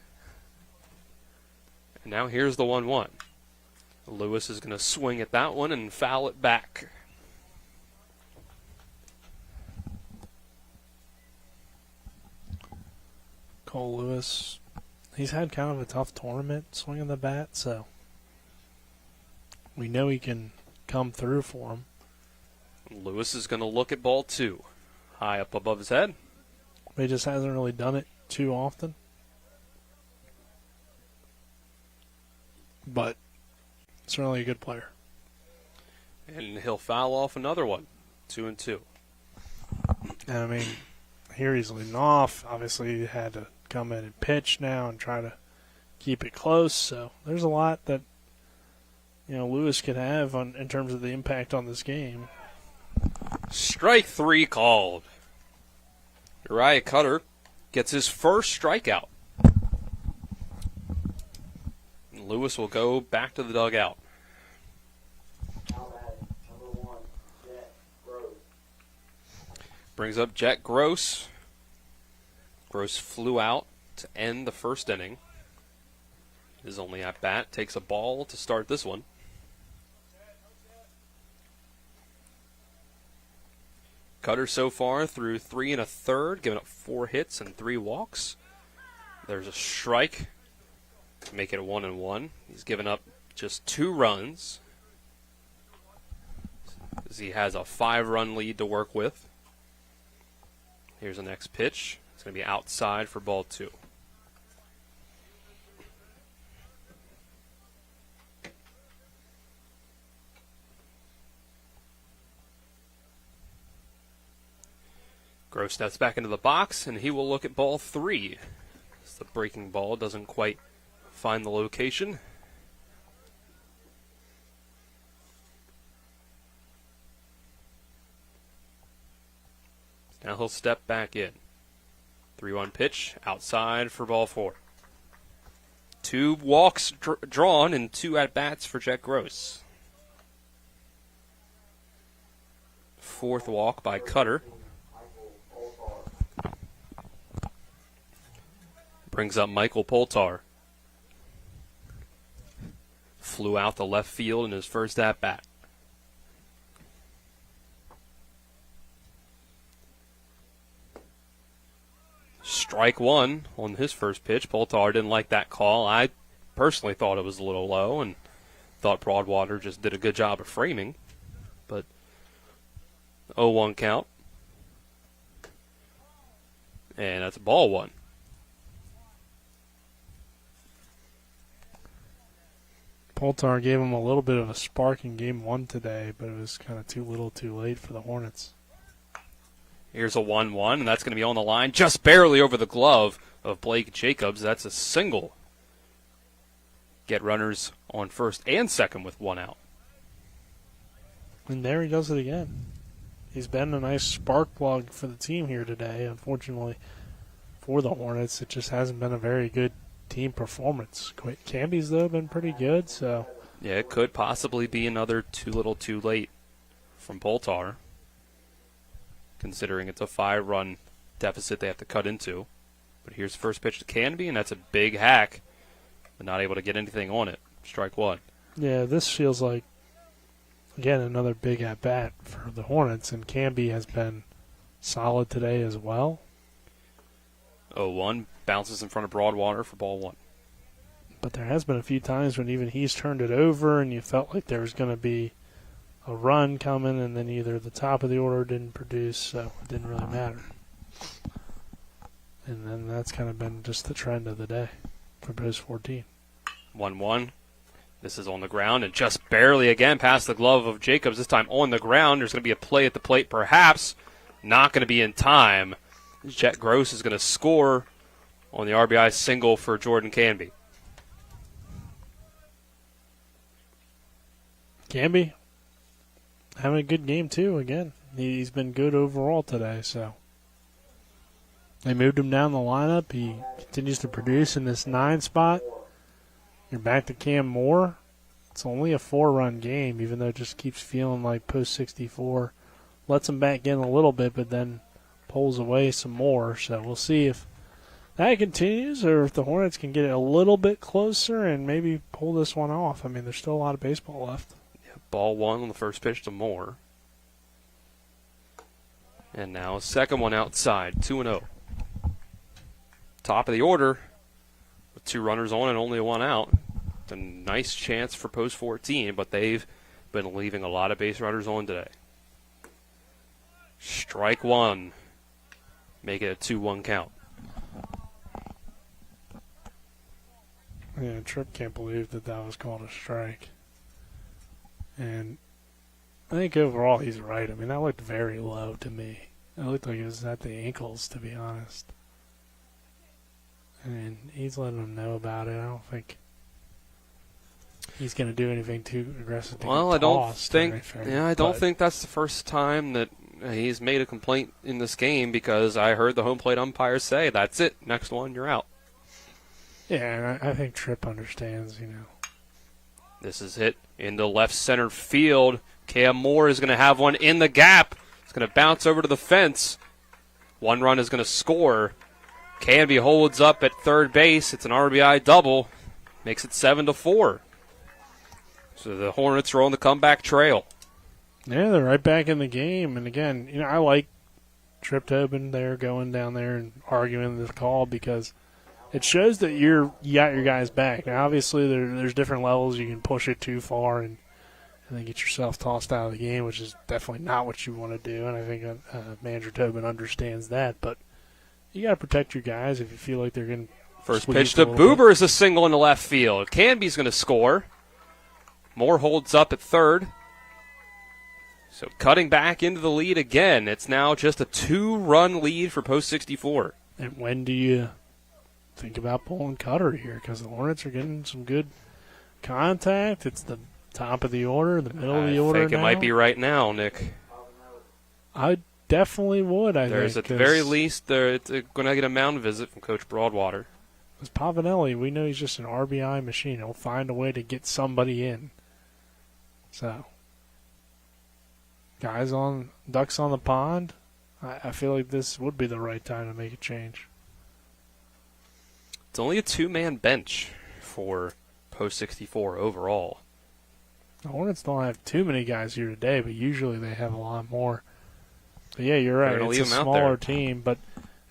And now here's the 1-1. Lewis is going to swing at that one and foul it back. Cole Lewis, he's had kind of a tough tournament swinging the bat, so we know he can come through for him. Lewis is going to look at ball 2, high up above his head. But he just hasn't really done it too often. But certainly a good player. And he'll foul off another one. 2-2. And I mean, here he's leading off. Obviously, he had to come in and pitch now and try to keep it close. So there's a lot that Lewis could have in terms of the impact on this game. Strike 3 called. Uriah Cutter gets his first strikeout. Lewis will go back to the dugout. Brings up Jet Gross. Gross flew out to end the first inning. His only at bat, takes a ball to start this one. Cutter so far through 3 1/3, giving up 4 hits and 3 walks. There's a strike to make it a 1-1. He's given up just 2 runs, as he has a 5-run lead to work with. Here's the next pitch. It's going to be outside for ball 2. Gross steps back into the box, and he will look at ball 3. As the breaking ball doesn't quite find the location. Now he'll step back in. 3-1 pitch, outside for ball 4. 2 walks drawn and 2 at-bats for Jet Gross. fourth walk by Cutter. Brings up Michael Poltar. Flew out the left field in his first at-bat. Strike one on his first pitch. Poltar didn't like that call. I personally thought it was a little low and thought Broadwater just did a good job of framing. But 0-1 count. And that's a ball one. Poltar gave him a little bit of a spark in game one today, but it was kind of too little too late for the Hornets. Here's a 1-1, and that's going to be on the line just barely over the glove of Blake Jacobs. That's a single. Get runners on first and second with one out. And there he does it again. He's been a nice spark plug for the team here today. Unfortunately for the Hornets, it just hasn't been a very good team performance. Camby's, though, been pretty good. So yeah, it could possibly be another too little too late from Poltar, considering it's a 5-run deficit they have to cut into. But here's the first pitch to Canby, and that's a big hack, but not able to get anything on it. Strike one. Yeah, this feels like, again, another big at-bat for the Hornets, and Canby has been solid today as well. 0-1, bounces in front of Broadwater for ball one. But there has been a few times when even he's turned it over and you felt like there was going to be a run coming, and then either the top of the order didn't produce, so it didn't really matter. And then that's kind of been just the trend of the day for Post 14. 1-1. This is on the ground and just barely again past the glove of Jacobs, this time on the ground. There's going to be a play at the plate, perhaps. Not going to be in time. Jet Gross is going to score on the RBI single for Jordan Canby. Canby having a good game, too, again. He's been good overall today, so. They moved him down the lineup. He continues to produce in this 9 spot. You're back to Cam Moore. It's only a 4-run game, even though it just keeps feeling like Post 64 lets him back in a little bit, but then pulls away some more. So we'll see if that continues or if the Hornets can get it a little bit closer and maybe pull this one off. I mean, there's still a lot of baseball left. Ball one on the first pitch to Moore. And now a second one outside, 2-0. Top of the order with 2 runners on and only 1 out. It's a nice chance for Post 14, but they've been leaving a lot of base runners on today. Strike one. Make it a 2-1 count. Yeah, Tripp can't believe that was called a strike. And I think overall he's right. I mean, that looked very low to me. It looked like it was at the ankles, to be honest. And he's letting them know about it. I don't think he's going to do anything too aggressive to well, get tossed. I don't think that's the first time that he's made a complaint in this game, because I heard the home plate umpire say, that's it, next one, you're out. Yeah, and I think Tripp understands, This is hit into left center field. Cam Moore is going to have one in the gap. It's going to bounce over to the fence. 1 run is going to score. Canby holds up at third base. It's an RBI double. Makes it 7-4. So the Hornets are on the comeback trail. Yeah, they're right back in the game. And again, I like Tripp Tobin there going down there and arguing this call, because it shows that you got your guys back. Now, obviously, there's different levels. You can push it too far and then get yourself tossed out of the game, which is definitely not what you want to do. And I think Manager Tobin understands that. But you got to protect your guys if you feel like they're going to. First pitch to Boober is a single in the left field. Canby's going to score. Moore holds up at third. So cutting back into the lead again. It's now just a 2-run lead for Post 64. And when do you think about pulling Cutter here? Because the Hornets are getting some good contact. It's the top of the order, the middle of the order. I think it might be right now, Nick. I definitely would. There's at the very least, they're going to get a mound visit from Coach Broadwater. Because Pavanelli, we know he's just an RBI machine. He'll find a way to get somebody in. So, ducks on the pond, I feel like this would be the right time to make a change. It's only a 2-man bench for Post 64 overall. The Hornets don't have too many guys here today, but usually they have a lot more. But yeah, you're right. It's a smaller team, but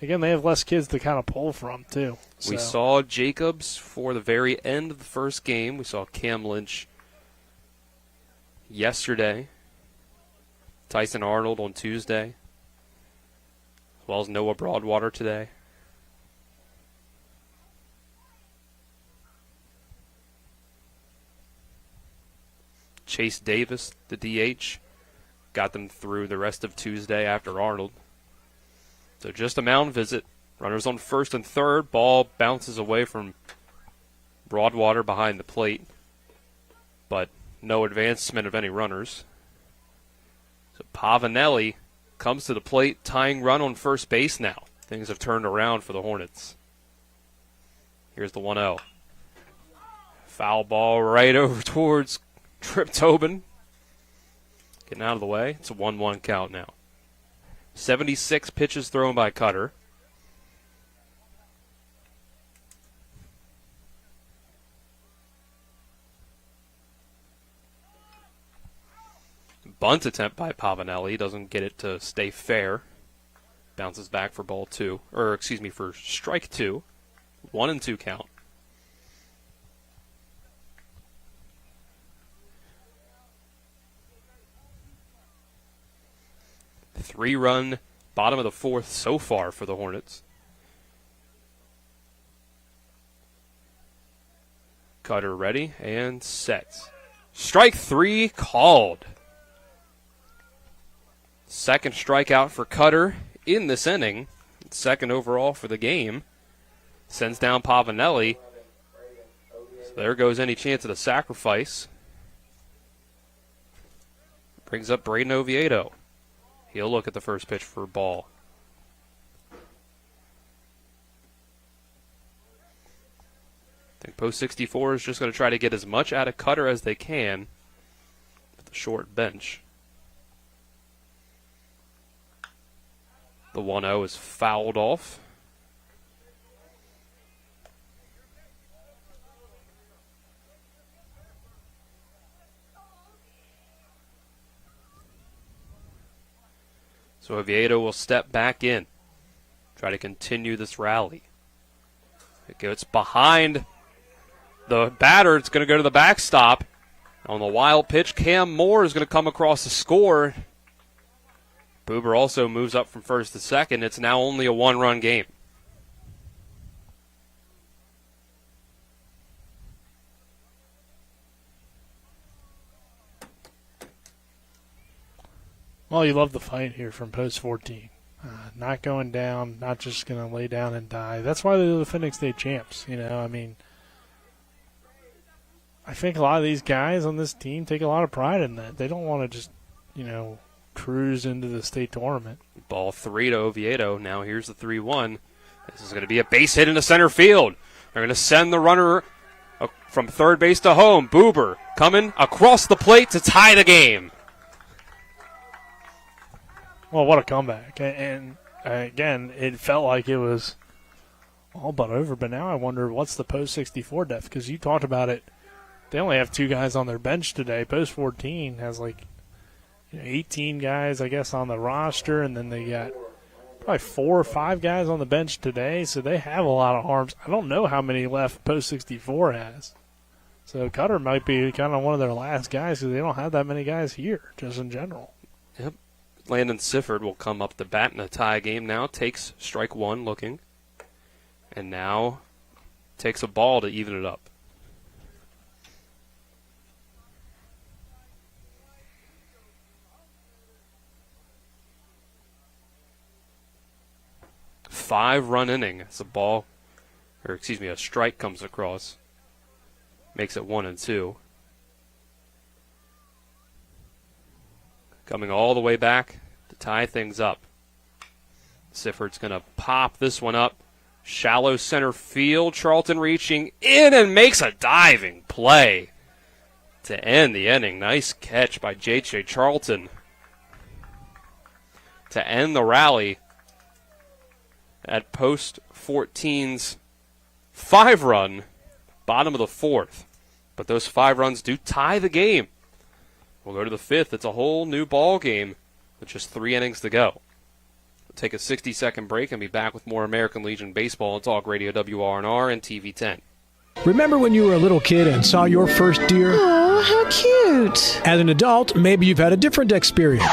again, they have less kids to kind of pull from too. We saw Jacobs for the very end of the first game. We saw Cam Lynch yesterday. Tyson Arnold on Tuesday. As well as Noah Broadwater today. Chase Davis, the DH, got them through the rest of Tuesday after Arnold. So just a mound visit. Runners on first and third. Ball bounces away from Broadwater behind the plate, but no advancement of any runners. So Pavanelli comes to the plate, tying run on first base now. Things have turned around for the Hornets. Here's the 1-0. Foul ball right over towards Trip Tobin. Getting out of the way. It's a 1-1 count now. 76 pitches thrown by Cutter. Bunt attempt by Pavanelli. Doesn't get it to stay fair. Bounces back for ball two. For strike two. 1-2 count. Three-run bottom of the fourth so far for the Hornets. Cutter ready and set. Strike three called. Second strikeout for Cutter in this inning. Second overall for the game. Sends down Pavanelli. So there goes any chance of the sacrifice. Brings up Braden Oviedo. He'll look at the first pitch for a ball. I think Post 64 is just going to try to get as much out of Cutter as they can with the short bench. The 1-0 is fouled off. So Oviedo will step back in, try to continue this rally. It gets behind the batter. It's going to go to the backstop. On the wild pitch, Cam Moore is going to come across the score. Boober also moves up from first to second. It's now only a one-run game. Well, you love the fight here from Post 14. Not going down, not just going to lay down and die. That's why they're the defending state champs. I think a lot of these guys on this team take a lot of pride in that. They don't want to just, cruise into the state tournament. Ball 3 to Oviedo. Now here's the 3-1. This is going to be a base hit into center field. They're going to send the runner from third base to home. Boober coming across the plate to tie the game. Well, what a comeback. And again, it felt like it was all but over. But now I wonder what's the Post 64 depth, because you talked about it. They only have 2 guys on their bench today. Post 14 has 18 guys, I guess, on the roster, and then they got probably 4 or 5 guys on the bench today. So they have a lot of arms. I don't know how many left Post 64 has. So Cutter might be kind of one of their last guys because they don't have that many guys here, just in general. Yep. Landon Sifford will come up to bat in a tie game now. Takes strike one looking. And now takes a ball to even it up. Five-run inning. It's a strike comes across. Makes it 1-2. Coming all the way back to tie things up. Sifford's going to pop this one up. Shallow center field. Charlton reaching in and makes a diving play to end the inning. Nice catch by J.J. Charlton. to end the rally at Post 14's 5-run, bottom of the 4th. But those 5 runs do tie the game. We'll go to the 5th. It's a whole new ball game with just 3 innings to go. We'll take a 60-second break and be back with more American Legion baseball on Talk Radio WRNR and TV 10. Remember when you were a little kid and saw your first deer? Oh, how cute. As an adult, maybe you've had a different experience.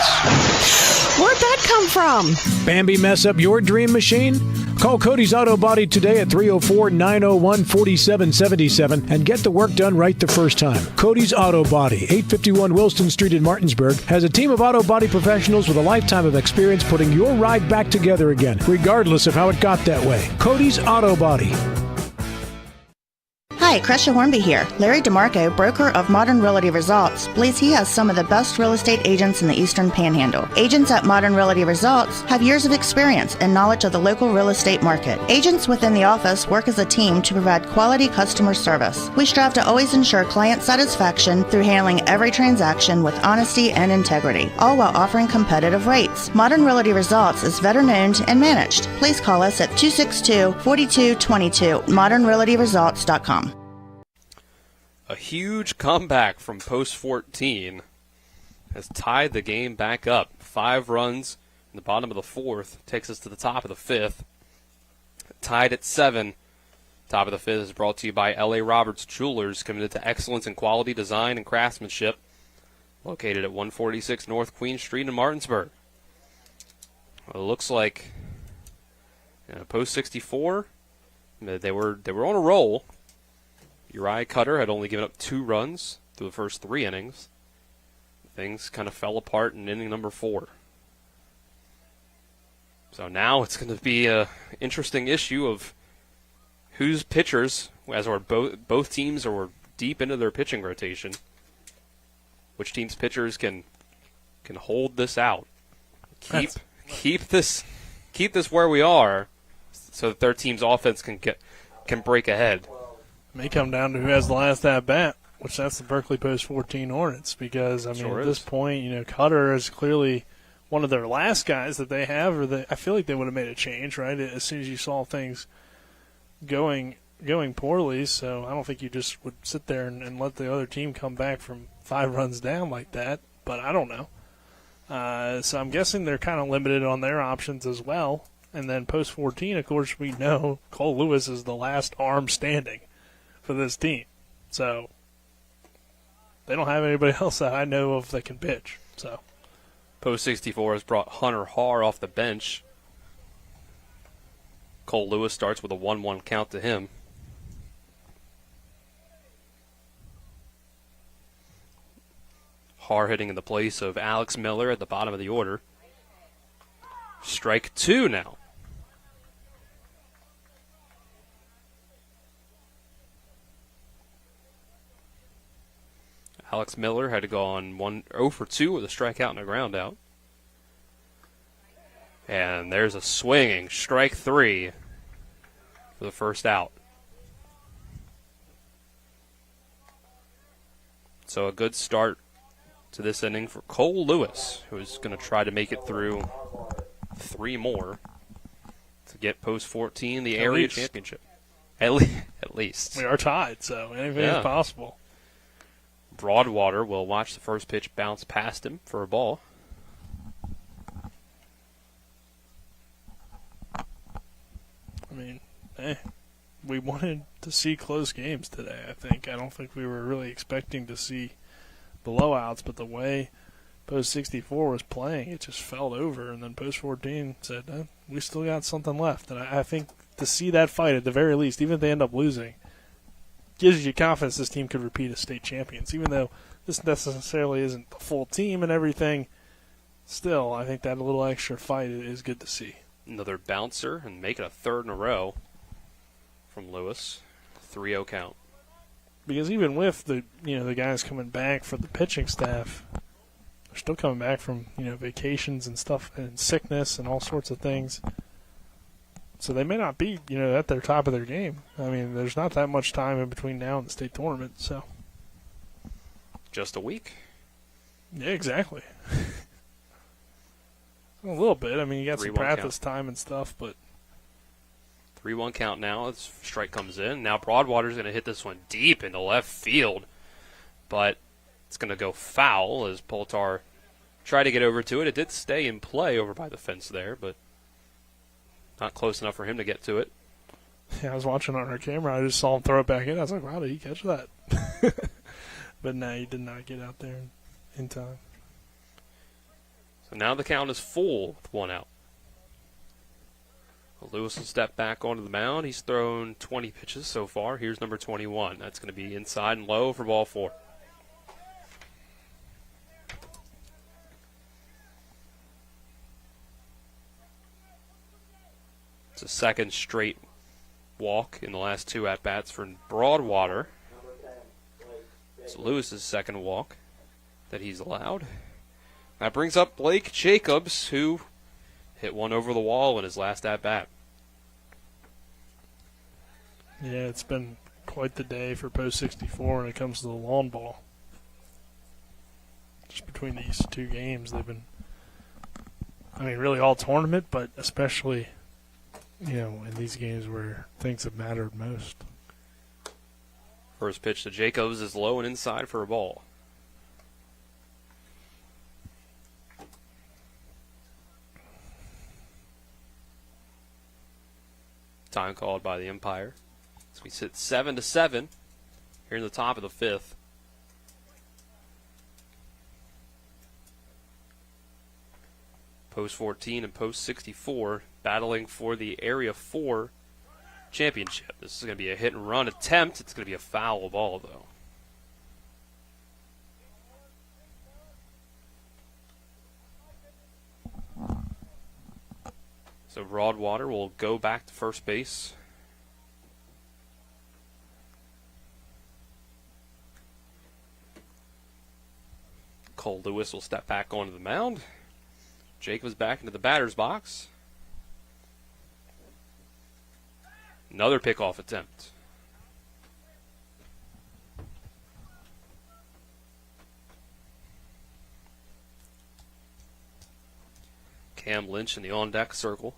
Where'd that come from? Bambi mess up your dream machine? Call Cody's Auto Body today at 304-901-4777 and get the work done right the first time. Cody's Auto Body, 851 Wilston Street in Martinsburg, has a team of auto body professionals with a lifetime of experience putting your ride back together again, regardless of how it got that way. Cody's Auto Body. Hi, Crescia Hornby here. Larry DeMarco, broker of Modern Realty Results, believes he has some of the best real estate agents in the Eastern Panhandle. Agents at Modern Realty Results have years of experience and knowledge of the local real estate market. Agents within the office work as a team to provide quality customer service. We strive to always ensure client satisfaction through handling every transaction with honesty and integrity, all while offering competitive rates. Modern Realty Results is veteran-owned and managed. Please call us at 262-4222, modernrealtyresults.com. A huge comeback from Post 14 has tied the game back up. 5 runs in the bottom of the 4th takes us to the top of the 5th. Tied at 7. Top of the 5th is brought to you by L.A. Roberts Jewelers, committed to excellence in quality design and craftsmanship. Located at 146 North Queen Street in Martinsburg. Well, it looks like Post 64, they were on a roll. Uriah Cutter had only given up 2 runs through the first 3 innings. Things kind of fell apart in inning number 4. So now it's going to be an interesting issue of whose pitchers, as both teams are deep into their pitching rotation, which team's pitchers can hold this out, keep this where we are, so that their team's offense can break ahead. May come down to who has the last at-bat, which that's the Berkeley Post 14 Hornets, because, at this point, Cutter is clearly one of their last guys that they have, I feel like they would have made a change, right, as soon as you saw things going poorly, so I don't think you just would sit there and let the other team come back from 5 runs down like that, but I don't know. So I'm guessing they're kind of limited on their options as well, and then Post 14, of course, we know Cole Lewis is the last arm standing for this team. So they don't have anybody else that I know of that can pitch. So Post 64 has brought Hunter Haar off the bench. Cole Lewis starts with a 1-1 count to him. Haar hitting in the place of Alex Miller at the bottom of the order. Strike 2 now. Alex Miller had to go on 0 for 2 with a strikeout and a ground out. And there's a swinging strike 3 for the first out. So a good start to this inning for Cole Lewis, who's going to try to make it through 3 more to get Post 14 the area championship. At least. We are tied, so anything is possible. Broadwater will watch the first pitch bounce past him for a ball. We wanted to see close games today, I think. I don't think we were really expecting to see blowouts, but the way Post 64 was playing, it just fell over, and then Post 14 said, we still got something left. And I think to see that fight, at the very least, even if they end up losing, gives you confidence this team could repeat as state champions. Even though this necessarily isn't the full team and everything, still, I think that a little extra fight is good to see. Another bouncer and making a 3rd in a row from Lewis. 3-0 count. Because even with the guys coming back for the pitching staff, they're still coming back from vacations and stuff and sickness and all sorts of things. So they may not be, at their top of their game. There's not that much time in between now and the state tournament, so. Just a week. Yeah, exactly. A little bit. I mean, you got some 3-1 practice count. time and stuff, but 3-1 count now. This strike comes in. Now Broadwater's going to hit this one deep into left field, but it's going to go foul as Poltar tried to get over to it. It did stay in play over by the fence there, but not close enough for him to get to it. yeah, I was watching on our camera. I just saw him throw it back in. I was like, wow, did he catch that? But no, he did not get out there in time. So now the count is full with 1 out. Lewis will step back onto the mound. He's thrown 20 pitches so far. Here's number 21. That's going to be inside and low for ball 4. It's a second straight walk in the last 2 at-bats for Broadwater. It's Lewis's second walk that he's allowed. That brings up Blake Jacobs, who hit one over the wall in his last at-bat. Yeah, it's been quite the day for Post 64 when it comes to the lawn ball. Just between these 2 games, they've been, I mean, really all tournament, but especially, in these games where things have mattered most. First pitch to Jacobs is low and inside for a ball. Time called by the umpire. So we sit 7-7 here in the top of the 5th. Post 14 and Post 64 battling for the Area 4 championship. This is going to be a hit and run attempt. It's going to be a foul ball, though. So Broadwater will go back to first base. Cole Lewis will step back onto the mound. Jacobs back into the batter's box. Another pickoff attempt. Cam Lynch in the on-deck circle.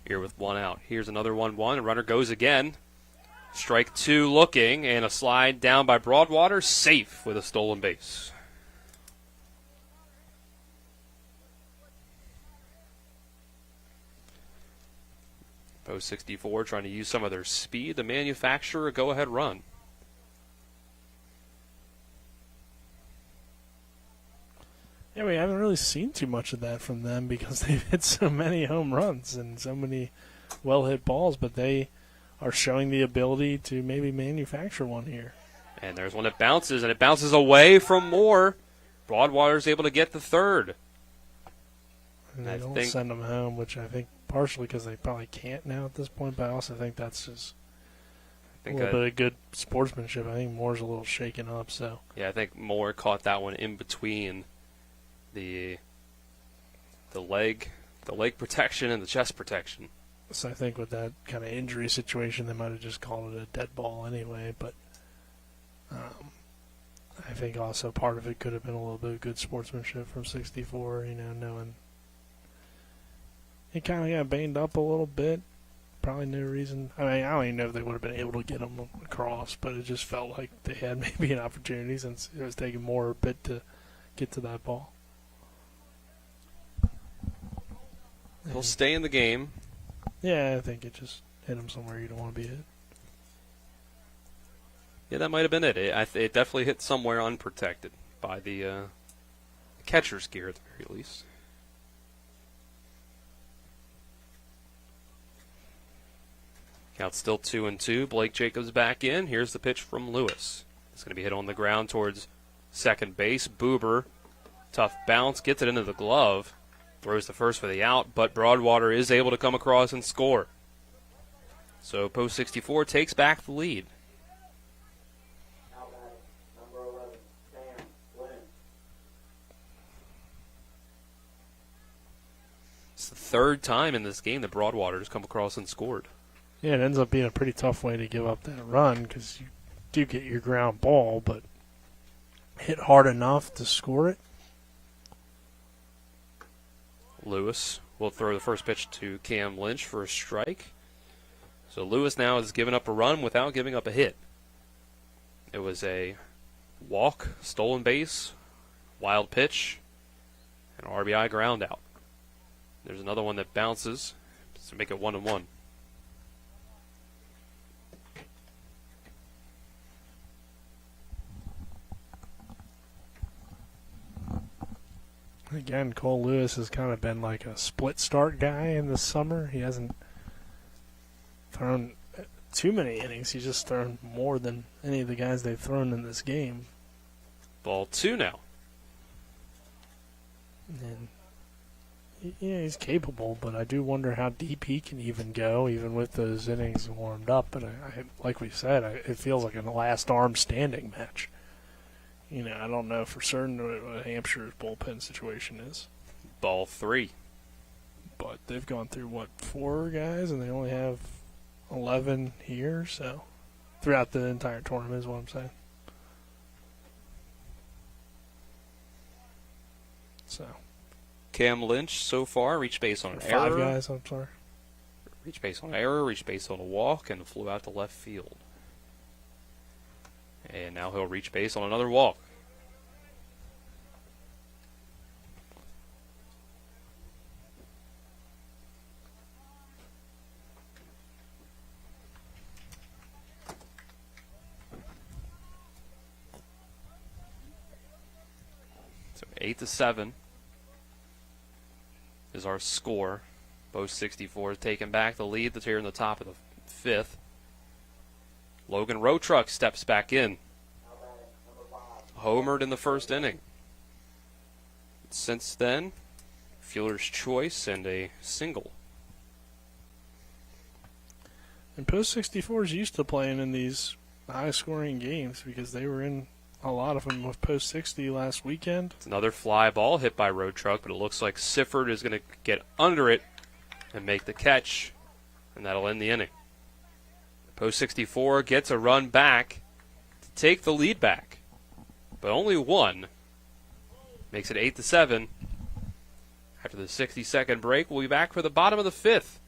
Here with 1 out. Here's another 1-1. The runner goes again. Strike 2 looking, and a slide down by Broadwater. Safe with a stolen base. Post 64 trying to use some of their speed to manufacture a go-ahead run. Yeah, we haven't really seen too much of that from them because they've hit so many home runs and so many well-hit balls, but they are showing the ability to maybe manufacture one here. And there's one that bounces, and it bounces away from Moore. Broadwater's able to get the third. And they don't send them home, which I think partially because they probably can't now at this point, but I also think that's just a little bit of good sportsmanship. I think Moore's a little shaken up. So yeah, I think Moore caught that one in between the leg protection and the chest protection. So I think with that kind of injury situation, they might have just called it a dead ball anyway. But I think also part of it could have been a little bit of good sportsmanship from 64, knowing he kind of got banged up a little bit. Probably no reason. I mean, I don't even know if they would have been able to get him across, but it just felt like they had maybe an opportunity since it was taking more a bit to get to that ball. He'll stay in the game. Yeah, I think it just hit him somewhere you don't want to be hit. Yeah, that might have been it. It definitely hit somewhere unprotected by the catcher's gear at the very least. Count still 2-2. Blake Jacobs back in. Here's the pitch from Lewis. It's going to be hit on the ground towards second base. Boober, tough bounce, gets it into the glove. Throws the first for the out, but Broadwater is able to come across and score. So Post 64 takes back the lead. It's the third time in this game that Broadwater has come across and scored. Yeah, it ends up being a pretty tough way to give up that run because you do get your ground ball, but hit hard enough to score it. Lewis will throw the first pitch to Cam Lynch for a strike. So Lewis now has given up a run without giving up a hit. It was a walk, stolen base, wild pitch, and RBI ground out. There's another one that bounces to make it 1-1. Again, Cole Lewis has kind of been like a split start guy in the summer. He hasn't thrown too many innings. He's just thrown more than any of the guys they've thrown in this game. Ball 2 now. And yeah, he's capable, but I do wonder how deep he can even go, even with those innings warmed up. But I like we said, it feels like a last arm standing match. You know, I don't know for certain what Hampshire's bullpen situation is. Ball 3. But they've gone through, 4 guys, and they only have 11 here, so throughout the entire tournament is what I'm saying. So Cam Lynch so far reached base on an error. 5 guys, I'm sorry. Reached base on an error, reached base on a walk, and flew out to left field. And now he'll reach base on another walk. So 8-7 is our score. Post 64 is taking back the lead that's here in the top of the 5th. Logan Rotruck steps back in. Homered in the first inning. Since then, fielder's choice and a single. And Post 64 is used to playing in these high-scoring games because they were in a lot of them with Post 60 last weekend. It's another fly ball hit by Rotruck, but it looks like Sifford is going to get under it and make the catch, and that'll end the inning. Post 64 gets a run back to take the lead back, but only one. Makes it 8-7. After the 60-second break, we'll be back for the bottom of the 5th.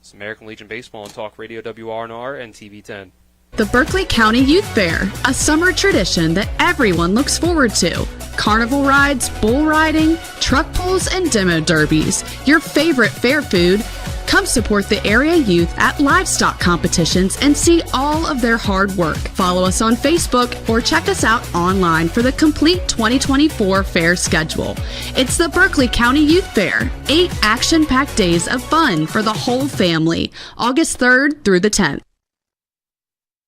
It's American Legion Baseball on Talk Radio WRNR and TV 10. The Berkeley County Youth Fair, a summer tradition that everyone looks forward to. Carnival rides, bull riding, truck pulls, and demo derbies. Your favorite fair food. Come support the area youth at livestock competitions and see all of their hard work. Follow us on Facebook or check us out online for the complete 2024 fair schedule. It's the Berkeley County Youth Fair, 8 action-packed days of fun for the whole family, August 3rd through the 10th.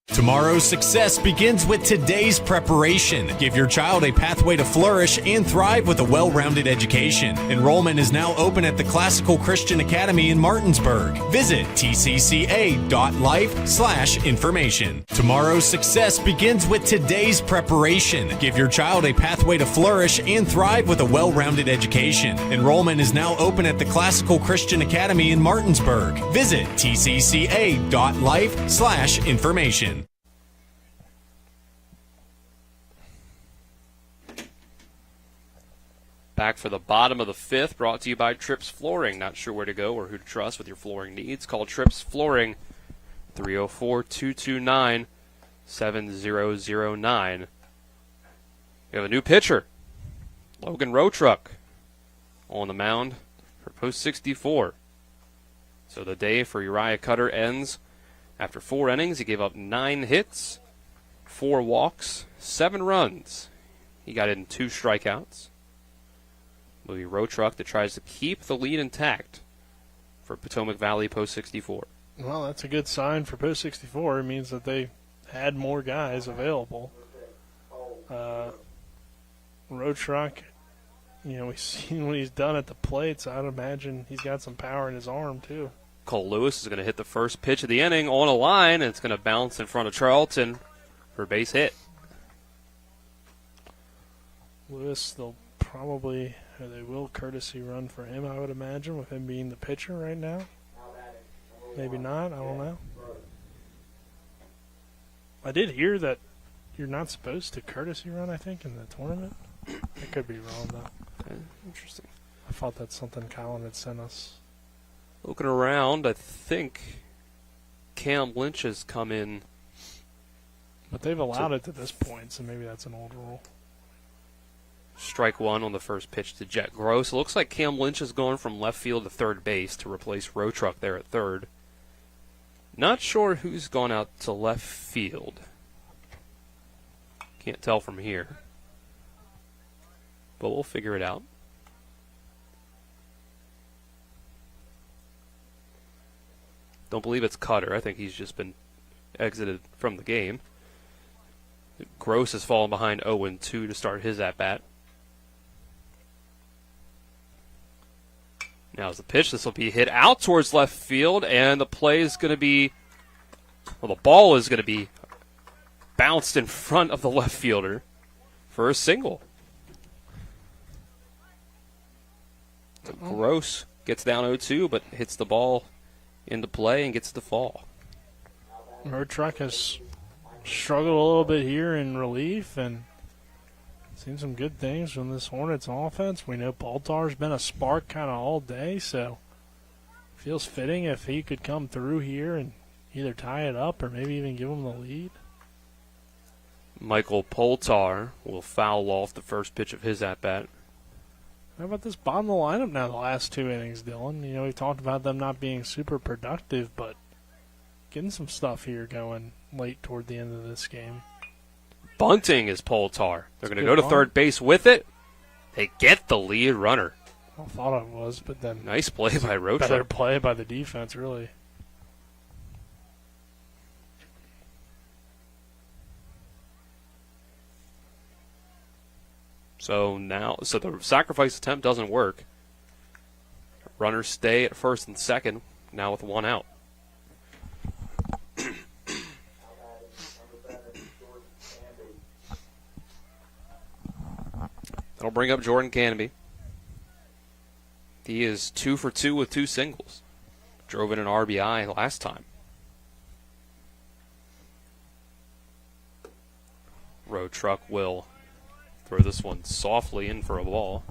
Tomorrow's success begins with today's preparation. Give your child a pathway to flourish and thrive with a well-rounded education. Enrollment is now open at the Classical Christian Academy in Martinsburg. Visit tcca.life/information. Tomorrow's success begins with today's preparation. Give your child a pathway to flourish and thrive with a well-rounded education. Enrollment is now open at the Classical Christian Academy in Martinsburg. Visit tcca.life/information. Back for the bottom of the 5th, brought to you by Trips Flooring. Not sure where to go or who to trust with your flooring needs? Call Trips Flooring, 304-229-7009. We have a new pitcher, Logan Rotruck, on the mound for Post 64. So the day for Uriah Cutter ends after 4 innings. He gave up 9 hits, 4 walks, 7 runs. He got in 2 strikeouts. Louis Rotruck that tries to keep the lead intact for Potomac Valley Post 64. Well, that's a good sign for Post 64. It means that they had more guys available. Rotruck, we've seen what he's done at the plate, so I'd imagine he's got some power in his arm, too. Cole Lewis is going to hit the first pitch of the inning on a line, and it's going to bounce in front of Charlton for a base hit. Lewis, they will courtesy run for him, I would imagine, with him being the pitcher right now. Maybe not, I don't know. I did hear that you're not supposed to courtesy run, I think, in the tournament. I could be wrong, though. Interesting. I thought that's something Colin had sent us. Looking around, I think Cam Lynch has come in. But they've allowed it to this point, so maybe that's an old rule. Strike one on the first pitch to Jet Gross. It looks like Cam Lynch is going from left field to third base to replace Row Truck there at third. Not sure who's gone out to left field. Can't tell from here. But we'll figure it out. Don't believe it's Cutter. I think he's just been exited from the game. Gross has fallen behind 0-2 to start his at-bat. Now's the pitch. This will be hit out towards left field, and the play is going to be, well, the ball is going to be bounced in front of the left fielder for a single. Gross gets down 0-2, but hits the ball into play and gets the fall. Road Truck has struggled a little bit here in relief and seen some good things from this Hornets offense. We know Baltar's been a spark kind of all day, so feels fitting if he could come through here and either tie it up or maybe even give him the lead. Michael Poltar will foul off the first pitch of his at-bat. How about this bottom of the lineup now the last two innings, Dylan? You know, we talked about them not being super productive, but getting some stuff here going late toward the end of this game. Bunting is Poltar. They're going to go to third base with it. They get the lead runner. I thought it was, but then nice play by Road Truck. Better play by the defense, really. So the sacrifice attempt doesn't work. Runners stay at first and second, now with one out. That'll bring up Jordan Canby. He is 2 for 2 with 2 singles. Drove in an RBI last time. Road Truck will throw this one softly in for a ball.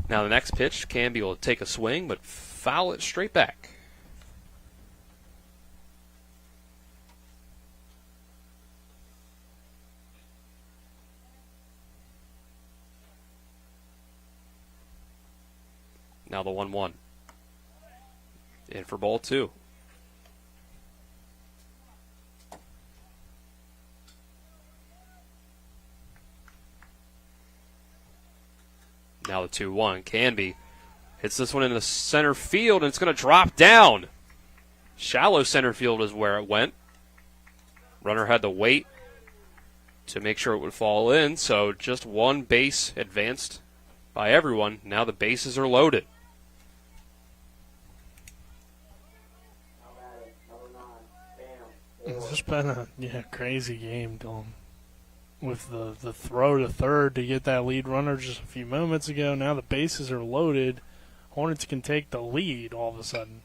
Now the next pitch, Canby will take a swing, but foul it straight back. Now the 1-1. In for ball 2. Now the 2-1. Canby hits this one in the center field, and it's going to drop down. Shallow center field is where it went. Runner had to wait to make sure it would fall in, so just one base advanced by everyone. Now the bases are loaded. It's just been a crazy game, Dylan. With the throw to third to get that lead runner just a few moments ago. Now the bases are loaded. Hornets can take the lead all of a sudden.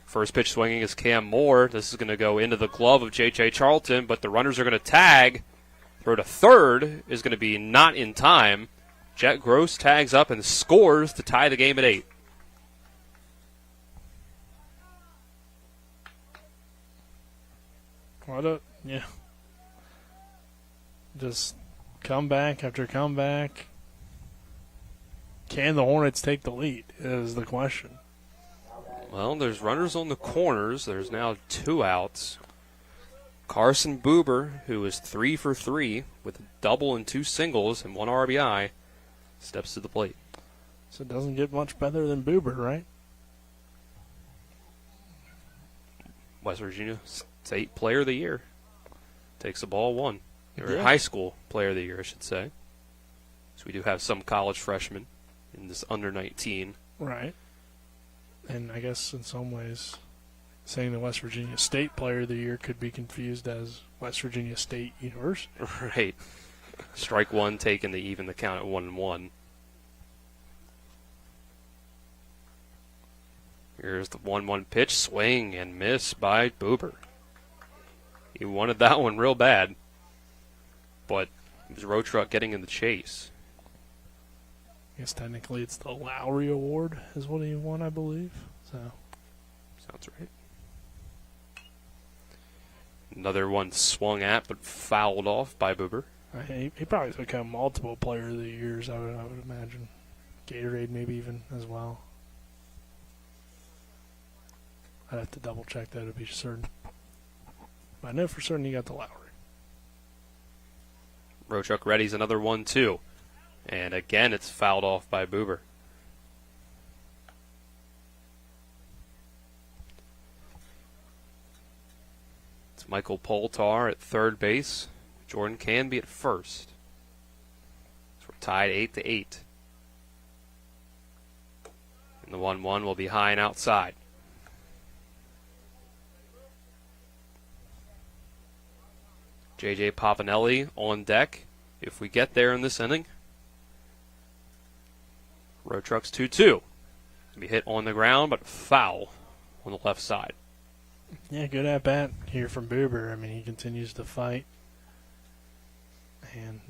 First pitch swinging is Cam Moore. This is going to go into the glove of J.J. Charlton, but the runners are going to tag. Throw to third is going to be not in time. Jet Gross tags up and scores to tie the game at 8. Just comeback after comeback. Can the Hornets take the lead is the question. Well, there's runners on the corners. There's now 2 outs. Carson Buber, who is 3 for 3 with a double and 2 singles and 1 RBI, steps to the plate. So it doesn't get much better than Buber, right? West Virginia State Player of the Year. Takes the ball 1. Or high school Player of the Year, I should say. So we do have some college freshmen in this under 19. Right. And I guess in some ways, saying the West Virginia State Player of the Year could be confused as West Virginia State University. Right. Strike 1 taken to even the count at 1-1. Here's the 1-1 pitch, swing and miss by Buber. He wanted that one real bad. but it was Road Truck getting in the chase. I guess technically it's the Lowry Award is what he won, I believe. So sounds right. Another one swung at but fouled off by Boober. He probably has become multiple player of the years, I would imagine. Gatorade maybe even as well. I'd have to double check that to be certain. But I know for certain he got the Lowry. Road Truck readies another 1-2. And again, it's fouled off by Boober. It's Michael Poltar at third base. Jordan Canby at first. So we're tied 8-8. And the 1-1 will be high and outside. J.J. Pavanelli on deck if we get there in this inning. Road Truck's 2-2. Be hit on the ground, but foul on the left side. Yeah, good at bat here from Boober. I mean, he continues to fight. And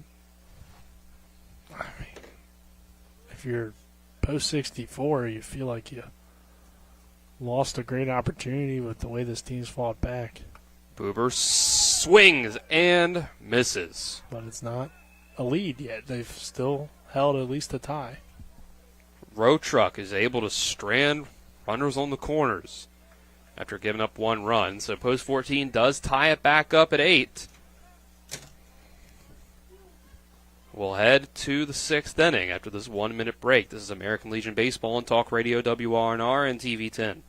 I mean, if you're post 64, you feel like you lost a great opportunity with the way this team's fought back. Boober swings and misses. But it's not a lead yet. They've still held at least a tie. Road Truck is able to strand runners on the corners after giving up one run. So post 14 does tie it back up at 8. We'll head to the 6th inning after this 1-minute break. This is American Legion Baseball on Talk Radio WRNR and TV 10.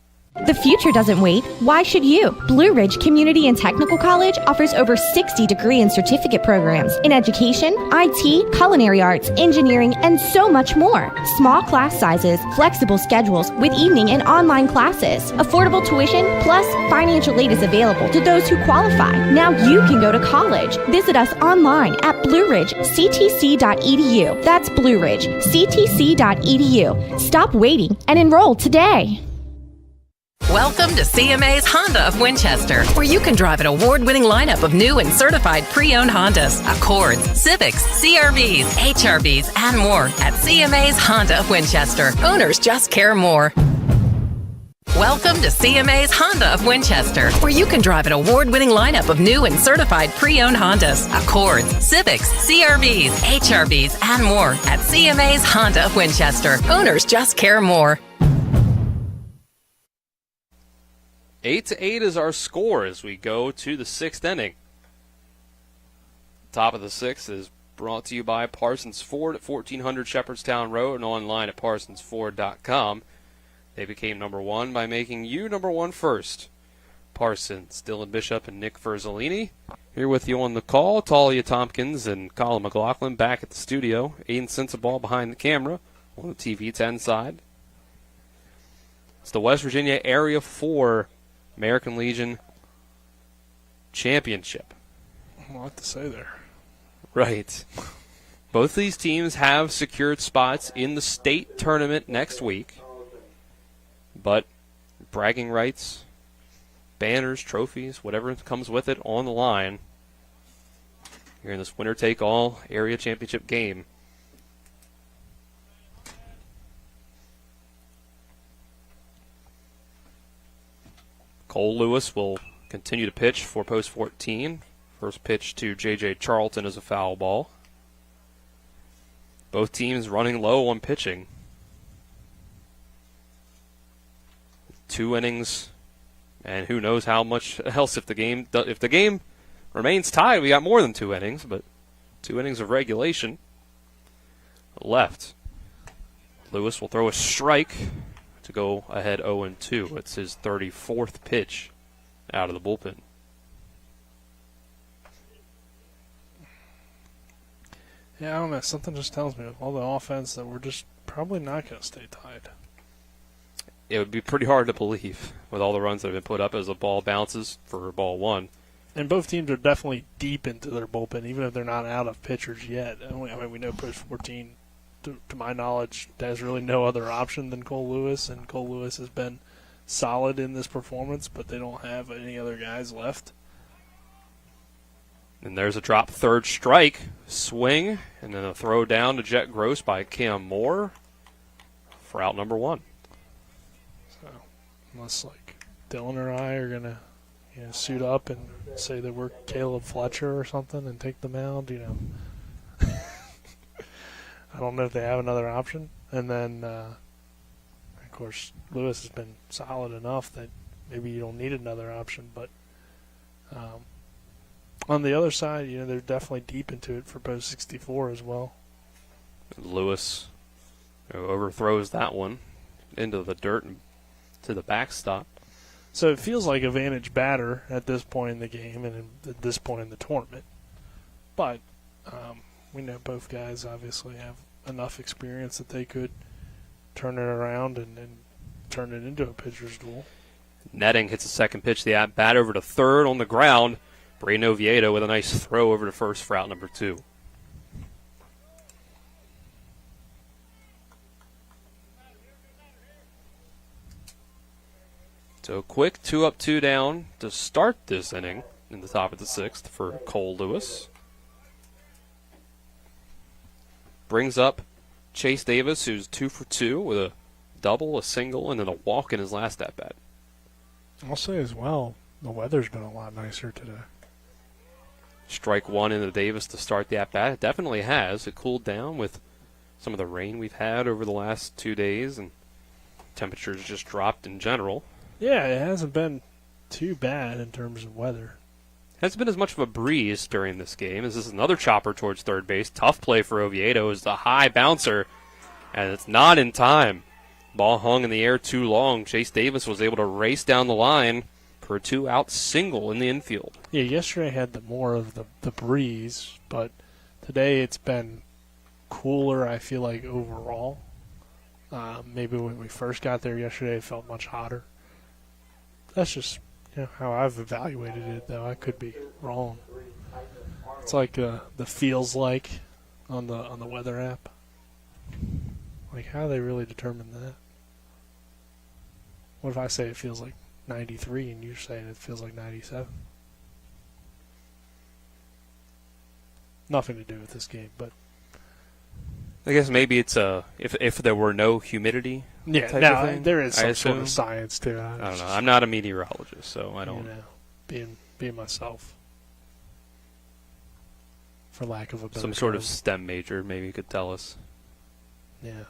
The future doesn't wait. Why should you? Blue Ridge Community and Technical College offers over 60 degree and certificate programs in education, IT, culinary arts, engineering, and so much more. Small class sizes, flexible schedules with evening and online classes, affordable tuition, plus financial aid is available to those who qualify. Now you can go to college. Visit us online at blueridgectc.edu. That's blueridgectc.edu. Stop waiting and enroll today. Welcome to CMA's Honda of Winchester, where you can drive an award-winning lineup of new and certified pre-owned Hondas, Accords, Civics, CRVs, HRVs, and more at CMA's Honda of Winchester. Owners just care more. Welcome to CMA's Honda of Winchester, where you can drive an award-winning lineup of new and certified pre-owned Hondas, Accords, Civics, CRVs, HRVs, and more at CMA's Honda of Winchester. Owners just care more. 8-8 is our score as we go to the 6th inning. Top of the 6th is brought to you by Parsons Ford at 1400 Shepherdstown Road and online at parsonsford.com. They became number one by making you number one first. Parsons, Dylan Bishop, and Nick Verzolini. Here with you on the call, Talia Tompkins and Colin McLaughlin back at the studio. Aiden Sensabaugh behind the camera on the TV 10 side. It's the West Virginia Area 4 American Legion Championship. A lot to say there. Right. Both these teams have secured spots in the state tournament next week. But bragging rights, banners, trophies, whatever comes with it on the line here in this winner-take-all area championship game. Cole Lewis will continue to pitch for post 14. First pitch to J.J. Charlton is a foul ball. Both teams running low on pitching. 2 innings, and who knows how much else if the game remains tied. We got more than 2 innings, but 2 innings of regulation left. Lewis will throw a strike to go ahead 0-2. It's his 34th pitch out of the bullpen. Yeah, I don't know. Something just tells me with all the offense that we're just probably not going to stay tied. It would be pretty hard to believe with all the runs that have been put up as the ball bounces for ball 1. And both teams are definitely deep into their bullpen, even if they're not out of pitchers yet. I mean, we know post 14, to my knowledge, there's really no other option than Cole Lewis, and Cole Lewis has been solid in this performance, but they don't have any other guys left. And there's a drop third strike. Swing, and then a throw down to Jet Gross by Cam Moore for out number 1. So, unless like Dylan or I are going to suit up and say that we're Caleb Fletcher or something and take the mound, I don't know if they have another option. And then, of course, Lewis has been solid enough that maybe you don't need another option. But on the other side, they're definitely deep into it for post 64 as well. Lewis overthrows that one into the dirt and to the backstop. So it feels like a advantage batter at this point in the game and at this point in the tournament. But we know both guys obviously have enough experience that they could turn it around and turn it into a pitcher's duel. Netting hits the second pitch, the at-bat over to third on the ground. Braden Oviedo with a nice throw over to first for out number 2. So quick 2 up, 2 down to start this inning in the top of the 6th for Cole Lewis. Brings up Chase Davis, who's 2 for 2 with a double, a single, and then a walk in his last at-bat. I'll say as well, the weather's been a lot nicer today. Strike 1 into Davis to start the at-bat. It definitely has. It cooled down with some of the rain we've had over the last 2 days, and temperatures just dropped in general. Yeah, it hasn't been too bad in terms of weather. Hasn't been as much of a breeze during this game. This is another chopper towards third base. Tough play for Oviedo is the high bouncer, and it's not in time. Ball hung in the air too long. Chase Davis was able to race down the line for a 2-out single in the infield. Yeah, yesterday had more of the breeze, but today it's been cooler, I feel like, overall. Maybe when we first got there yesterday, it felt much hotter. That's just how I've evaluated it, though. I could be wrong. It's like the feels like on the weather app. Like, how do they really determine that? What if I say it feels like 93 and you're saying it feels like 97? Nothing to do with this game, but I guess maybe it's if there were no humidity. Yeah, type no, of thing, there is some sort of science to it. I don't know. I'm not a meteorologist, so I don't. Being myself, for lack of a better Some sort term. of STEM major maybe could tell us. Yeah,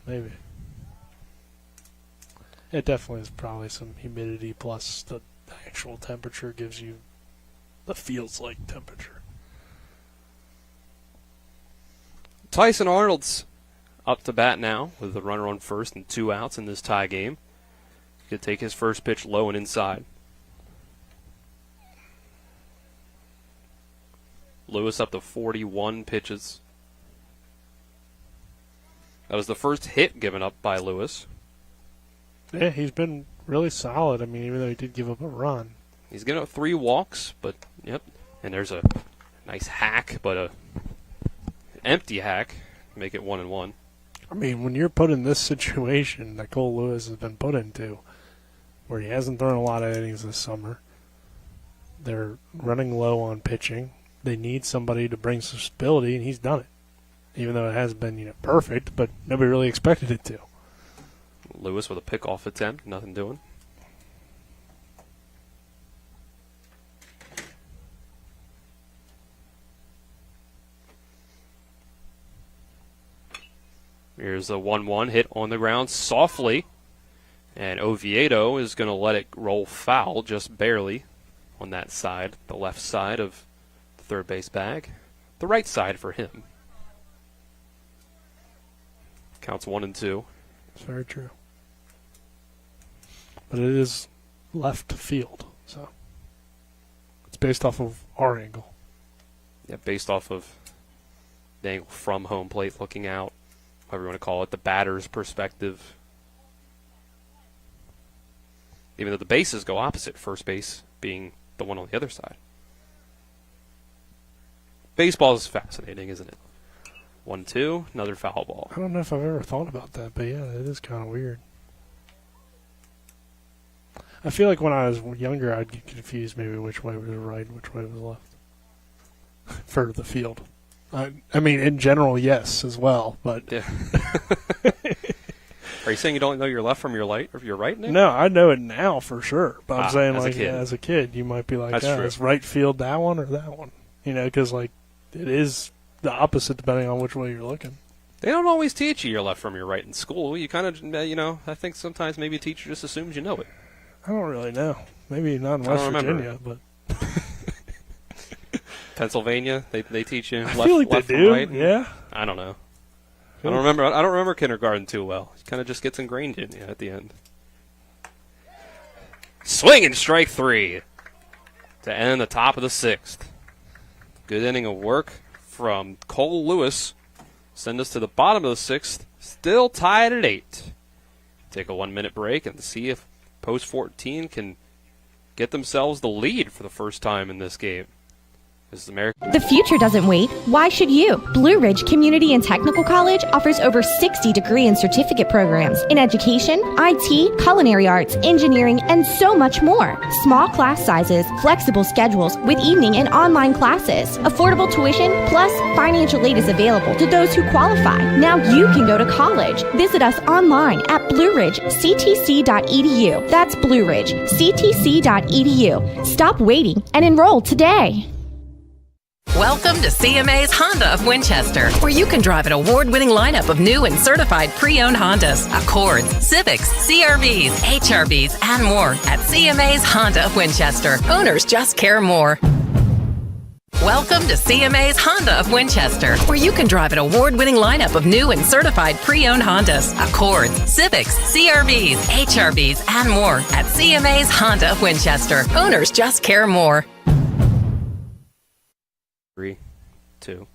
maybe. It definitely is probably some humidity plus the actual temperature gives you the feels like temperature. Tyson Arnold's up to bat now with the runner on first and 2 outs in this tie game. He could take his first pitch low and inside. Lewis up to 41 pitches. That was the first hit given up by Lewis. Yeah, he's been really solid. I mean, even though he did give up a run. He's given up 3 walks, but, yep. And there's a nice hack, but a empty hack. Make it 1-1. I mean, when you're put in this situation that Cole Lewis has been put into, where he hasn't thrown a lot of innings this summer, they're running low on pitching. They need somebody to bring some stability, and he's done it. Even though it hasn't been perfect, but nobody really expected it to. Lewis with a pickoff attempt, nothing doing. Here's a 1-1 hit on the ground softly. And Oviedo is going to let it roll foul just barely on that side, the left side of the third base bag. The right side for him. Counts 1-2. It's very true. But it is left field, so it's based off of our angle. Yeah, based off of the angle from home plate looking out, however you want to call it, the batter's perspective. Even though the bases go opposite, first base being the one on the other side. Baseball is fascinating, isn't it? 1-2, another foul ball. I don't know if I've ever thought about that, but yeah, it is kind of weird. I feel like when I was younger, I'd get confused maybe which way was right and which way was left. for the field. I mean, in general, yes, as well. But yeah. Are you saying you don't know your left from your right, Nick? No, I know it now for sure. But I'm saying, like, as a kid, you might be like, That's true. Is right field that one or that one? You know, because, like, it is the opposite depending on which way you're looking. They don't always teach you your left from your right in school. You kind of, I think sometimes maybe a teacher just assumes you know it. I don't really know. Maybe not in West Virginia, but Pennsylvania, they teach you left, I feel like left they from do. right. Yeah. I don't know. I don't remember kindergarten too well. It kind of just gets ingrained in you at the end. Swing and strike 3 to end the top of the 6th. Good inning of work from Cole Lewis. Send us to the bottom of the 6th. Still tied at 8. Take a 1-minute break and see if Post 14 can get themselves the lead for the first time in this game. This is America. The future doesn't wait. Why should you? Blue Ridge Community and Technical College offers over 60 degree and certificate programs in education, IT, culinary arts, engineering, and so much more. Small class sizes, flexible schedules with evening and online classes, affordable tuition, plus financial aid is available to those who qualify. Now you can go to college. Visit us online at blueridgectc.edu. That's blueridgectc.edu. Stop waiting and enroll today. Welcome to CMA's Honda of Winchester, where you can drive an award-winning lineup of new and certified pre-owned Hondas, Accords, Civics, CRVs, HRVs, and more at CMA's Honda of Winchester. Owners just care more. Welcome to CMA's Honda of Winchester, where you can drive an award-winning lineup of new and certified pre-owned Hondas, Accords, Civics, CRVs, HRVs, and more at CMA's Honda of Winchester. Owners just care more. 3, 2.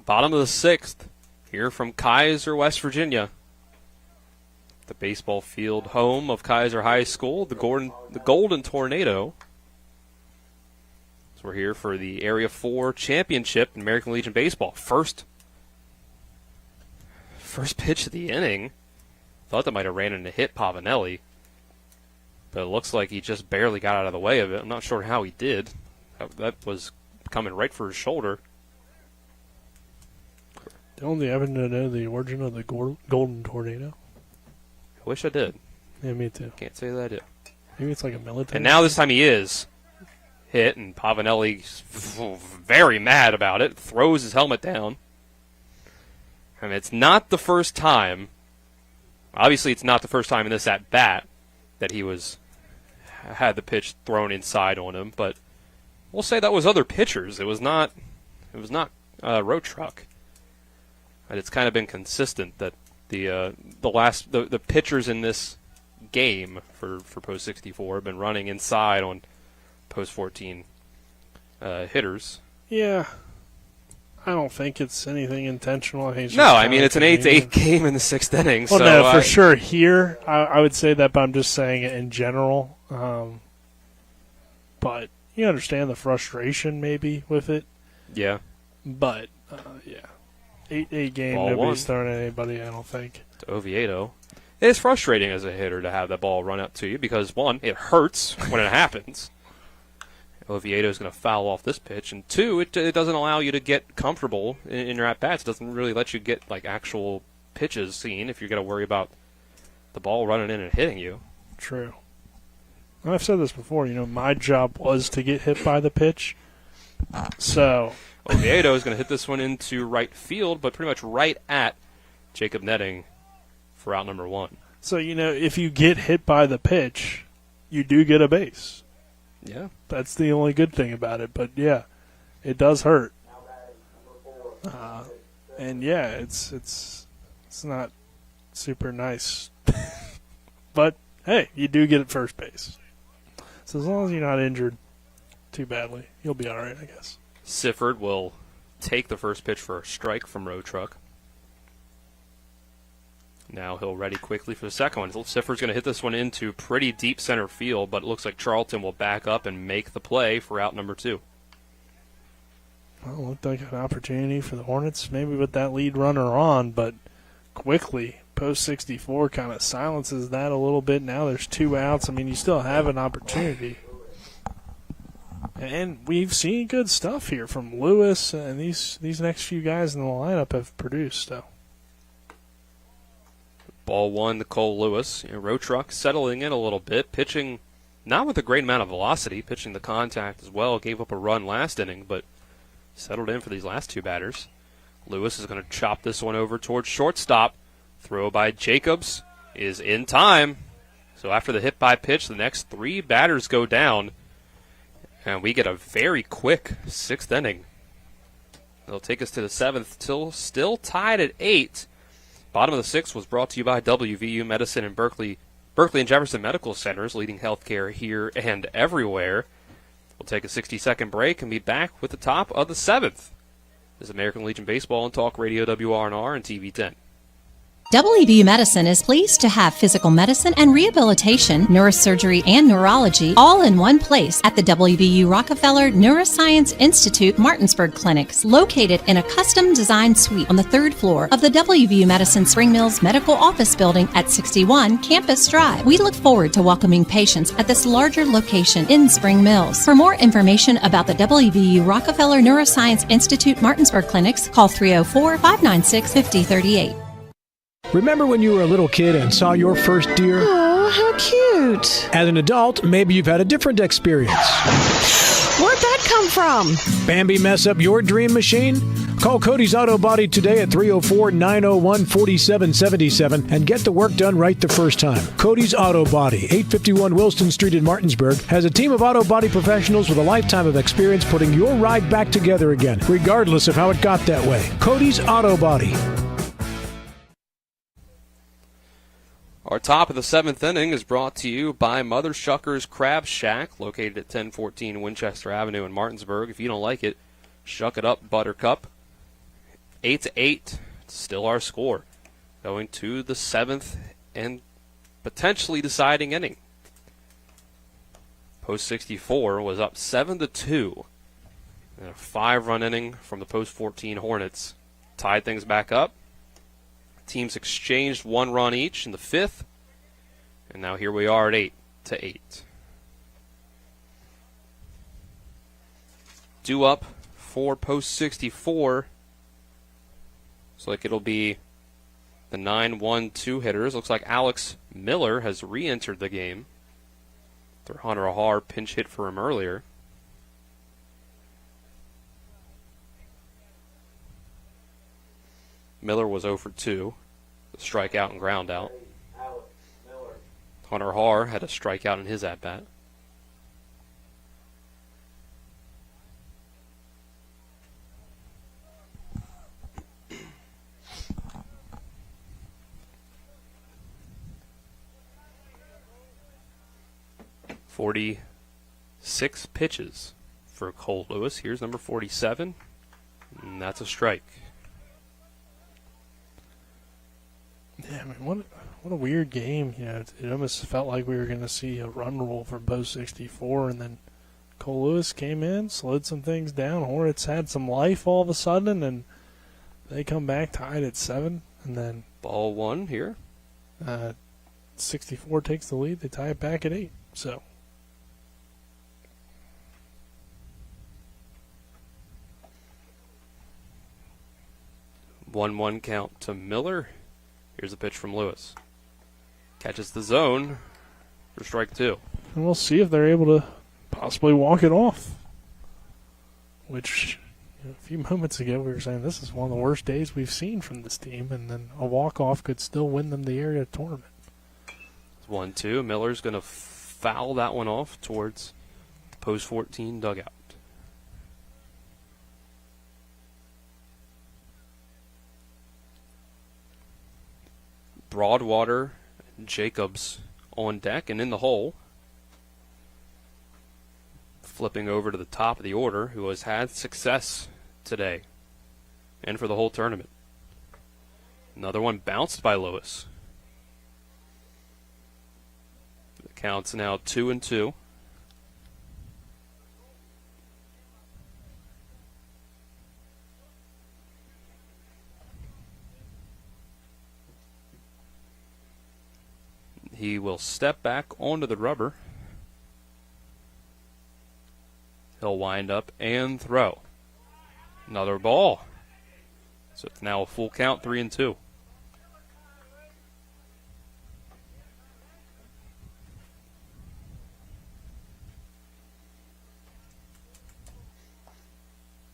Bottom of the 6th, here from Kaiser, West Virginia. The baseball field home of Kaiser High School, the Golden Tornado. So we're here for the Area 4 Championship in American Legion Baseball. First pitch of the inning. Thought that might have ran into hit Pavanelli. But it looks like he just barely got out of the way of it. I'm not sure how he did. That was coming right for his shoulder. Don't they happen to know the origin of the Golden Tornado? I wish I did. Yeah, me too. Can't say that I did. Maybe it's like a military. And now this time he is hit, and Pavanelli's very mad about it. Throws his helmet down. I mean, it's not the first time. Obviously, it's not the first time in this at-bat that he had the pitch thrown inside on him, but we'll say that was other pitchers. It was not Road Truck. And it's kind of been consistent that the pitchers in this game for Post 64 have been running inside on Post 14 hitters. Yeah. I don't think it's anything intentional. It's an 8-8 game in the 6th inning. Well, no, for sure here, I would say that, but I'm just saying it in general. But you understand the frustration maybe with it. Yeah. But, 8-8 game, ball nobody's one. throwing at anybody, I don't think. To Oviedo. It is frustrating as a hitter to have that ball run up to you because, 1, it hurts when it happens. Oviedo is going to foul off this pitch, and 2, it doesn't allow you to get comfortable in your at-bats. It doesn't really let you get like actual pitches seen if you're going to worry about the ball running in and hitting you. True. I've said this before, my job was to get hit by the pitch. So Oviedo is going to hit this one into right field, but pretty much right at Jacob Netting for out number 1. So, if you get hit by the pitch, you do get a base. Yeah. That's the only good thing about it. But, yeah, it does hurt. And, yeah, it's not super nice. But, hey, you do get at first base. So as long as you're not injured too badly, you'll be all right, I guess. Sifford will take the first pitch for a strike from Road Truck. Now he'll ready quickly for the second one. Sifford's going to hit this one into pretty deep center field, but it looks like Charlton will back up and make the play for out number 2. Well, it looked like an opportunity for the Hornets, maybe with that lead runner on, but quickly, Post 64 kind of silences that a little bit. Now there's 2 outs. I mean, you still have an opportunity. And we've seen good stuff here from Lewis, and these next few guys in the lineup have produced. So. Ball 1 to Cole Lewis. Row Truck settling in a little bit, pitching not with a great amount of velocity, pitching the contact as well. Gave up a run last inning, but settled in for these last two batters. Lewis is going to chop this one over towards shortstop. Throw by Jacobs is in time. So after the hit by pitch, the next three batters go down. And we get a very quick sixth inning. It'll take us to the seventh, still tied at 8. Bottom of the sixth was brought to you by WVU Medicine and Berkeley and Jefferson Medical Centers, leading healthcare here and everywhere. We'll take a 60-second break and be back with the top of the seventh. This is American Legion Baseball and Talk Radio WRNR and TV 10. WVU Medicine is pleased to have physical medicine and rehabilitation, neurosurgery, and neurology all in one place at the WVU Rockefeller Neuroscience Institute Martinsburg Clinics, located in a custom-designed suite on the third floor of the WVU Medicine Spring Mills Medical Office Building at 61 Campus Drive. We look forward to welcoming patients at this larger location in Spring Mills. For more information about the WVU Rockefeller Neuroscience Institute Martinsburg Clinics, call 304-596-5038. Remember when you were a little kid and saw your first deer? Oh, how cute. As an adult, maybe you've had a different experience. Where'd that come from? Bambi mess up your dream machine? Call Cody's Auto Body today at 304-901-4777 and get the work done right the first time. Cody's Auto Body, 851 Wilston Street in Martinsburg, has a team of auto body professionals with a lifetime of experience putting your ride back together again, regardless of how it got that way. Cody's Auto Body. Our top of the seventh inning is brought to you by Mother Shucker's Crab Shack, located at 1014 Winchester Avenue in Martinsburg. If you don't like it, shuck it up, Buttercup. 8-8, still our score. Going to the seventh and potentially deciding inning. Post 64 was up 7-2. And a 5-run inning from the Post 14 Hornets tied things back up. Teams exchanged 1 run each in the fifth, and now here we are at 8-8. Due up for Post 64. Looks like it'll be the 9-1-2 hitters. Looks like Alex Miller has re-entered the game. Their Hunter Ahar pinch hit for him earlier. Miller was 0 for 2, a strikeout and ground out. Hunter Ahar had a strikeout in his at-bat. .46 pitches for Cole Lewis. Here's number 47, and that's a strike. Yeah, I mean, what a weird game. You know, it almost felt like we were going to see a run rule for Post 64, and then Cole Lewis came in, slowed some things down. Hornets had some life all of a sudden, and they come back tied at 7, and then ball 1 here. 64 takes the lead. They tie it back at 8. So. One count to Miller. Here's a pitch from Lewis. Catches the zone for strike 2. And we'll see if they're able to possibly walk it off. Which, a few moments ago, we were saying this is one of the worst days we've seen from this team, and then a walk-off could still win them the area tournament. 1-2. Miller's going to foul that one off towards the Post 14 dugout. Broadwater, Jacobs on deck and in the hole. Flipping over to the top of the order, who has had success today and for the whole tournament. Another one bounced by Lewis. The count's now 2-2. He will step back onto the rubber. He'll wind up and throw. Another ball. So it's now a full count, 3-2.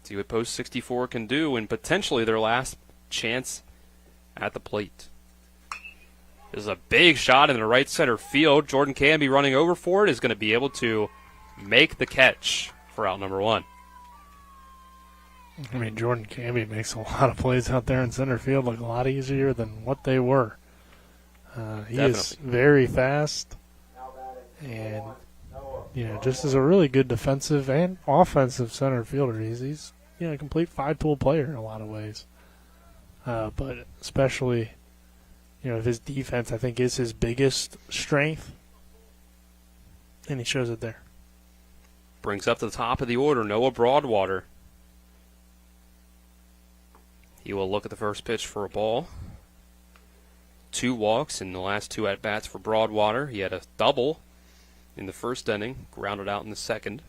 See what Post 64 can do and potentially their last chance at the plate. This is a big shot in the right center field. Jordan Canby running over for it is going to be able to make the catch for out number 1. I mean, Jordan Canby makes a lot of plays out there in center field look a lot easier than what they were. He is very fast and, just as a really good defensive and offensive center fielder. He's a complete five-tool player in a lot of ways. But especially, his defense, I think, is his biggest strength, and he shows it there. Brings up to the top of the order, Noah Broadwater. He will look at the first pitch for a ball. 2 walks in the last 2 at-bats for Broadwater. He had a double in the first inning, grounded out in the second.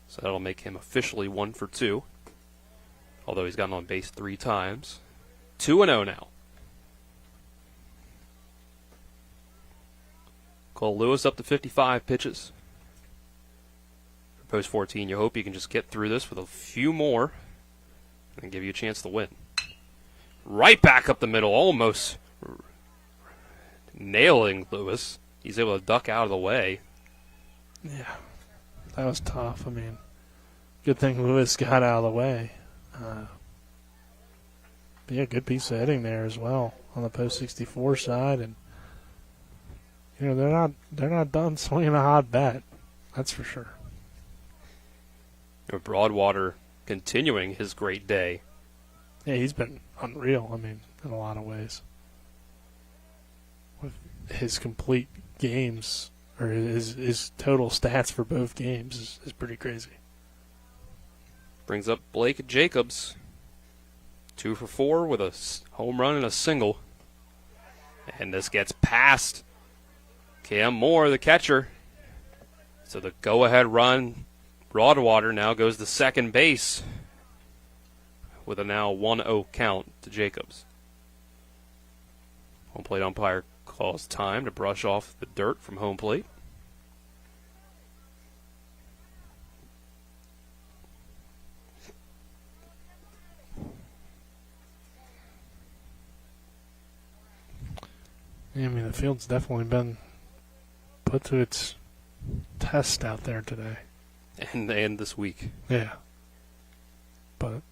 So that'll make him officially 1 for 2. Although he's gotten on base 3 times. 2-0 now. Cole Lewis up to 55 pitches. For Post 14, you hope you can just get through this with a few more and give you a chance to win. Right back up the middle, almost nailing Lewis. He's able to duck out of the way. Yeah, that was tough. I mean, good thing Lewis got out of the way. But yeah, good piece of hitting there as well on the Post 64 side, and they're not done swinging a hot bat. That's for sure. Broadwater continuing his great day. Yeah, he's been unreal. I mean, in a lot of ways, with his complete games or his total stats for both games is pretty crazy. Brings up Blake Jacobs. 2 for 4 with a home run and a single. And this gets past Cam Moore, the catcher. So the go-ahead run, Broadwater now goes to second base with a now 1-0 count to Jacobs. Home plate umpire calls time to brush off the dirt from home plate. I mean, the field's definitely been put to its test out there today. And this week. Yeah. But,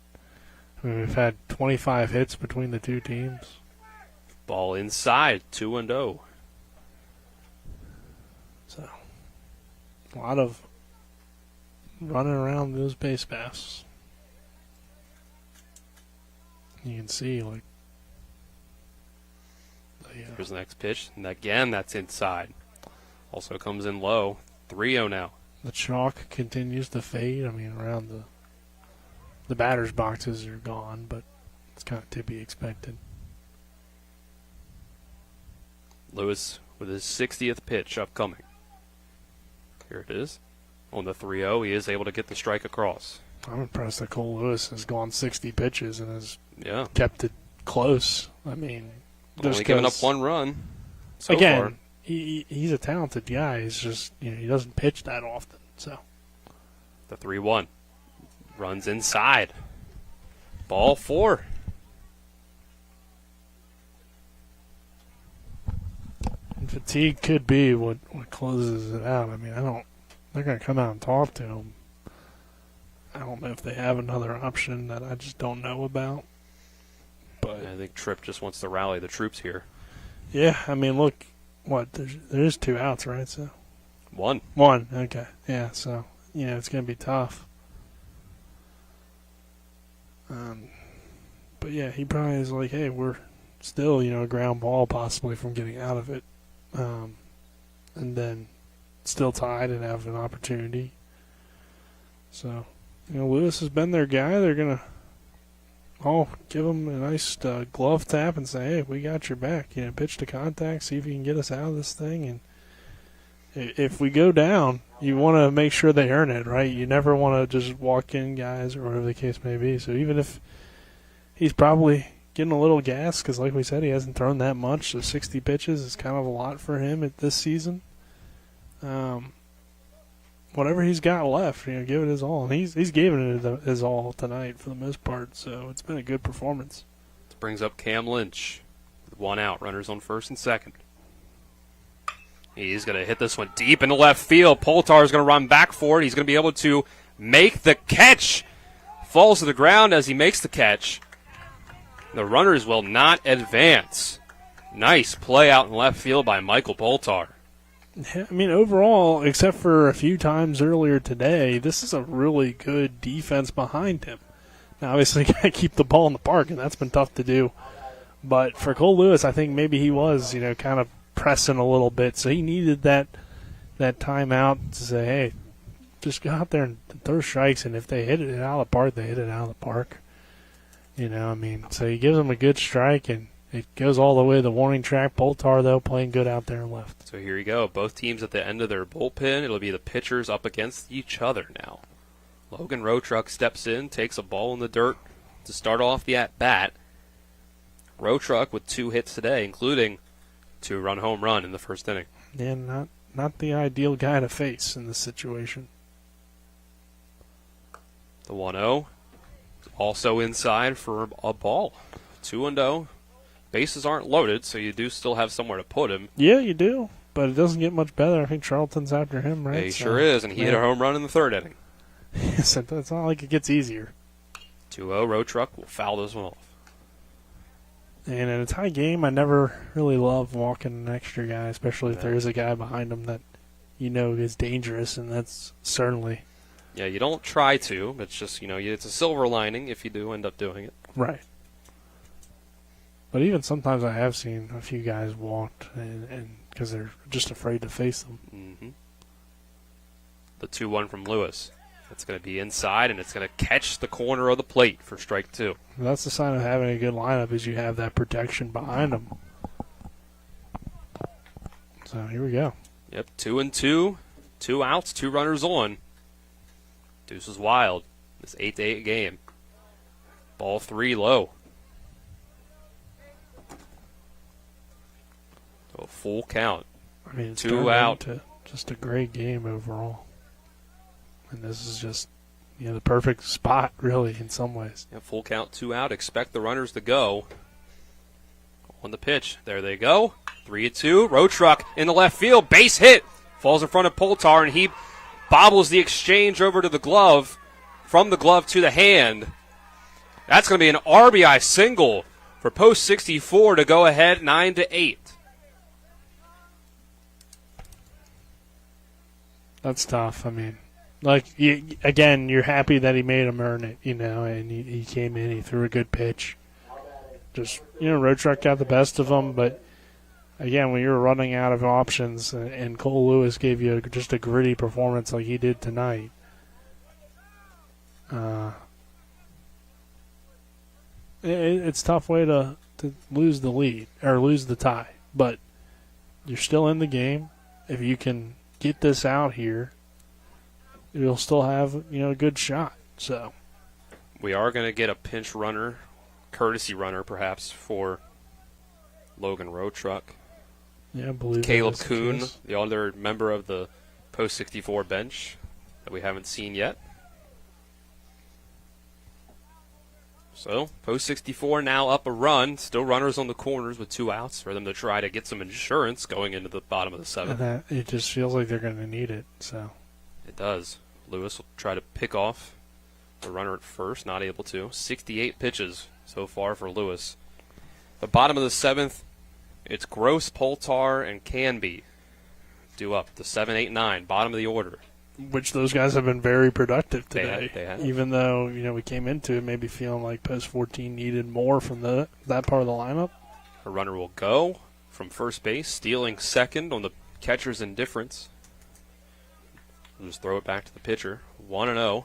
I mean, we've had 25 hits between the two teams. Ball inside, 2-0. So, a lot of running around those base paths. You can see, like, here's the next pitch, and again, that's inside. Also comes in low, 3-0 now. The chalk continues to fade. I mean, around the batter's boxes are gone, but it's kind of to be expected. Lewis with his 60th pitch upcoming. Here it is. On the 3-0, he is able to get the strike across. I'm impressed that Cole Lewis has gone 60 pitches and has kept it close. I mean, only giving up 1 run so again, far. He's a talented guy. He's just, he doesn't pitch that often. So the 3-1 runs inside. Ball 4. And fatigue could be what closes it out. I mean, they're going to come out and talk to him. I don't know if they have another option that I just don't know about. But I think Tripp just wants to rally the troops here. Yeah, I mean, look, there's 2 outs, right? So 1. Okay. Yeah, so, it's going to be tough. But, yeah, he probably is like, hey, we're still, a ground ball possibly from getting out of it. And then still tied and have an opportunity. So, Lewis has been their guy. They're going to give him a nice glove tap and say, hey, we got your back. Pitch to contact, see if you can get us out of this thing. And if we go down, you want to make sure they earn it, right? You never want to just walk in guys or whatever the case may be. So even if he's probably getting a little gas, because like we said, he hasn't thrown that much, so 60 pitches is kind of a lot for him at this season. Whatever he's got left, give it his all. And he's given it his all tonight for the most part, so it's been a good performance. This brings up Cam Lynch with 1 out, runners on first and second. He's going to hit this one deep in the left field. Poltar is going to run back for it. He's going to be able to make the catch. Falls to the ground as he makes the catch. The runners will not advance. Nice play out in left field by Michael Poltar. Yeah, I mean, overall, except for a few times earlier today, this is a really good defense behind him. Now, obviously, you got to keep the ball in the park, and that's been tough to do. But for Cole Lewis, I think maybe he was, kind of pressing a little bit, so he needed that timeout to say, hey, just go out there and throw strikes, and if they hit it out of the park, they hit it out of the park. So he gives them a good strike, and it goes all the way to the warning track. Poltar, though, playing good out there and left. So here you go. Both teams at the end of their bullpen. It'll be the pitchers up against each other now. Logan Rotruck steps in, takes a ball in the dirt to start off the at-bat. Rotruck with 2 hits today, including 2-run home run in the first inning. Yeah, not the ideal guy to face in this situation. The 1-0 also inside for a ball. 2-0. Bases aren't loaded, so you do still have somewhere to put him. Yeah, you do, but it doesn't get much better. I think Charlton's after him, right? Yeah, he sure is, and he hit a home run in the 3rd inning. So it's not like it gets easier. 2-0, Rotruck will foul this one off. And in a tie game, I never really love walking an extra guy, especially if there is a guy behind him that is dangerous, and that's certainly. Yeah, you don't try to. It's just, it's a silver lining if you do end up doing it. Right. But even sometimes I have seen a few guys walked, and because they're just afraid to face them. Mm-hmm. The 2-1 from Lewis. It's going to be inside, and it's going to catch the corner of the plate for strike 2. That's the sign of having a good lineup is you have that protection behind them. So here we go. Yep, 2-2, 2 outs, 2 runners on. Deuce is wild. This 8-8 game. Ball 3 low. So a full count. I mean, it's 2 out. Just a great game overall. And this is just, the perfect spot, really, in some ways. Yeah, full count, 2 out. Expect the runners to go. On the pitch. There they go. 3-2. Rotruck in the left field. Base hit. Falls in front of Poltar, and he bobbles the exchange over to the glove. From the glove to the hand. That's going to be an RBI single for Post 64 to go ahead 9-8. That's tough. I mean, again, you're happy that he made him earn it, and he came in, he threw a good pitch. Just, Rotruck got the best of him, but again, when you're running out of options and Cole Lewis gave you just a gritty performance like he did tonight, it's a tough way to lose the lead or lose the tie, but you're still in the game. If you can get this out here, you'll still have a good shot. So we are going to get a pinch runner, courtesy runner perhaps, for Logan Rotruck. Yeah, I believe Caleb Kuhn, the other member of the Post 64 bench that we haven't seen yet. So Post 64 now up a run, still runners on the corners with 2 outs for them to try to get some insurance going into the bottom of the 7th. And it just feels like they're going to need it. So it does. Lewis will try to pick off the runner at first, not able to. 68 pitches so far for Lewis. The bottom of the 7th, it's Gross, Poltar, and Canby due up. The 7, 8, 9, bottom of the order. Which those guys have been very productive today. They have. Even though, we came into it maybe feeling like Post 14 needed more from that part of the lineup. A runner will go from first base, stealing second on the catcher's indifference. We'll just throw it back to the pitcher. 1-0.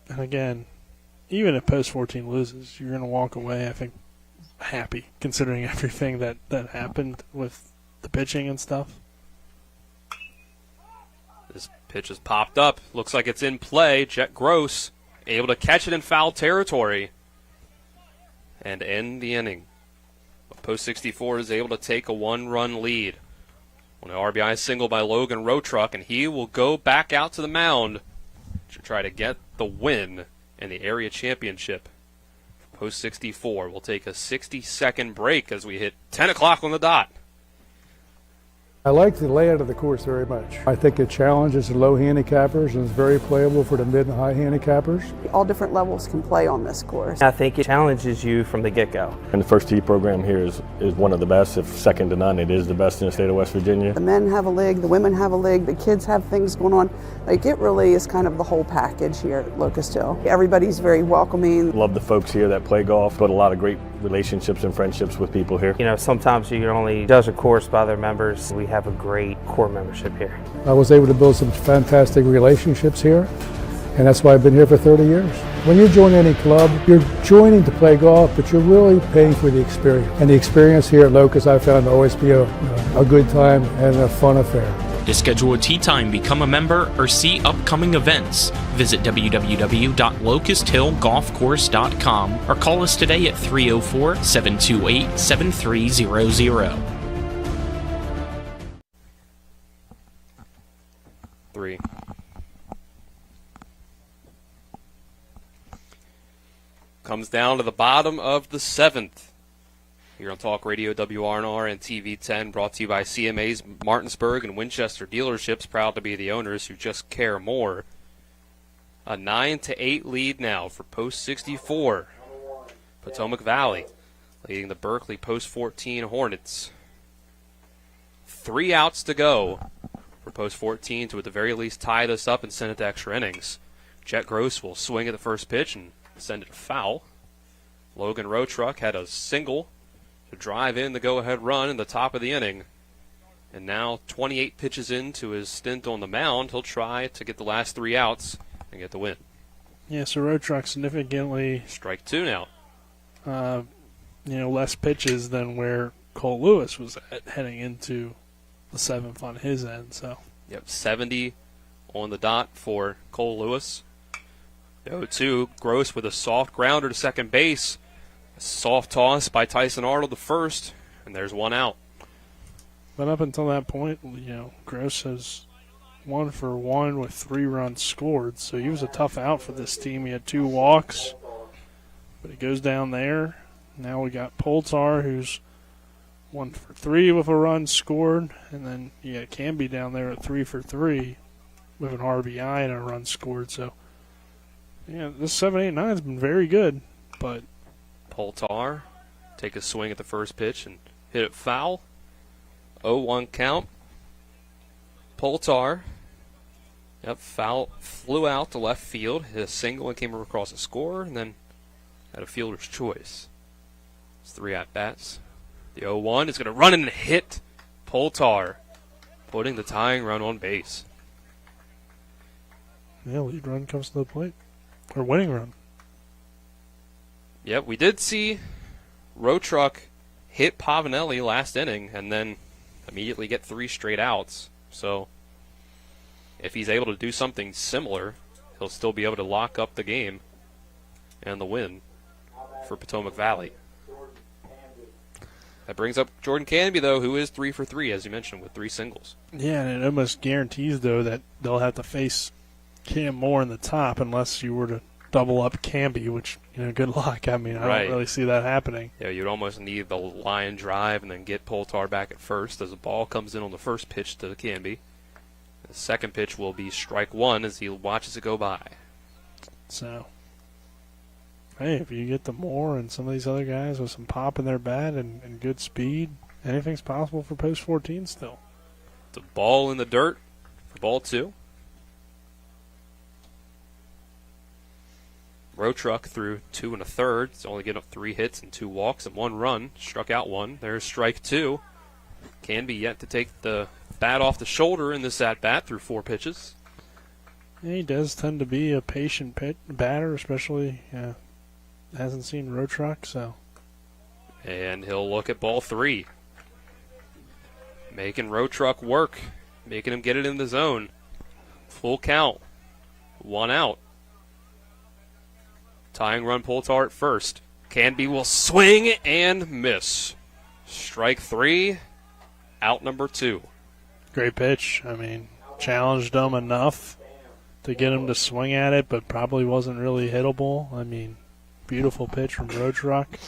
And again, even if Post 14 loses, you're going to walk away, I think, happy considering everything that happened with the pitching and stuff. This pitch has popped up. Looks like it's in play. Jet Gross able to catch it in foul territory and end the inning. Post 64 is able to take a 1-run lead. On an RBI single by Logan Rotruck, and he will go back out to the mound to try to get the win in the area championship. Post 64 will take a 60-second break as we hit 10 o'clock on the dot. I like the layout of the course very much. I think it challenges the low handicappers and is very playable for the mid and high handicappers. All different levels can play on this course. I think it challenges you from the get-go. And the first tee program here is one of the best, if second to none. It is the best in the state of West Virginia. The men have a league, the women have a league, the kids have things going on. Like, it really is kind of the whole package here at Locust Hill. Everybody's very welcoming. Love the folks here that play golf, but a lot of great relationships and friendships with people here. You know, sometimes you can only judge a course by their members. We have a great core membership here. I was able to build some fantastic relationships here, and that's why I've been here for 30 years. When you join any club, you're joining to play golf, but you're really paying for the experience. And the experience here at Locust I found to always be a good time and a fun affair. To schedule a tee time, become a member, or see upcoming events, visit www.locusthillgolfcourse.com or call us today at 304-728-7300. 3. Comes down to the bottom of the 7th. Here on Talk Radio, WRNR and TV 10, brought to you by CMA's Martinsburg and Winchester dealerships, proud to be the owners who just care more. A 9-8 lead now for Post 64. Potomac Valley leading the Berkeley Post 14 Hornets. 3 outs to go for Post 14 to at the very least tie this up and send it to extra innings. Jet Gross will swing at the first pitch and send it to foul. Logan Rotruck had a single to drive in the go-ahead run in the top of the inning. And now 28 pitches into his stint on the mound, he'll try to get the last 3 outs and get the win. Yeah, so Rotruck significantly... Strike 2 now. Less pitches than where Cole Lewis was heading into the 7th on his end. So. Yep, 70 on the dot for Cole Lewis. 0-2, Gross with a soft grounder to second base. A soft toss by Tyson Arnold to first, and there's 1 out. But up until that point, Gross has 1 for 1 with 3 runs scored, so he was a tough out for this team. He had 2 walks, but he goes down there. Now we got Poltar, who's 1 for 3 with a run scored, and then Canby down there at 3 for 3 with an RBI and a run scored. So, this 7-8-9 has been very good, but Poltar take a swing at the first pitch and hit it foul. 0-1 count. Poltar, foul, flew out to left field, hit a single and came across the score, and then had a fielder's choice. It's 3 at-bats. The 0-1 is going to run and hit Poltar, putting the tying run on base. Yeah, lead run comes to the plate. Or winning run. Yep, we did see Rotruck hit Pavanelli last inning and then immediately get 3 straight outs. So if he's able to do something similar, he'll still be able to lock up the game and the win for Potomac Valley. That brings up Jordan Canby, though, who is 3 for 3, as you mentioned, with 3 singles. Yeah, and it almost guarantees, though, that they'll have to face Cam Moore in the top unless you were to double up Canby, which, good luck. I mean, I don't really see that happening. Yeah, you'd almost need the line drive and then get Poltar back at first as the ball comes in on the first pitch to Canby. The second pitch will be strike 1 as he watches it go by. So, hey, if you get the Moore and some of these other guys with some pop in their bat and good speed, anything's possible for Post 14 still. The ball in the dirt for ball 2. Rotruck threw 2 1/3. It's only getting up 3 hits and 2 walks and 1 run. Struck out 1. There's strike 2. Canby yet to take the bat off the shoulder in this at-bat through 4 pitches. Yeah, he does tend to be a patient batter, especially hasn't seen Rotruck, so. And he'll look at ball 3. Making Road Truck work. Making him get it in the zone. Full count. 1 out. Tying run Poltar at first. Canby will swing and miss. Strike 3. Out number 2. Great pitch. I mean, challenged him enough to get him to swing at it, but probably wasn't really hittable. I mean, beautiful pitch from Road Truck.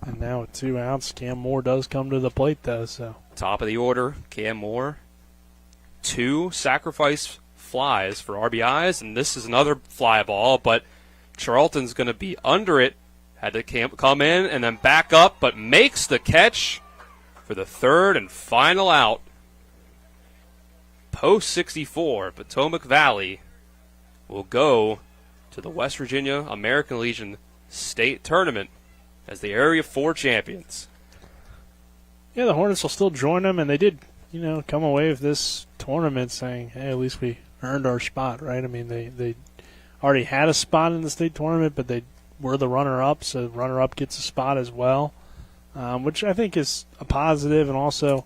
And now with 2 outs, Cam Moore does come to the plate, though. So Top of the order, Cam Moore. 2 sacrifice flies for RBIs, and this is another fly ball, but Charlton's going to be under it. Had to come in and then back up, but makes the catch for the 3rd and final out. Post 64, Potomac Valley will go to the West Virginia American Legion State Tournament as the Area 4 champions. Yeah, the Hornets will still join them, and they did, come away with this tournament saying, hey, at least we earned our spot, right? I mean, they already had a spot in the state tournament, but they were the runner-up, so the runner-up gets a spot as well, which I think is a positive. And also,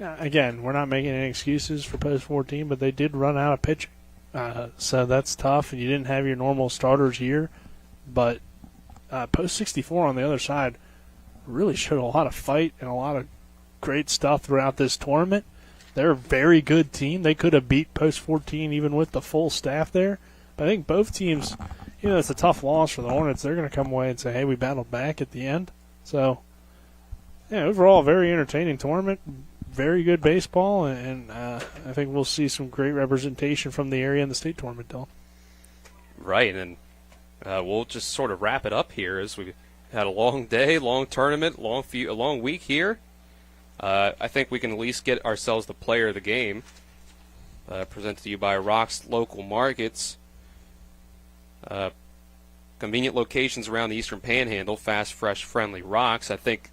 again, we're not making any excuses for Post 14, but they did run out of pitching. So that's tough, and you didn't have your normal starters here. But Post 64 on the other side really showed a lot of fight and a lot of great stuff throughout this tournament. They're a very good team. They could have beat Post 14 even with the full staff there. But I think both teams, it's a tough loss for the Hornets. They're going to come away and say, hey, we battled back at the end. So, yeah, overall, a very entertaining tournament. Very good baseball, and I think we'll see some great representation from the area in the state tournament, Dylan. Right, and we'll just sort of wrap it up here as we had a long day, long tournament, a long week here. I think we can at least get ourselves the player of the game. Presented to you by Rock's Local Markets. Convenient locations around the Eastern Panhandle, fast, fresh, friendly Rocks. I think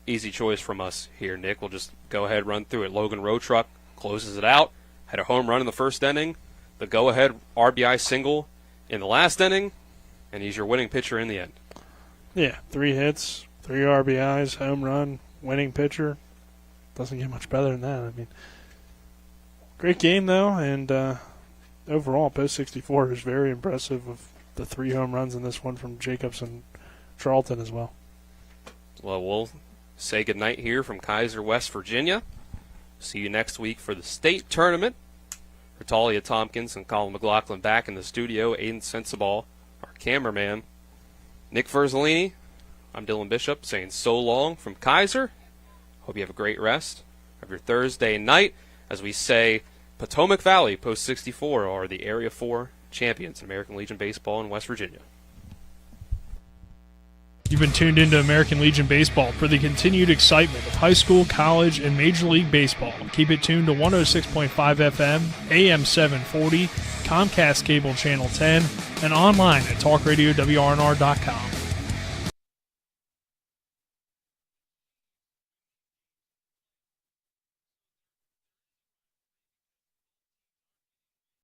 easy choice from us here, Nick. We'll just go ahead, run through it. Logan Road Truck closes it out. Had a home run in the first inning. The go-ahead RBI single in the last inning. And he's your winning pitcher in the end. Yeah, 3 hits, 3 RBIs, home run, winning pitcher. Doesn't get much better than that. I mean, great game, though. And overall, Post 64 is very impressive with the 3 home runs in this one from Jacobs and Charlton as well. Well, we'll say goodnight here from Kaiser, West Virginia. See you next week for the state tournament. For Talia Tompkins and Colin McLaughlin back in the studio, Aiden Sensabaugh, our cameraman, Nick Verzolini, I'm Dylan Bishop saying so long from Kaiser. Hope you have a great rest of your Thursday night. As we say, Potomac Valley, Post 64, are the Area 4 champions in American Legion Baseball in West Virginia. You've been tuned into American Legion Baseball for the continued excitement of high school, college, and Major League Baseball. Keep it tuned to 106.5 FM, AM 740, Comcast Cable Channel 10, and online at talkradiowrnr.com.